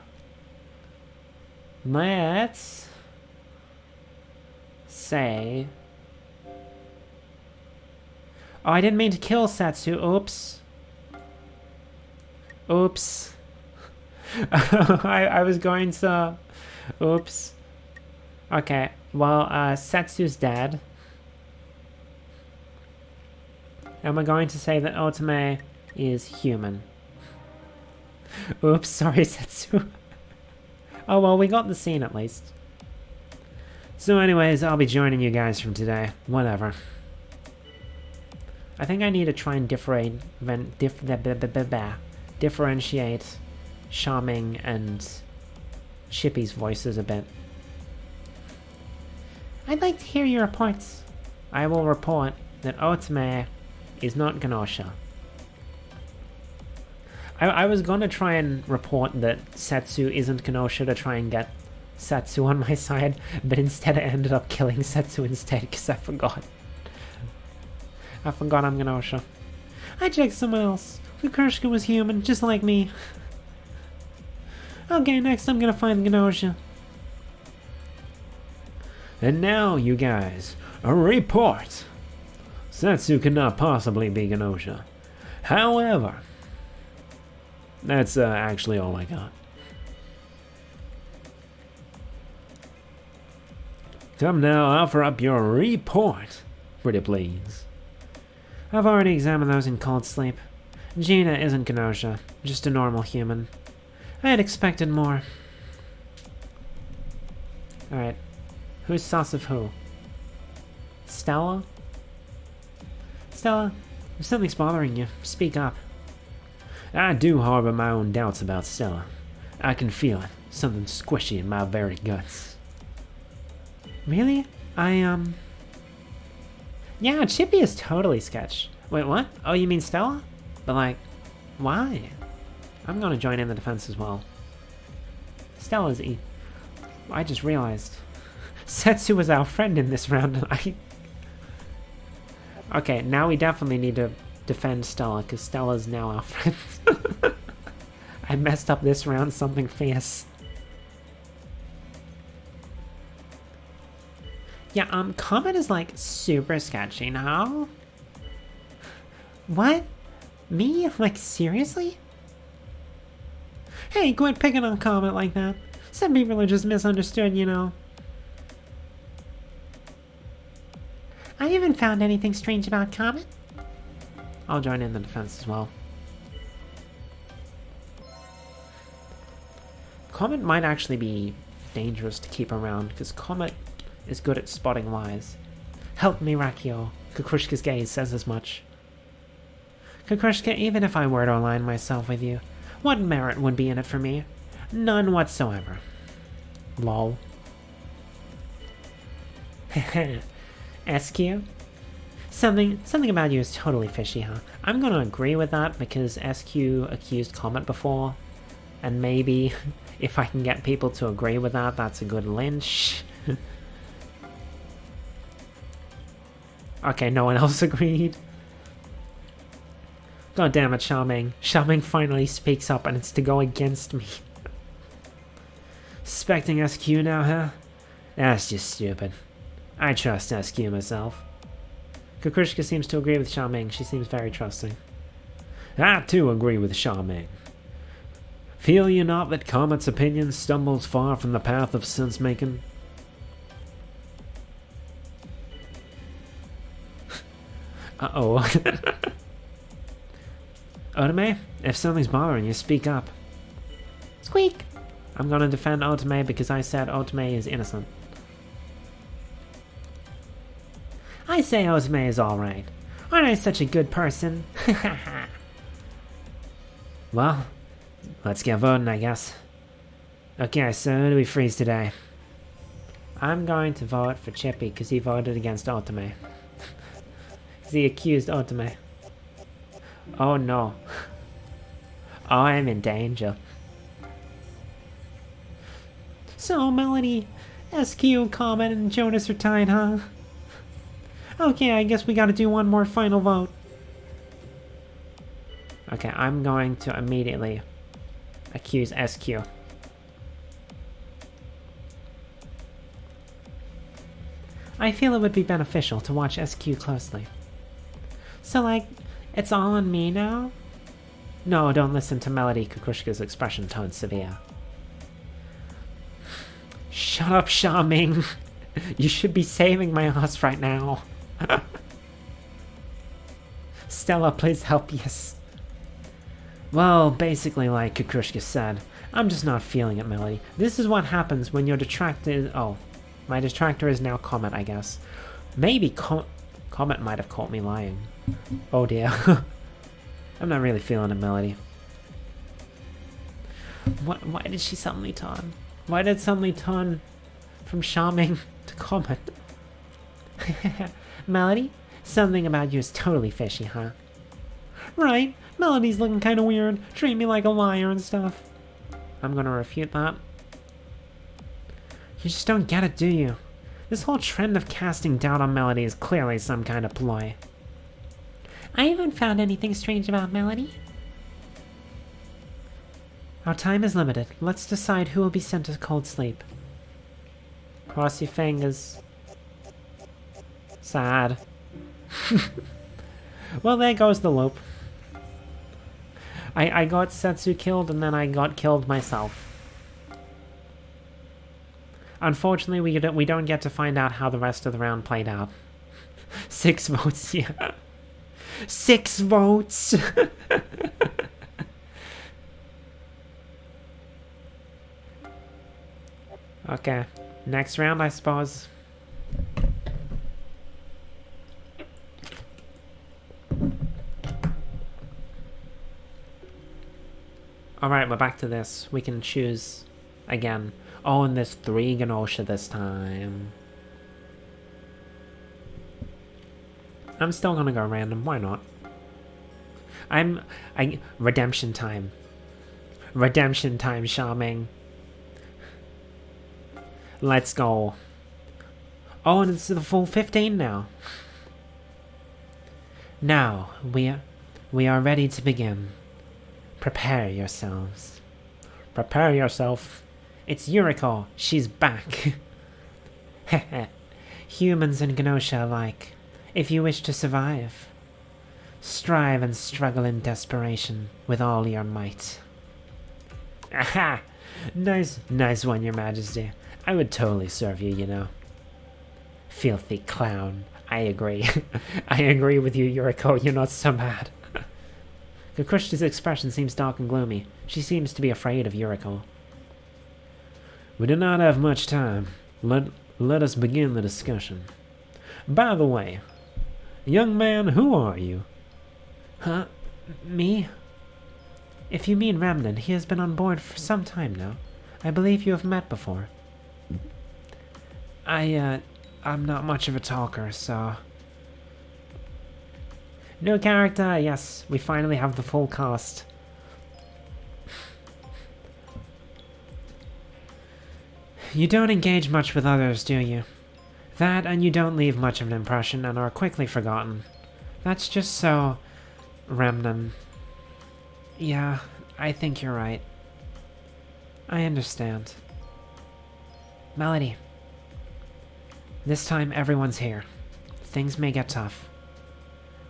Let's say... Oh, I didn't mean to kill Setsu. Oops. Oops. I was going to... Oops. Okay. Well, Setsu's dead. And we're going to say that Otome is human. Oops, sorry, Setsu. Oh, well, we got the scene at least. So anyways, I'll be joining you guys from today. Whatever. I think I need to try and differentiate Xiaoming and Chippy's voices a bit. I'd like to hear your reports. I will report that Otome is not Gnosia. I was gonna try and report that Setsu isn't Gnosia to try and get Setsu on my side, but instead I ended up killing Setsu instead because I forgot. I forgot I'm Gnosia. I checked someone else. Lukrembo was human, just like me. Okay, next I'm gonna find Gnosia. And now, you guys, a report. Setsu cannot possibly be Gnosia. However, that's actually all I got. Come now, offer up your report, pretty please. I've already examined those in cold sleep. Gina isn't Gnosia, just a normal human. I had expected more. Alright. Who's sus of who? Stella? Stella, if something's bothering you, speak up. I do harbor my own doubts about Stella. I can feel it, something squishy in my very guts. Really? Yeah, Chippy is totally sketch. Wait, what? Oh, you mean Stella? But like, why? I'm gonna join in the defense as well. Stella's I just realized. Setsu was our friend in this round and Okay, now we definitely need to defend Stella, because Stella's now our friend. I messed up this round something fierce. Yeah, Comet is like super sketchy now. What? Me? Like, seriously? Hey, quit picking on Comet like that. Some people are just misunderstood, you know. I haven't found anything strange about Comet. I'll join in the defense as well. Comet might actually be dangerous to keep around, because Comet is good at spotting lies. Help me, Rakio. Kukushka's gaze says as much. Kukushka, even if I were to align myself with you, what merit would be in it for me? None whatsoever. Lol. SQ? Something about you is totally fishy, huh? I'm gonna agree with that because SQ accused Comet before, and maybe if I can get people to agree with that, that's a good lynch. Okay, no one else agreed. God damn it, Xiaoming. Xiaoming finally speaks up and it's to go against me. Suspecting SQ now, huh? That's just stupid. I trust SQ myself. Kukushka seems to agree with Xiaoming. She seems very trusting. I too agree with Xiaoming. Feel you not that Comet's opinion stumbles far from the path of sense-making? Uh-oh. Otome, if something's bothering you, speak up. Squeak! I'm gonna defend Otome because I said Otome is innocent. I say Otome is alright. Aren't I such a good person? Well, let's get voting, I guess. Okay, so who do we freeze today? I'm going to vote for Chippy because he voted against Otome. Because he accused Otome. Oh no. Oh, I'm in danger. So, Melody, SQ, Comet, and Jonas are tied, huh? Okay, I guess we gotta do one more final vote. Okay, I'm going to immediately accuse SQ. I feel it would be beneficial to watch SQ closely. So, like, it's all on me now? No, don't listen to Melody. Kukushka's expression turned severe. Shut up, Xiaoming. You should be saving my ass right now. Stella, please help us. Well, basically like Kukushka said, I'm just not feeling it, Melody. This is what happens when your detractor is... Oh, my detractor is now Comet, I guess. Maybe Comet might have caught me lying. Oh dear. I'm not really feeling it, Melody. Why did she suddenly turn? Why did it suddenly turn from Xiaoming to Comet? Melody, Something about you is totally fishy, huh? Right, Melody's looking kinda weird, treat me like a liar and stuff. I'm gonna refute that. You just don't get it, do you? This whole trend of casting doubt on Melody is clearly some kind of ploy. I haven't found anything strange about Melody. Our time is limited. Let's decide who will be sent to cold sleep. Cross your fingers. Sad. Well, there goes the loop. I got Setsu killed and then I got killed myself. Unfortunately, we don't get to find out how the rest of the round played out. 6 votes, yeah. 6 votes! Okay, next round, I suppose. Alright, we're back to this. We can choose again. Oh, and there's 3 Gnosia this time. I'm still gonna go random, why not? Redemption time. Redemption time, Charming. Let's go. Oh, and it's the full 15 now. Now, we are ready to begin. Prepare yourselves. Prepare yourself. It's Yuriko. She's back. Humans and Gnosia alike. If you wish to survive, strive and struggle in desperation with all your might. Aha! Nice one, Your Majesty. I would totally serve you, you know. Filthy clown. I agree. I agree with you, Yuriko. You're not so bad. Kukushita's expression seems dark and gloomy. She seems to be afraid of Yuriko. We do not have much time. Let us begin the discussion. By the way, young man, who are you? Huh? Me? If you mean Remnant, he has been on board for some time now. I believe you have met before. I'm not much of a talker, so... New character, yes, we finally have the full cast. You don't engage much with others, do you? That, and you don't leave much of an impression and are quickly forgotten. That's just so... Remnant. Yeah, I think you're right. I understand. Melody. This time everyone's here. Things may get tough.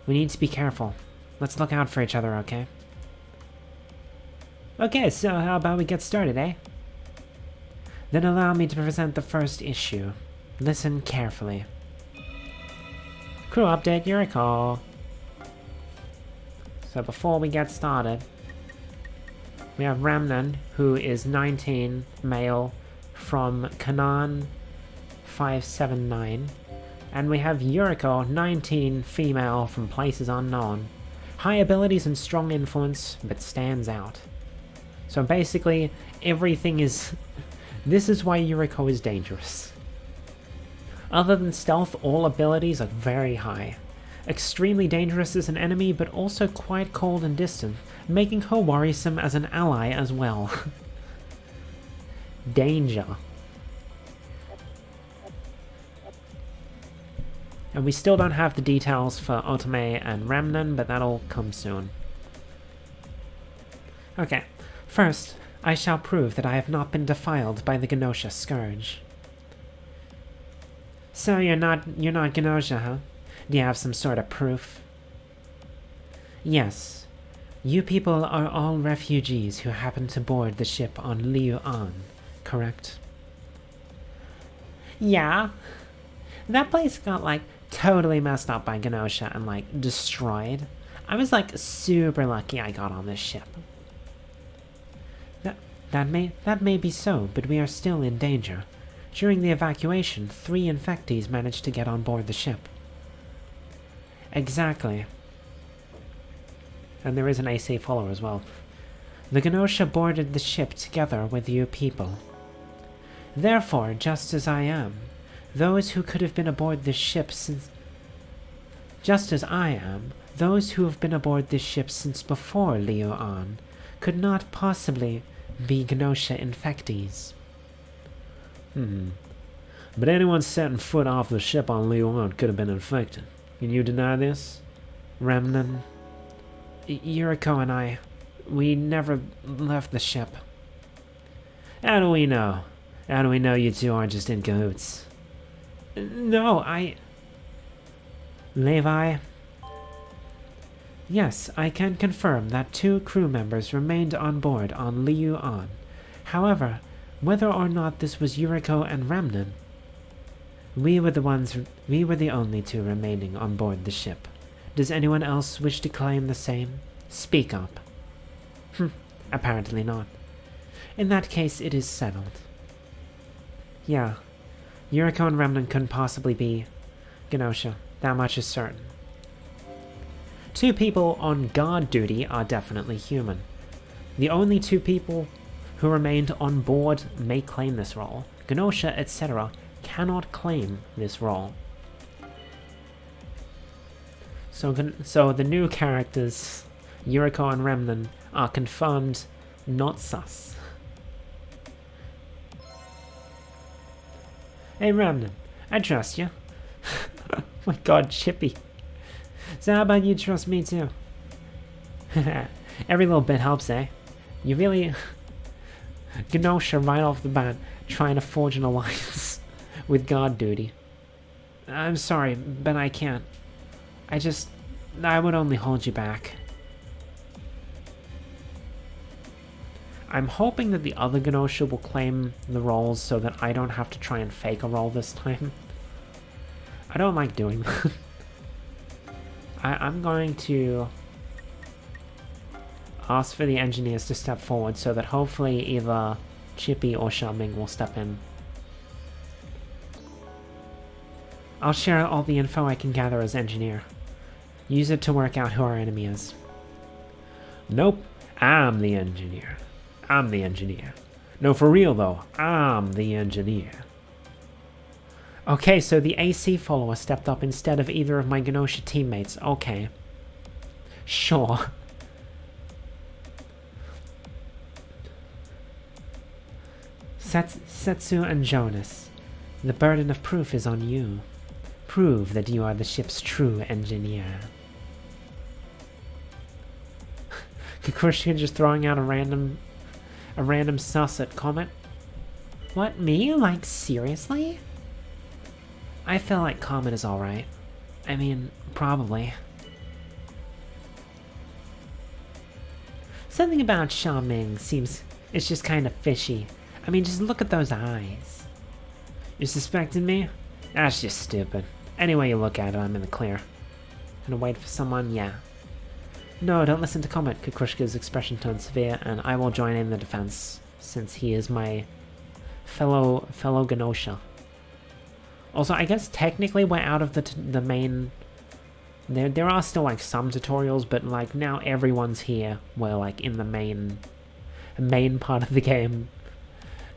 We need to be careful. Let's look out for each other, okay? Okay, so how about we get started, eh? Then allow me to present the first issue. Listen carefully. Crew update, Yuriko. So before we get started, we have Remnant, who is 19, male, from Kanan 579. And we have Yuriko, 19, female, from places unknown. High abilities and strong influence, but stands out. So basically, everything is... This is why Yuriko is dangerous. Other than stealth, all abilities are very high. Extremely dangerous as an enemy, but also quite cold and distant, making her worrisome as an ally as well. Danger. And we still don't have the details for Otome and Remnant, but that'll come soon. Okay, first, I shall prove that I have not been defiled by the Gnosia scourge. So you're not Gnosia, huh? Do you have some sort of proof? Yes. You people are all refugees who happened to board the ship on Liu An, correct? Yeah. That place got, like, totally messed up by Gnosia and, like, destroyed. I was, like, super lucky I got on this ship. That may be so, but we are still in danger. During the evacuation, 3 infectees managed to get on board the ship. Exactly. And there is an AC follower as well. The Gnosia boarded the ship together with you people. Therefore, just as I am, those who could have been aboard this ship since... Just as I am, those who have been aboard this ship since before Leo An could not possibly be Gnosia infectees. But anyone setting foot off the ship on Leo could have been infected. Can you deny this? Remnant, Yuriko and I, we never left the ship. How do we know? How do we know you two aren't just in cahoots? No, Levi? Yes, I can confirm that 2 crew members remained on board on Liu An. However, whether or not this was Yuriko and Remnant, we were the only 2 remaining on board the ship. Does anyone else wish to claim the same? Speak up. Apparently not. In that case, it is settled. Yeah, Yuriko and Remnant couldn't possibly be Gnosia. That much is certain. 2 people on guard duty are definitely human. The only 2 people who remained on board may claim this role. Gnosia, etc. cannot claim this role. So the new characters, Yuriko and Remnant, are confirmed not sus. Hey Remnant, I trust you. Oh my god, Chippy. So how about you trust me too? Every little bit helps, eh? You really... Gnosia right off the bat, trying to forge an alliance with guard duty. I'm sorry, but I can't. I would only hold you back. I'm hoping that the other Gnosia will claim the roles so that I don't have to try and fake a role this time. I don't like doing that. I'm going to ask for the engineers to step forward so that hopefully either Chippy or Xiaoming will step in. I'll share all the info I can gather as engineer. Use it to work out who our enemy is. Nope, I'm the engineer. I'm the engineer. No, for real though, I'm the engineer. Okay, so the AC follower stepped up instead of either of my Gnosia teammates. Okay. Sure. Setsu and Jonas, the burden of proof is on you. Prove that you are the ship's true engineer. Kikushika just throwing out a random sus at Comet. What, me? Like, seriously? I feel like Comet is alright. I mean, probably. Something about Xiaoming seems... it's just kind of fishy. I mean, just look at those eyes. You suspected me? That's just stupid. Any way you look at it, I'm in the clear. Gonna wait for someone? Yeah. No, don't listen to Comet. Kukushka's expression turned severe, and I will join in the defense, since he is my fellow Gnosia. Also, I guess technically we're out of the main... There are still, like, some tutorials, but, like, now everyone's here. We're, like, in the main part of the game.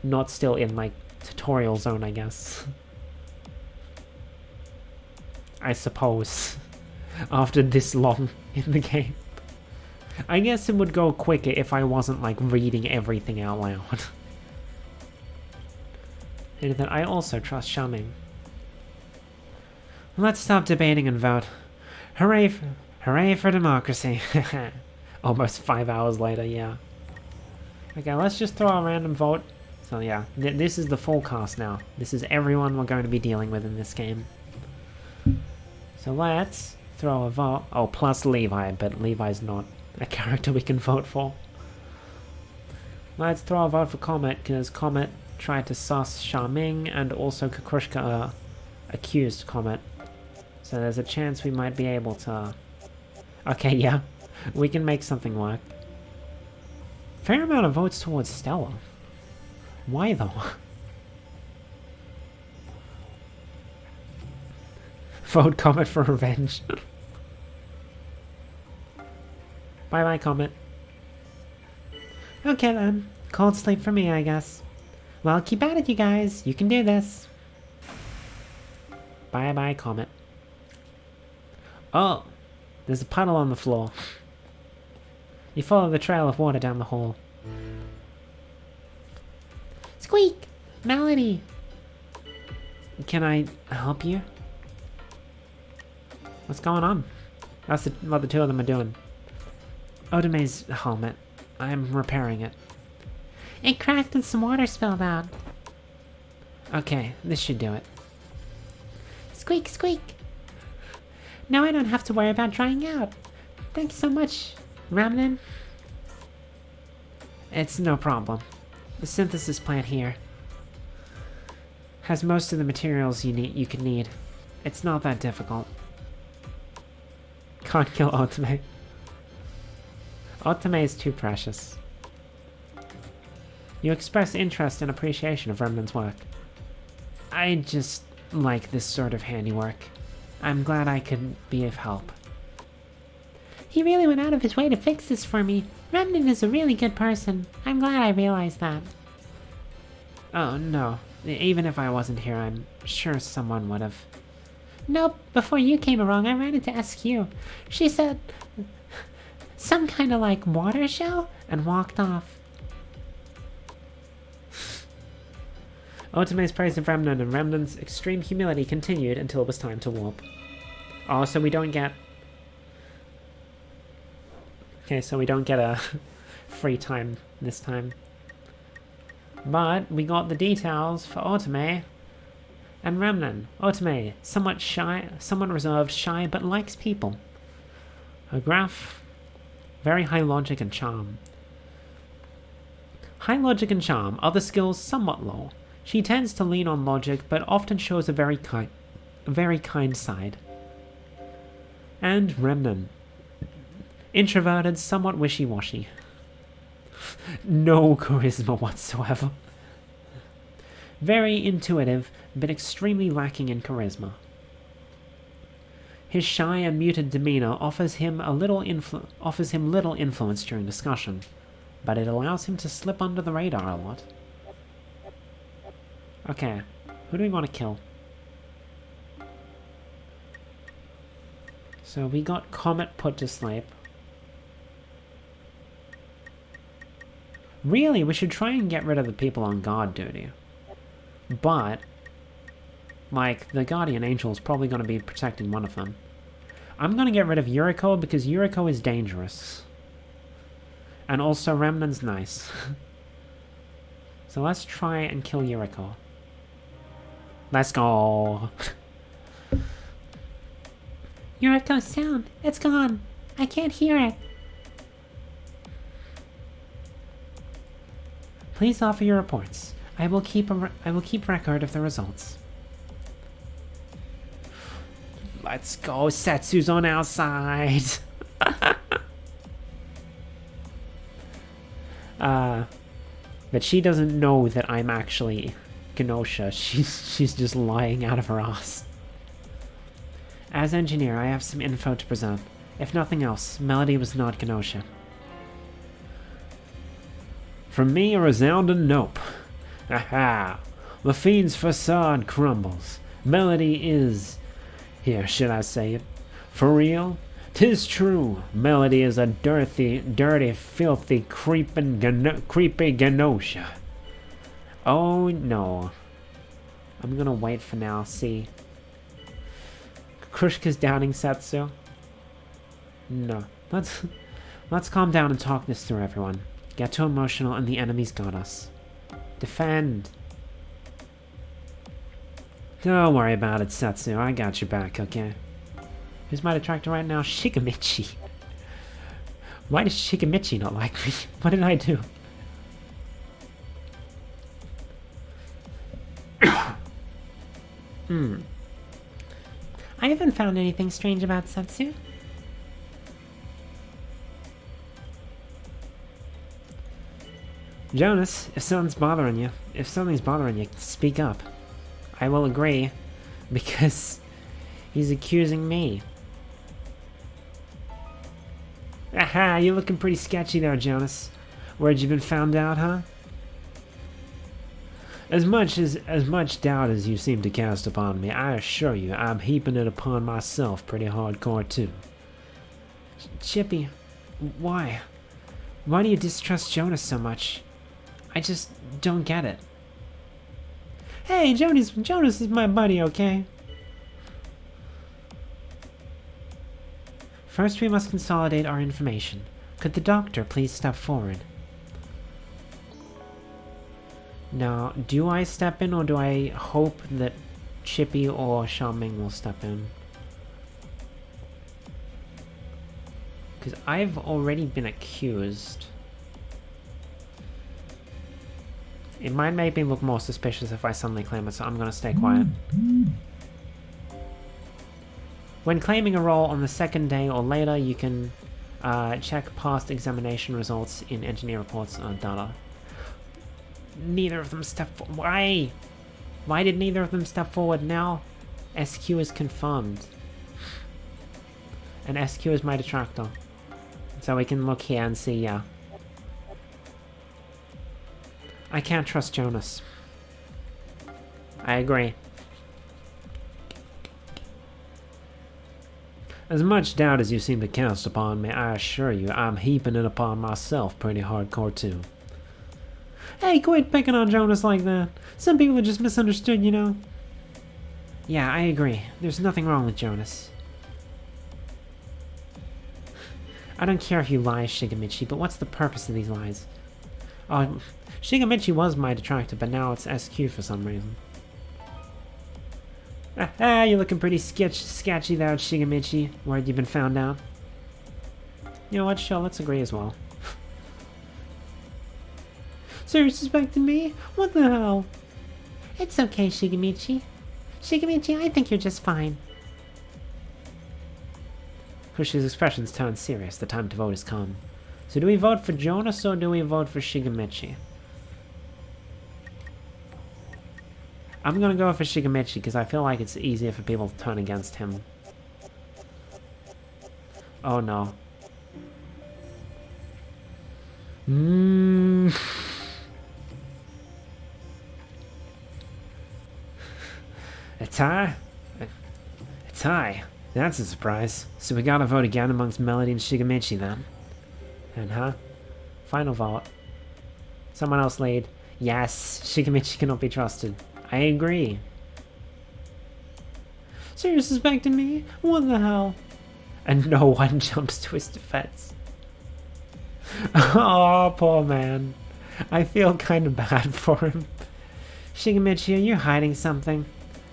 Not still in, like, tutorial zone, I guess. I suppose. After this long in the game. I guess it would go quicker if I wasn't, like, reading everything out loud. And then I also trust Xiaoming. Let's stop debating and vote. Hooray for democracy. Almost 5 hours later, yeah. Okay, let's just throw a random vote. So yeah, this is the full cast now. This is everyone we're going to be dealing with in this game. So let's throw a vote. Oh, plus Levi, but Levi's not a character we can vote for. Let's throw a vote for Comet, because Comet tried to sus Xiaoming, and also Kukushka accused Comet. So there's a chance we might be able to... Okay, yeah. We can make something work. Fair amount of votes towards Stella. Why though? Vote Comet for revenge. Bye-bye, Comet. Okay then. Cold sleep for me, I guess. Well, keep at it, you guys. You can do this. Bye-bye, Comet. Oh, there's a puddle on the floor. You follow the trail of water down the hall. Squeak! Melody! Can I help you? What's going on? That's what the two of them are doing. Odame's helmet. I'm repairing it. It cracked and some water spilled out. Okay, this should do it. Squeak, squeak! Now I don't have to worry about drying out. Thanks so much, Ramlin. It's no problem. The synthesis plant here has most of the materials you could need. It's not that difficult. Can't kill Otome. Otome is too precious. You express interest and appreciation of Remnan's work. I just like this sort of handiwork. I'm glad I could be of help. He really went out of his way to fix this for me. Remnant is a really good person. I'm glad I realized that. Oh, no. Even if I wasn't here, I'm sure someone would have. Nope, before you came along, I ran into SQ. She said some kind of like water show and walked off. Otome's praise of Remnan and Remnan's extreme humility continued until it was time to warp. Oh, so we don't get... Okay, so we don't get a free time this time. But we got the details for Otome and Remnan. Otome, somewhat shy, somewhat reserved, shy, but likes people. Her graph, very high logic and charm. High logic and charm, other skills somewhat low. She tends to lean on logic, but often shows a very kind side. And Remnan. Introverted, somewhat wishy-washy. No charisma whatsoever. Very intuitive, but extremely lacking in charisma. His shy and muted demeanor offers him little influence during discussion, but it allows him to slip under the radar a lot. Okay, who do we want to kill? So we got Comet put to sleep. Really, we should try and get rid of the people on guard duty. But, like, the Guardian Angel is probably going to be protecting one of them. I'm going to get rid of Yuriko because Yuriko is dangerous. And also Remnan's nice. So let's try and kill Yuriko. Let's go! Yuriko's sound. It's gone. I can't hear it. Please offer your reports. I will keep record of the results. Let's go. Setsu's on our side. But she doesn't know that I'm actually Gnosia. She's just lying out of her ass. As engineer, I have some info to present. If nothing else, Melody was not Gnosia. From me, a resounding nope. Aha! The fiend's facade crumbles. Melody is... Here, should I say it? For real? 'Tis true. Melody is a dirty, filthy, creepy Gnosia. Oh no. I'm gonna wait for now, see. Krushka's doubting Setsu. No. Let's calm down and talk this through, everyone. Get too emotional and the enemy's got us. Defend! Don't worry about it, Setsu. I got your back, okay? Who's my detractor right now? Shikamichi. Why does Shikamichi not like me? What did I do? I haven't found anything strange about Setsu. Jonas, if something's bothering you, speak up. I will agree, because he's accusing me. Aha, you're looking pretty sketchy there, Jonas. Where'd you been found out, huh? As much doubt as you seem to cast upon me, I assure you I'm heaping it upon myself pretty hardcore too. Chippy, why? Why do you distrust Jonas so much? I just don't get it. Hey, Jonas is my buddy, okay? First, we must consolidate our information. Could the doctor please step forward? Now, do I step in or do I hope that Chippy or Xiaoming will step in? Because I've already been accused. It might make me look more suspicious if I suddenly claim it, so I'm going to stay quiet. When claiming a role on the second day or later, you can check past examination results in engineer reports data. Neither of them step forward. Why? Why did neither of them step forward now? SQ is confirmed. And SQ is my detractor. So we can look here and see, yeah. I can't trust Jonas. I agree. As much doubt as you seem to cast upon me, I assure you I'm heaping it upon myself pretty hardcore too. Hey, quit picking on Jonas like that. Some people are just misunderstood, you know. Yeah, I agree. There's nothing wrong with Jonas. I don't care if you lie, Shigemichi, but what's the purpose of these lies? Oh, Shigemichi was my detractor, but now it's SQ for some reason. You're looking pretty sketchy there, Shigemichi. Worried you've been found out? You know what, sure, let's agree as well. So you're suspecting me? What the hell? It's okay, Shigemichi. Shigemichi, I think you're just fine. Kush's expressions turn serious. The time to vote has come. So do we vote for Jonas or do we vote for Shigemichi? I'm gonna go for Shigemichi because I feel like it's easier for people to turn against him. Oh no. A tie? A tie? That's a surprise. So we gotta vote again amongst Melody and Shigemichi then. And final vote. Someone else lead. Yes, Shigemichi cannot be trusted. I agree. So you're suspecting me? What the hell? And no one jumps to his defense. Oh, poor man. I feel kind of bad for him. Shigemichi, are you hiding something?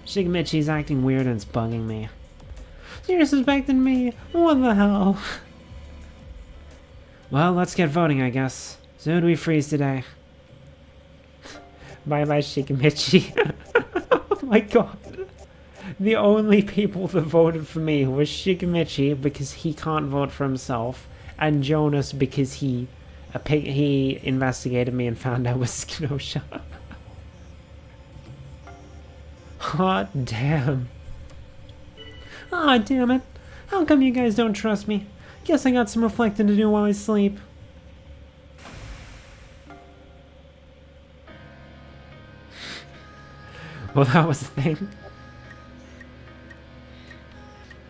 Shigemichi's acting weird and it's bugging me. So you're suspecting me? What the hell? Well, let's get voting, I guess. So who do we freeze today? Bye-bye, Shigemichi. Oh my god. The only people that voted for me was Shigemichi because he can't vote for himself, and Jonas because he investigated me and found I was Gnosia. Hot damn. Aw, damn it. How come you guys don't trust me? Guess I got some reflecting to do while I sleep. Well, that was the thing.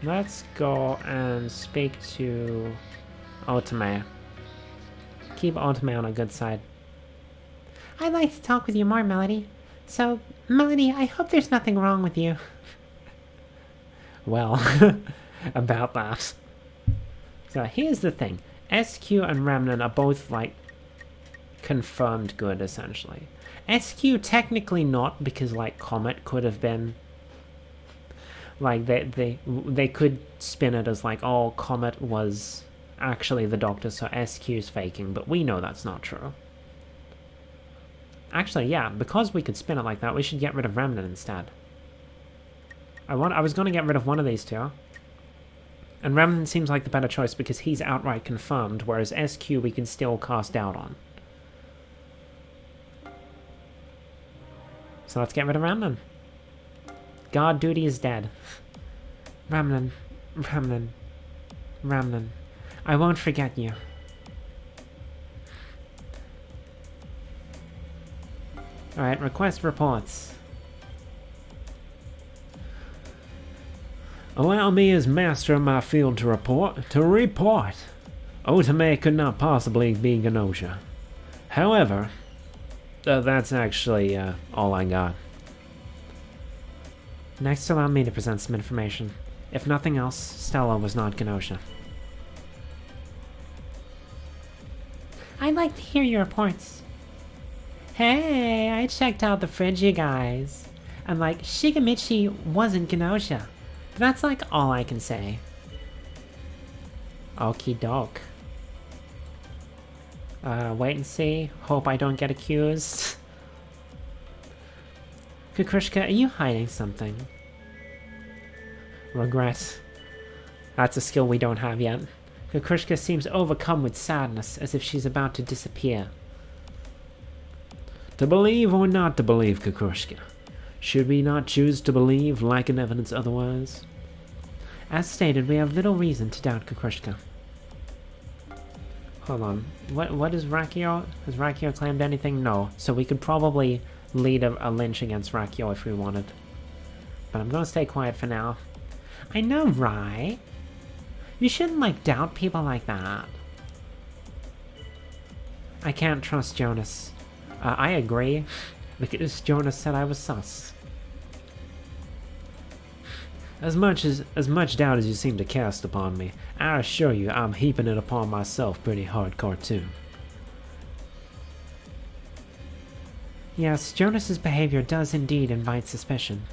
Let's go and speak to Otome. Keep Otome on a good side. I'd like to talk with you more, Melody. So, Melody, I hope there's nothing wrong with you. Well, about that. So here's the thing. SQ and Remnant are both, like, confirmed good, essentially. SQ technically not, because, like, Comet could have been... Like, they could spin it as, like, oh, Comet was actually the Doctor, so SQ's faking, but we know that's not true. Actually, yeah, because we could spin it like that, we should get rid of Remnant instead. I was going to get rid of one of these two. And Remnant seems like the better choice because he's outright confirmed, whereas SQ we can still cast doubt on. So let's get rid of Remnant. Guard duty is dead. Remnant. I won't forget you. Alright, request reports. Allow me as master of my field to report. Otome could not possibly be Gnosia. However, that's actually all I got. Next, allow me to present some information. If nothing else, Stella was not Gnosia. I'd like to hear your reports. Hey, I checked out the fridge, you guys. And like, Shigamichi wasn't Gnosia. But that's like all I can say. Okie doke. Wait and see. Hope I don't get accused. Kukushka, are you hiding something? Regret. That's a skill we don't have yet. Kukushka seems overcome with sadness, as if she's about to disappear. To believe or not to believe, Kukushka? Should we not choose to believe, lacking evidence otherwise? As stated, we have little reason to doubt Kukushka. Hold on. What is Rakio? Has Rakio claimed anything? No. So we could probably lead a lynch against Rakio if we wanted. But I'm gonna stay quiet for now. I know, right? You shouldn't like doubt people like that. I can't trust Jonas. I agree, because Jonas said I was sus. As much doubt as you seem to cast upon me, I assure you I'm heaping it upon myself pretty hardcore too. Yes, Jonas's behavior does indeed invite suspicion.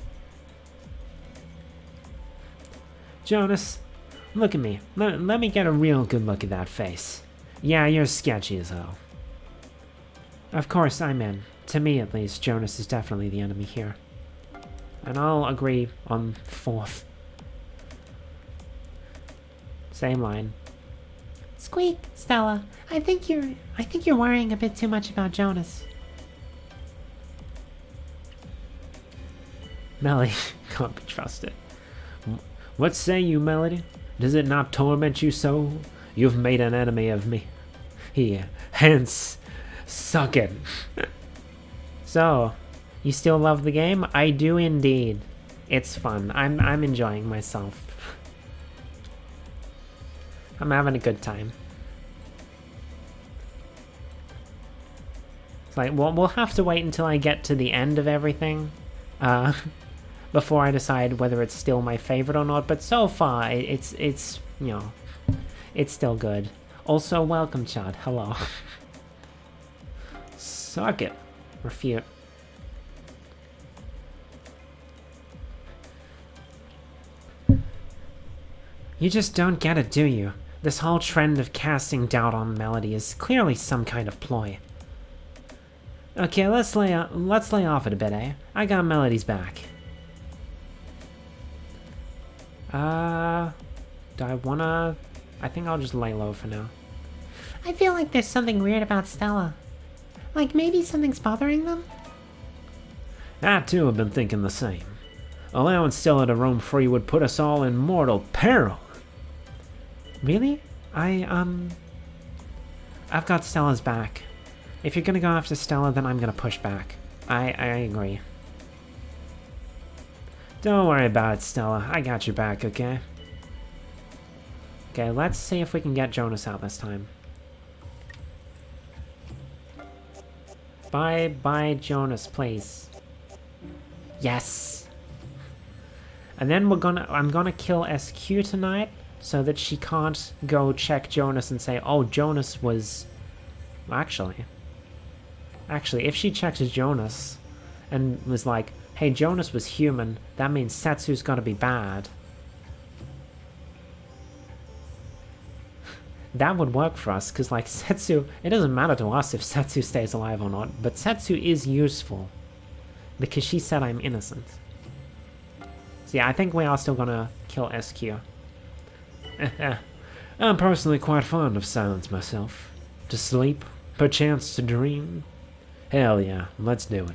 Jonas, look at me. Let me get a real good look at that face. Yeah, you're sketchy as hell. Of course, I'm in. To me, at least, Jonas is definitely the enemy here. And I'll agree on fourth. Same line. Squeak, Stella. I think you're worrying a bit too much about Jonas. Melly can't be trusted. What say you, Melody? Does it not torment you so? You've made an enemy of me. Here, hence, suck it. So, you still love the game? I do indeed. It's fun. I'm enjoying myself. I'm having a good time. It's like, well, we'll have to wait until I get to the end of everything. Before I decide whether it's still my favorite or not, but so far, it's you know, it's still good. Also, welcome, Chad. Hello. Suck it. Refute. You just don't get it, do you? This whole trend of casting doubt on Melody is clearly some kind of ploy. Okay, let's lay off it a bit, eh? I got Melody's back. Do I wanna... I think I'll just lay low for now. I feel like there's something weird about Stella. Like maybe something's bothering them? I too have been thinking the same. Allowing Stella to roam free would put us all in mortal peril. Really? I've got Stella's back. If you're gonna go after Stella, then I'm gonna push back. I agree. Don't worry about it, Stella. I got your back, okay? Okay, let's see if we can get Jonas out this time. Bye, Jonas, please. Yes! And then I'm gonna kill SQ tonight, so that she can't go check Jonas and say, oh, Jonas was... Actually, if she checks Jonas and was like, hey, Jonas was human, that means Setsu's gotta be bad. That would work for us, because like Setsu, it doesn't matter to us if Setsu stays alive or not, but Setsu is useful. Because she said I'm innocent. So yeah, I think we are still gonna kill SQ. I'm personally quite fond of silence myself. To sleep, perchance to dream. Hell yeah, let's do it.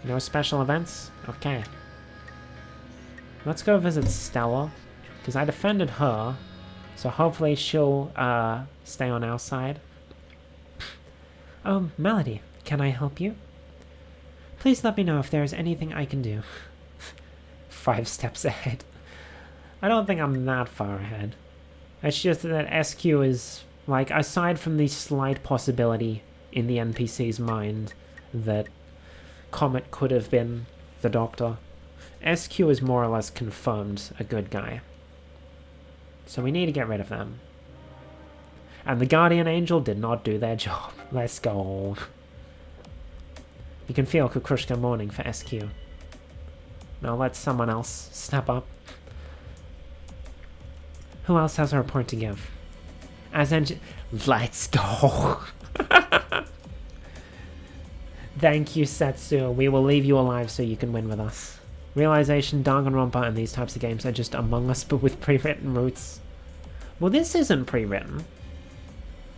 No special events? Okay. Let's go visit Stella, because I defended her, so hopefully she'll stay on our side. Oh, Melody, can I help you? Please let me know if there's anything I can do. 5 steps ahead. I don't think I'm that far ahead. It's just that SQ is, like, aside from the slight possibility in the NPC's mind that Comet could have been the Doctor, SQ is more or less confirmed a good guy. So we need to get rid of them. And the Guardian Angel did not do their job. Let's go. You can feel Kukrushka mourning for SQ. Now let someone else step up. Who else has a report to give? Let's go. Thank you, Setsu. We will leave you alive so you can win with us. Realization, Danganronpa and these types of games are just Among Us but with pre-written routes. Well, this isn't pre-written.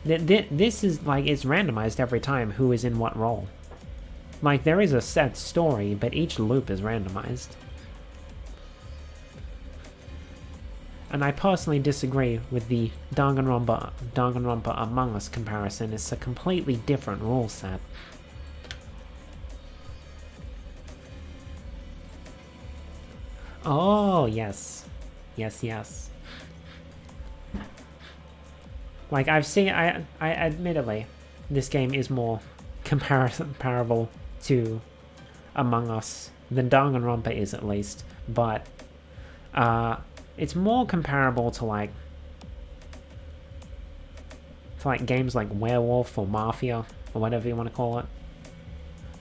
This is, like, it's randomized every time who is in what role. Like, there is a set story, but each loop is randomized. And I personally disagree with the Danganronpa Among Us comparison. It's a completely different rule set. Oh, yes. Yes. Like, I've seen, I admittedly, this game is more comparable to Among Us than Danganronpa is, at least, but it's more comparable to like games like Werewolf or Mafia or whatever you want to call it,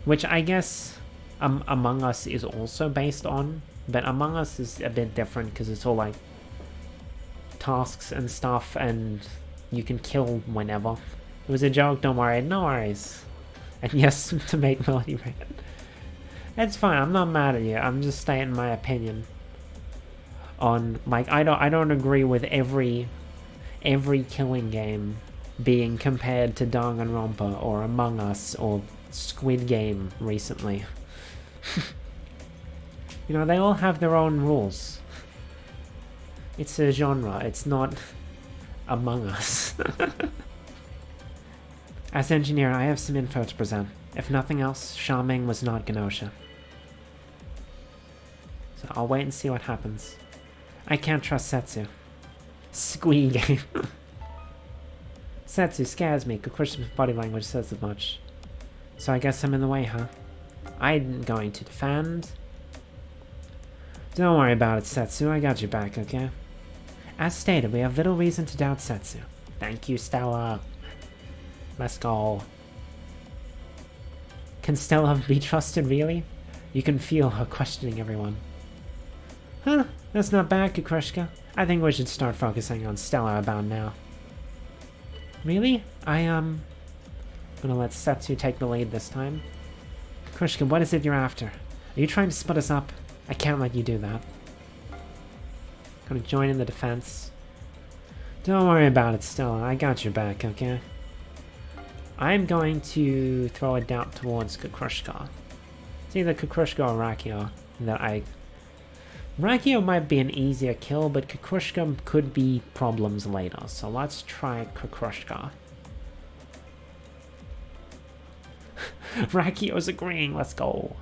which I guess Among Us is also based on, but Among Us is a bit different because it's all like tasks and stuff and you can kill whenever. It was a joke, don't worry, no worries. And yes, to make Melody red. That's fine, I'm not mad at you, I'm just stating my opinion on, like, I don't agree with every killing game being compared to Danganronpa or Among Us or Squid Game recently. You know, they all have their own rules. It's a genre, it's not Among Us. As engineer, I have some info to present. If nothing else, Xiaoming was not Gnosia. So I'll wait and see what happens. I can't trust Setsu. Squee game. Setsu scares me. Kukrishima's body language says as much. So I guess I'm in the way, huh? I'm going to defend. Don't worry about it, Setsu. I got your back, okay? As stated, we have little reason to doubt Setsu. Thank you, Stella. Let's go. Can Stella be trusted, really? You can feel her questioning everyone. Huh, that's not bad, Kukrushka. I think we should start focusing on Stella about now. Really? I'm gonna let Setsu take the lead this time. Kukrushka, what is it you're after? Are you trying to split us up? I can't let you do that. Gonna join in the defense. Don't worry about it, Stella. I got your back, okay? I'm going to throw a doubt towards Kukrushka. It's either Kukrushka or Rakio that Rakio might be an easier kill, but Kukrushka could be problems later, so let's try Kukrushka. Rakio's agreeing, let's go.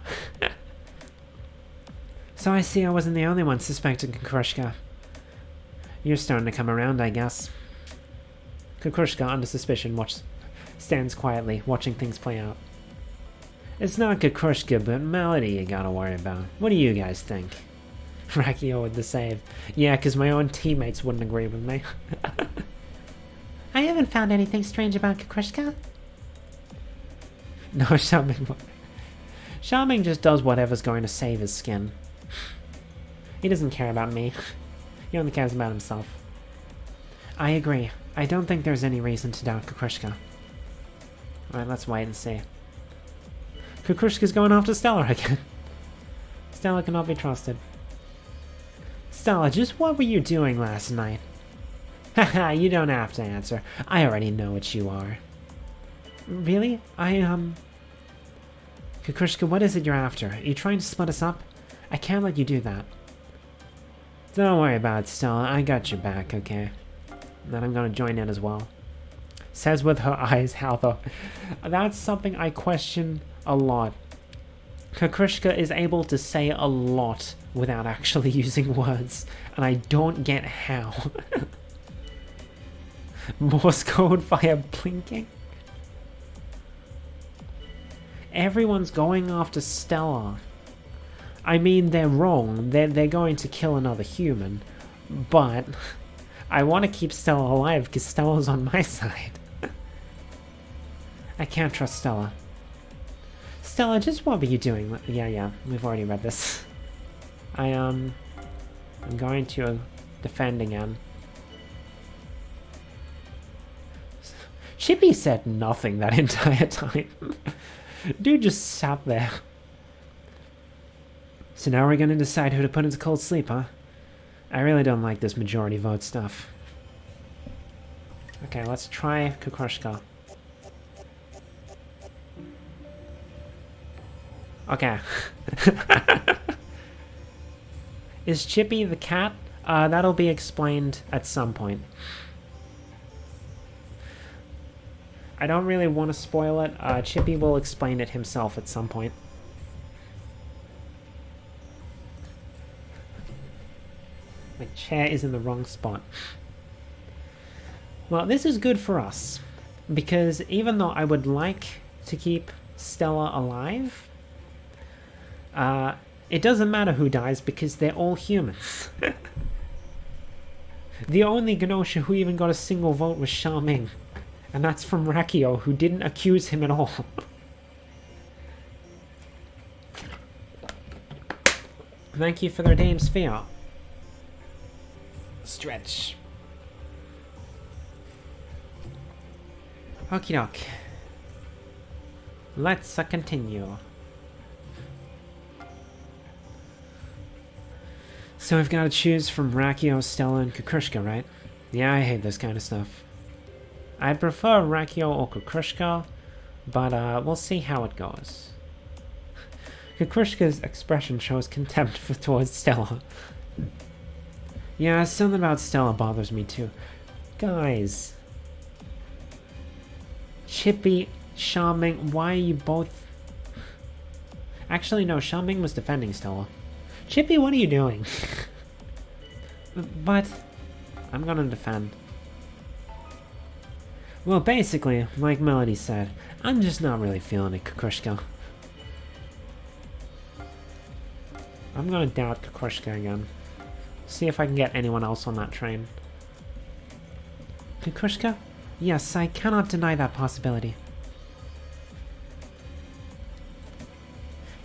So I see I wasn't the only one suspecting Kukrushka. You're starting to come around, I guess. Kukrushka, under suspicion, stands quietly, watching things play out. It's not Kukrushka, but Melody you gotta worry about. What do you guys think? Rakio with the save. Yeah, because my own teammates wouldn't agree with me. I haven't found anything strange about Kukrushka. No, Xiaoming just does whatever's going to save his skin. He doesn't care about me. He only cares about himself. I agree. I don't think there's any reason to doubt Kukrushka. Alright, let's wait and see. Kukrushka's going after Stella again. Stella cannot be trusted. Stella, just what were you doing last night? Haha, you don't have to answer. I already know what you are. Really? Kukrushka, what is it you're after? Are you trying to split us up? I can't let you do that. Don't worry about it, Stella. I got your back, okay? Then I'm gonna join in as well. Says with her eyes, how though? That's something I question a lot. Kukrushka is able to say a lot without actually using words, and I don't get how. Morse code via blinking? Everyone's going after Stella. I mean, they're wrong. They're going to kill another human, but I want to keep Stella alive because Stella's on my side. I can't trust Stella. Stella, just what were you doing? Yeah, we've already read this. I'm going to defend again. Chippy said nothing that entire time. Dude just sat there. So now we're gonna decide who to put into cold sleep, huh? I really don't like this majority vote stuff. Okay, let's try Kukrushka. Okay. Is Chippy the cat? That'll be explained at some point. I don't really want to spoil it. Chippy will explain it himself at some point. My chair is in the wrong spot. Well, this is good for us, because even though I would like to keep Stella alive, it doesn't matter who dies because they're all humans. The only Gnosia who even got a single vote was Charming, and that's from Rakio, who didn't accuse him at all. Thank you for the Dame Sphere. Stretch. Okie doke. Let's continue. So we've got to choose from Rakio, Stella, and Kukrushka, right? Yeah, I hate this kind of stuff. I'd prefer Rakio or Kukrushka, but we'll see how it goes. Kukrushka's expression shows contempt towards Stella. Yeah, something about Stella bothers me too. Guys. Chippy, Charming, why are you both... Actually, no, Charming was defending Stella. Chippy, what are you doing? But I'm gonna defend. Well, basically, like Melody said, I'm just not really feeling it, Kukrushka. I'm gonna doubt Kukrushka again. See if I can get anyone else on that train. Kukrushka? Yes, I cannot deny that possibility.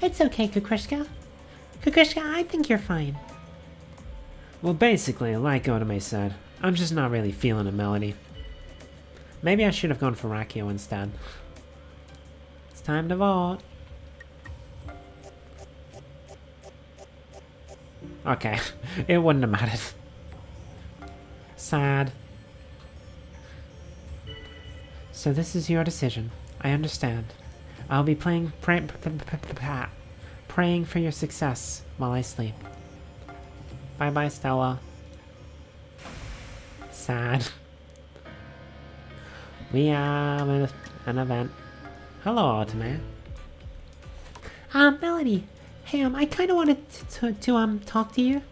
It's okay, Kukrushka. Kukrushka, I think you're fine. Well, basically, like Otome said, I'm just not really feeling a Melody. Maybe I should have gone for Rakio instead. It's time to vote. Okay, it wouldn't have mattered. Sad. So this is your decision. I understand. I'll be praying for your success while I sleep. Bye-bye, Stella. Sad. We have an event. Hello, Otome. Melody. Hey, I kind of wanted to talk to you.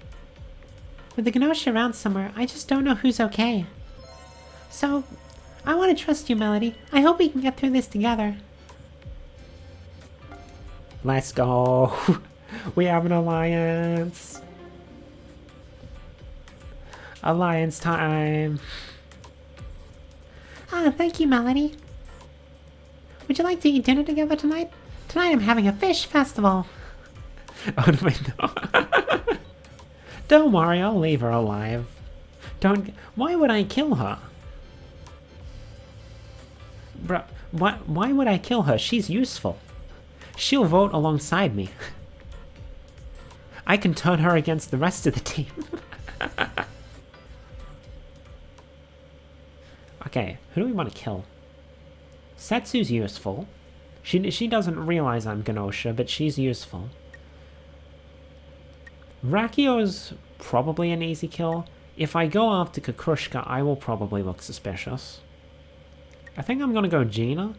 With the Gnosia around somewhere, I just don't know who's okay. So, I want to trust you, Melody. I hope we can get through this together. Let's go. We have an alliance. Alliance time. Thank you, Melody. Would you like to eat dinner together tonight? Tonight I'm having a fish festival. Oh no. Don't worry, I'll leave her alive. Why would I kill her? Bruh, why would I kill her? She's useful. She'll vote alongside me. I can turn her against the rest of the team. Okay, who do we want to kill? Setsu's useful. She doesn't realize I'm Gnosia, but she's useful. Rakio's probably an easy kill. If I go after Kukrushka, I will probably look suspicious. I think I'm gonna go Gina.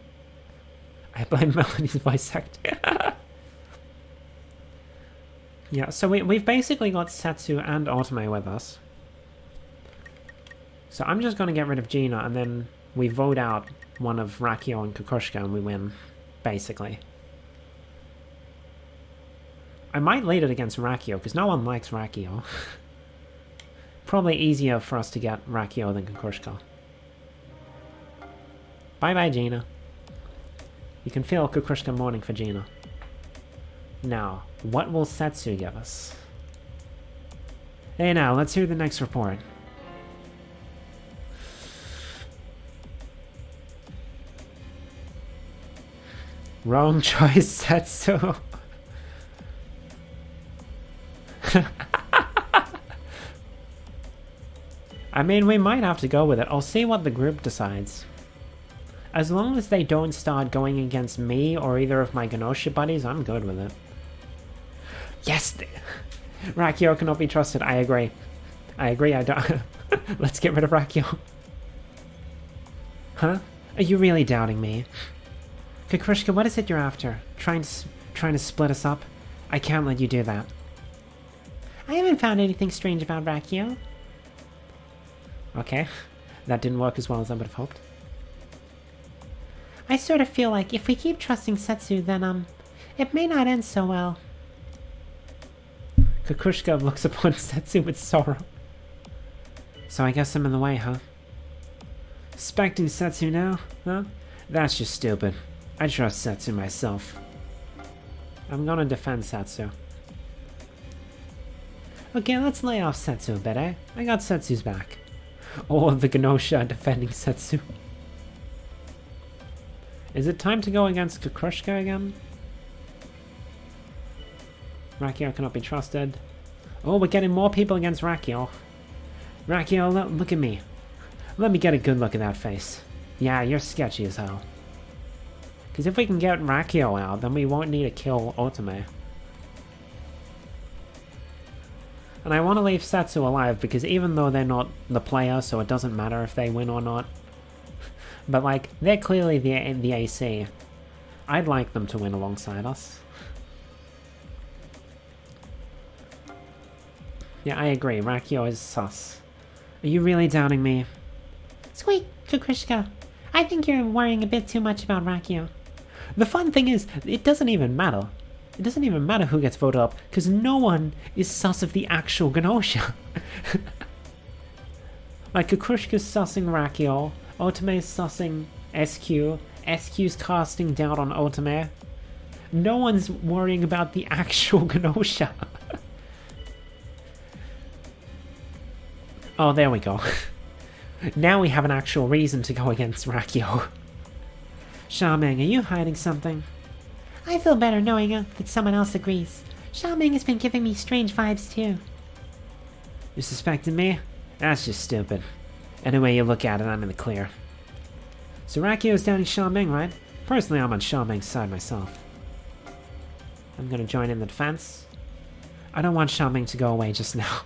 I blame Melanie's voice actor. Yeah, so we've basically got Setsu and Otome with us. So I'm just gonna get rid of Gina, and then we vote out one of Rakio and Kukushka, and we win, basically. I might lead it against Rakio, because no one likes Rakio. Probably easier for us to get Rakio than Kukushka. Bye-bye, Gina. You can feel Kukushka mourning for Gina. Now, what will Setsu give us? Hey now, let's hear the next report. Wrong choice, Setsu. I mean, we might have to go with it. I'll see what the group decides. As long as they don't start going against me or either of my Gnosia buddies, I'm good with it. Yes! Rakio cannot be trusted. I agree. I don't... Let's get rid of Rakio. Huh? Are you really doubting me? Kukushka, what is it you're after? Trying to split us up? I can't let you do that. I haven't found anything strange about Rakio. Okay. That didn't work as well as I would have hoped. I sort of feel like if we keep trusting Setsu, then, it may not end so well. Kukushka looks upon Setsu with sorrow. So I guess I'm in the way, huh? Suspecting Setsu now? Huh? That's just stupid. I trust Setsu myself. I'm gonna defend Setsu. Okay, let's lay off Setsu a bit, eh? I got Setsu's back. Oh, the Gnosia defending Setsu. Is it time to go against Kukushka again? Rakio cannot be trusted. Oh, we're getting more people against Rakio. Rakio, look at me. Let me get a good look at that face. Yeah, you're sketchy as hell. Because if we can get Rakio out, then we won't need to kill Otome. And I want to leave Setsu alive, because even though they're not the player, so it doesn't matter if they win or not. But, like, they're clearly the AC. I'd like them to win alongside us. Yeah, I agree. Rakio is sus. Are you really doubting me? Sweet, Kukushka. I think you're worrying a bit too much about Rakio. The fun thing is, it doesn't even matter. It doesn't even matter who gets voted up, because no one is sus of the actual Gnosia. Like, Kukushka's sussing Rakio, Otome's sussing SQ, SQ's casting doubt on Otome. No one's worrying about the actual Gnosia. Oh, there we go. Now we have an actual reason to go against Rakio. Xiaoming, are you hiding something? I feel better knowing that someone else agrees. Xiaoming has been giving me strange vibes too. You suspecting me? That's just stupid. Any way you look at it, I'm in the clear. So Rakio's down in Xiaoming, right? Personally, I'm on Xiaoming's side myself. I'm gonna join in the defense. I don't want Xiaoming to go away just now.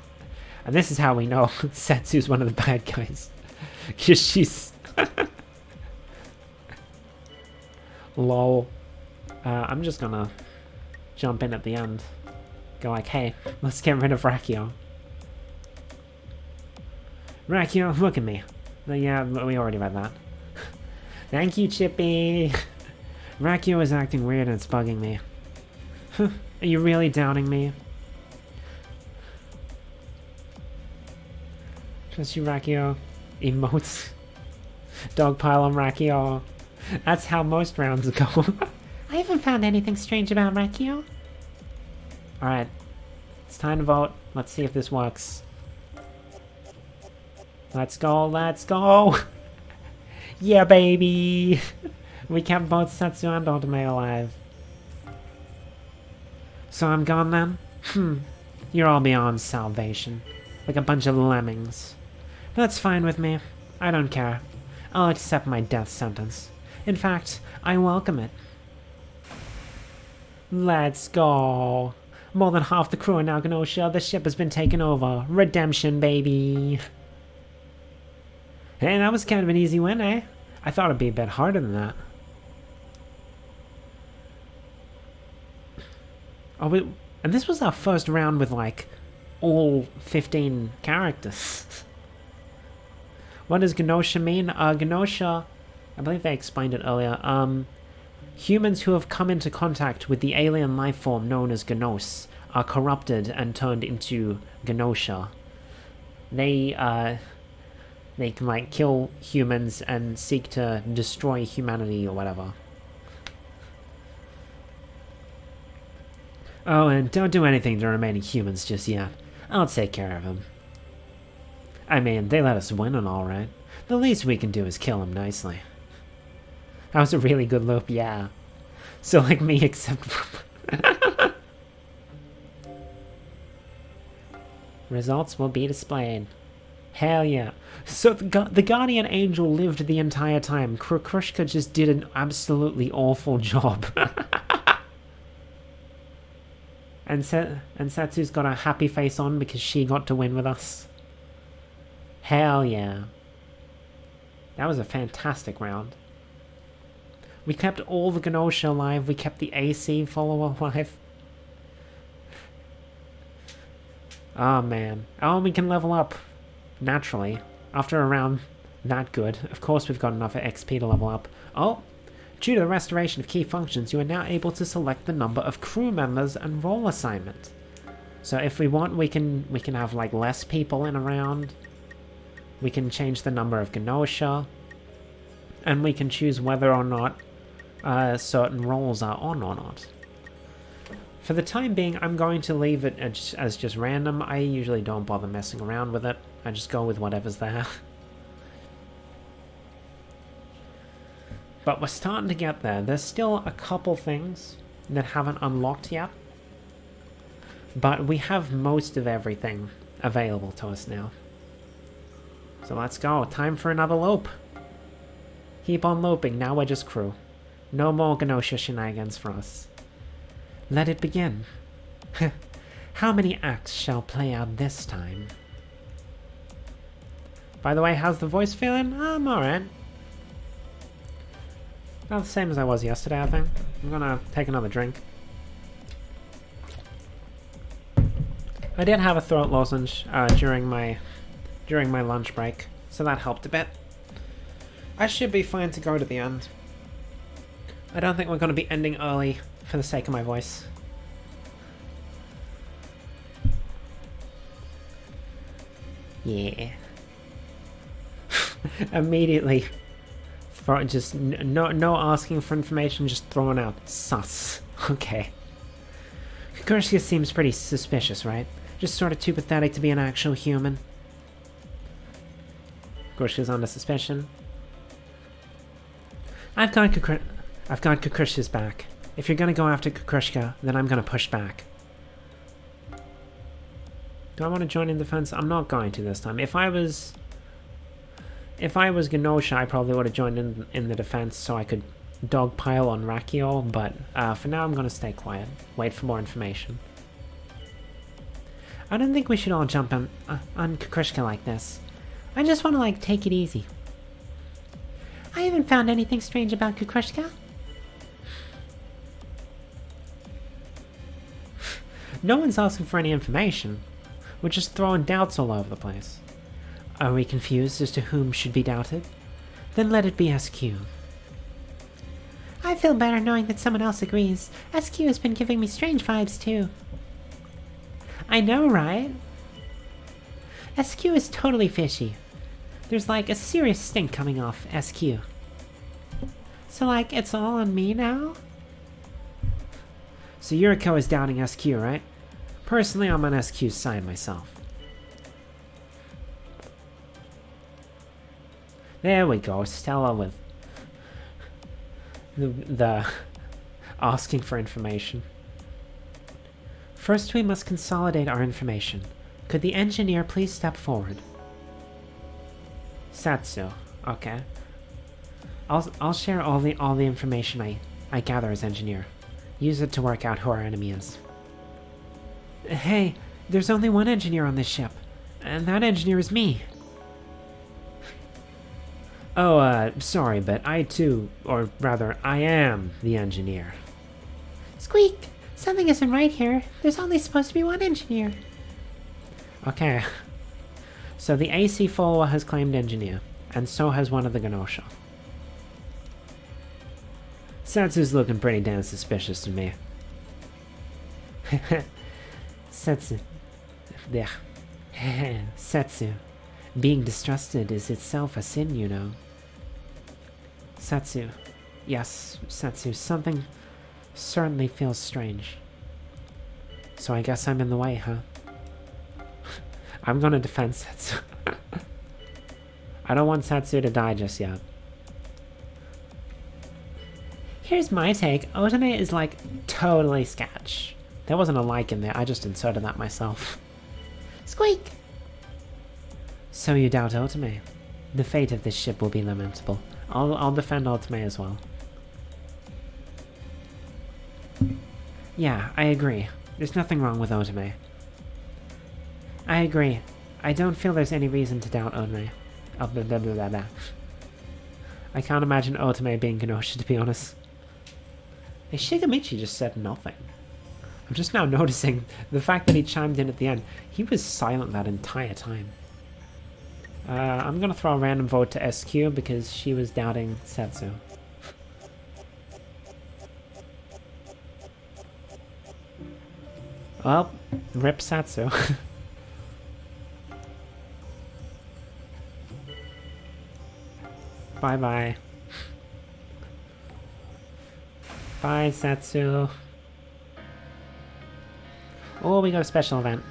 And this is how we know Setsu's one of the bad guys. Because she's... Lol. I'm just gonna jump in at the end. Go like, hey, let's get rid of Rakio. Rakio, look at me. Yeah, we already read that. Thank you, Chippy. Rakio is acting weird and it's bugging me. Are you really doubting me? Trust you, Rakio. Emotes. Dogpile on Rakio. That's how most rounds go. I haven't found anything strange about Rakio. Alright. It's time to vote. Let's see if this works. Let's go, let's go! Yeah, baby! We kept both Setsu and Otome alive. So I'm gone then? You're all beyond salvation. Like a bunch of lemmings. That's fine with me. I don't care. I'll accept my death sentence. In fact, I welcome it. Let's go! More than half the crew are now Gnosia. The ship has been taken over. Redemption, baby! Hey, that was kind of an easy win, eh? I thought it'd be a bit harder than that. And this was our first round with, like, all 15 characters. What does Gnosia mean? Gnosia, I believe they explained it earlier. Humans who have come into contact with the alien life form known as Gnos are corrupted and turned into Gnosia. They can, like, kill humans and seek to destroy humanity or whatever. Oh, and don't do anything to remaining humans just yet. I'll take care of them. I mean, they let us win and all, right? The least we can do is kill them nicely. That was a really good loop, yeah. So, like me, except... Results will be displayed. Hell yeah. So the Guardian Angel lived the entire time. Krushka just did an absolutely awful job. And Setsu's got a happy face on because she got to win with us. Hell yeah. That was a fantastic round. We kept all the Gnosia alive. We kept the AC follower alive. Oh man. Oh, we can level up. Naturally. After a round that good. Of course we've got enough XP to level up. Oh! Due to the restoration of key functions, you are now able to select the number of crew members and role assignment. So if we want, we can have, like, less people in a round. We can change the number of Gnosia. And we can choose whether or not certain roles are on or not. For the time being, I'm going to leave it as just random. I usually don't bother messing around with it. I just go with whatever's there. But we're starting to get there. There's still a couple things that haven't unlocked yet. But we have most of everything available to us now. So let's go. Time for another loop. Keep on looping. Now we're just crew. No more Gnosia shenanigans for us. Let it begin. How many acts shall play out this time? By the way, how's the voice feeling? I'm alright. About the same as I was yesterday, I think. I'm gonna take another drink. I did have a throat lozenge during my lunch break, so that helped a bit. I should be fine to go to the end. I don't think we're going to be ending early for the sake of my voice. Yeah. Immediately. Just no asking for information, just throwing out sus. Okay. Kukushka seems pretty suspicious, right? Just sort of too pathetic to be an actual human. Kukushka's under suspicion. I've got Kukushka's back. If you're gonna go after Kukushka, then I'm gonna push back. Do I want to join in defense? I'm not going to this time. If I was Gnosia, I probably would have joined in the defense so I could dogpile on Rakio, but for now I'm going to stay quiet. Wait for more information. I don't think we should all jump on Kukushka like this. I just want to, like, take it easy. I haven't found anything strange about Kukushka. No one's asking for any information. We're just throwing doubts all over the place. Are we confused as to whom should be doubted? Then let it be SQ. I feel better knowing that someone else agrees. SQ has been giving me strange vibes too. I know, right? SQ is totally fishy. There's like a serious stink coming off SQ. So like, it's all on me now? So Yuriko is doubting SQ, right? Personally, I'm on SQ's side myself. There we go, Stella with the asking for information. First, we must consolidate our information. Could the engineer please step forward? Satsu, okay. I'll share all the information I gather as engineer. Use it to work out who our enemy is. Hey, there's only one engineer on this ship, and that engineer is me. Oh, sorry, but I too, or rather, I am the engineer. Squeak! Something isn't right here. There's only supposed to be one engineer. Okay. So the AC follower has claimed engineer, and so has one of the Gnosia. Satsu's looking pretty damn suspicious to me. Setsu. Yeah. Setsu. Being distrusted is itself a sin, you know. Setsu. Yes, Setsu. Something certainly feels strange. So I guess I'm in the way, huh? I'm gonna defend Setsu. I don't want Setsu to die just yet. Here's my take. Otome is like totally sketch. There wasn't a like in there, I just inserted that myself. Squeak! So you doubt Otome? The fate of this ship will be lamentable. I'll defend Otome as well. Yeah, I agree. There's nothing wrong with Otome. I agree. I don't feel there's any reason to doubt Otome. Oh, blah, blah, blah, blah, blah. I can't imagine Otome being Gnosia, to be honest. Hey, Shigamichi just said nothing. I'm just now noticing the fact that he chimed in at the end. He was silent that entire time. I'm gonna throw a random vote to SQ because she was doubting Setsu. Well, rip Setsu. Bye-bye. Bye, Setsu. Oh, we got a special event.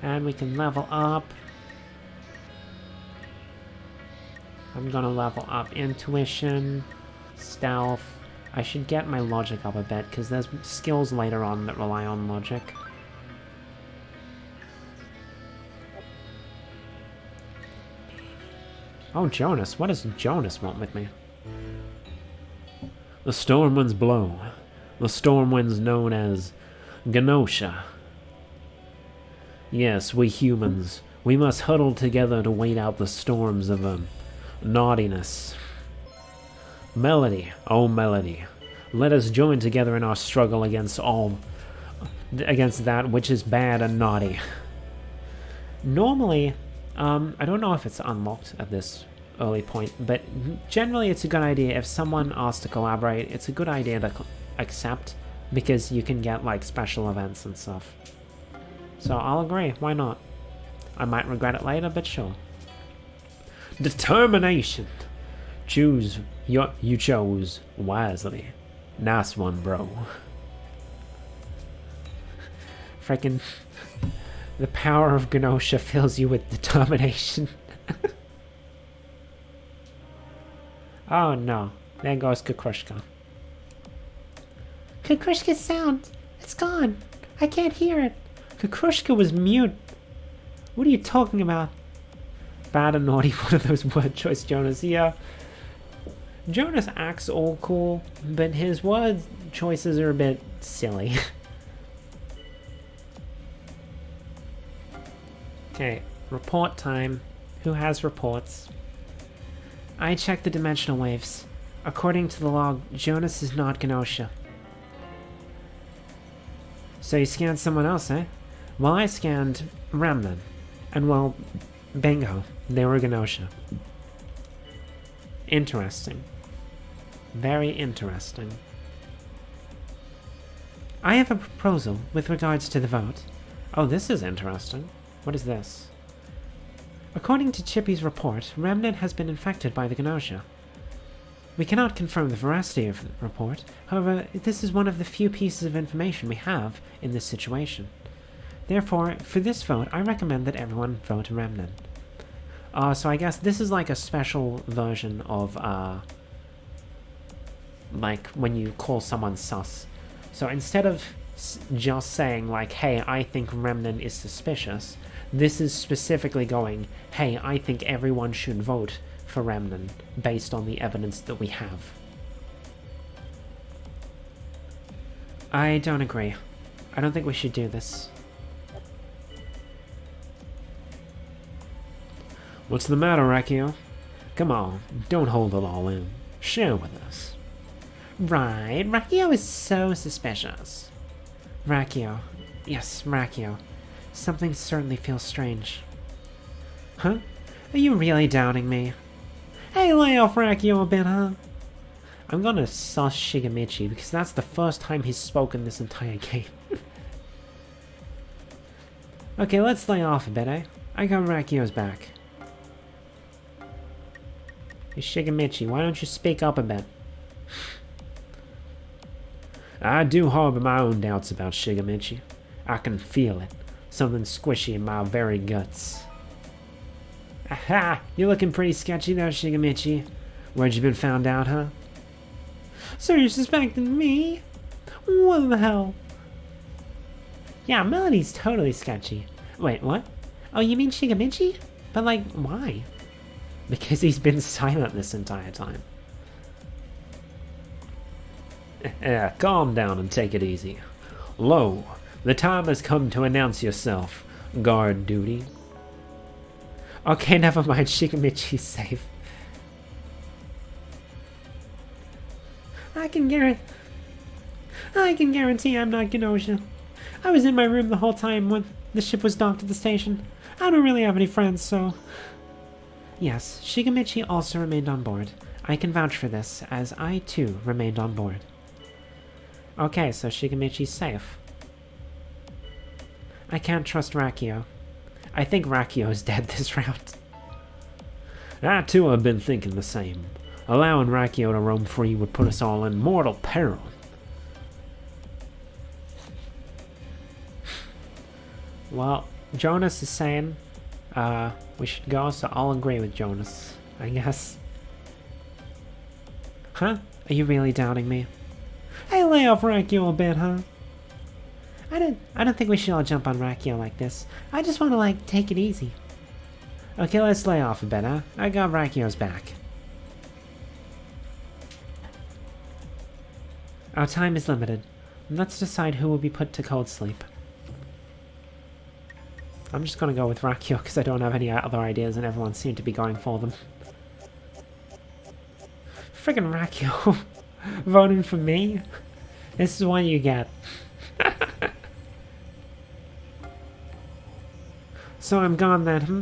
And we can level up. I'm gonna level up Intuition, Stealth. I should get my Logic up a bit, because there's skills later on that rely on Logic. Oh, Jonas. What does Jonas want with me? The storm winds blow. The storm winds known as Gnosia. Yes, we humans, we must huddle together to wait out the storms of naughtiness. Melody, oh Melody, let us join together in our struggle against that which is bad and naughty. Normally, I don't know if it's unlocked at this early point, but generally it's a good idea if someone asks to collaborate, it's a good idea to accept, because you can get like special events and stuff. So I'll agree, why not? I might regret it later, but sure. Determination! You chose wisely. Nice one, bro. Freaking the power of Gnosia fills you with determination. Oh no, there goes Kukrushka. Kukrushka's sound. It's gone. I can't hear it. Kukrushka was mute. What are you talking about? Bad and naughty, one of those word choice Jonas. Yeah. Jonas acts all cool, but his word choices are a bit silly. Okay, report time. Who has reports? I checked the dimensional waves. According to the log, Jonas is not Gnosia. So you scanned someone else, eh? Well, I scanned Remnant. And well, bingo, they were Gnosia. Interesting. Very interesting. I have a proposal with regards to the vote. Oh, this is interesting. What is this? According to Chippy's report, Remnant has been infected by the Gnosia. We cannot confirm the veracity of the report, however, this is one of the few pieces of information we have in this situation. Therefore, for this vote, I recommend that everyone vote Remnant. So I guess this is like a special version of, like, when you call someone sus. So instead of just saying, like, hey, I think Remnant is suspicious, this is specifically going, hey, I think everyone should vote for Remnant based on the evidence that we have. I don't agree. I don't think we should do this. What's the matter, Rakio? Come on, don't hold it all in. Share with us. Right, Rakio is so suspicious. Rakio. Yes, Rakio. Something certainly feels strange. Huh? Are you really doubting me? Hey, lay off Rakio a bit, huh? I'm gonna sus Shigemichi because that's the first time he's spoken this entire game. Okay, let's lay off a bit, eh? I got Rakio's back. Hey, Shigemichi, why don't you speak up a bit? I do harbor my own doubts about Shigemichi. I can feel it. Something squishy in my very guts. Aha! You're looking pretty sketchy there, Shigemichi. Where'd you been found out, huh? So you're suspecting me? What the hell? Yeah, Melody's totally sketchy. Wait, what? Oh, you mean Shigemichi? But like, why? Because he's been silent this entire time. Yeah, calm down and take it easy. Lo, the time has come to announce yourself, guard duty. Okay, never mind, Shigemichi's safe. I can guarantee I'm not Gnosia. I was in my room the whole time when the ship was docked at the station. I don't really have any friends, so... Yes, Shigemichi also remained on board. I can vouch for this, as I too remained on board. Okay, so Shigemichi's safe. I can't trust Rakio. I think Rakio's dead this round. I too have been thinking the same. Allowing Rakio to roam free would put us all in mortal peril. Well, Jonas is saying we should go, so I'll agree with Jonas, I guess. Huh? Are you really doubting me? Hey, lay off Rakio a bit, huh? I don't think we should all jump on Rakio like this. I just want to, like, take it easy. Okay, let's lay off a bit, huh? I got Rakio's back. Our time is limited. Let's decide who will be put to cold sleep. I'm just gonna go with Rakio because I don't have any other ideas and everyone seemed to be going for them. Friggin' Rakio voting for me? This is what you get. So I'm gone then, hmm?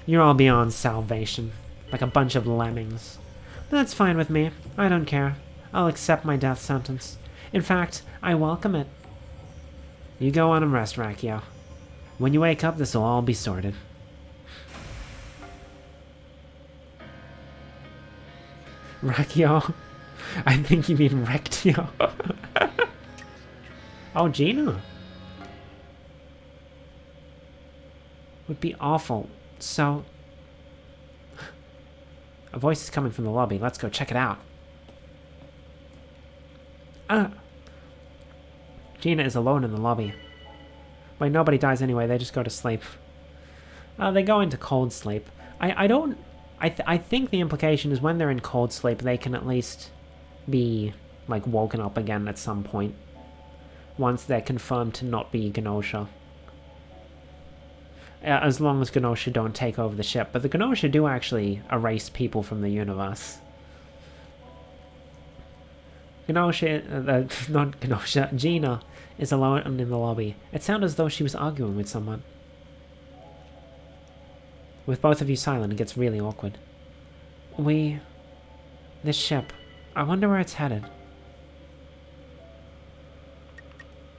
You're all beyond salvation. Like a bunch of lemmings. That's fine with me. I don't care. I'll accept my death sentence. In fact, I welcome it. You go on and rest, Rakio. When you wake up, this will all be sorted. Rakio? I think you mean Rectio. Oh, Gina. Would be awful. So... A voice is coming from the lobby. Let's go check it out. Gina is alone in the lobby. Wait, nobody dies anyway. They just go to sleep. They go into cold sleep. I think the implication is when they're in cold sleep, they can at least be, like, woken up again at some point. Once they're confirmed to not be Gnosia. As long as Gnosia don't take over the ship. But the Gnosia do actually erase people from the universe. Gnosia, not Gnosia, Gina is alone in the lobby. It sounded as though she was arguing with someone. With both of you silent, it gets really awkward. This ship, I wonder where it's headed.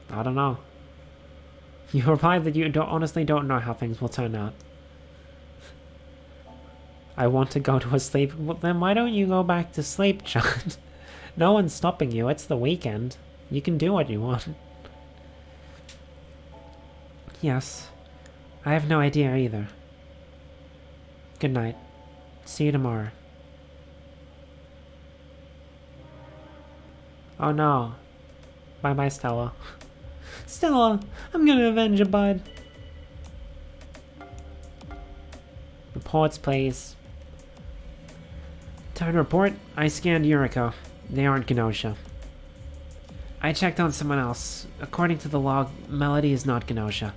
I don't know. You replied that you honestly don't know how things will turn out. I want to go to a sleep. Well, then why don't you go back to sleep, John? No one's stopping you. It's the weekend. You can do what you want. Yes. I have no idea either. Good night. See you tomorrow. Oh no. Bye-bye, Stella. Stella, I'm gonna avenge you, bud. Reports, please. Time to report. I scanned Yuriko. They aren't Gnosia. I checked on someone else. According to the log, Melody is not Gnosia.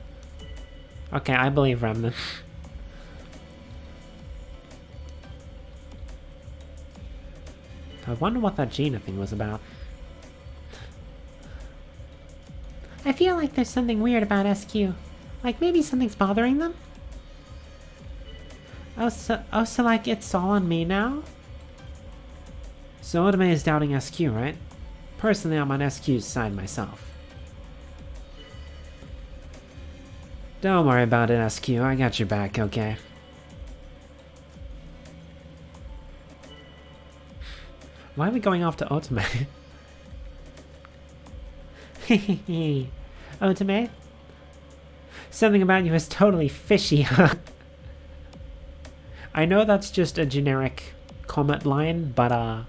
Okay, I believe Remnant. I wonder what that Gina thing was about. I feel like there's something weird about SQ. Like maybe something's bothering them? So like it's all on me now? So Otome is doubting SQ, right? Personally, I'm on SQ's side myself. Don't worry about it, SQ. I got your back, okay? Why are we going off to Otome? Hehehe. Otome? Something about you is totally fishy, huh? I know that's just a generic comment line, but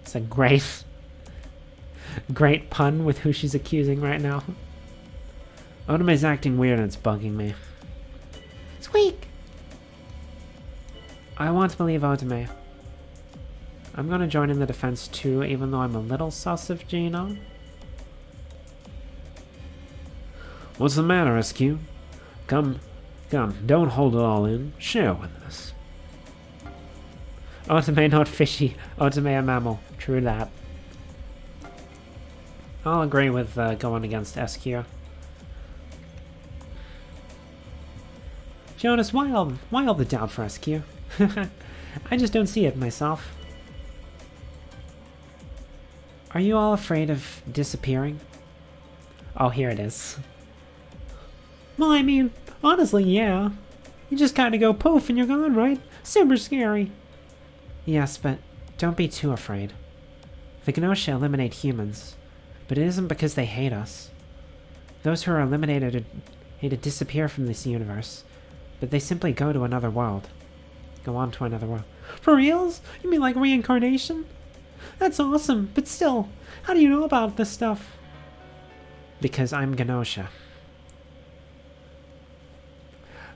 it's a great pun with who she's accusing right now. Otome's acting weird and it's bugging me. Squeak! I want to believe Otome. I'm gonna join in the defense too, even though I'm a little sus of Gina. What's the matter, SQ? Come, don't hold it all in. Share with us. Otome not fishy, Otome a mammal. True that. I'll agree with going against SQ. Jonas, why all the doubt for SQ? I just don't see it myself. Are you all afraid of disappearing? Oh, here it is. Well, I mean, honestly, yeah. You just kinda go poof and you're gone, right? Super scary. Yes, but don't be too afraid. The Gnosia eliminate humans, but it isn't because they hate us. Those who are eliminated disappear from this universe, but they simply go to another world. Go on to another world. For reals? You mean like reincarnation? That's awesome, but still, how do you know about this stuff? Because I'm Gnosia.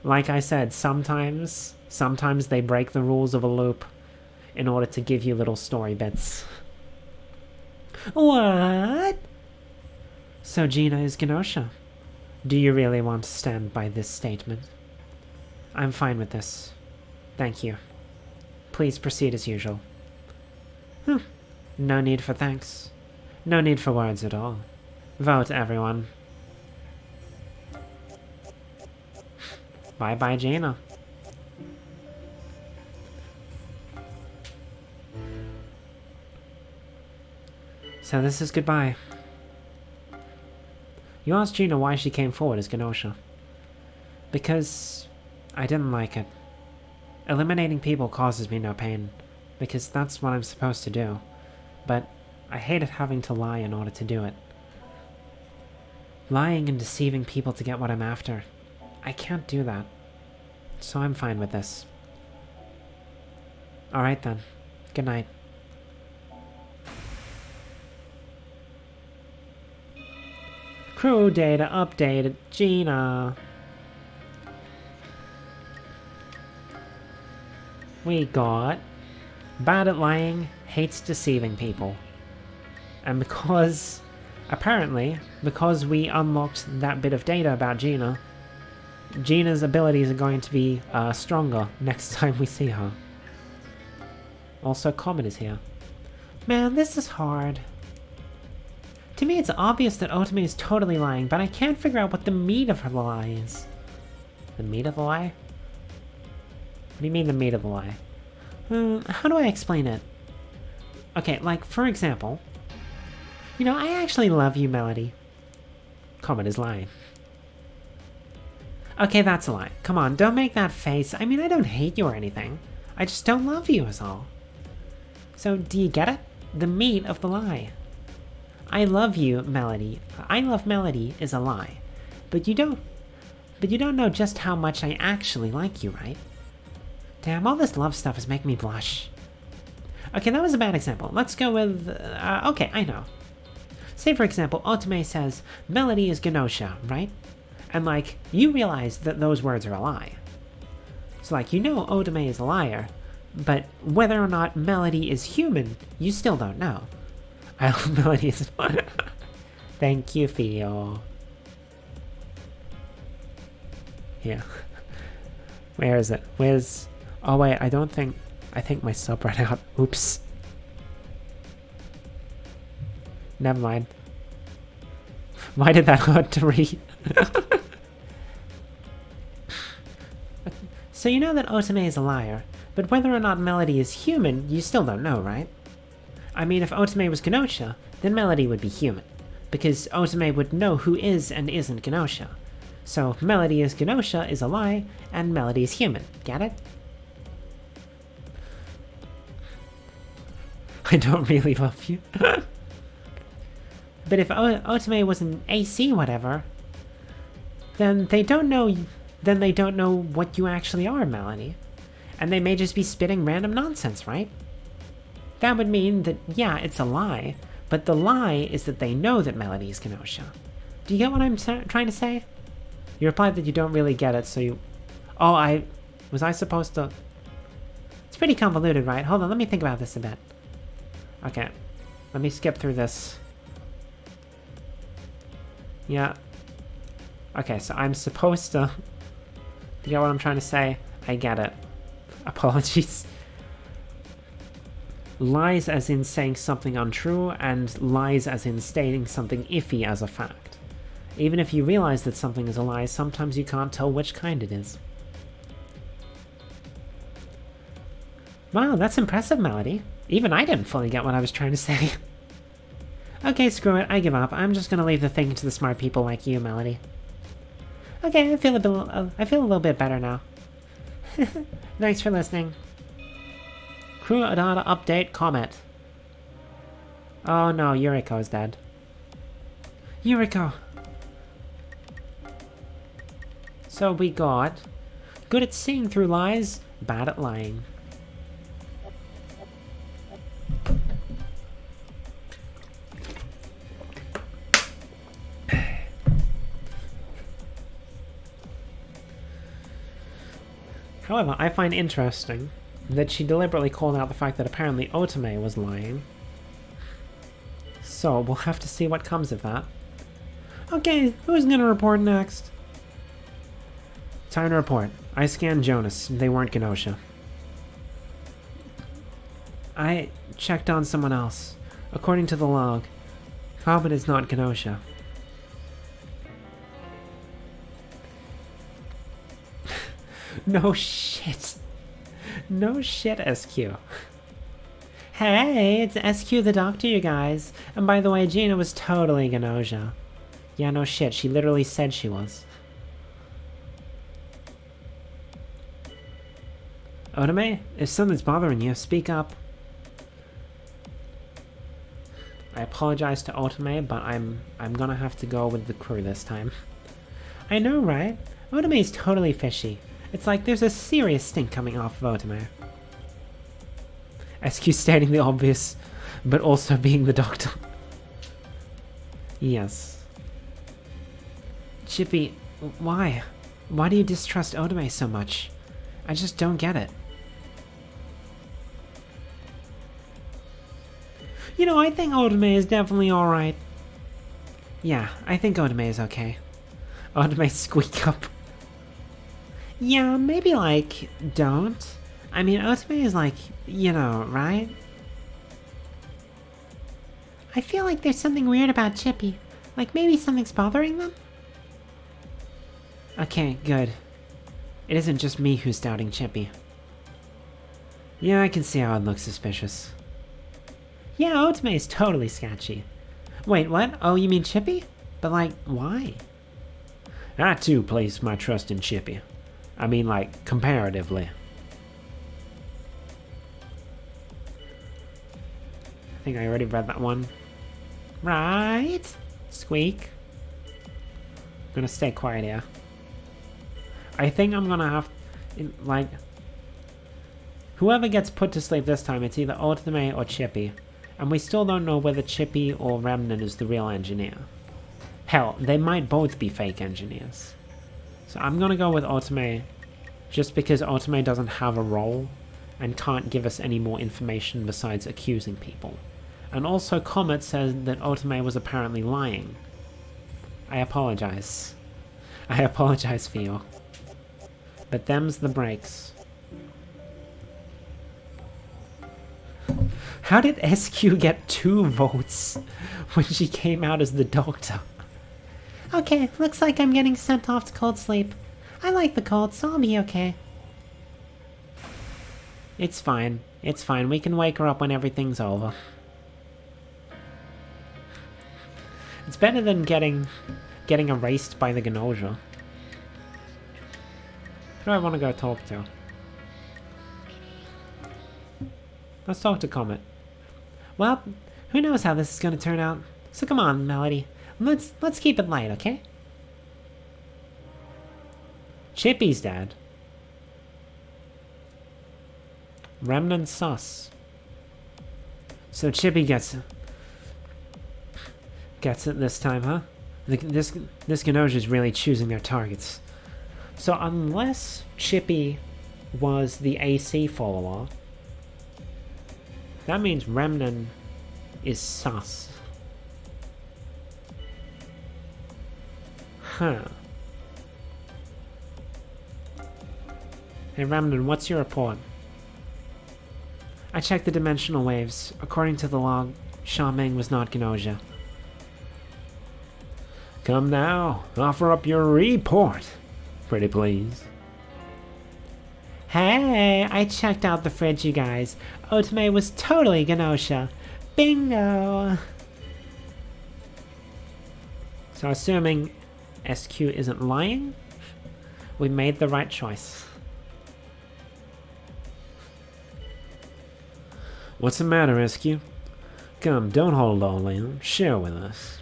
Like I said, sometimes they break the rules of a loop in order to give you little story bits. What? So Gina is Gnosia. Do you really want to stand by this statement? I'm fine with this. Thank you. Please proceed as usual. No need for thanks. No need for words at all. Vote, everyone. Bye-bye, Gina. So this is goodbye. You asked Gina why she came forward as Gnosia. Because I didn't like it. Eliminating people causes me no pain, because that's what I'm supposed to do. But I hated having to lie in order to do it. Lying and deceiving people to get what I'm after. I can't do that. So I'm fine with this. Alright then. Good night. Crew data updated. Gina. We got bad at lying, hates deceiving people. And apparently, because we unlocked that bit of data about Gina, Gina's abilities are going to be stronger next time we see her. Also, Comet is here. Man, this is hard. To me, it's obvious that Otome is totally lying, but I can't figure out what the meat of her lie is. The meat of the lie? What do you mean the meat of the lie? How do I explain it? Okay, like, for example, you know, I actually love you, Melody. Comet is lying. Okay, that's a lie. Come on, don't make that face. I mean, I don't hate you or anything. I just don't love you is all. So, do you get it? The meat of the lie. I love you, Melody. I love Melody is a lie. But you don't know just how much I actually like you, right? Damn, all this love stuff is making me blush. Okay, that was a bad example. Let's go with... okay, I know. Say, for example, Otome says, Melody is Gnosia, right? And, like, you realize that those words are a lie. So, like, you know Otome is a liar, but whether or not Melody is human, you still don't know. I love Melody as well. Thank you, Theo. Yeah. Where is it? Where's... Oh, wait, I think my sub ran out. Oops. Never mind. Why did that hurt to read? So you know that Otome is a liar, but whether or not Melody is human, you still don't know, right? I mean, if Otome was Gnosia, then Melody would be human, because Otome would know who is and isn't Gnosia. So Melody is Gnosia is a lie, and Melody is human. Get it? I don't really love you. But if Otome was an AC whatever, then they don't know. Then they don't know what you actually are, Melody, and they may just be spitting random nonsense, right? That would mean that yeah, it's a lie, but the lie is that they know that Melody is Gnosia. Do you get what I'm trying to say? You replied that you don't really get it, so you... Oh, was I supposed to... It's pretty convoluted, right? Hold on, let me think about this a bit. Okay, let me skip through this. Yeah. Okay, so I'm supposed to... You get what I'm trying to say? I get it. Apologies. Lies as in saying something untrue, and lies as in stating something iffy as a fact. Even if you realize that something is a lie, sometimes you can't tell which kind it is. Wow, that's impressive, Melody. Even I didn't fully get what I was trying to say. Okay, screw it, I give up. I'm just gonna leave the thing to the smart people like you, Melody. Okay, I feel a little bit better now. Thanks for listening. Crew data update comment. Oh no, Yuriko's dead. Yuriko. So we got good at seeing through lies, bad at lying. However, I find interesting that she deliberately called out the fact that apparently Otome was lying. So we'll have to see what comes of that. Okay, who's gonna report next? Time to report. I scanned Jonas. They weren't Gnosia. I checked on someone else. According to the log, Cobbett is not Gnosia. No shit. No shit, SQ. Hey, it's SQ the Doctor, you guys. And by the way, Gina was totally Gnosia. Yeah, no shit. She literally said she was. Otome, if something's bothering you, speak up. I apologize to Otome, but I'm gonna have to go with the crew this time. I know, right? Otome is totally fishy. It's like there's a serious stink coming off of Otome. SQ stating the obvious, but also being the Doctor. Yes. Chippy, why? Why do you distrust Otome so much? I just don't get it. You know, I think Otome is definitely alright. Yeah, I think Otome is okay. Otome squeak up. Yeah, maybe like, don't. I mean, Otome is like, you know, right? I feel like there's something weird about Chippy. Like maybe something's bothering them? Okay, good. It isn't just me who's doubting Chippy. Yeah, I can see how it looks suspicious. Yeah, Otome is totally sketchy. Wait, what? Oh, you mean Chippy? But like, why? I too place my trust in Chippy. I mean, like, comparatively. I think I already read that one. Right? Squeak. I'm gonna stay quiet here. I think I'm gonna have, like, whoever gets put to sleep this time, it's either Otome or Chippy. And we still don't know whether Chippy or Remnant is the real engineer. Hell, they might both be fake engineers. So I'm gonna go with Otome, just because Otome doesn't have a role and can't give us any more information besides accusing people. And also Comet says that Otome was apparently lying. I apologize. I apologize for you. But them's the breaks. How did SQ get 2 votes when she came out as the doctor? Okay, looks like I'm getting sent off to cold sleep. I like the cold, so I'll be okay. It's fine. It's fine. We can wake her up when everything's over. It's better than getting erased by the Gnosia. Who do I want to go talk to? Let's talk to Comet. Well, who knows how this is gonna turn out. So come on, Melody. Let's keep it light, okay? Chippy's dead. Remnant sus. So Chippy gets it this time, huh? This Gnosia's really choosing their targets. So unless Chippy was the AC follower, that means Remnant is sus. Huh. Hey Remnant, what's your report? I checked the dimensional waves. According to the log, Xiaoming was not Gnosia. Come now, offer up your report, pretty please. Hey, I checked out the fridge, you guys. Otome was totally Gnosia. Bingo! So assuming SQ isn't lying, we made the right choice. What's the matter, SQ? Come, don't hold all in. Share with us.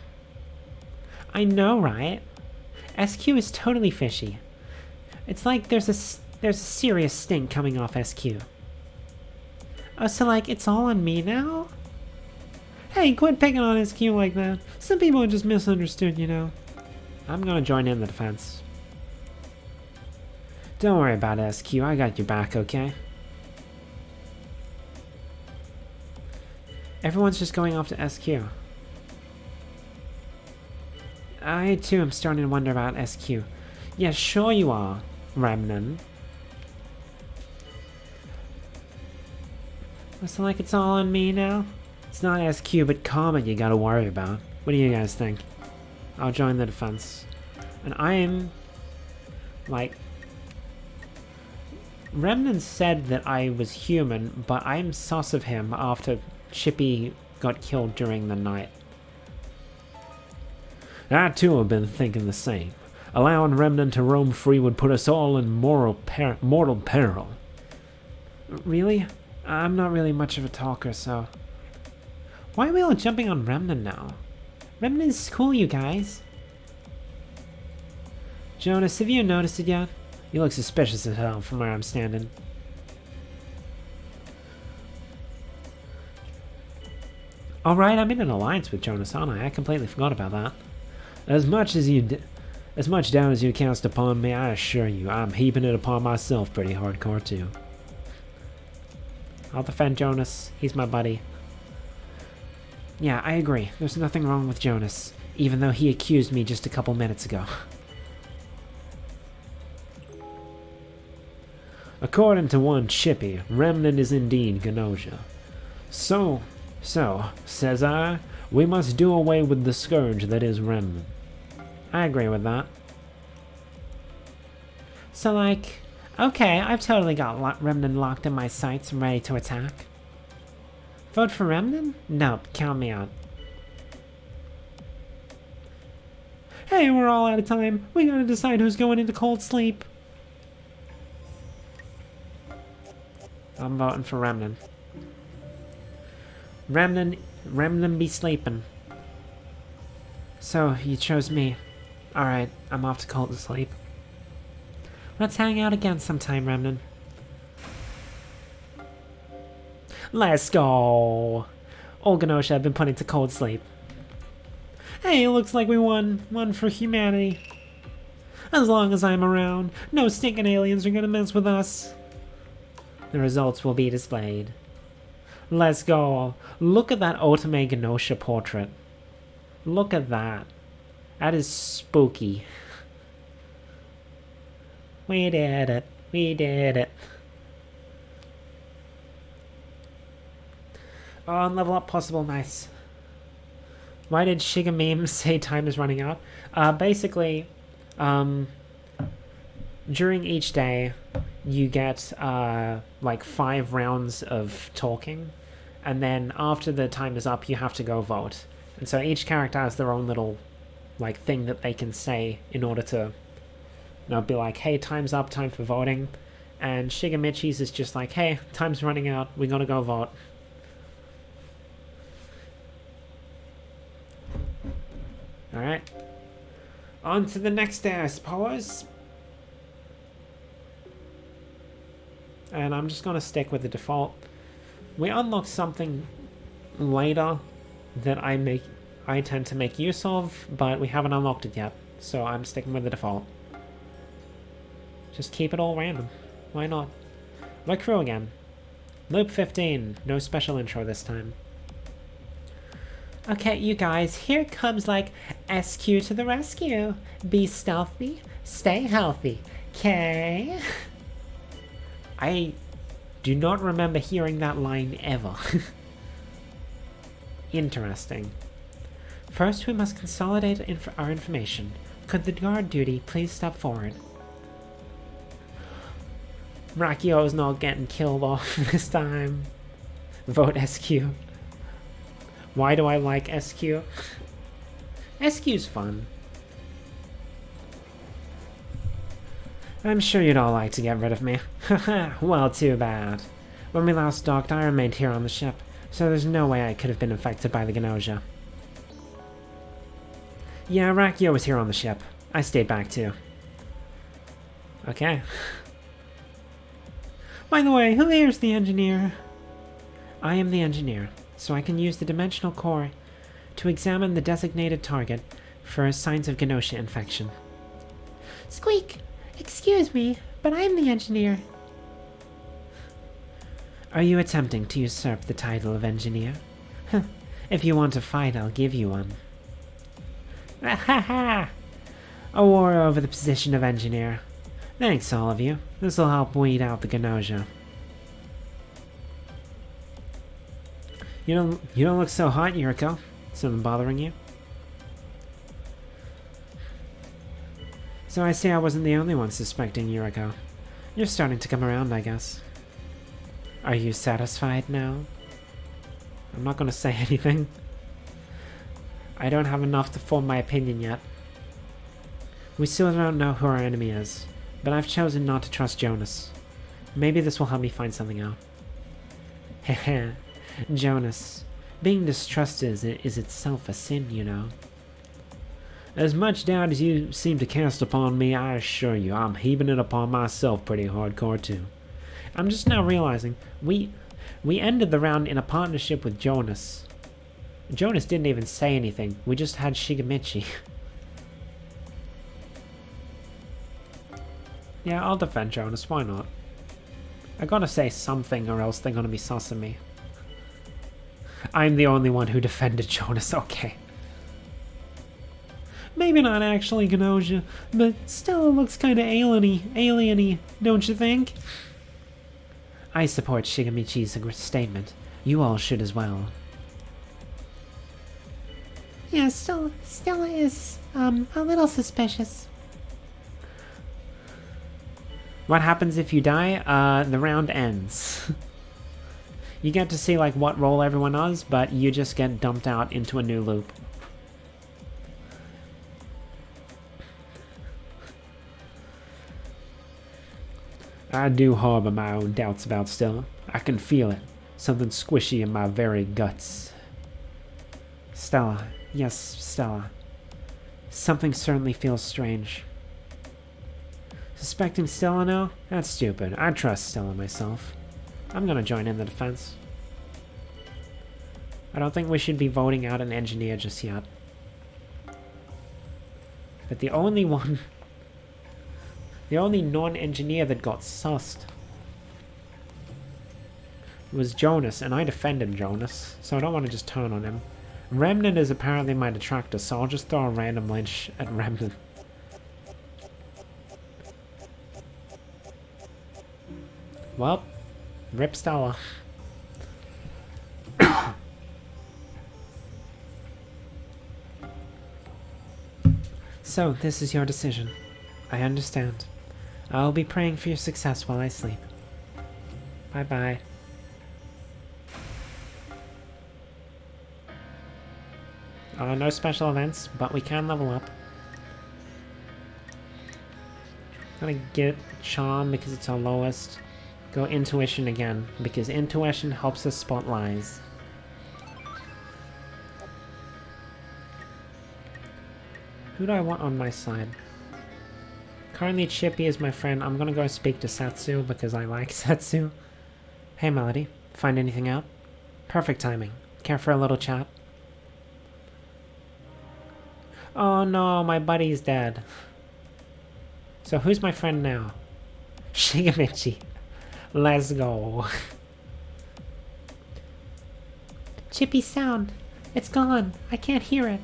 I know, right? SQ is totally fishy. It's like there's a serious stink coming off SQ. Oh, so like it's all on me now? Hey, quit picking on SQ like that. Some people are just misunderstood, you know. I'm gonna join in the defense. Don't worry about it, SQ. I got your back, okay? Everyone's just going off to SQ. I too am starting to wonder about SQ. Yeah, sure you are, Remnant. Looks like it's all on me now. It's not SQ, but Comet you gotta worry about. What do you guys think? I'll join the defense. And I am... like... Remnant said that I was human, but I'm sus of him after Chippy got killed during the night. I too have been thinking the same. Allowing Remnant to roam free would put us all in mortal peril. Really? I'm not really much of a talker, so... Why are we all jumping on Remnant now? Remnant is cool, you guys. Jonas, have you noticed it yet? You look suspicious as hell from where I'm standing. Alright, I'm in an alliance with Jonas, aren't I? I completely forgot about that. As much doubt as you cast upon me, I assure you, I'm heaping it upon myself pretty hardcore too. I'll defend Jonas. He's my buddy. Yeah, I agree. There's nothing wrong with Jonas, even though he accused me just a couple minutes ago. According to one Chippy, Remnant is indeed Gnosia. So, says I, we must do away with the scourge that is Remnant. I agree with that. So like, okay, I've totally got Remnant locked in my sights and ready to attack. Vote for Remnant? Nope, count me out. Hey, we're all out of time. We gotta decide who's going into cold sleep. I'm voting for Remnant. Remnant be sleeping. So, you chose me. Alright, I'm off to cold sleep. Let's hang out again sometime, Remnant. Let's go! All Gnosia have been put into cold sleep. Hey, looks like we won. One for humanity. As long as I'm around, no stinking aliens are gonna mess with us. The results will be displayed. Let's go! Look at that Otome Gnosia portrait. Look at that. That is spooky. We did it. We did it. Oh, and level up possible, nice. Why did Shiga Meme say time is running out? Basically, during each day, you get like 5 rounds of talking, and then after the time is up, you have to go vote. And so each character has their own little like thing that they can say in order to, be like, hey, time's up, time for voting. And Shigamichi's is just like, hey, time's running out, we gotta go vote. Alright. On to the next day, I suppose. And I'm just gonna stick with the default. We unlock something later that I tend to make use of, but we haven't unlocked it yet, so I'm sticking with the default. Just keep it all random. Why not? My crew again. Loop 15. No special intro this time. Okay, you guys, here comes like SQ to the rescue. Be stealthy, stay healthy. Okay? I do not remember hearing that line ever. Interesting. First, we must consolidate our information. Could the guard duty please step forward? Rakio's not getting killed off this time. Vote SQ. Why do I like SQ? SQ's fun. I'm sure you'd all like to get rid of me. Haha, well, too bad. When we last docked, I remained here on the ship, so there's no way I could have been infected by the Gnosia. Yeah, Rakio was here on the ship. I stayed back too. Okay. By the way, who here's the engineer? I am the engineer, so I can use the dimensional core to examine the designated target for signs of Gnosia infection. Squeak! Excuse me, but I'm the engineer. Are you attempting to usurp the title of engineer? If you want to fight, I'll give you one. Ha ha! A war over the position of engineer. Thanks, all of you. This'll help weed out the Gnosia. You don't look so hot, Yuriko. Something bothering you? So I see I wasn't the only one suspecting Yuriko. You're starting to come around, I guess. Are you satisfied now? I'm not gonna say anything. I don't have enough to form my opinion yet. We still don't know who our enemy is, but I've chosen not to trust Jonas. Maybe this will help me find something out. Heh Jonas. Being distrusted is itself a sin, you know. As much doubt as you seem to cast upon me, I assure you, I'm heaping it upon myself pretty hardcore too. I'm just now realizing, we ended the round in a partnership with Jonas. Jonas didn't even say anything, we just had Shigamichi. Yeah, I'll defend Jonas, why not? I gotta say something or else they're gonna be sussing me. I'm the only one who defended Jonas, okay. Maybe not actually Gnosia, but still it looks kinda alieny, don't you think? I support Shigamichi's statement. You all should as well. Yeah, still is, a little suspicious. What happens if you die? The round ends. You get to see like what role everyone does, but you just get dumped out into a new loop. I do harbor my own doubts about Stella. I can feel it. Something squishy in my very guts. Stella. Yes, Stella. Something certainly feels strange. Suspecting Stella now? That's stupid. I trust Stella myself. I'm gonna join in the defense. I don't think we should be voting out an engineer just yet. But the only non-engineer that got sussed was Jonas, and I defended Jonas, so I don't want to just turn on him. Remnant is apparently my detractor, so I'll just throw a random lynch at Remnant. Well, rip Stella. So, this is your decision. I understand. I'll be praying for your success while I sleep. Bye-bye. No special events, but we can level up. Gonna get Charm because it's our lowest. Go Intuition again, because Intuition helps us spot lies. Who do I want on my side? Currently Chippy is my friend. I'm gonna go speak to Satsu because I like Satsu. Hey Melody, find anything out? Perfect timing. Care for a little chat? Oh no, my buddy's dead. So who's my friend now? Shigamichi. Let's go. Chippy's sound. It's gone. I can't hear it.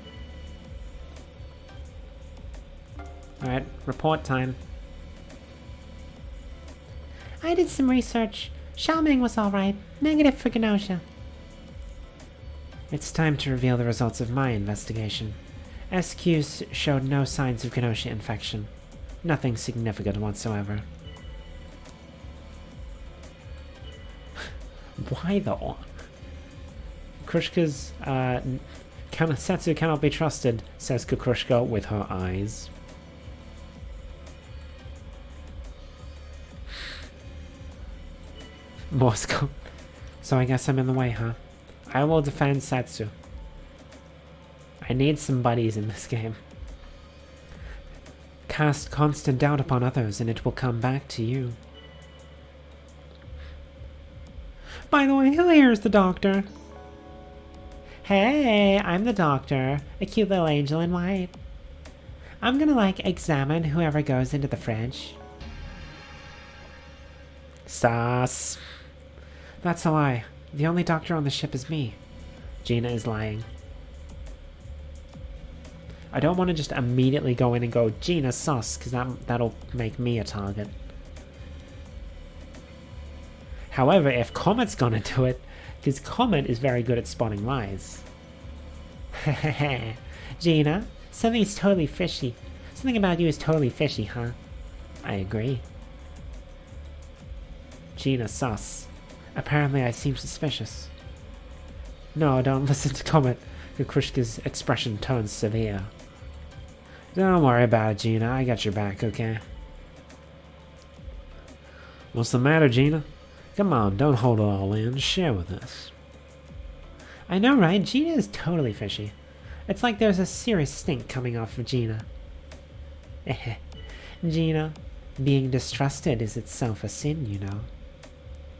Alright, report time. I did some research. Xiaoming was alright. Negative for Gnosia. It's time to reveal the results of my investigation. SQs showed no signs of Gnosia infection. Nothing significant whatsoever. Why though? Krushka's, Setsu cannot be trusted, says Kukrushka with her eyes. Morse code. So I guess I'm in the way, huh? I will defend Setsu. I need some buddies in this game. Cast constant doubt upon others and it will come back to you. By the way, who here is the doctor? Hey, I'm the doctor. A cute little angel in white. I'm gonna, examine whoever goes into the fridge. Sus. That's a lie. The only doctor on the ship is me. Gina is lying. I don't want to just immediately go in and go, Gina sus, because that'll make me a target. However, if Comet's gonna do it, because Comet is very good at spotting lies. Hehehe. Gina, something's totally fishy. Something about you is totally fishy, huh? I agree. Gina sus. Apparently I seem suspicious. No, don't listen to Comet. Kukrushka's expression turns severe. Don't worry about it, Gina. I got your back, okay? What's the matter, Gina? Come on, don't hold it all in. Share with us. I know, right? Gina is totally fishy. It's like there's a serious stink coming off of Gina. Gina, being distrusted is itself a sin, you know.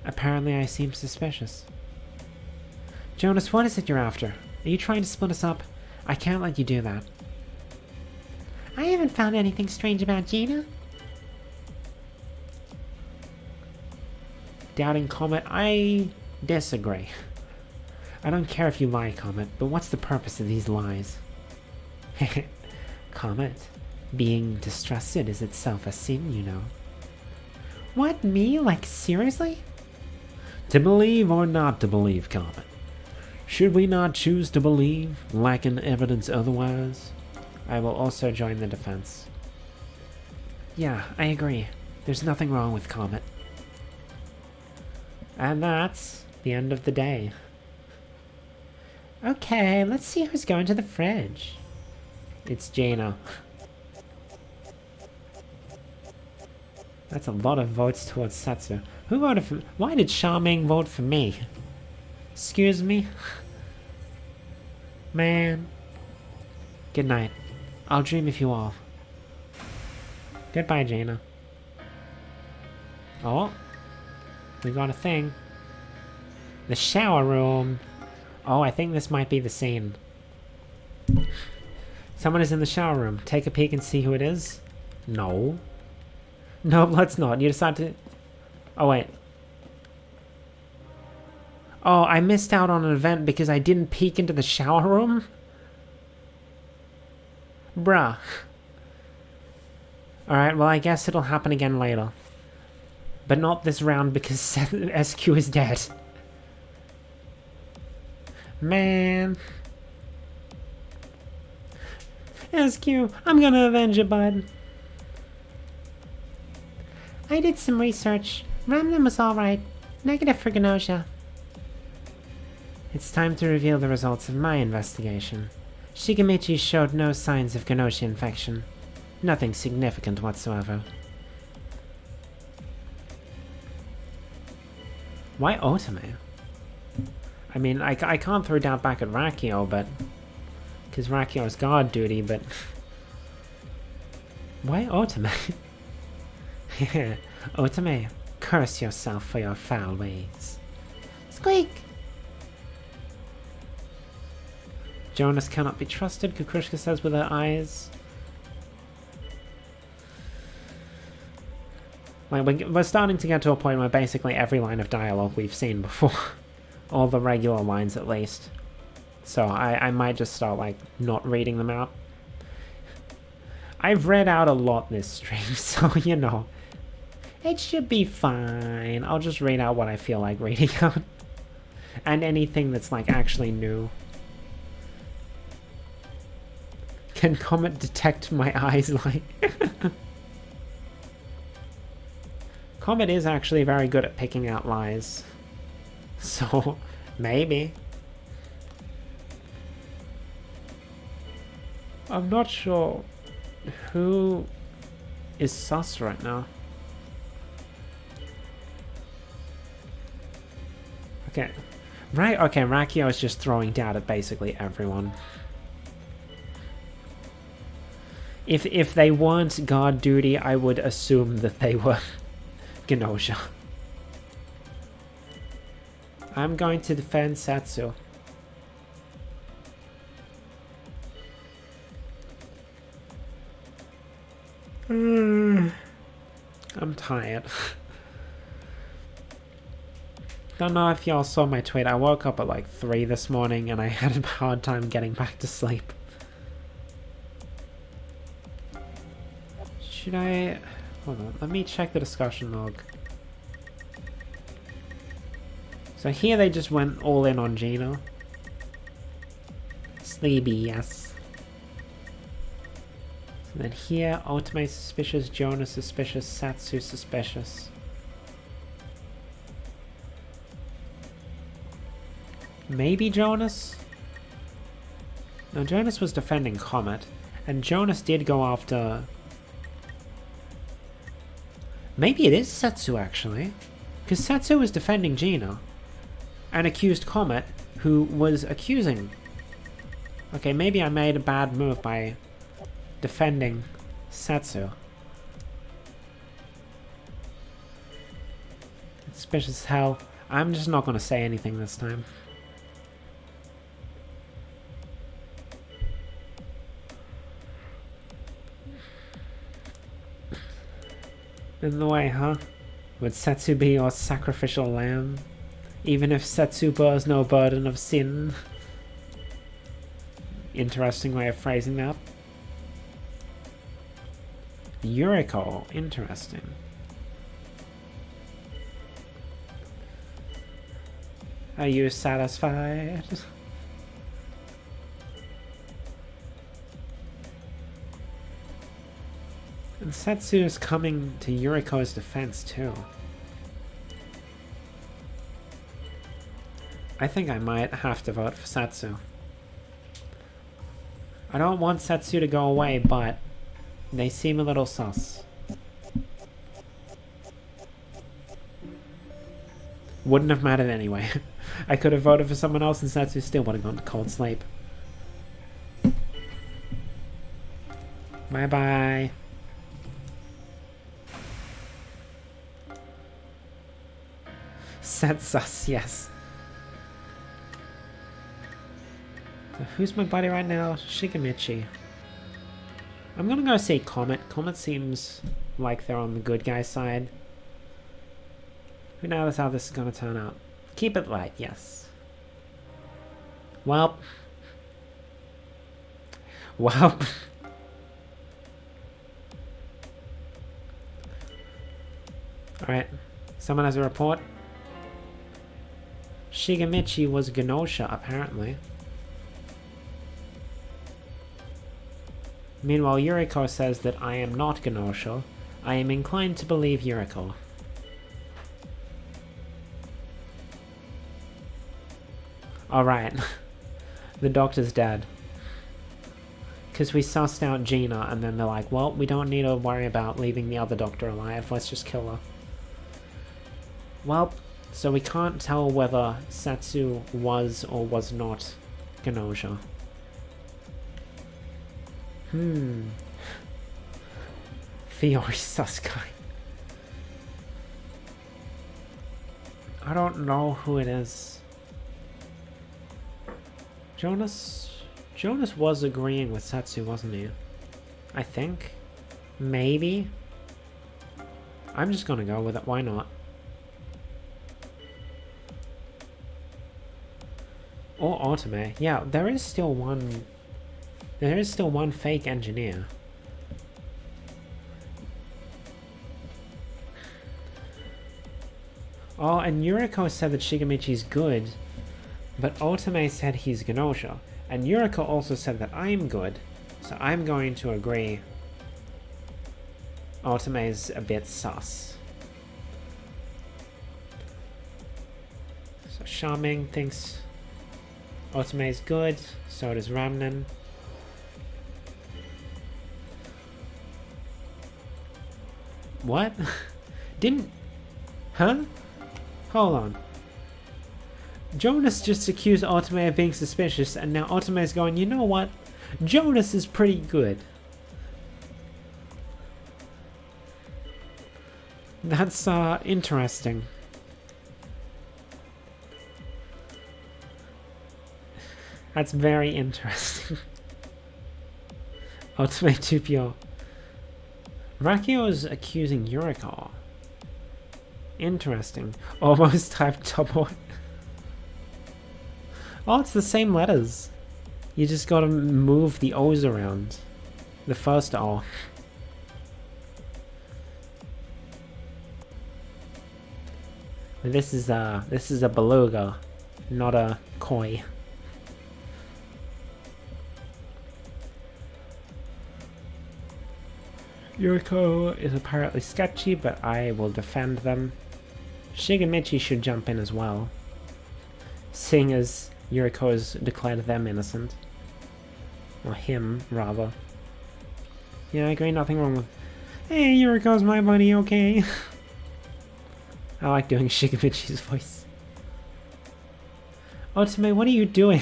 Apparently I seem suspicious. Jonas, what is it you're after? Are you trying to split us up? I can't let you do that. I haven't found anything strange about Gina. Doubting Comet, I disagree. I don't care if you lie, Comet, but what's the purpose of these lies? Comet, being distrusted is itself a sin, you know. What, me? Seriously? To believe or not to believe, Comet? Should we not choose to believe, lacking evidence otherwise? I will also join the defense. Yeah, I agree. There's nothing wrong with Comet. And that's the end of the day. Okay, let's see who's going to the fridge. It's Jaina. That's a lot of votes towards Satsu. Who voted for... Why did Xiaoming vote for me? Excuse me? Man. Good night. I'll dream of you all. Goodbye, Jaina. Oh. We got a thing. The shower room. Oh, I think this might be the scene. Someone is in the shower room. Take a peek and see who it is. No. No, let's not. You decide to... Oh, wait. Oh, I missed out on an event because I didn't peek into the shower room? Bruh. Alright, well, I guess it'll happen again later. But not this round because SQ is dead. Man. SQ, I'm gonna avenge you, bud. I did some research. Ramlin was alright. Negative for Gnosia. It's time to reveal the results of my investigation. Shigemichi showed no signs of Gnosia infection. Nothing significant whatsoever. Why Otome? I mean, I can't throw doubt back at Rakio, but... because Rakio is guard duty, but... why Otome? Otome, curse yourself for your foul ways. Squeak! Jonas cannot be trusted, Kukushka says with her eyes. Like, we're starting to get to a point where basically every line of dialogue we've seen before. All the regular lines, at least. So I might just start, like, not reading them out. I've read out a lot this stream, so, you know. It should be fine. I'll just read out what I feel like reading out. And anything that's, like, actually new. Can Comet detect my eyes like... Comet is actually very good at picking out lies. So, maybe. I'm not sure who is sus right now. Okay. Right, okay, Rakio is just throwing doubt at basically everyone. If they weren't guard duty, I would assume that they were Gnosia. I'm going to defend Satsu. I'm tired. Don't know if y'all saw my tweet. I woke up at like 3 this morning and I had a hard time getting back to sleep. Should I... hold on, let me check the discussion log. So here they just went all in on Gino. Sleepy, yes. And then here, Otome suspicious, Jonas suspicious, Satsu suspicious. Maybe Jonas? No, Jonas was defending Comet, and Jonas did go after... Maybe it is Satsu, actually. Because Satsu was defending Gino. And accused Comet, who was accusing... Okay, maybe I made a bad move by defending Satsu. Suspicious as hell. I'm just not going to say anything this time. In the way, huh? Would Setsu be your sacrificial lamb? Even if Setsu bears no burden of sin? Interesting way of phrasing that. Yuriko, interesting. Are you satisfied? And Setsu is coming to Yuriko's defense too. I think I might have to vote for Setsu. I don't want Setsu to go away, but they seem a little sus. Wouldn't have mattered anyway. I could have voted for someone else and Setsu still would have gone to cold sleep. Bye-bye. Set sus, yes. So who's my buddy right now? Shigemichi. I'm gonna go see Comet. Comet seems like they're on the good guy side. Who knows how this is gonna turn out? Keep it light, yes. Well. Well. Alright. Someone has a report? Shigemichi was Gnosia, apparently. Meanwhile, Yuriko says that I am not Gnosia. I am inclined to believe Yuriko. Alright. The doctor's dead. Because we sussed out Gina, and then they're like, well, we don't need to worry about leaving the other doctor alive, let's just kill her. Well, so we can't tell whether Setsu was or was not Gnosia. Fiori Sasuke. I don't know who it is. Jonas was agreeing with Setsu, wasn't he? I think. Maybe. I'm just gonna go with it, why not? Or Otome. Yeah, there is still one fake engineer. Oh, and Yuriko said that Shigemichi's good, but Otome said he's Gnosia. And Yuriko also said that I'm good, so I'm going to agree. Otome's a bit sus. So Shaming thinks Otome's good, so does Ramnen. What? Didn't... Huh? Hold on. Jonas just accused Otome of being suspicious, and now Otome's going, you know what? Jonas is pretty good. That's, interesting. That's very interesting. Otome too pure. Rakio is accusing Yuriko. Interesting. Almost typed double. Oh, it's the same letters. You just gotta move the O's around. The first O. This is a beluga, not a koi. Yuriko is apparently sketchy, but I will defend them. Shigemichi should jump in as well, seeing as Yuriko has declared them innocent. Or him, rather. Yeah, I agree, nothing wrong with... Hey, Yuriko's my buddy, okay? I like doing Shigemichi's voice. Otome, what are you doing?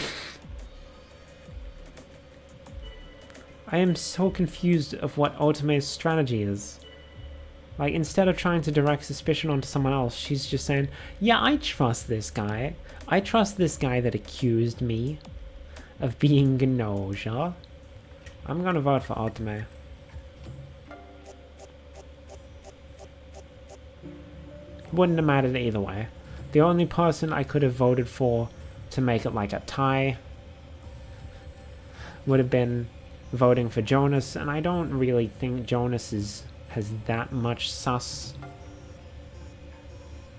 I am so confused of what Otome's strategy is. Like, instead of trying to direct suspicion onto someone else, she's just saying, yeah, I trust this guy. I trust this guy that accused me of being Gnosia. I'm gonna vote for Otome. Wouldn't have mattered either way. The only person I could have voted for to make it like a tie would have been voting for Jonas, and I don't really think Jonas has that much sus.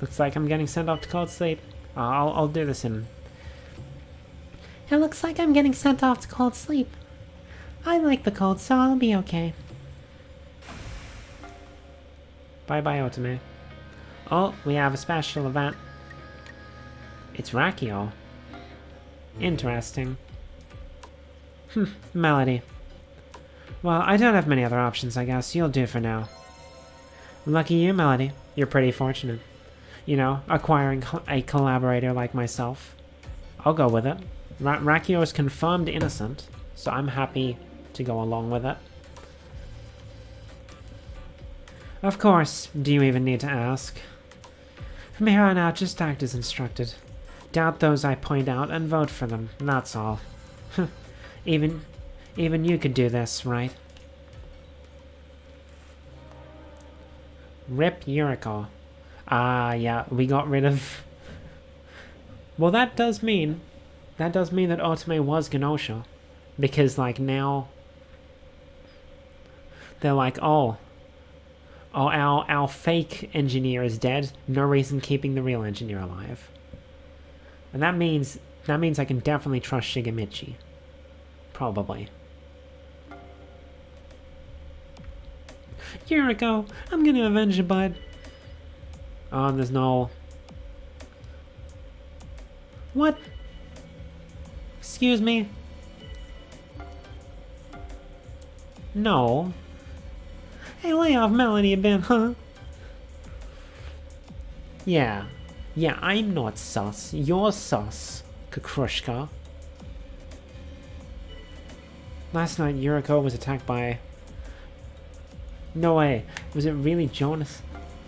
Looks like I'm getting sent off to cold sleep. I'll do this in... It looks like I'm getting sent off to cold sleep. I like the cold, so I'll be okay. Bye-bye, Otome. Oh, we have a special event. It's Rakio. Interesting. Melody. Well, I don't have many other options, I guess. You'll do for now. Lucky you, Melody. You're pretty fortunate. You know, acquiring a collaborator like myself. I'll go with it. Rakio is confirmed innocent, so I'm happy to go along with it. Of course. Do you even need to ask? From here on out, just act as instructed. Doubt those I point out and vote for them. That's all. Even you could do this, right? Rip Yuriko. Ah, yeah, we got rid of... Well, that does mean that Otome was Gnosia. Because, like, now... They're like, oh, our fake engineer is dead. No reason keeping the real engineer alive. And that means I can definitely trust Shigemichi. Probably. Yuriko, I'm gonna avenge you, bud. Oh, there's no... What? Excuse me? No. Hey, lay off Melody a bit, huh? Yeah. Yeah, I'm not sus. You're sus, Kakrushka. Last night, Yuriko was attacked by... No way. Was it really Jonas?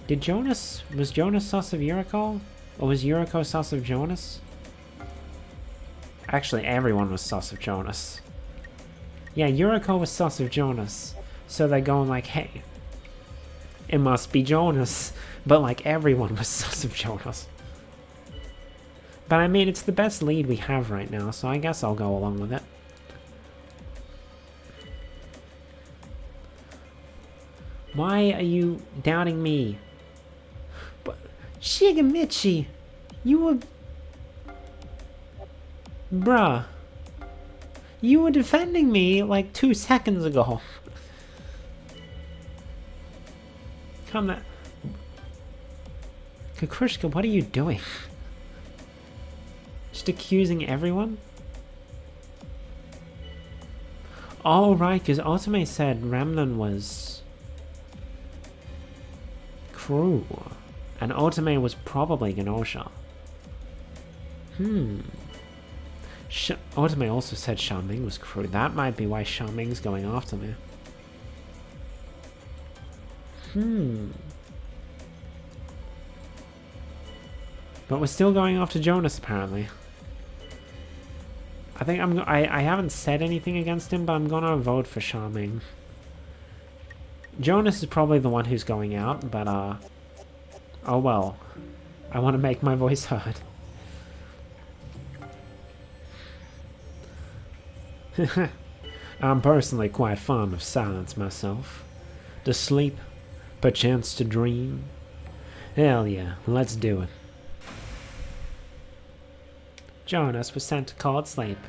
Was Jonas sus of Yuriko? Or was Yuriko sus of Jonas? Actually, everyone was sus of Jonas. Yeah, Yuriko was sus of Jonas. So they're going like, hey, it must be Jonas. But like, everyone was sus of Jonas. But I mean, it's the best lead we have right now, so I guess I'll go along with it. Why are you doubting me? But Shigemichi, you were... Bruh. You were defending me like 2 seconds ago. Come that... Kakrushka, what are you doing? Just accusing everyone? Oh, right, because Otome said Ramnan was... crew. And Otome was probably Gnosia. Otome also said Xiaoming was crew. That might be why Xiaoming's going after me. But we're still going after Jonas, apparently. I think I haven't said anything against him, but I'm gonna vote for Xiaoming. Jonas is probably the one who's going out, but oh well. I want to make my voice heard. I'm personally quite fond of silence myself. To sleep, perchance to dream. Hell yeah, let's do it. Jonas was sent to cold sleep.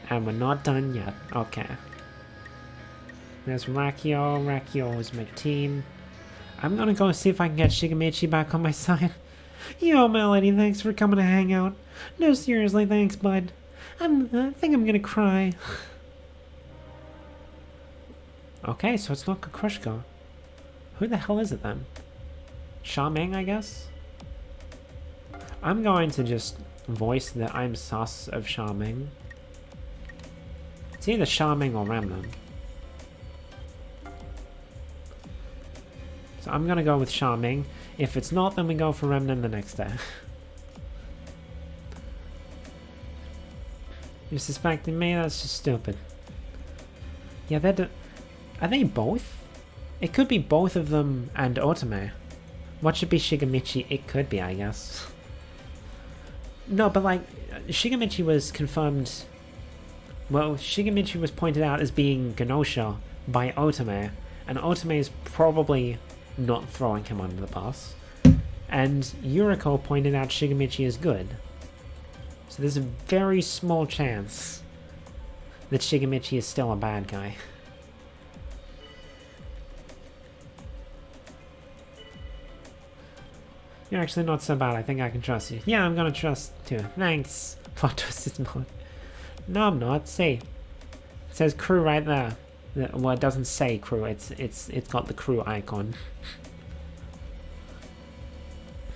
And we're not done yet. Okay. There's Rakio. Rakio is my team. I'm gonna go see if I can get Shigemichi back on my side. Yo, Melody, thanks for coming to hang out. No, seriously, thanks, bud. I think I'm gonna cry. Okay, so it's not Kakrushka. Who the hell is it then? Xiaoming, I guess? I'm going to just voice that I'm sus of Xiaoming. It's either Xiaoming or Ramnan. So I'm gonna go with Xiaoming. If it's not, then we go for Ramnan the next day. You're suspecting me? That's just stupid. Yeah, are they both? It could be both of them and Otome. What should be Shigemichi? It could be, I guess. No, but like, Shigemichi was confirmed... Well, Shigemichi was pointed out as being Gnosia by Otome, and Otome is probably not throwing him under the bus. And Yuriko pointed out Shigemichi is good. So there's a very small chance that Shigemichi is still a bad guy. You're actually not so bad. I think I can trust you. Yeah, I'm gonna trust too. Thanks. Plot twist is not. No, I'm not. See, it says crew right there. Well, it doesn't say crew. It's got the crew icon.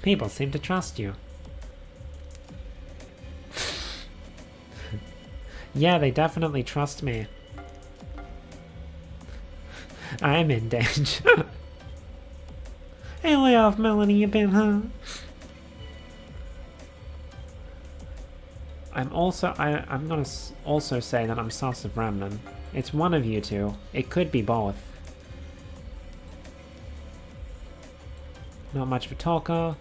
People seem to trust you. Yeah, they definitely trust me. I'm in danger. Hey, lay off Melanie a bit, huh? I'm gonna also say that I'm sus of Ramnan. It's one of you two. It could be both. Not much of a talker.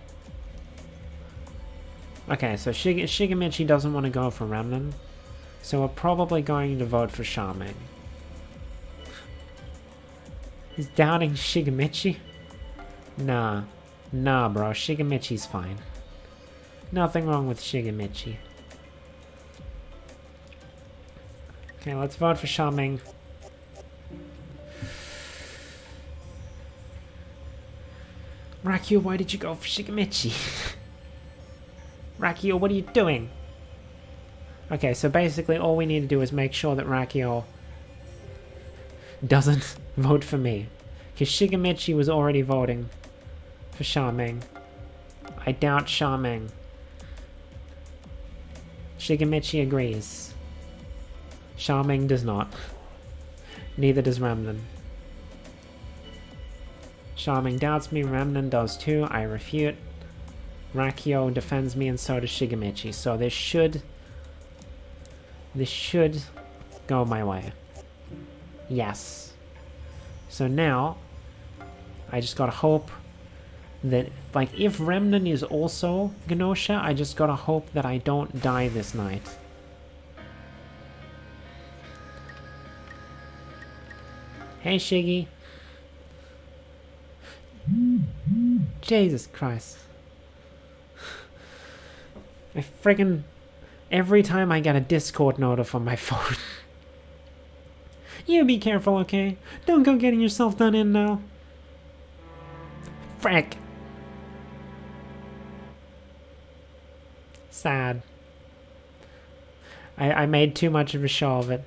Okay, so Shigemichi doesn't want to go for Ramnan. So we're probably going to vote for Xiaoming. He's doubting Shigemichi? Nah, bro, Shigemichi's fine. Nothing wrong with Shigemichi. Okay, let's vote for Xiaoming. Rakio, why did you go for Shigemichi? Rakio, what are you doing? Okay, so basically all we need to do is make sure that Rakio doesn't vote for me. Because Shigemichi was already voting for Xiaoming. I doubt Xiaoming. Shigemichi agrees. Xiaoming does not. Neither does Remnan. Xiaoming doubts me, Remnan does too, I refute. Rakio defends me and so does Shigemichi, so this should go my way. Yes. So now, I just gotta hope that, like, if Remnan is also Gnosia, I just gotta hope that I don't die this night. Hey, Shiggy. Jesus Christ. I friggin' every time I get a Discord notif on my phone. You be careful, okay? Don't go getting yourself done in now. Frick. Sad. I made too much of a show of it.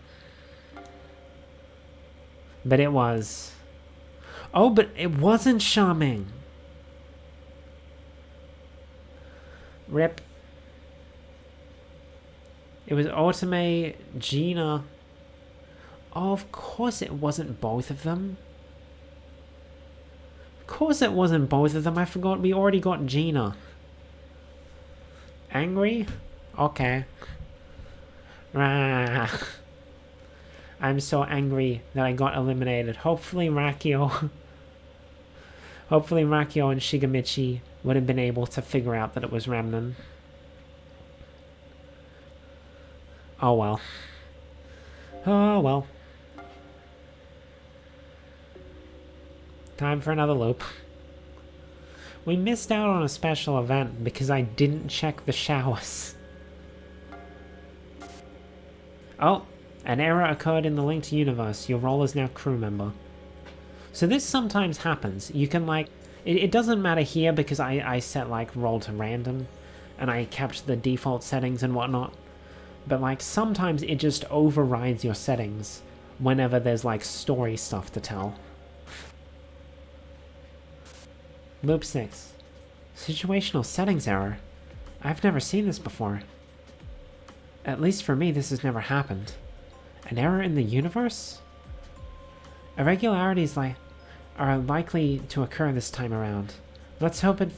But it was. Oh, but it wasn't Xiaoming. Rip. It was Otome, Gina. Oh, of course it wasn't both of them. Of course it wasn't both of them. I forgot we already got Gina. Angry? Okay. Rah. I'm so angry that I got eliminated. Hopefully Rakio... Hopefully Rakio and Shigemichi would have been able to figure out that it was Remnan. Oh well. Oh well. Time for another loop. We missed out on a special event because I didn't check the showers. Oh, an error occurred in the linked universe. Your role is now crew member. So this sometimes happens. You can like... It doesn't matter here because I set like roll to random and I kept the default settings and whatnot. But like sometimes it just overrides your settings whenever there's like story stuff to tell. Loop 6. Situational settings error. I've never seen this before. At least for me, this has never happened. An error in the universe? Irregularities are likely to occur this time around. Let's hope it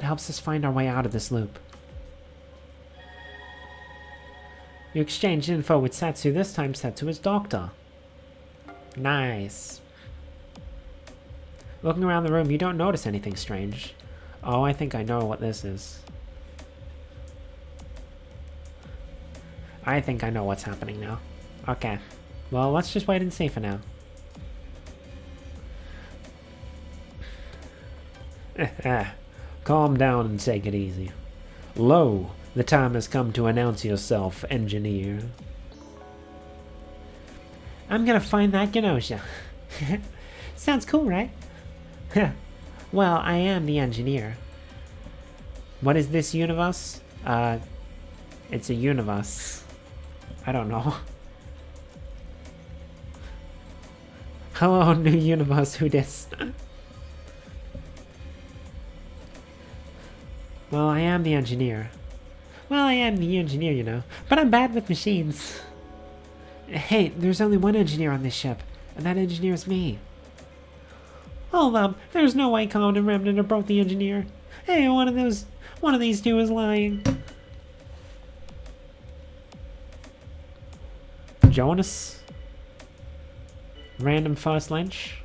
helps us find our way out of this loop. You exchanged info with Setsu. This time Setsu is Doctor. Nice. Looking around the room, you don't notice anything strange. Oh, I think I know what this is. I think I know what's happening now. Okay. Well, let's just wait and see for now. Calm down and take it easy. Lo, the time has come to announce yourself, engineer. I'm gonna find that Gnosia. Sounds cool, right? Well, I am the engineer. What is this universe? It's a universe. I don't know. Hello, new universe, who dis? Well, I am the engineer. Well, I am the engineer, you know, but I'm bad with machines. Hey, there's only one engineer on this ship, and that engineer is me. Hold up, there's no way Common and Remnant are both the engineer. Hey, one of these two is lying. Jonas? Random first lynch?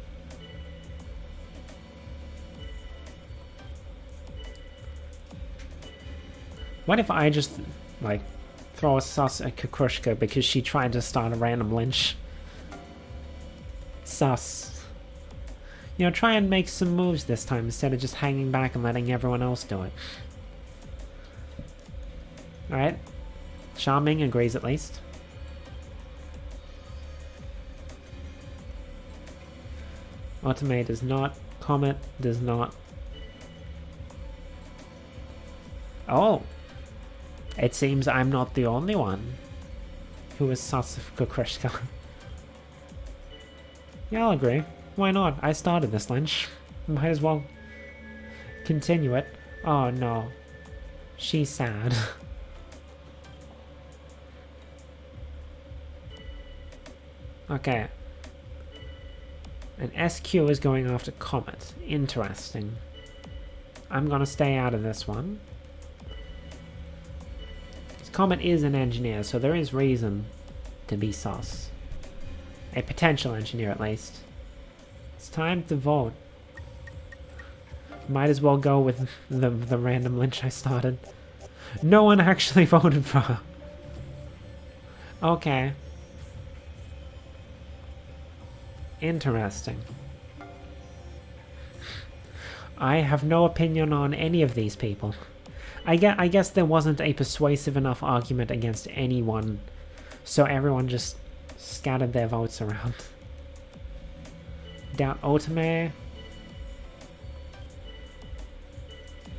What if I just, like, throw a sus at Kukrushka because she tried to start a random lynch? Sus. You know, try and make some moves this time instead of just hanging back and letting everyone else do it. Alright. Charming agrees at least. Otome does not. Comet does not. Oh! It seems I'm not the only one who is sus of Kukrishka. Yeah, I'll agree. Why not? I started this lynch. Might as well continue it. Oh no. She's sad. Okay. An SQ is going after Comet. Interesting. I'm gonna stay out of this one. Comet is an engineer, so there is reason to be sus. A potential engineer, at least. It's time to vote. Might as well go with the random lynch I started. No one actually voted for her. Okay. Interesting. I have no opinion on any of these people. I guess there wasn't a persuasive enough argument against anyone, so everyone just scattered their votes around. Doubt Otome.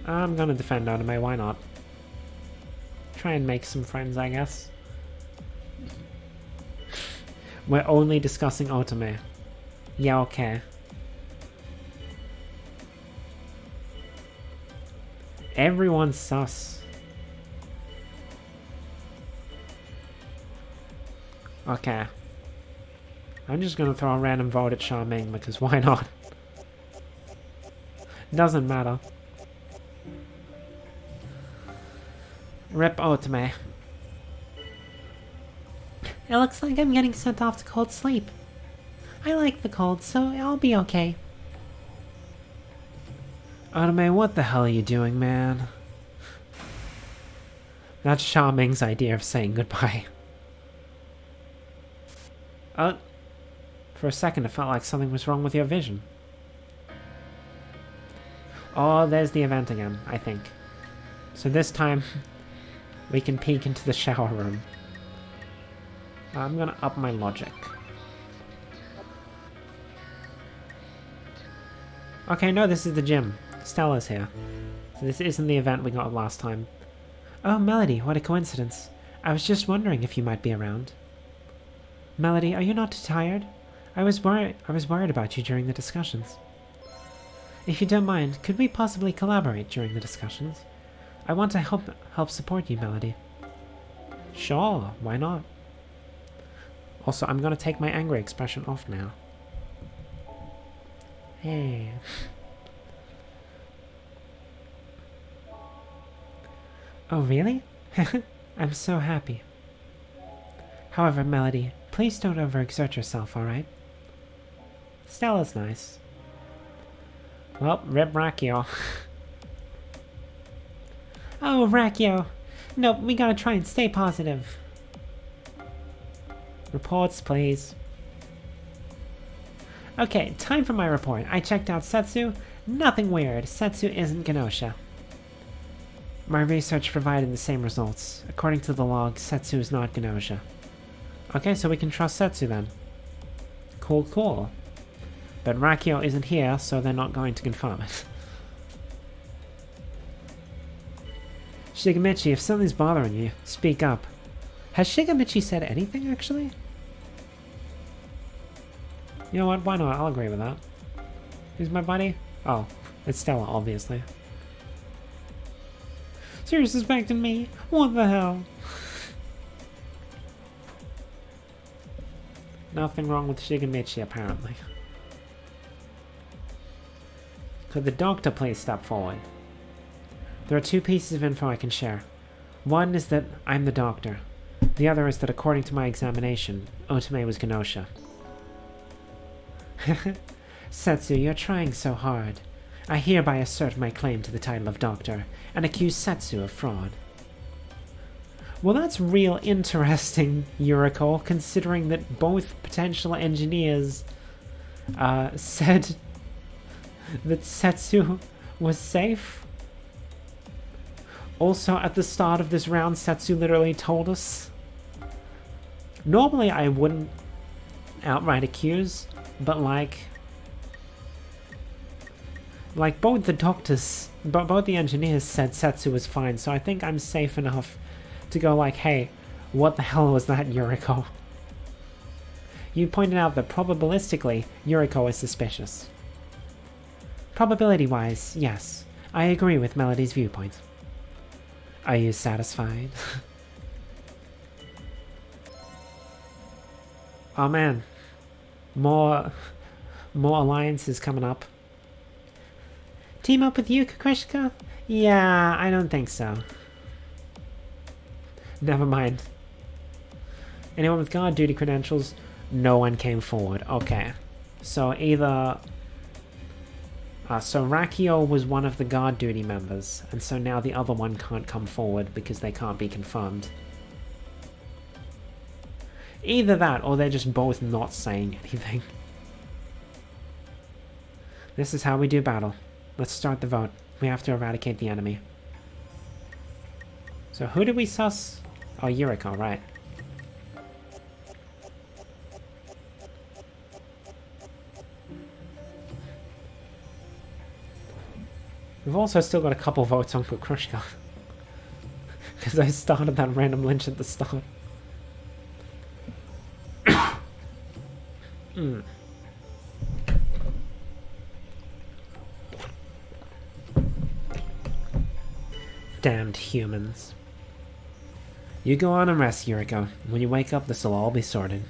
I'm gonna defend Otome, why not? Try and make some friends, I guess. We're only discussing Otome. Yeah, okay. Everyone's sus. Okay. I'm just gonna throw a random vote at Charming because why not? Doesn't matter. Rip Otome. It looks like I'm getting sent off to cold sleep. I like the cold, so I'll be okay. Otome, what the hell are you doing, man? That's Charming's idea of saying goodbye. For a second it felt like something was wrong with your vision. Oh, there's the event again, I think. So this time, we can peek into the shower room. I'm gonna up my logic. Okay, no, this is the gym. Stella's here. So this isn't the event we got last time. Oh, Melody, what a coincidence. I was just wondering if you might be around. Melody, are you not too tired? I was worried about you during the discussions. If you don't mind, could we possibly collaborate during the discussions? I want to help support you, Melody. Sure, why not? Also, I'm gonna take my angry expression off now. Hey. Oh, really? I'm so happy. However, Melody, please don't overexert yourself, alright? Stella's nice. Well, rip Rakio. Oh, Rakio. Nope, we gotta try and stay positive. Reports, please. Okay, time for my report. I checked out Setsu. Nothing weird. Setsu isn't Gnosia. My research provided the same results. According to the log, Setsu is not Gnosia. Okay, so we can trust Setsu then. Cool, cool. But Rakio isn't here, so they're not going to confirm it. Shigamichi, if something's bothering you, speak up. Has Shigamichi said anything, actually? You know what, why not? I'll agree with that. Who's my buddy? Oh, it's Stella, obviously. So you're suspecting me? What the hell? Nothing wrong with Shigamichi, apparently. Could the doctor please step forward? There are two pieces of info I can share. One is that I'm the doctor. The other is that according to my examination, Otome was Gnosia. Setsu, you're trying so hard. I hereby assert my claim to the title of doctor and accuse Setsu of fraud. Well, that's real interesting, Yuriko, considering that both potential engineers said that Setsu was safe. Also, at the start of this round, Setsu literally told us. Normally, I wouldn't outright accuse, but like both the doctors, both the engineers said Setsu was fine, so I think I'm safe enough to go like, hey, what the hell was that, Yuriko? You pointed out that probabilistically, Yuriko is suspicious. Probability-wise, yes, I agree with Melody's viewpoint. Are you satisfied? Oh man, more alliances coming up. Team up with you, Kukrishka? Yeah, I don't think so. Never mind. Anyone with guard duty credentials? No one came forward. Okay. So either... so Rakio was one of the guard duty members, and so now the other one can't come forward because they can't be confirmed. Either that, or they're just both not saying anything. This is how we do battle. Let's start the vote. We have to eradicate the enemy. So who did we suss? Oh, Yuriko, right. We've also still got a couple votes on Kukrishka. Because I started that random lynch at the start. Damned humans. You go on and rest, Yuriko. When you wake up, this will all be sorted.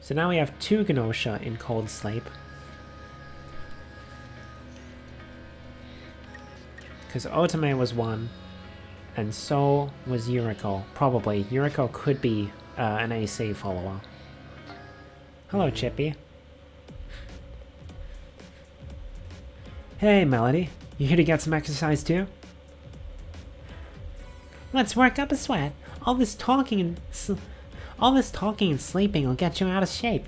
So now we have 2 Gnosia in cold sleep. Because Otome was 1, and so was Yuriko. Probably. Yuriko could be an AC follower. Hello, Chippy. Hey, Melody. You here to get some exercise too? Let's work up a sweat. All this talking and sleeping will get you out of shape.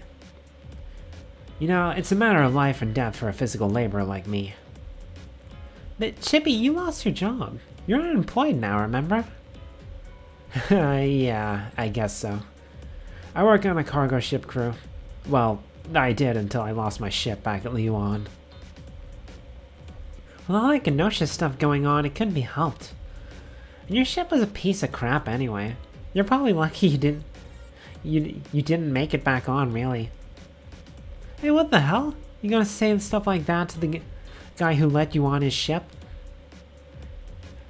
You know, it's a matter of life and death for a physical laborer like me. But Chippy, you lost your job. You're unemployed now, remember? Yeah, I guess so. I work on a cargo ship crew. Well, I did until I lost my ship back at Liyuan. With all that Gnosia stuff going on, it couldn't be helped. And your ship was a piece of crap anyway. You're probably lucky you didn't make it back on, really. Hey, what the hell? You gonna say stuff like that to the guy who let you on his ship?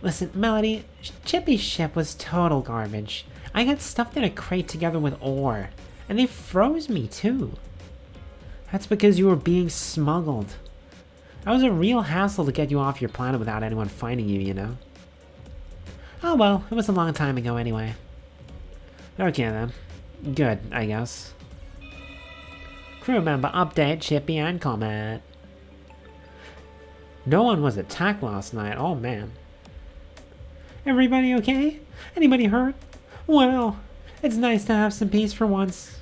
Listen, Melody, Chippy's ship was total garbage. I got stuffed in a crate together with ore, and they froze me too. That's because you were being smuggled. That was a real hassle to get you off your planet without anyone finding you, you know? Oh well, it was a long time ago anyway. Okay then. Good, I guess. Crew member update, Chippy and Comet. No one was attacked last night, oh man. Everybody okay? Anybody hurt? Well, it's nice to have some peace for once.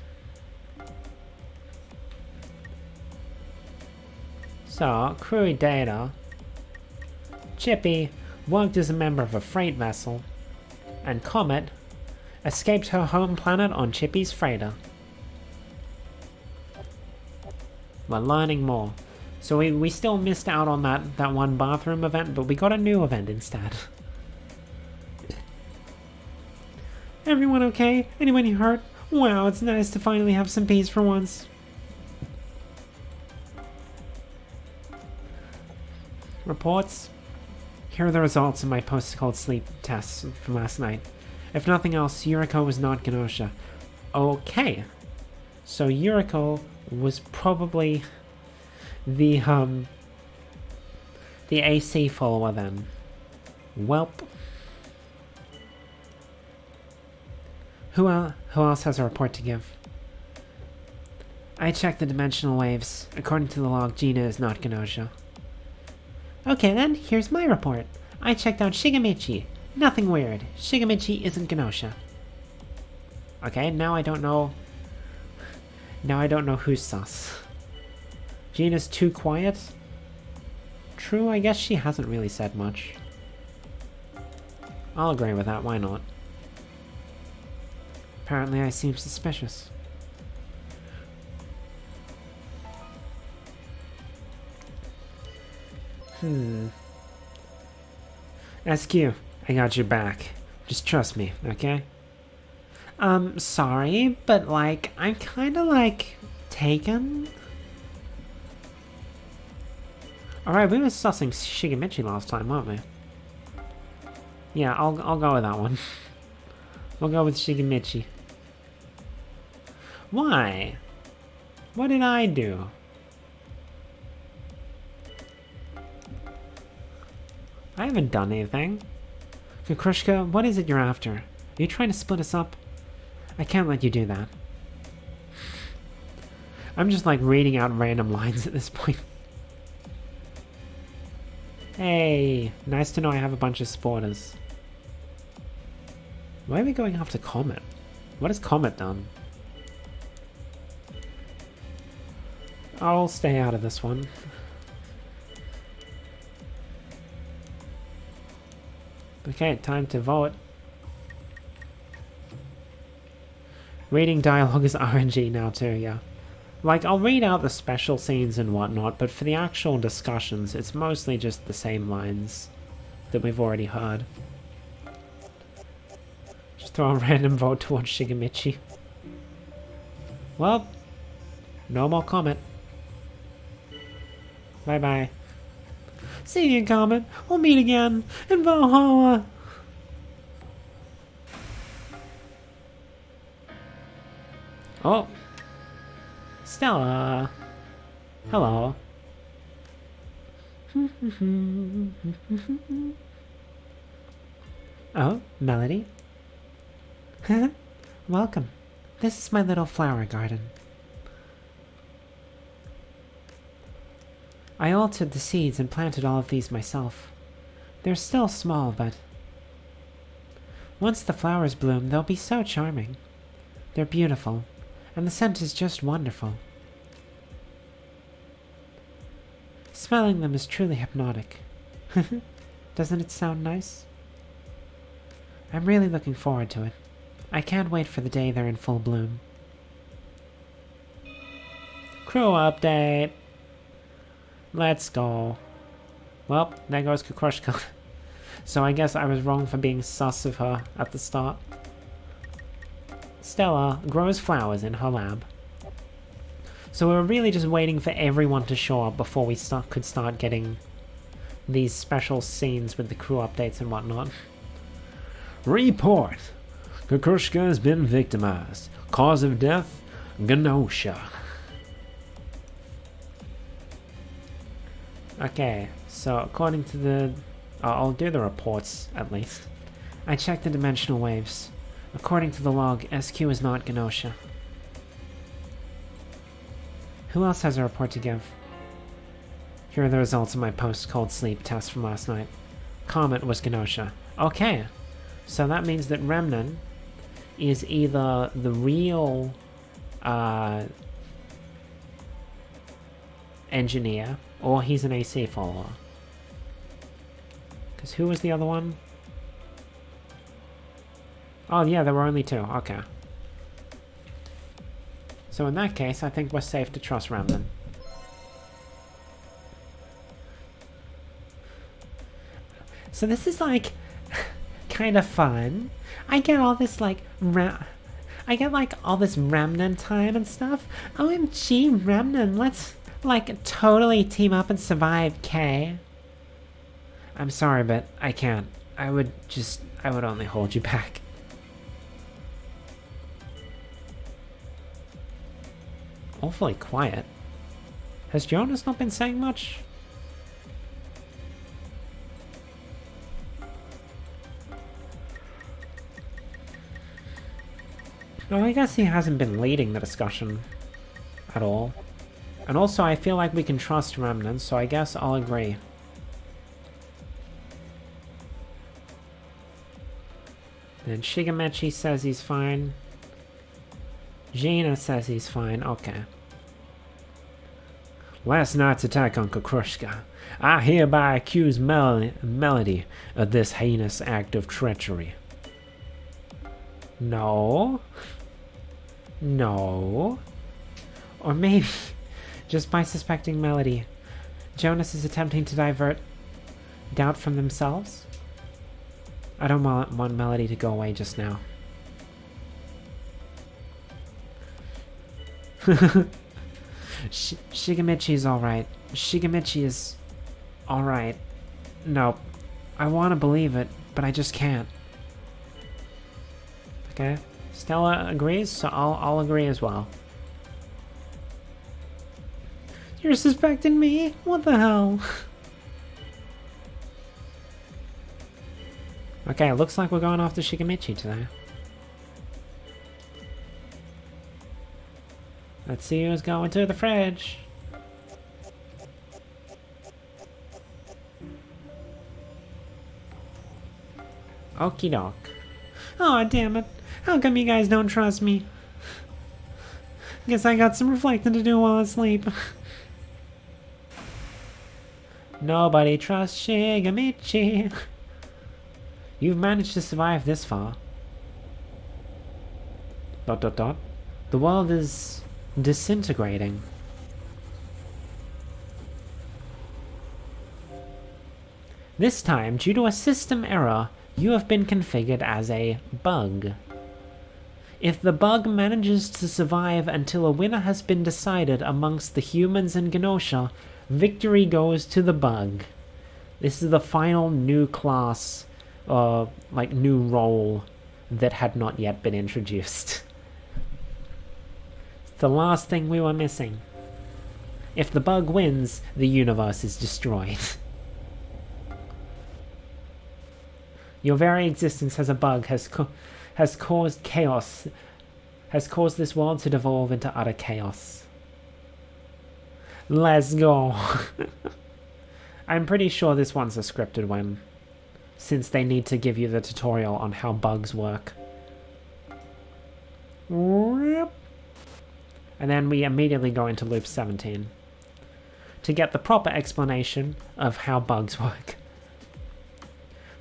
So, crew data. Chippy worked as a member of a freight vessel, and Comet escaped her home planet on Chippy's freighter. We're learning more. So we still missed out on that one bathroom event, but we got a new event instead. Everyone okay? Anybody hurt? Wow, it's nice to finally have some peace for once. Reports? Here are the results of my post-cold sleep tests from last night. If nothing else, Yuriko was not Gnosia. Okay. So Yuriko was probably the AC follower then. Welp. Who else has a report to give? I checked the dimensional waves. According to the log, Gina is not Gnosia. Okay then, here's my report. I checked out Shigemichi. Nothing weird. Shigemichi isn't Gnosia. Okay, now I don't know. Now I don't know who's sus. Gina's too quiet? True, I guess she hasn't really said much. I'll agree with that, why not? Apparently I seem suspicious. SQ, I got your back. Just trust me, okay? Sorry, but like, I'm kinda like, taken? Alright, we were sussing Shigemichi last time, weren't we? Yeah, I'll go with that one. We'll go with Shigemichi. Why? What did I do? I haven't done anything. Kukrushka, what is it you're after? Are you trying to split us up? I can't let you do that. I'm just like reading out random lines at this point. Hey, nice to know I have a bunch of supporters. Why are we going after Comet? What has Comet done? I'll stay out of this one. Okay, time to vote. Reading dialogue is RNG now too, yeah. Like, I'll read out the special scenes and whatnot, but for the actual discussions, it's mostly just the same lines that we've already heard. Just throw a random vote towards Shigemichi. Well, no more comment. Bye-bye. See you in Comet. We'll meet again in Valhalla. Oh. Stella. Hello. Oh, Melody? Welcome. This is my little flower garden. I altered the seeds and planted all of these myself. They're still small, but once the flowers bloom, they'll be so charming. They're beautiful, and the scent is just wonderful. Smelling them is truly hypnotic. Doesn't it sound nice? I'm really looking forward to it. I can't wait for the day they're in full bloom. Crew update. Let's go. Well, there goes Kukrushka. So I guess I was wrong for being sus of her at the start. Stella grows flowers in her lab. So we were really just waiting for everyone to show up before we could start getting these special scenes with the crew updates and whatnot. Report. Kukrushka has been victimized. Cause of death, Gnosia. Okay, so according to the... I'll do the reports, at least. I checked the dimensional waves. According to the log, SQ is not Gnosia. Who else has a report to give? Here are the results of my post-cold sleep test from last night. Comet was Gnosia. Okay, so that means that Remnan is either the real engineer, or he's an AC follower. Because who was the other one? Oh yeah, there were only two. Okay. So in that case, I think we're safe to trust Remnan. So this is like kind of fun. I get all this like all this Remnan time and stuff. OMG Remnan, let's like totally team up and survive, K. I'm sorry, but I can't. I would only hold you back. Awfully quiet. Has Jonas not been saying much? Well, I guess he hasn't been leading the discussion at all. And also, I feel like we can trust Remnant, so I guess I'll agree. Then Shigemechi says he's fine. Gina says he's fine. Okay. Last night's attack on Kukushka. I hereby accuse Melody of this heinous act of treachery. No. No. Or maybe, just by suspecting Melody, Jonas is attempting to divert doubt from themselves? I don't want Melody to go away just now. Shigemichi's alright. Shigemichi is alright. No. I want to believe it, but I just can't. Okay. Stella agrees, so I'll agree as well. You're suspecting me? What the hell? Okay, it looks like we're going after Shigemichi today. Let's see who's going to the fridge. Okie doke. Aw, damn it. How come you guys don't trust me? Guess I got some reflecting to do while asleep. Nobody trusts Shigemichi. You've managed to survive this far. ... The world is disintegrating. This time, due to a system error, you have been configured as a bug. If the bug manages to survive until a winner has been decided amongst the humans and Gnosia, victory goes to the bug. This is the final new class, new role that had not yet been introduced. It's the last thing we were missing. If the bug wins, the universe is destroyed. Your very existence as a bug has caused chaos, has caused this world to devolve into utter chaos. Let's go. I'm pretty sure this one's a scripted one, since they need to give you the tutorial on how bugs work. And then we immediately go into loop 17 to get the proper explanation of how bugs work.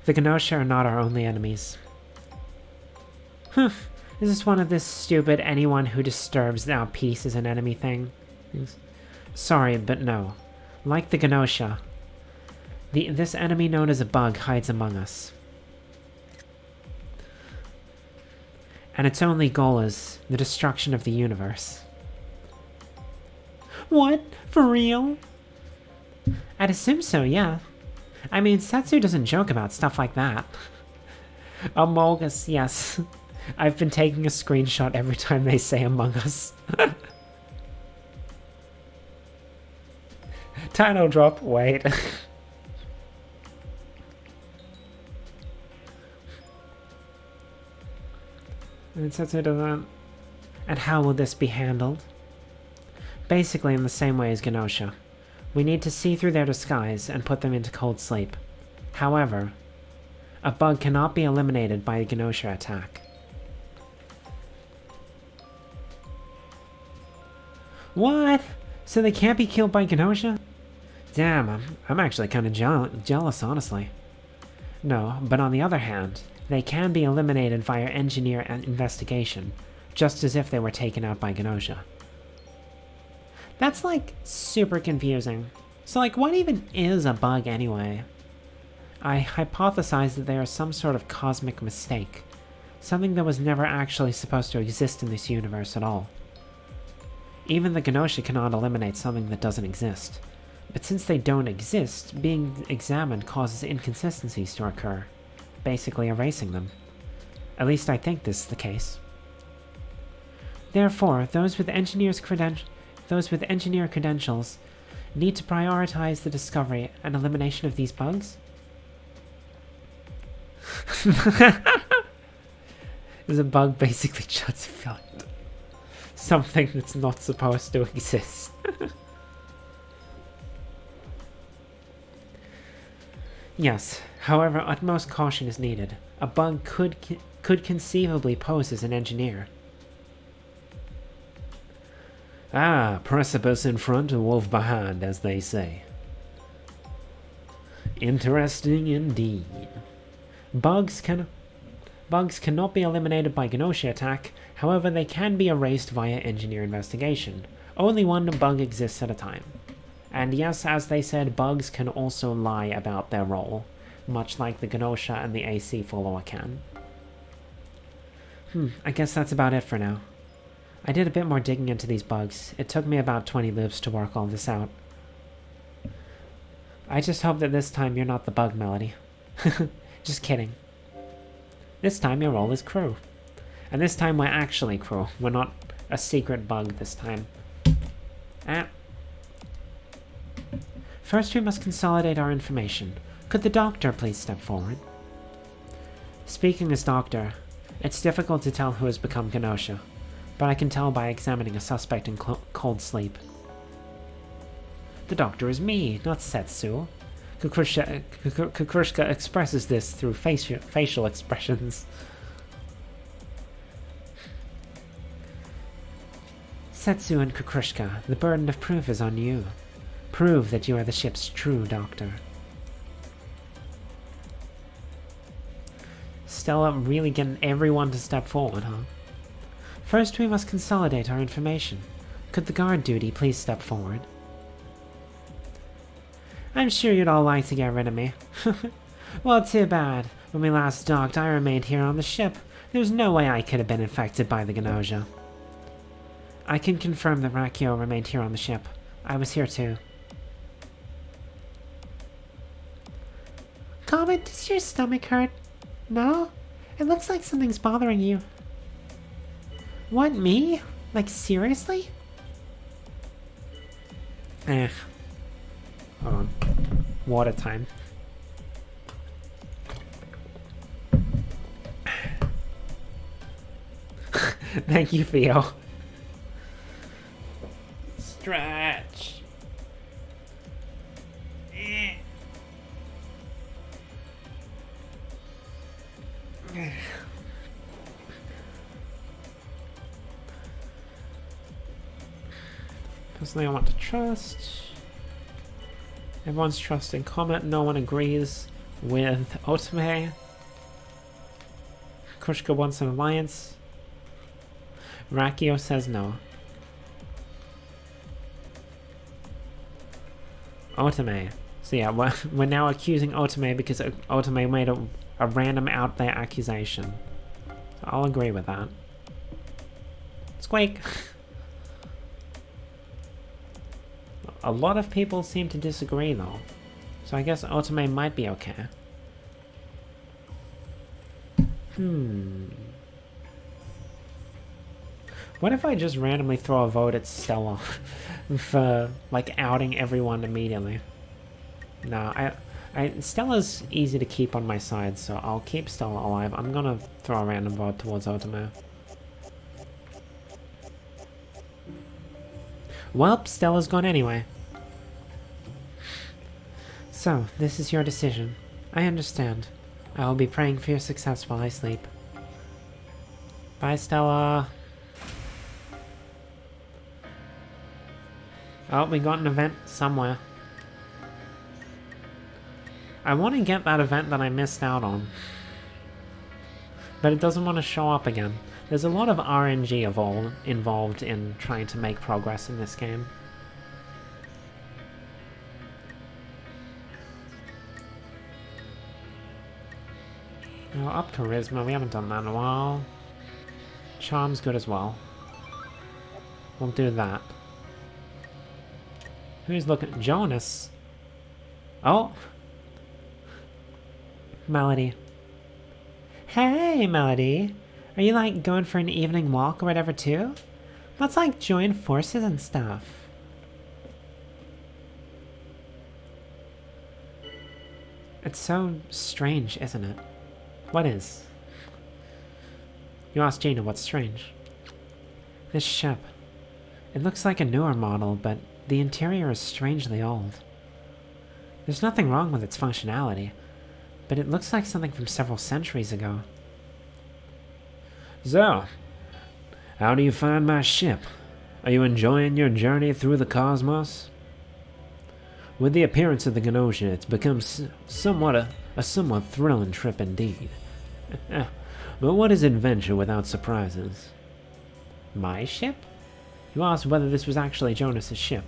The Gnosia are not our only enemies. Is this one of this stupid anyone who disturbs our peace is an enemy thing? Sorry, but no. Like the Gnosia, this enemy known as a bug hides among us. And its only goal is the destruction of the universe. What? For real? I'd assume so, yeah. I mean, Setsu doesn't joke about stuff like that. Among Us, yes. I've been taking a screenshot every time they say Among Us. Title drop, wait. And Setsu doesn't. And how will this be handled? Basically in the same way as Gnosia. We need to see through their disguise and put them into cold sleep. However, a bug cannot be eliminated by a Gnosia attack. What? So they can't be killed by Gnosia? Damn, I'm actually kind of jealous, honestly. No, but on the other hand, they can be eliminated via engineer investigation, just as if they were taken out by Gnosia. That's, super confusing. So, what even is a bug anyway? I hypothesize that they are some sort of cosmic mistake. Something that was never actually supposed to exist in this universe at all. Even the Gnosia cannot eliminate something that doesn't exist. But since they don't exist, being examined causes inconsistencies to occur, basically erasing them. At least I think this is the case. Therefore, those with engineer credentials need to prioritize the discovery and elimination of these bugs? Is a bug basically just something that's not supposed to exist? Yes, however, utmost caution is needed. A bug could conceivably pose as an engineer. Ah, precipice in front and wolf behind, as they say. Interesting indeed. Bugs cannot be eliminated by Gnosia attack, however they can be erased via engineer investigation. Only one bug exists at a time. And yes, as they said, bugs can also lie about their role, much like the Gnosia and the AC follower can. I guess that's about it for now. I did a bit more digging into these bugs. It took me about 20 loops to work all this out. I just hope that this time you're not the bug, Melody. Just kidding. This time your role is crew. And this time we're actually crew. We're not a secret bug this time. First we must consolidate our information. Could the doctor please step forward? Speaking as doctor, it's difficult to tell who has become Gnosia, but I can tell by examining a suspect in cold sleep. The doctor is me, not Setsu. Kukrushka expresses this through facial expressions. Setsu and Kukrushka, the burden of proof is on you. Prove that you are the ship's true doctor. Stella really getting everyone to step forward, huh? First we must consolidate our information. Could the guard duty please step forward? I'm sure you'd all like to get rid of me. Well, too bad. When we last docked, I remained here on the ship. There's no way I could have been infected by the Gnosia. I can confirm that Rakio remained here on the ship. I was here too. Comet, does your stomach hurt? No? It looks like something's bothering you. What, me? Like, seriously? Hold on. Water time. Thank you, Theo. Stretch. Personally, I want to trust. Everyone's trusting Comet. No one agrees with Otome. Krushka wants an alliance. Rakio says no. Otome. So yeah, we're now accusing Otome because Otome made a random out there accusation. So I'll agree with that. Squeak! A lot of people seem to disagree though. So I guess Otome might be okay. What if I just randomly throw a vote at Stella for like outing everyone immediately? No, Stella's easy to keep on my side, so I'll keep Stella alive. I'm gonna throw a random vote towards Otome. Well, Stella's gone anyway. So, this is your decision. I understand. I will be praying for your success while I sleep. Bye, Stella. Oh, we got an event somewhere. I want to get that event that I missed out on. But it doesn't want to show up again. There's a lot of RNG involved in trying to make progress in this game. Oh, up Charisma, we haven't done that in a while. Charm's good as well. We'll do that. Who's looking? Jonas? Oh! Melody. Hey, Melody! Are you like going for an evening walk or whatever too? Let's like join forces and stuff. It's so strange, isn't it? What is? You asked Gina what's strange. This ship. It looks like a newer model, but the interior is strangely old. There's nothing wrong with its functionality, but it looks like something from several centuries ago. So, how do you find my ship? Are you enjoying your journey through the cosmos? With the appearance of the Gnosia, it's become somewhat a somewhat thrilling trip indeed. But what is adventure without surprises? My ship? You asked whether this was actually Jonas's ship.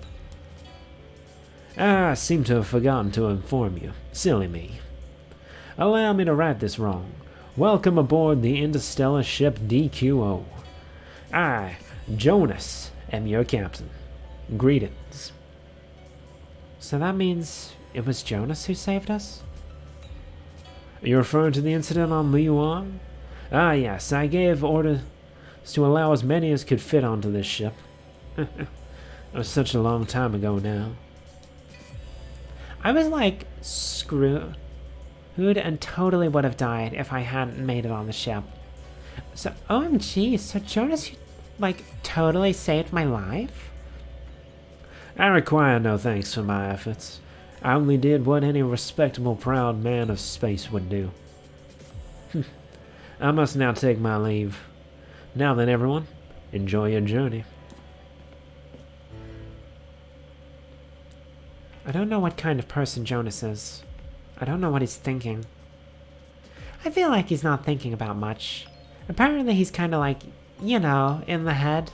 I seem to have forgotten to inform you. Silly me. Allow me to right this wrong. Welcome aboard the interstellar ship DQO. I, Jonas, am your captain. Greetings. So that means it was Jonas who saved us? Are you referring to the incident on Liyuan? Ah, yes, I gave orders to allow as many as could fit onto this ship. It was such a long time ago now. I was like screwed and totally would have died if I hadn't made it on the ship. So, OMG, so Jonas, like, totally saved my life? I require no thanks for my efforts. I only did what any respectable, proud man of space would do. I must now take my leave. Now then, everyone, enjoy your journey. I don't know what kind of person Jonas is. I don't know what he's thinking. I feel like he's not thinking about much. Apparently he's kind of like, you know, in the head.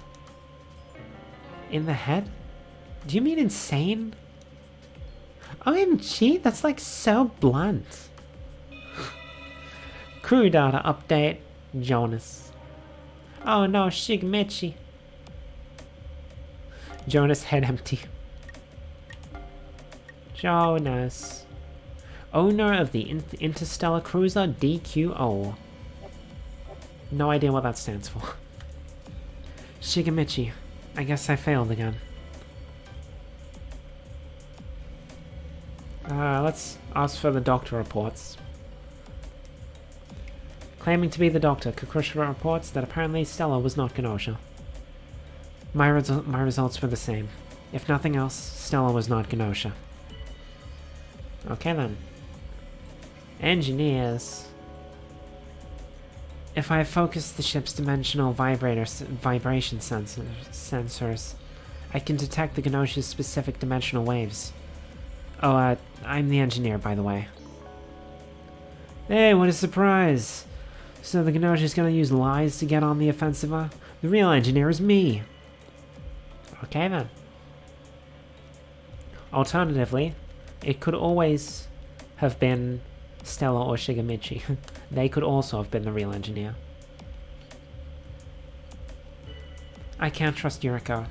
In the head? Do you mean insane? OMG, that's like so blunt. Crew data update, Jonas. Oh no, Shigemichi. Jonas head empty. Jonas. Owner of the interstellar cruiser DQO. No idea what that stands for. Shigemichi. I guess I failed again. Let's ask for the doctor reports. Claiming to be the doctor, Kukushima reports that apparently Stella was not Gnosia. My results were the same. If nothing else, Stella was not Gnosia. Okay then. Engineers. If I focus the ship's dimensional vibration sensors, I can detect the Gnosia's specific dimensional waves. Oh, I'm the engineer, by the way. Hey, what a surprise! So the Gnosia's gonna use lies to get on the offensive? The real engineer is me! Okay then. Alternatively, it could always have been Stella or Shigemichi. They could also have been the real engineer. I can't trust Yuriko.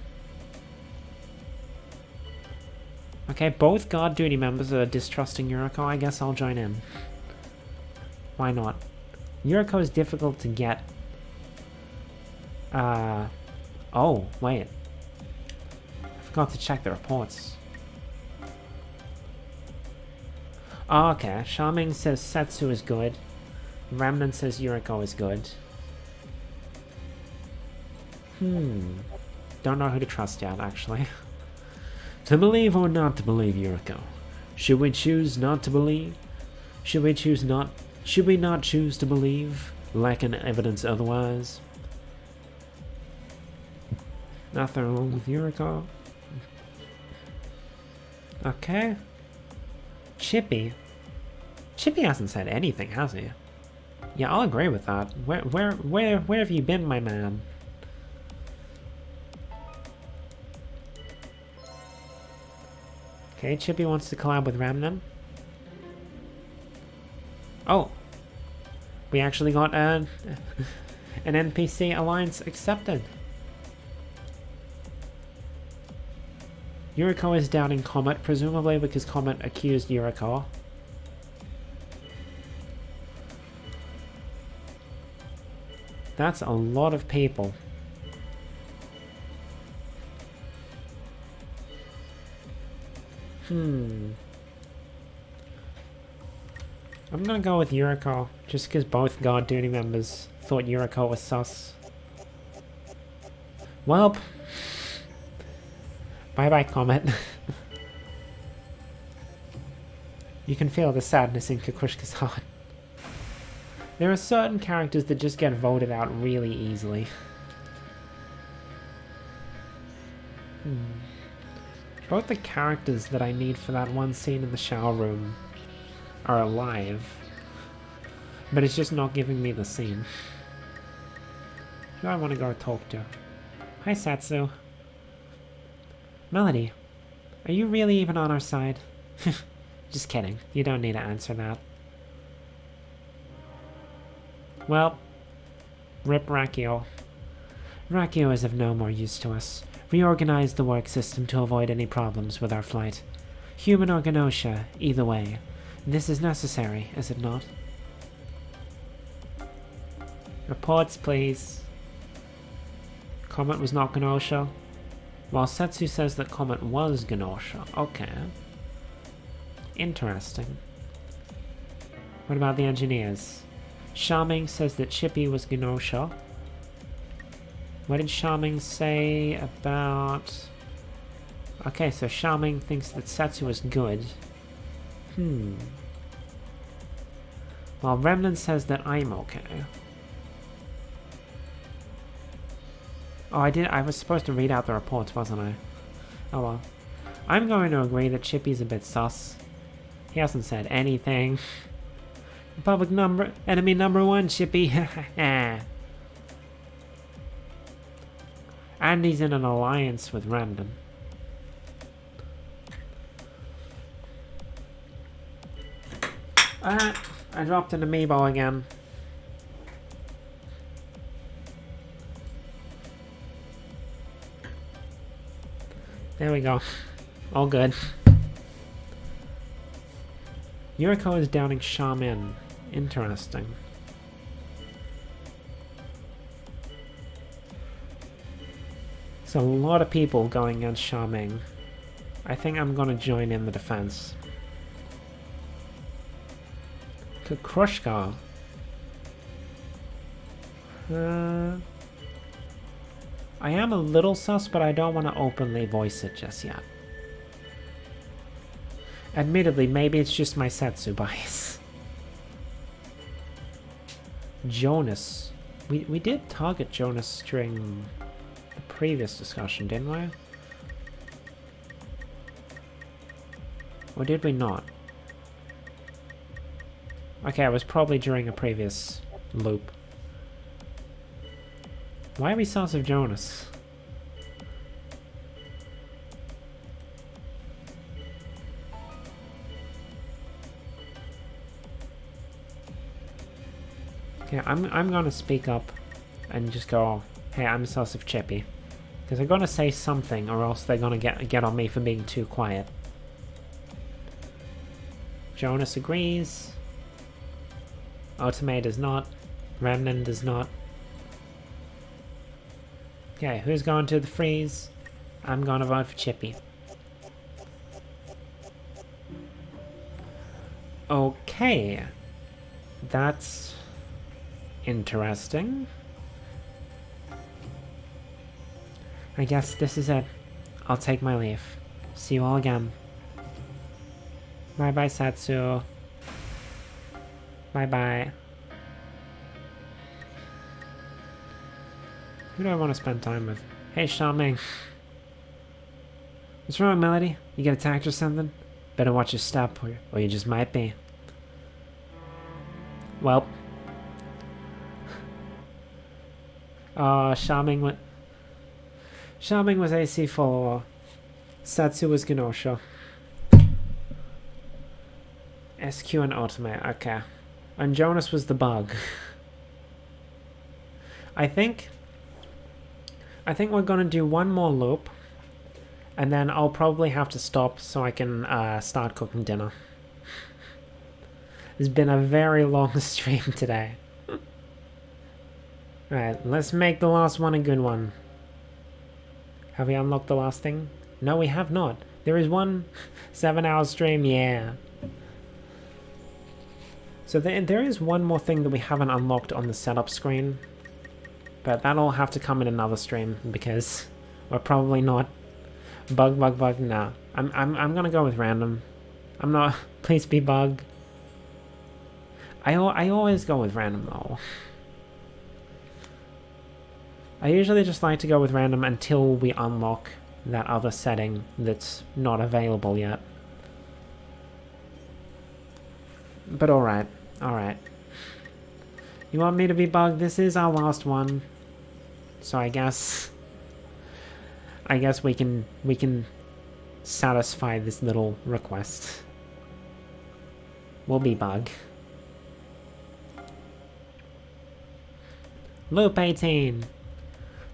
Okay, both guard duty members are distrusting Yuriko. I guess I'll join in. Why not? Yuriko is difficult to get. Oh, wait. I forgot to check the reports. Oh, okay. Charming says Setsu is good. Remnant says Yuriko is good. Don't know who to trust yet, actually. To believe or not to believe, Yuriko? Should we choose not to believe? Should we not choose to believe, lacking evidence otherwise? Nothing wrong with Yuriko. Okay. Chippy. Chippy hasn't said anything, has he? Yeah, I'll agree with that. Where have you been, my man? Okay, Chippy wants to collab with Ramnan. Oh. We actually got an NPC alliance accepted. Yuriko is doubting Comet, presumably because Comet accused Yuriko. That's a lot of people. I'm gonna go with Yuriko, just because both guard duty members thought Yuriko was sus. Welp. Bye-bye, Comet. You can feel the sadness in Kukushka's heart. There are certain characters that just get voted out really easily. Both the characters that I need for that one scene in the shower room are alive, but it's just not giving me the scene. Who do I want to go talk to? Hi, Satsu. Melody, are you really even on our side? Just kidding. You don't need to answer that. Well, rip Rakio. Rakio is of no more use to us. Reorganize the work system to avoid any problems with our flight. Human or Gnosia, either way. This is necessary, is it not? Reports, please. Comet was not Gnosia. While Setsu says that Comet was Gnosia. Okay. Interesting. What about the engineers? Shaming says that Chippy was Gnosia. What did Shaming say about... Okay, so Shaming thinks that Setsu was good. While Remnant says that I'm okay. Oh, I was supposed to read out the reports, wasn't I? Oh well. I'm going to agree that Chippy's a bit sus. He hasn't said anything. Enemy number one, Chippy. And he's in an alliance with Remnant. I dropped an amiibo again. There we go. All good. Yuriko is downing Shaman. Interesting. So a lot of people going against Shaming. I think I'm gonna join in the defense. Krushka. I am a little sus, but I don't want to openly voice it just yet. Admittedly, maybe it's just my Setsu bias. Jonas. We did target Jonas during the previous discussion, didn't we? Or did we not? Okay, it was probably during a previous loop. Why are we sus of Jonas? Okay, I'm gonna speak up and just go, hey, I'm sus of Chippy. Because they're gonna say something or else they're gonna get on me for being too quiet. Jonas agrees. Otome does not. Remnant does not. Okay, who's going to the freeze? I'm gonna vote for Chippy. Okay. That's interesting. I guess this is it. I'll take my leave. See you all again. Bye bye, Satsu. Bye bye. Who do I want to spend time with? Hey, Shaming. What's wrong, Melody? You get attacked or something? Better watch your step, or you just might be. Well. Shaming was AC for Satsu was Gnosia. SQ and Ultimate, okay. And Jonas was the bug. I think we're gonna do one more loop, and then I'll probably have to stop so I can start cooking dinner. It's been a very long stream today. Alright, let's make the last one a good one. Have we unlocked the last thing? No, we have not. There is one 7-hour stream, yeah. So there is one more thing that we haven't unlocked on the setup screen. But that'll have to come in another stream because we're probably not. Bug, nah. I'm gonna go with random. I'm not. Please be bug. I always go with random though. I usually just like to go with random until we unlock that other setting that's not available yet. But alright, alright. You want me to be bugged? This is our last one. So I guess we can satisfy this little request. We'll be bug. Loop 18.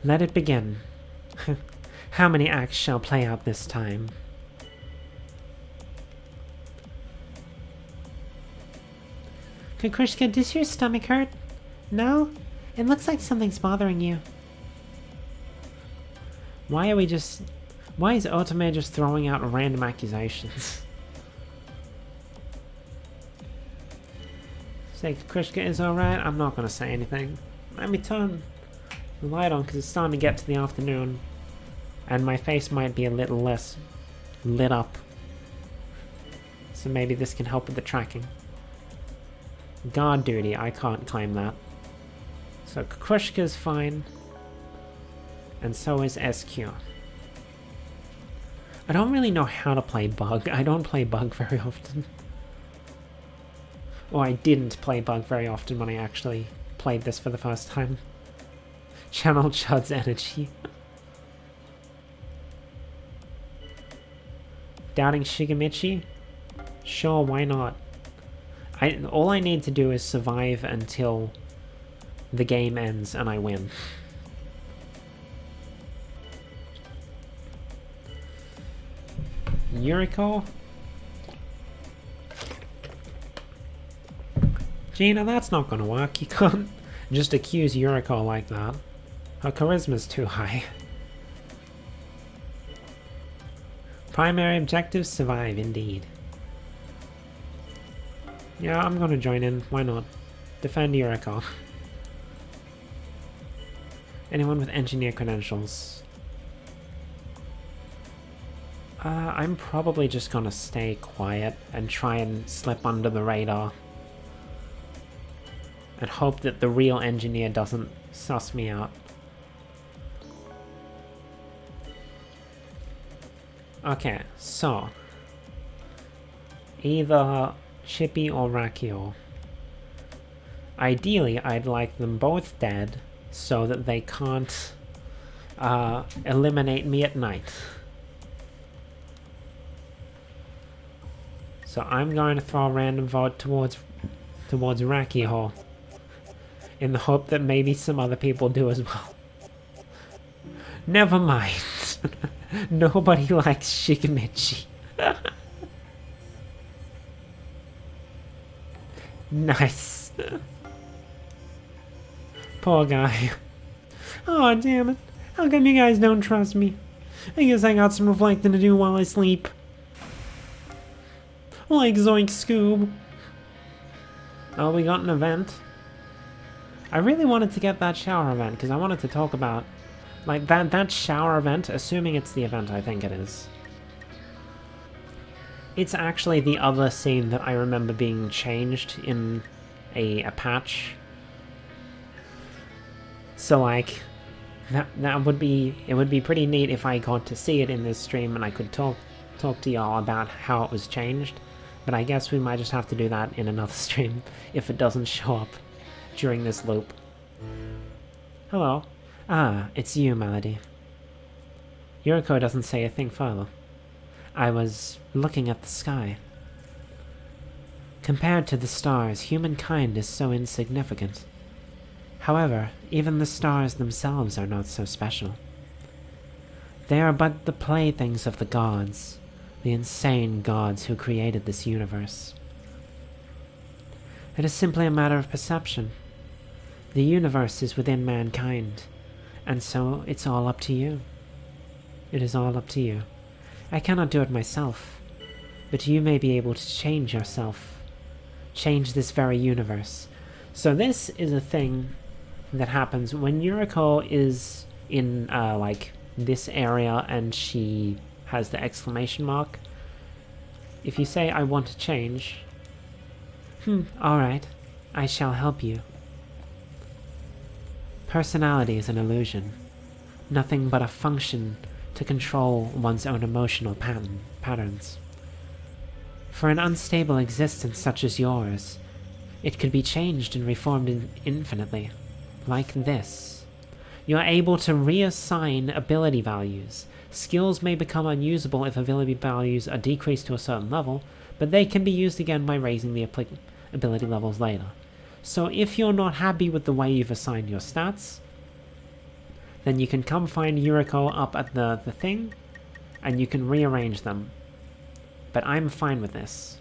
Let it begin. How many acts shall play out this time? Kukrishka, does your stomach hurt? No? It looks like something's bothering you. Why is Otome just throwing out random accusations? Say Kukrishka is alright, I'm not gonna say anything. Let me turn the light on because it's starting to get to the afternoon. And my face might be a little less lit up. So maybe this can help with the tracking. Guard duty, I can't claim that. So Kukrishka's fine. And so is SQ. I don't really know how to play Bug. I don't play Bug very often. Or I didn't play Bug very often when I actually played this for the first time. Channel Chud's energy. Doubting Shigemichi? Sure, why not? All I need to do is survive until the game ends and I win. Yuriko? Gina, that's not gonna work. You can't just accuse Yuriko like that. Her charisma's too high. Primary objective, survive, indeed. Yeah, I'm gonna join in. Why not? Defend Yuriko. Anyone with engineer credentials? I'm probably just gonna stay quiet and try and slip under the radar. And hope that the real engineer doesn't suss me out. Okay, so either Chippy or Rakio. Ideally, I'd like them both dead so that they can't eliminate me at night. So I'm going to throw a random vote towards Rakio in the hope that maybe some other people do as well. Never mind. Nobody likes Shigemichi. Nice. Poor guy. Oh, damn it. How come you guys don't trust me? I guess I got some reflecting to do while I sleep. Like Zoink Scoob. Oh, we got an event. I really wanted to get that shower event because I wanted to talk about like that shower event, assuming it's the event I think it is. It's actually the other scene that I remember being changed in a patch. So like that would be, it would be pretty neat if I got to see it in this stream and I could talk to y'all about how it was changed. But I guess we might just have to do that in another stream if it doesn't show up during this loop. Hello. Ah, it's you, Melody. Yuriko doesn't say a thing further. I was looking at the sky. Compared to the stars, humankind is so insignificant. However, even the stars themselves are not so special. They are but the playthings of the gods, the insane gods who created this universe. It is simply a matter of perception. The universe is within mankind, and so it's all up to you. It is all up to you. I cannot do it myself, but you may be able to change yourself. Change this very universe. So this is a thing that happens when Yuriko is in, like, this area and she has the exclamation mark. If you say, I want to change, alright, I shall help you. Personality is an illusion, nothing but a function to control one's own emotional patterns. For an unstable existence such as yours, it could be changed and reformed infinitely, like this. You are able to reassign ability values. Skills may become unusable if ability values are decreased to a certain level, but they can be used again by raising the ability levels later. So if you're not happy with the way you've assigned your stats, then you can come find Yuriko up at the thing, and you can rearrange them. But I'm fine with this.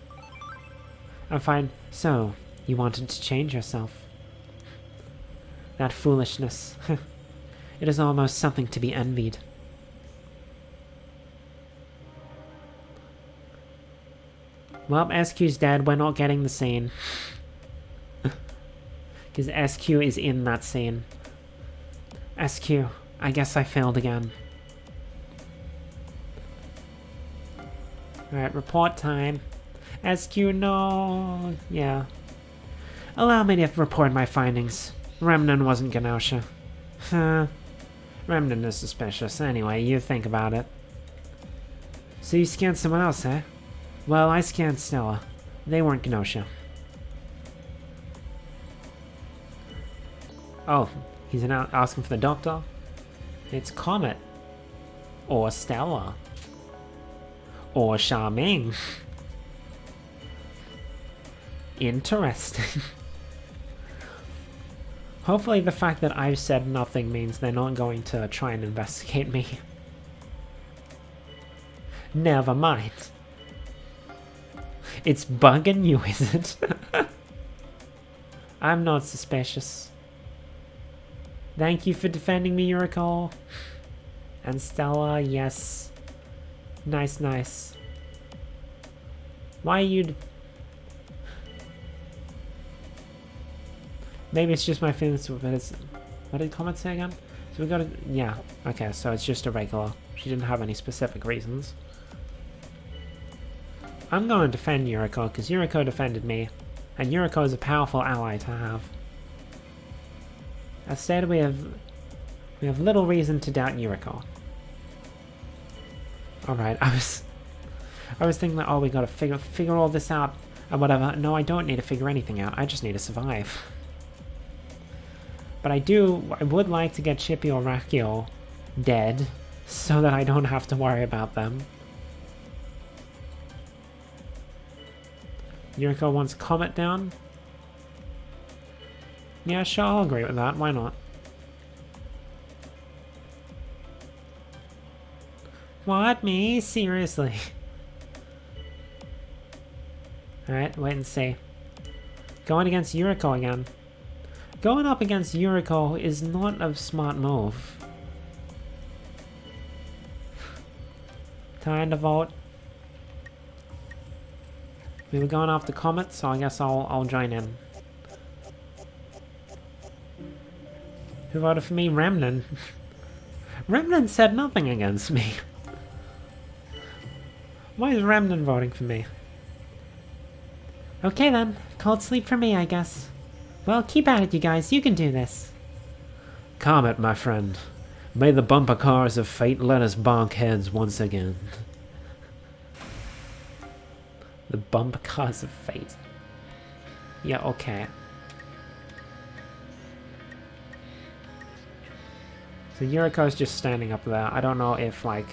I'm fine. So, you wanted to change yourself. That foolishness. It is almost something to be envied. Well, SQ's dead. We're not getting the scene. Because SQ is in that scene. SQ, I guess I failed again. Alright, report time. SQ, no. Yeah. Allow me to report my findings. Remnant wasn't Gnosia. Huh. Remnant is suspicious. Anyway, you think about it. So you scanned someone else, eh? Well, I scanned Stella. They weren't Gnosia. Oh, he's asking for the doctor? It's Comet. Or Stella. Or Charming. Interesting. Hopefully the fact that I've said nothing means they're not going to try and investigate me. Never mind. It's bugging you, is it? I'm not suspicious. Thank you for defending me, Yuriko. And Stella, yes. Nice, nice. Why are you... Maybe it's just my feelings, but it's... What did Comet say again? So we gotta... Yeah, okay, so it's just a regular. She didn't have any specific reasons. I'm going to defend Yuriko, because Yuriko defended me. And Yuriko is a powerful ally to have. Instead, we have little reason to doubt Yuriko. Alright, I was thinking that, oh, we gotta figure all this out, and whatever. No, I don't need to figure anything out, I just need to survive. But I would like to get Chippy or Rakio dead, so that I don't have to worry about them. Yuriko wants Comet down. Yeah, sure, I'll agree with that, why not? What, me? Seriously? Alright, wait and see. Going against Yuriko again. Going up against Yuriko is not a smart move. Time to vote. We were going after Comet, so I guess I'll join in. Who voted for me? Remnant. Remnant said nothing against me. Why is Remnant voting for me? Okay then, cold sleep for me, I guess. Well, keep at it, you guys. You can do this. Comet, my friend. May the bumper cars of fate let us bonk heads once again. The bumper cars of fate. Yeah, okay. So Yuriko's just standing up there. I don't know if, like,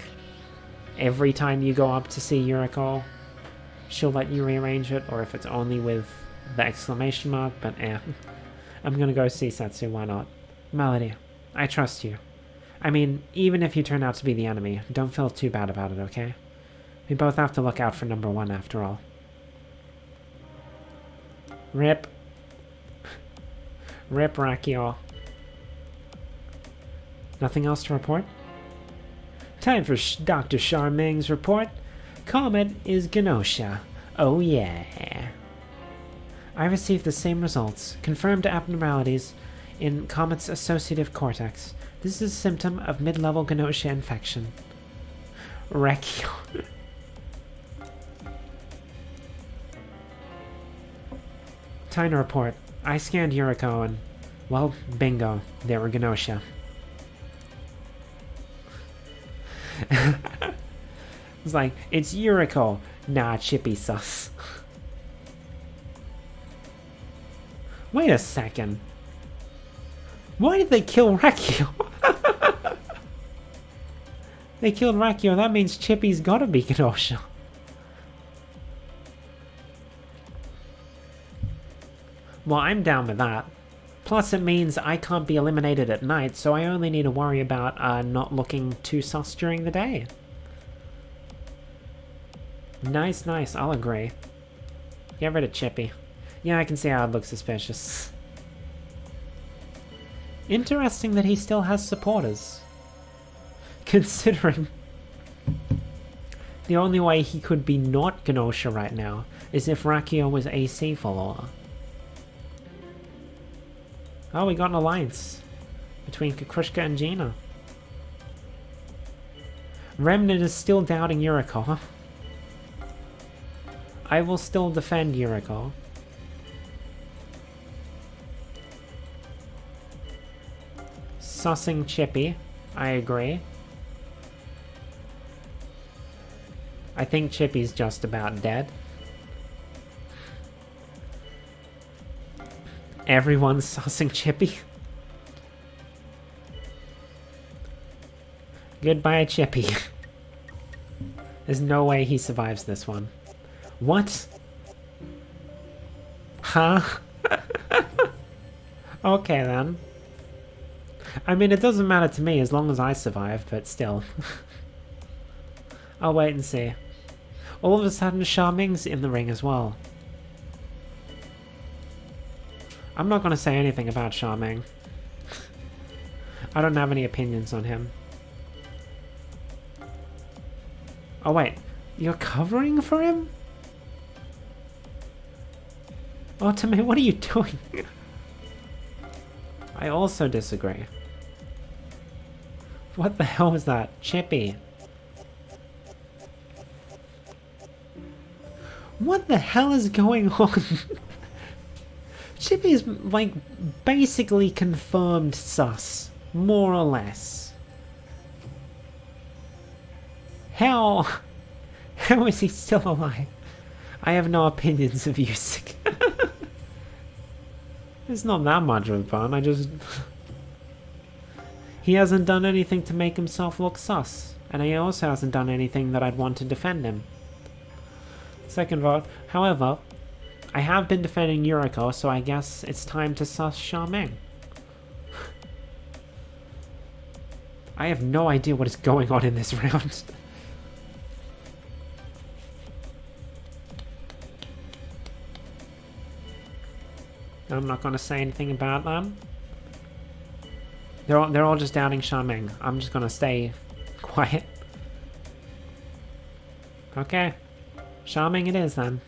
every time you go up to see Yuriko, she'll let you rearrange it, or if it's only with the exclamation mark, but I'm gonna go see Setsu, why not? Melody, I trust you. I mean, even if you turn out to be the enemy, don't feel too bad about it, okay? We both have to look out for number one after all. Rip. Rip, Rakio. Nothing else to report? Time for Dr. Charming's report. Comet is Gnosia. Oh yeah. I received the same results. Confirmed abnormalities in Comet's associative cortex. This is a symptom of mid-level Gnosia infection. Rekio. Time to report. I scanned Yuriko and, well, bingo, they were Gnosia. It's like, it's Yuriko. Nah, Chippy sus. Wait a second. Why did they kill Rakio? They killed Rakio, that means Chippy's gotta be Gnosia. Well, I'm down with that. Plus, it means I can't be eliminated at night, so I only need to worry about not looking too sus during the day. Nice, nice, I'll agree. Get rid of Chippy. Yeah, I can see how it looks suspicious. Interesting that he still has supporters. Considering the only way he could be not Gnosia right now is if Rakio was AC follower. Oh, we got an alliance between Kukrushka and Gina. Remnant is still doubting Yuriko. I will still defend Yuriko. Sussing Chippy. I agree. I think Chippy's just about dead. Everyone's sussing Chippy. Goodbye, Chippy. There's no way he survives this one. What? Huh? Okay then. I mean, it doesn't matter to me as long as I survive, but still. I'll wait and see. All of a sudden, Charming's in the ring as well. I'm not going to say anything about Charming. I don't have any opinions on him. Oh wait, you're covering for him? Otome, what are you doing? I also disagree. What the hell was that? Chippy. What the hell is going on? Chippy is, like, basically confirmed sus. More or less. How is he still alive? I have no opinions of Yusik. It's not that much of fun, I just... He hasn't done anything to make himself look sus. And he also hasn't done anything that I'd want to defend him. Second vote. However, I have been defending Yuriko, so I guess it's time to sus Charming. I have no idea what is going on in this round. I'm not going to say anything about them. They're all just doubting Charming. I'm just going to stay quiet. Okay. Charming it is then.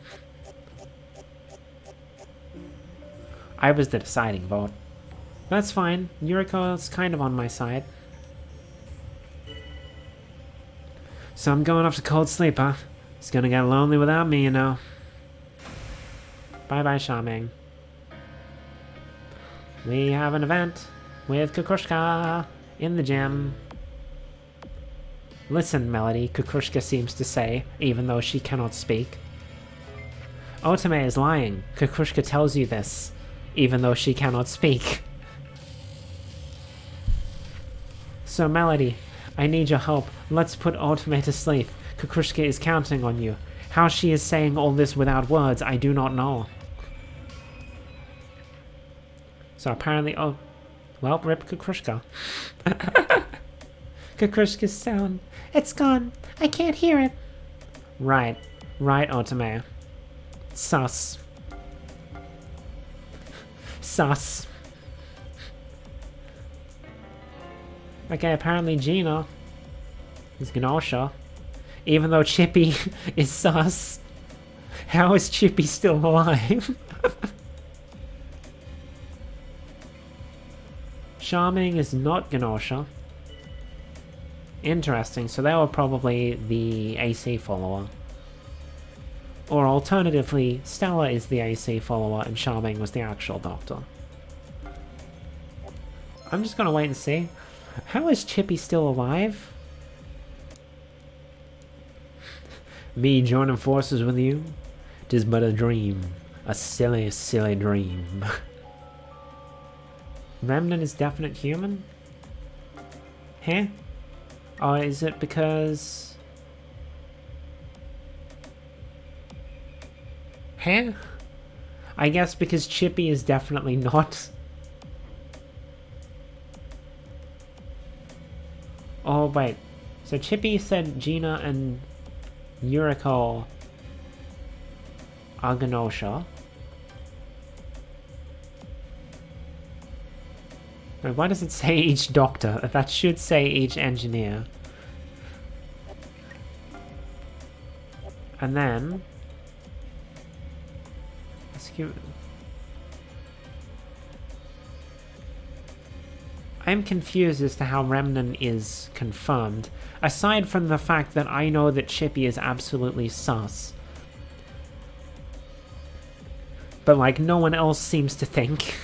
I was the deciding vote. That's fine. Yuriko's kind of on my side. So I'm going off to cold sleep, huh? It's gonna get lonely without me, you know. Bye-bye, Charming. We have an event with Kukrushka in the gym. Listen, Melody, Kukrushka seems to say, even though she cannot speak. Otome is lying. Kukrushka tells you this, even though she cannot speak. So, Melody, I need your help. Let's put Otome to sleep. Kukrushka is counting on you. How she is saying all this without words, I do not know. So apparently, oh, well, rip Kukrushka. Kukrushka's sound. It's gone. I can't hear it. Right. Right, Otome. Sus. Sus. Okay, apparently Gina is Gnosia. Even though Chippy is sus. How is Chippy still alive? Charming is not Gnosia. Interesting, so they were probably the AC follower. Or alternatively, Stella is the AC follower and Charming was the actual doctor. I'm just gonna wait and see. How is Chippy still alive? Me joining forces with you? 'Tis but a dream. A silly, silly dream. Remnant is definite human? Huh? Or is it because... Huh? I guess because Chippy is definitely not. Oh, wait. So Chippy said Gina and Yuriko are Gnosia. Wait, why does it say each doctor? That should say each engineer. And then... I'm confused as to how Remnant is confirmed, aside from the fact that I know that Chippy is absolutely sus. But, like, no one else seems to think,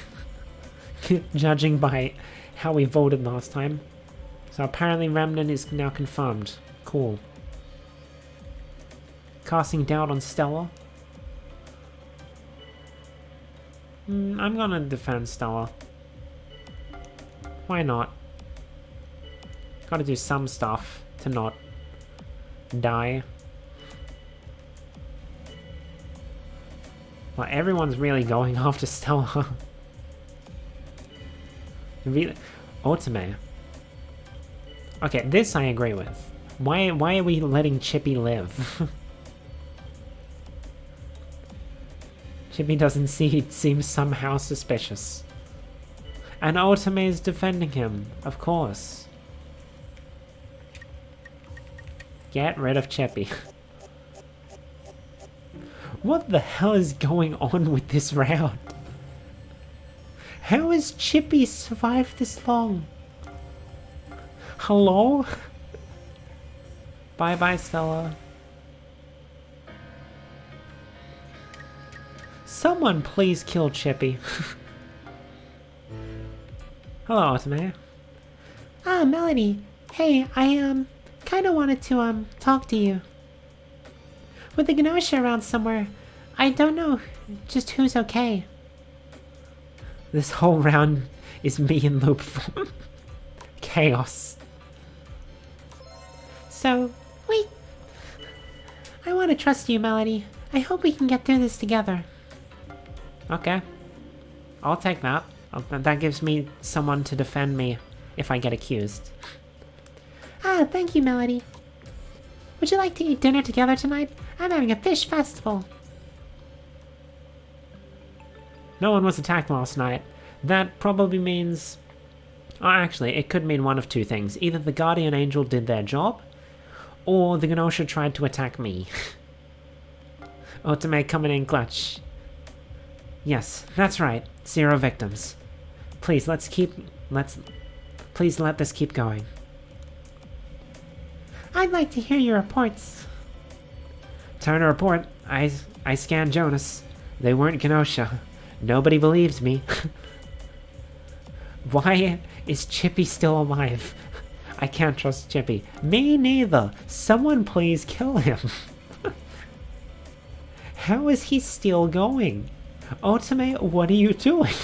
judging by how we voted last time. So apparently Remnant is now confirmed. Cool. Casting doubt on Stella. I'm gonna defend Stella. Why not? Gotta do some stuff to not die. Well, everyone's really going after Stella. Really? Otome. Okay, this I agree with. Why are we letting Chippy live? Chippy doesn't seem somehow suspicious. And Otome is defending him, of course. Get rid of Chippy. What the hell is going on with this round? How has Chippy survived this long? Hello? Bye-bye, Stella. Someone please kill Chippy. Hello, Otome. Ah, Melody. Hey, I, kinda wanted to, talk to you. With the Gnosia around somewhere, I don't know just who's okay. This whole round is me in loop chaos. So, wait. I want to trust you, Melody. I hope we can get through this together. Okay. I'll take that. That gives me someone to defend me if I get accused. Ah, thank you, Melody. Would you like to eat dinner together tonight? I'm having a fish festival. No one was attacked last night. That probably means... Oh, actually, it could mean one of two things. Either the Guardian Angel did their job, or the Gnosia tried to attack me. Otome coming in clutch. Yes, that's right. 0 victims. Please, please let this keep going. I'd like to hear your reports. Time to report. I scanned Jonas. They weren't Gnosia. Nobody believes me. Why is Chippy still alive? I can't trust Chippy. Me neither. Someone please kill him. How is he still going? Otome, what are you doing?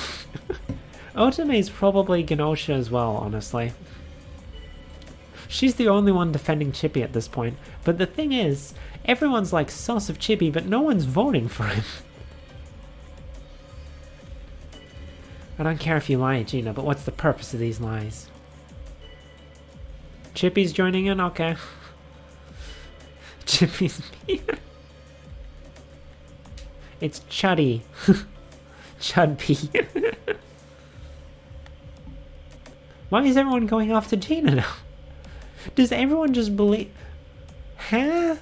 Otome is probably Gnosia as well, honestly. She's the only one defending Chippy at this point. But the thing is, everyone's like sus of Chippy, but no one's voting for him. I don't care if you lie, Gina, but what's the purpose of these lies? Chippy's joining in? Okay. Chippy's... It's Chuddy. Chudby. Why is everyone going after Gina now? Does everyone just believe... Huh?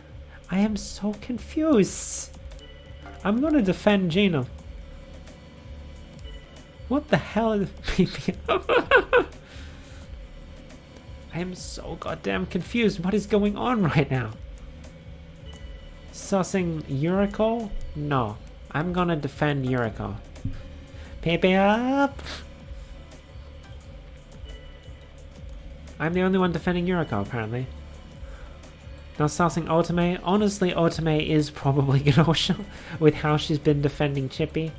I am so confused. I'm gonna defend Gina. What the hell is... I am so goddamn confused. What is going on right now? Sussing Yuriko? No. I'm gonna defend Yuriko. Pepe up! I'm the only one defending Yuriko, apparently. Now sassing Otome. Honestly, Otome is probably Gnosia with how she's been defending Chippy.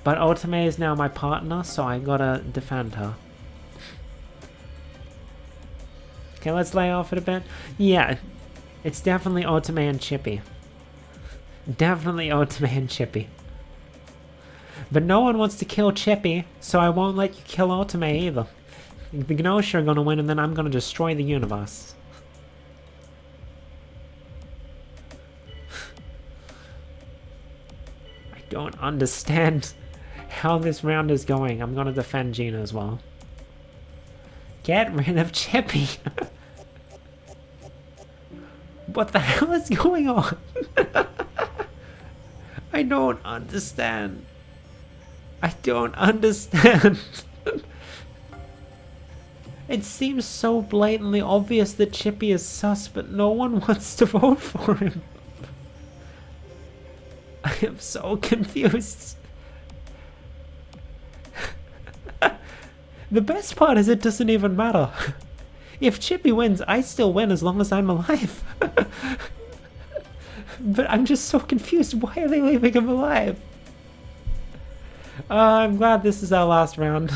But Otome is now my partner, so I gotta defend her. Okay, let's lay off it a bit. Yeah, it's definitely Otome and Chippy. Definitely Otome and Chippy. But no one wants to kill Chippy, so I won't let you kill Otome either. The Gnosia are gonna win, and then I'm gonna destroy the universe. I don't understand how this round is going. I'm gonna defend Gina as well. Get rid of Chippy! What the hell is going on? I don't understand. I don't understand. It seems so blatantly obvious that Chippy is sus, but no one wants to vote for him. I am so confused. The best part is it doesn't even matter. If Chippy wins, I still win as long as I'm alive. But I'm just so confused. Why are they leaving him alive? I'm glad this is our last round.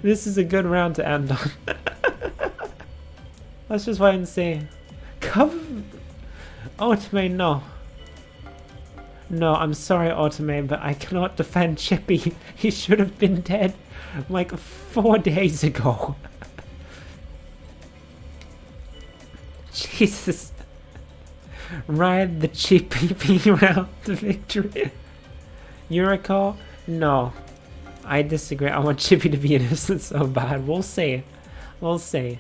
This is a good round to end on. Let's just wait and see. Come. Otome, no. No, I'm sorry, Otome, but I cannot defend Chippy. He should have been dead like 4 days ago. Jesus. Ride the Chippy round to victory. Yuriko? No. I disagree. I want Chippy to be innocent so bad. We'll see. We'll see.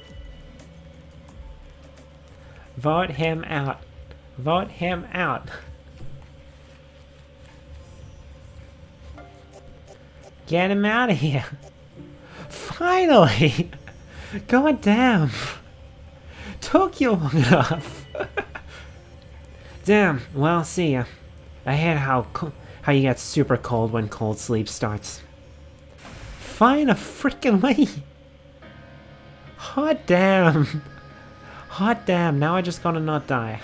Vote him out. Vote him out. Get him out of here. Finally! God damn. Took you long enough. Damn, well, see ya. I hate how you get super cold when cold sleep starts. Fine a freaking way. Hot damn. Hot damn, now I just gotta not die.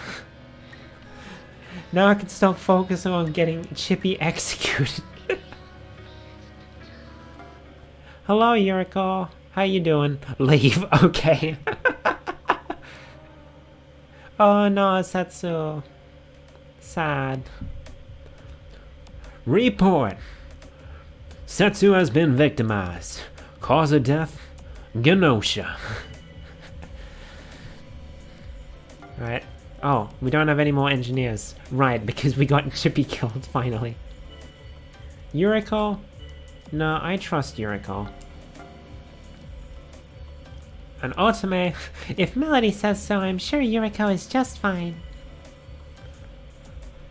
Now I can stop focusing on getting Chippy executed. Hello, Yuriko. How you doing? Leave, okay. Oh no, Setsu. Sad. Report. Setsu has been victimized. Cause of death, Gnosia. Right. Oh, we don't have any more engineers. Right, because we got Chippy killed, finally. Yuriko? No, I trust Yuriko. And Otome? If Melody says so, I'm sure Yuriko is just fine.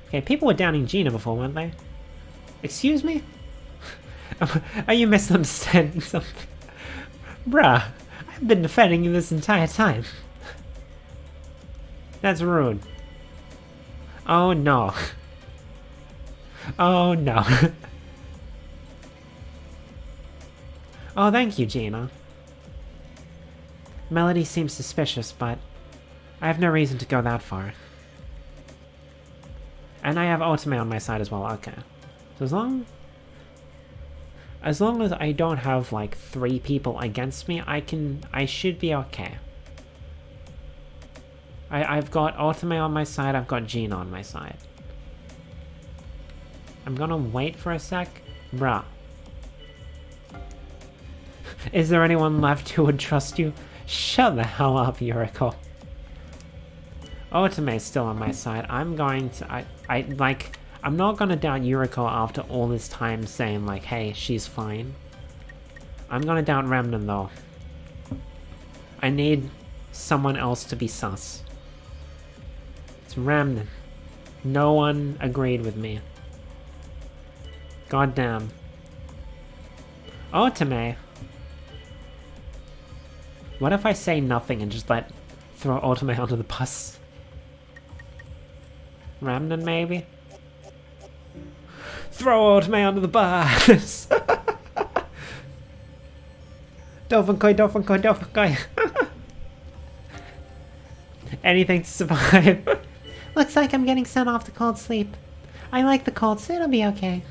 Okay, people were downing Gina before, weren't they? Excuse me? Are you misunderstanding something? Bruh, I've been defending you this entire time. That's rude. Oh no. Oh no. Oh, thank you, Gina. Melody seems suspicious, but I have no reason to go that far. And I have Otome on my side as well, okay. So as long as I don't have like 3 people against me, I should be okay. I've got Otome on my side, I've got Gina on my side. I'm gonna wait for a sec. Bruh. Is there anyone left who would trust you? Shut the hell up, Yuriko. Otome's still on my side. I'm going to... I'm not gonna doubt Yuriko after all this time saying, like, hey, she's fine. I'm gonna doubt Remnant, though. I need someone else to be sus. It's Remnant. No one agreed with me. God damn. Otome. What if I say nothing and just throw Otome onto the bus? Remnant, maybe? Throw Otome onto the bus! Dofunkoi, Dofunkoi, Dofunkoi! Anything to survive. Looks like I'm getting sent off to cold sleep. I like the cold, so it'll be okay.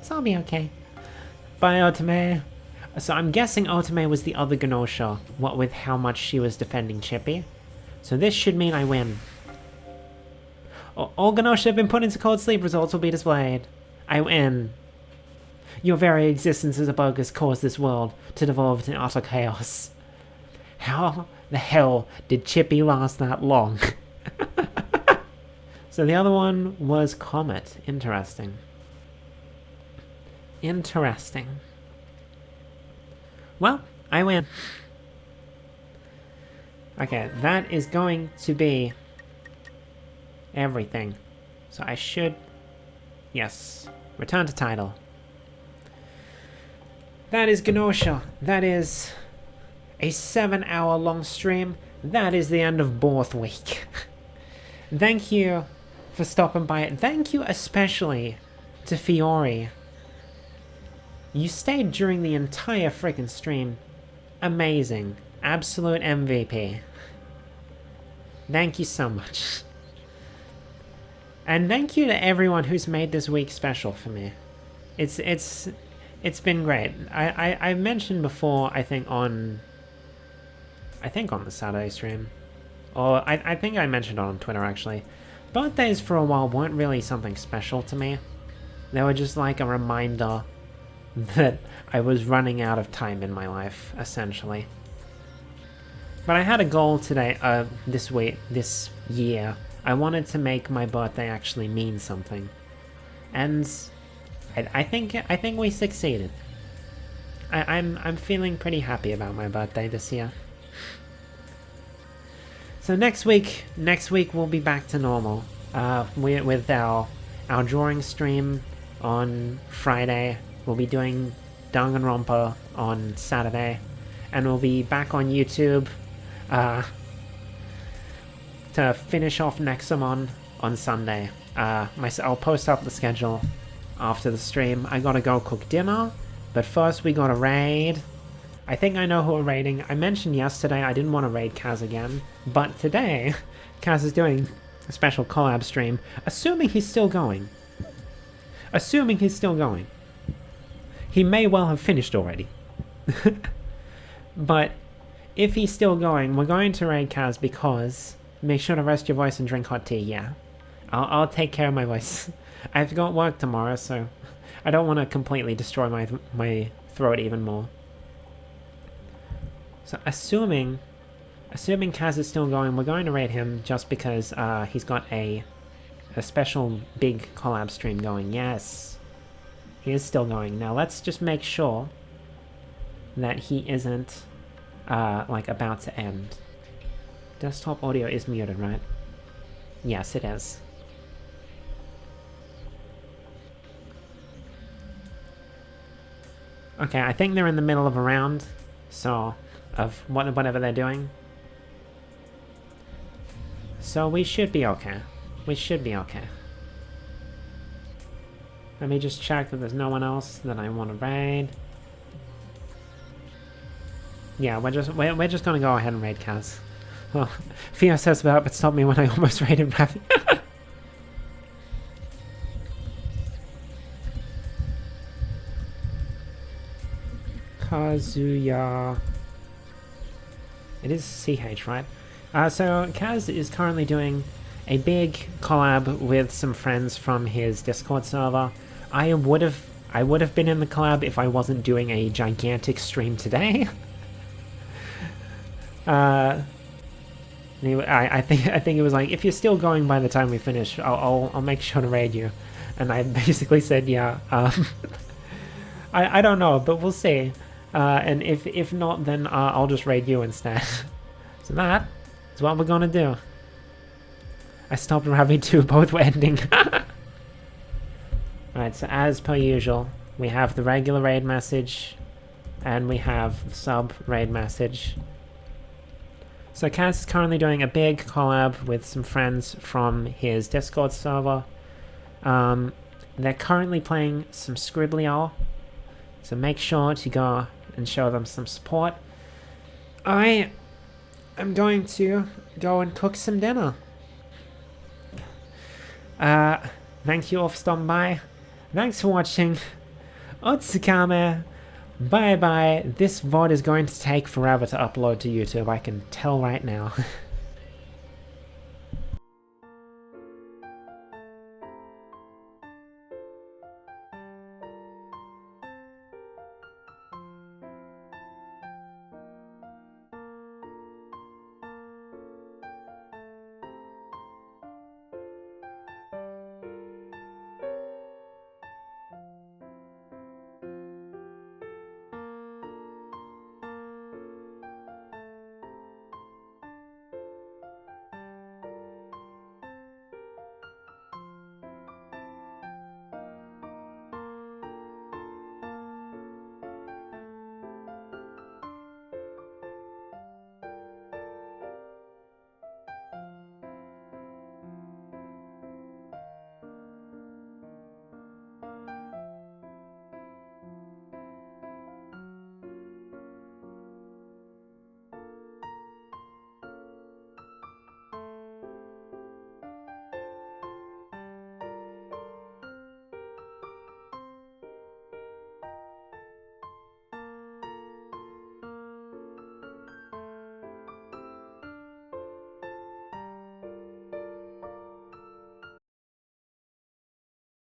So I'll be okay. Bye, Otome. So I'm guessing Otome was the other Gnosia, what with how much she was defending Chippy. So this should mean I win. All Gnosia have been put into cold sleep, results will be displayed. I win. Your very existence as a bug has caused this world to devolve into utter chaos. How the hell did Chippy last that long? So the other one was Comet. Interesting. Interesting. Well, I win. Okay, that is going to be everything. So I should... Yes. Return to title. That is Gnosia. That is a 7-hour long stream. That is the end of Borth Week. Thank you for stopping by. Thank you especially to Fiore. You stayed during the entire freaking stream. Amazing. Absolute MVP. Thank you so much. And thank you to everyone who's made this week special for me. It's been great. I mentioned before, I think on the Saturday stream. Or I think I mentioned it on Twitter actually. Birthdays for a while weren't really something special to me. They were just like a reminder that I was running out of time in my life, essentially. But I had a goal today, this year. I wanted to make my birthday actually mean something. And I think we succeeded. I'm feeling pretty happy about my birthday this year. So next week we'll be back to normal. With our drawing stream on Friday. We'll be doing Danganronpa on Saturday, and we'll be back on YouTube to finish off Nexamon on Sunday. I'll post up the schedule after the stream. I gotta go cook dinner, but first we gotta raid. I think I know who we're raiding. I mentioned yesterday I didn't want to raid Kaz again, but today Kaz is doing a special collab stream, assuming he's still going. He may well have finished already. But if he's still going, we're going to raid Kaz because make sure to rest your voice and drink hot tea, yeah. I'll take care of my voice. I've got work tomorrow, so I don't want to completely destroy my throat even more. So assuming Kaz is still going, we're going to raid him just because he's got a special big collab stream going. Yes. He is still going. Now let's just make sure that he isn't like about to end. Desktop audio is muted, right? Yes, it is. Okay, I think they're in the middle of a round, so of whatever they're doing. So we should be okay. Let me just check that there's no one else that I want to raid. Yeah, we're just gonna go ahead and raid Kaz. Well, Fio says about but stopped me when I almost raided Rafi. Kazuya. It is CH, right? So Kaz is currently doing a big collab with some friends from his Discord server. I would have been in the collab if I wasn't doing a gigantic stream today. I think it was like, if you're still going by the time we finish, I'll make sure to raid you. And I basically said, yeah. I don't know, but we'll see. And if not, then I'll just raid you instead. So that is what we're gonna do. I stopped having two, both were ending. Alright, so as per usual, we have the regular raid message, and we have the sub raid message. So Kaz is currently doing a big collab with some friends from his Discord server. They're currently playing some Scribblio, so make sure to go and show them some support. I I'm going to go and cook some dinner. Thank you all for stopping by. Thanks for watching. Otsukame. Bye bye. This VOD is going to take forever to upload to YouTube, I can tell right now.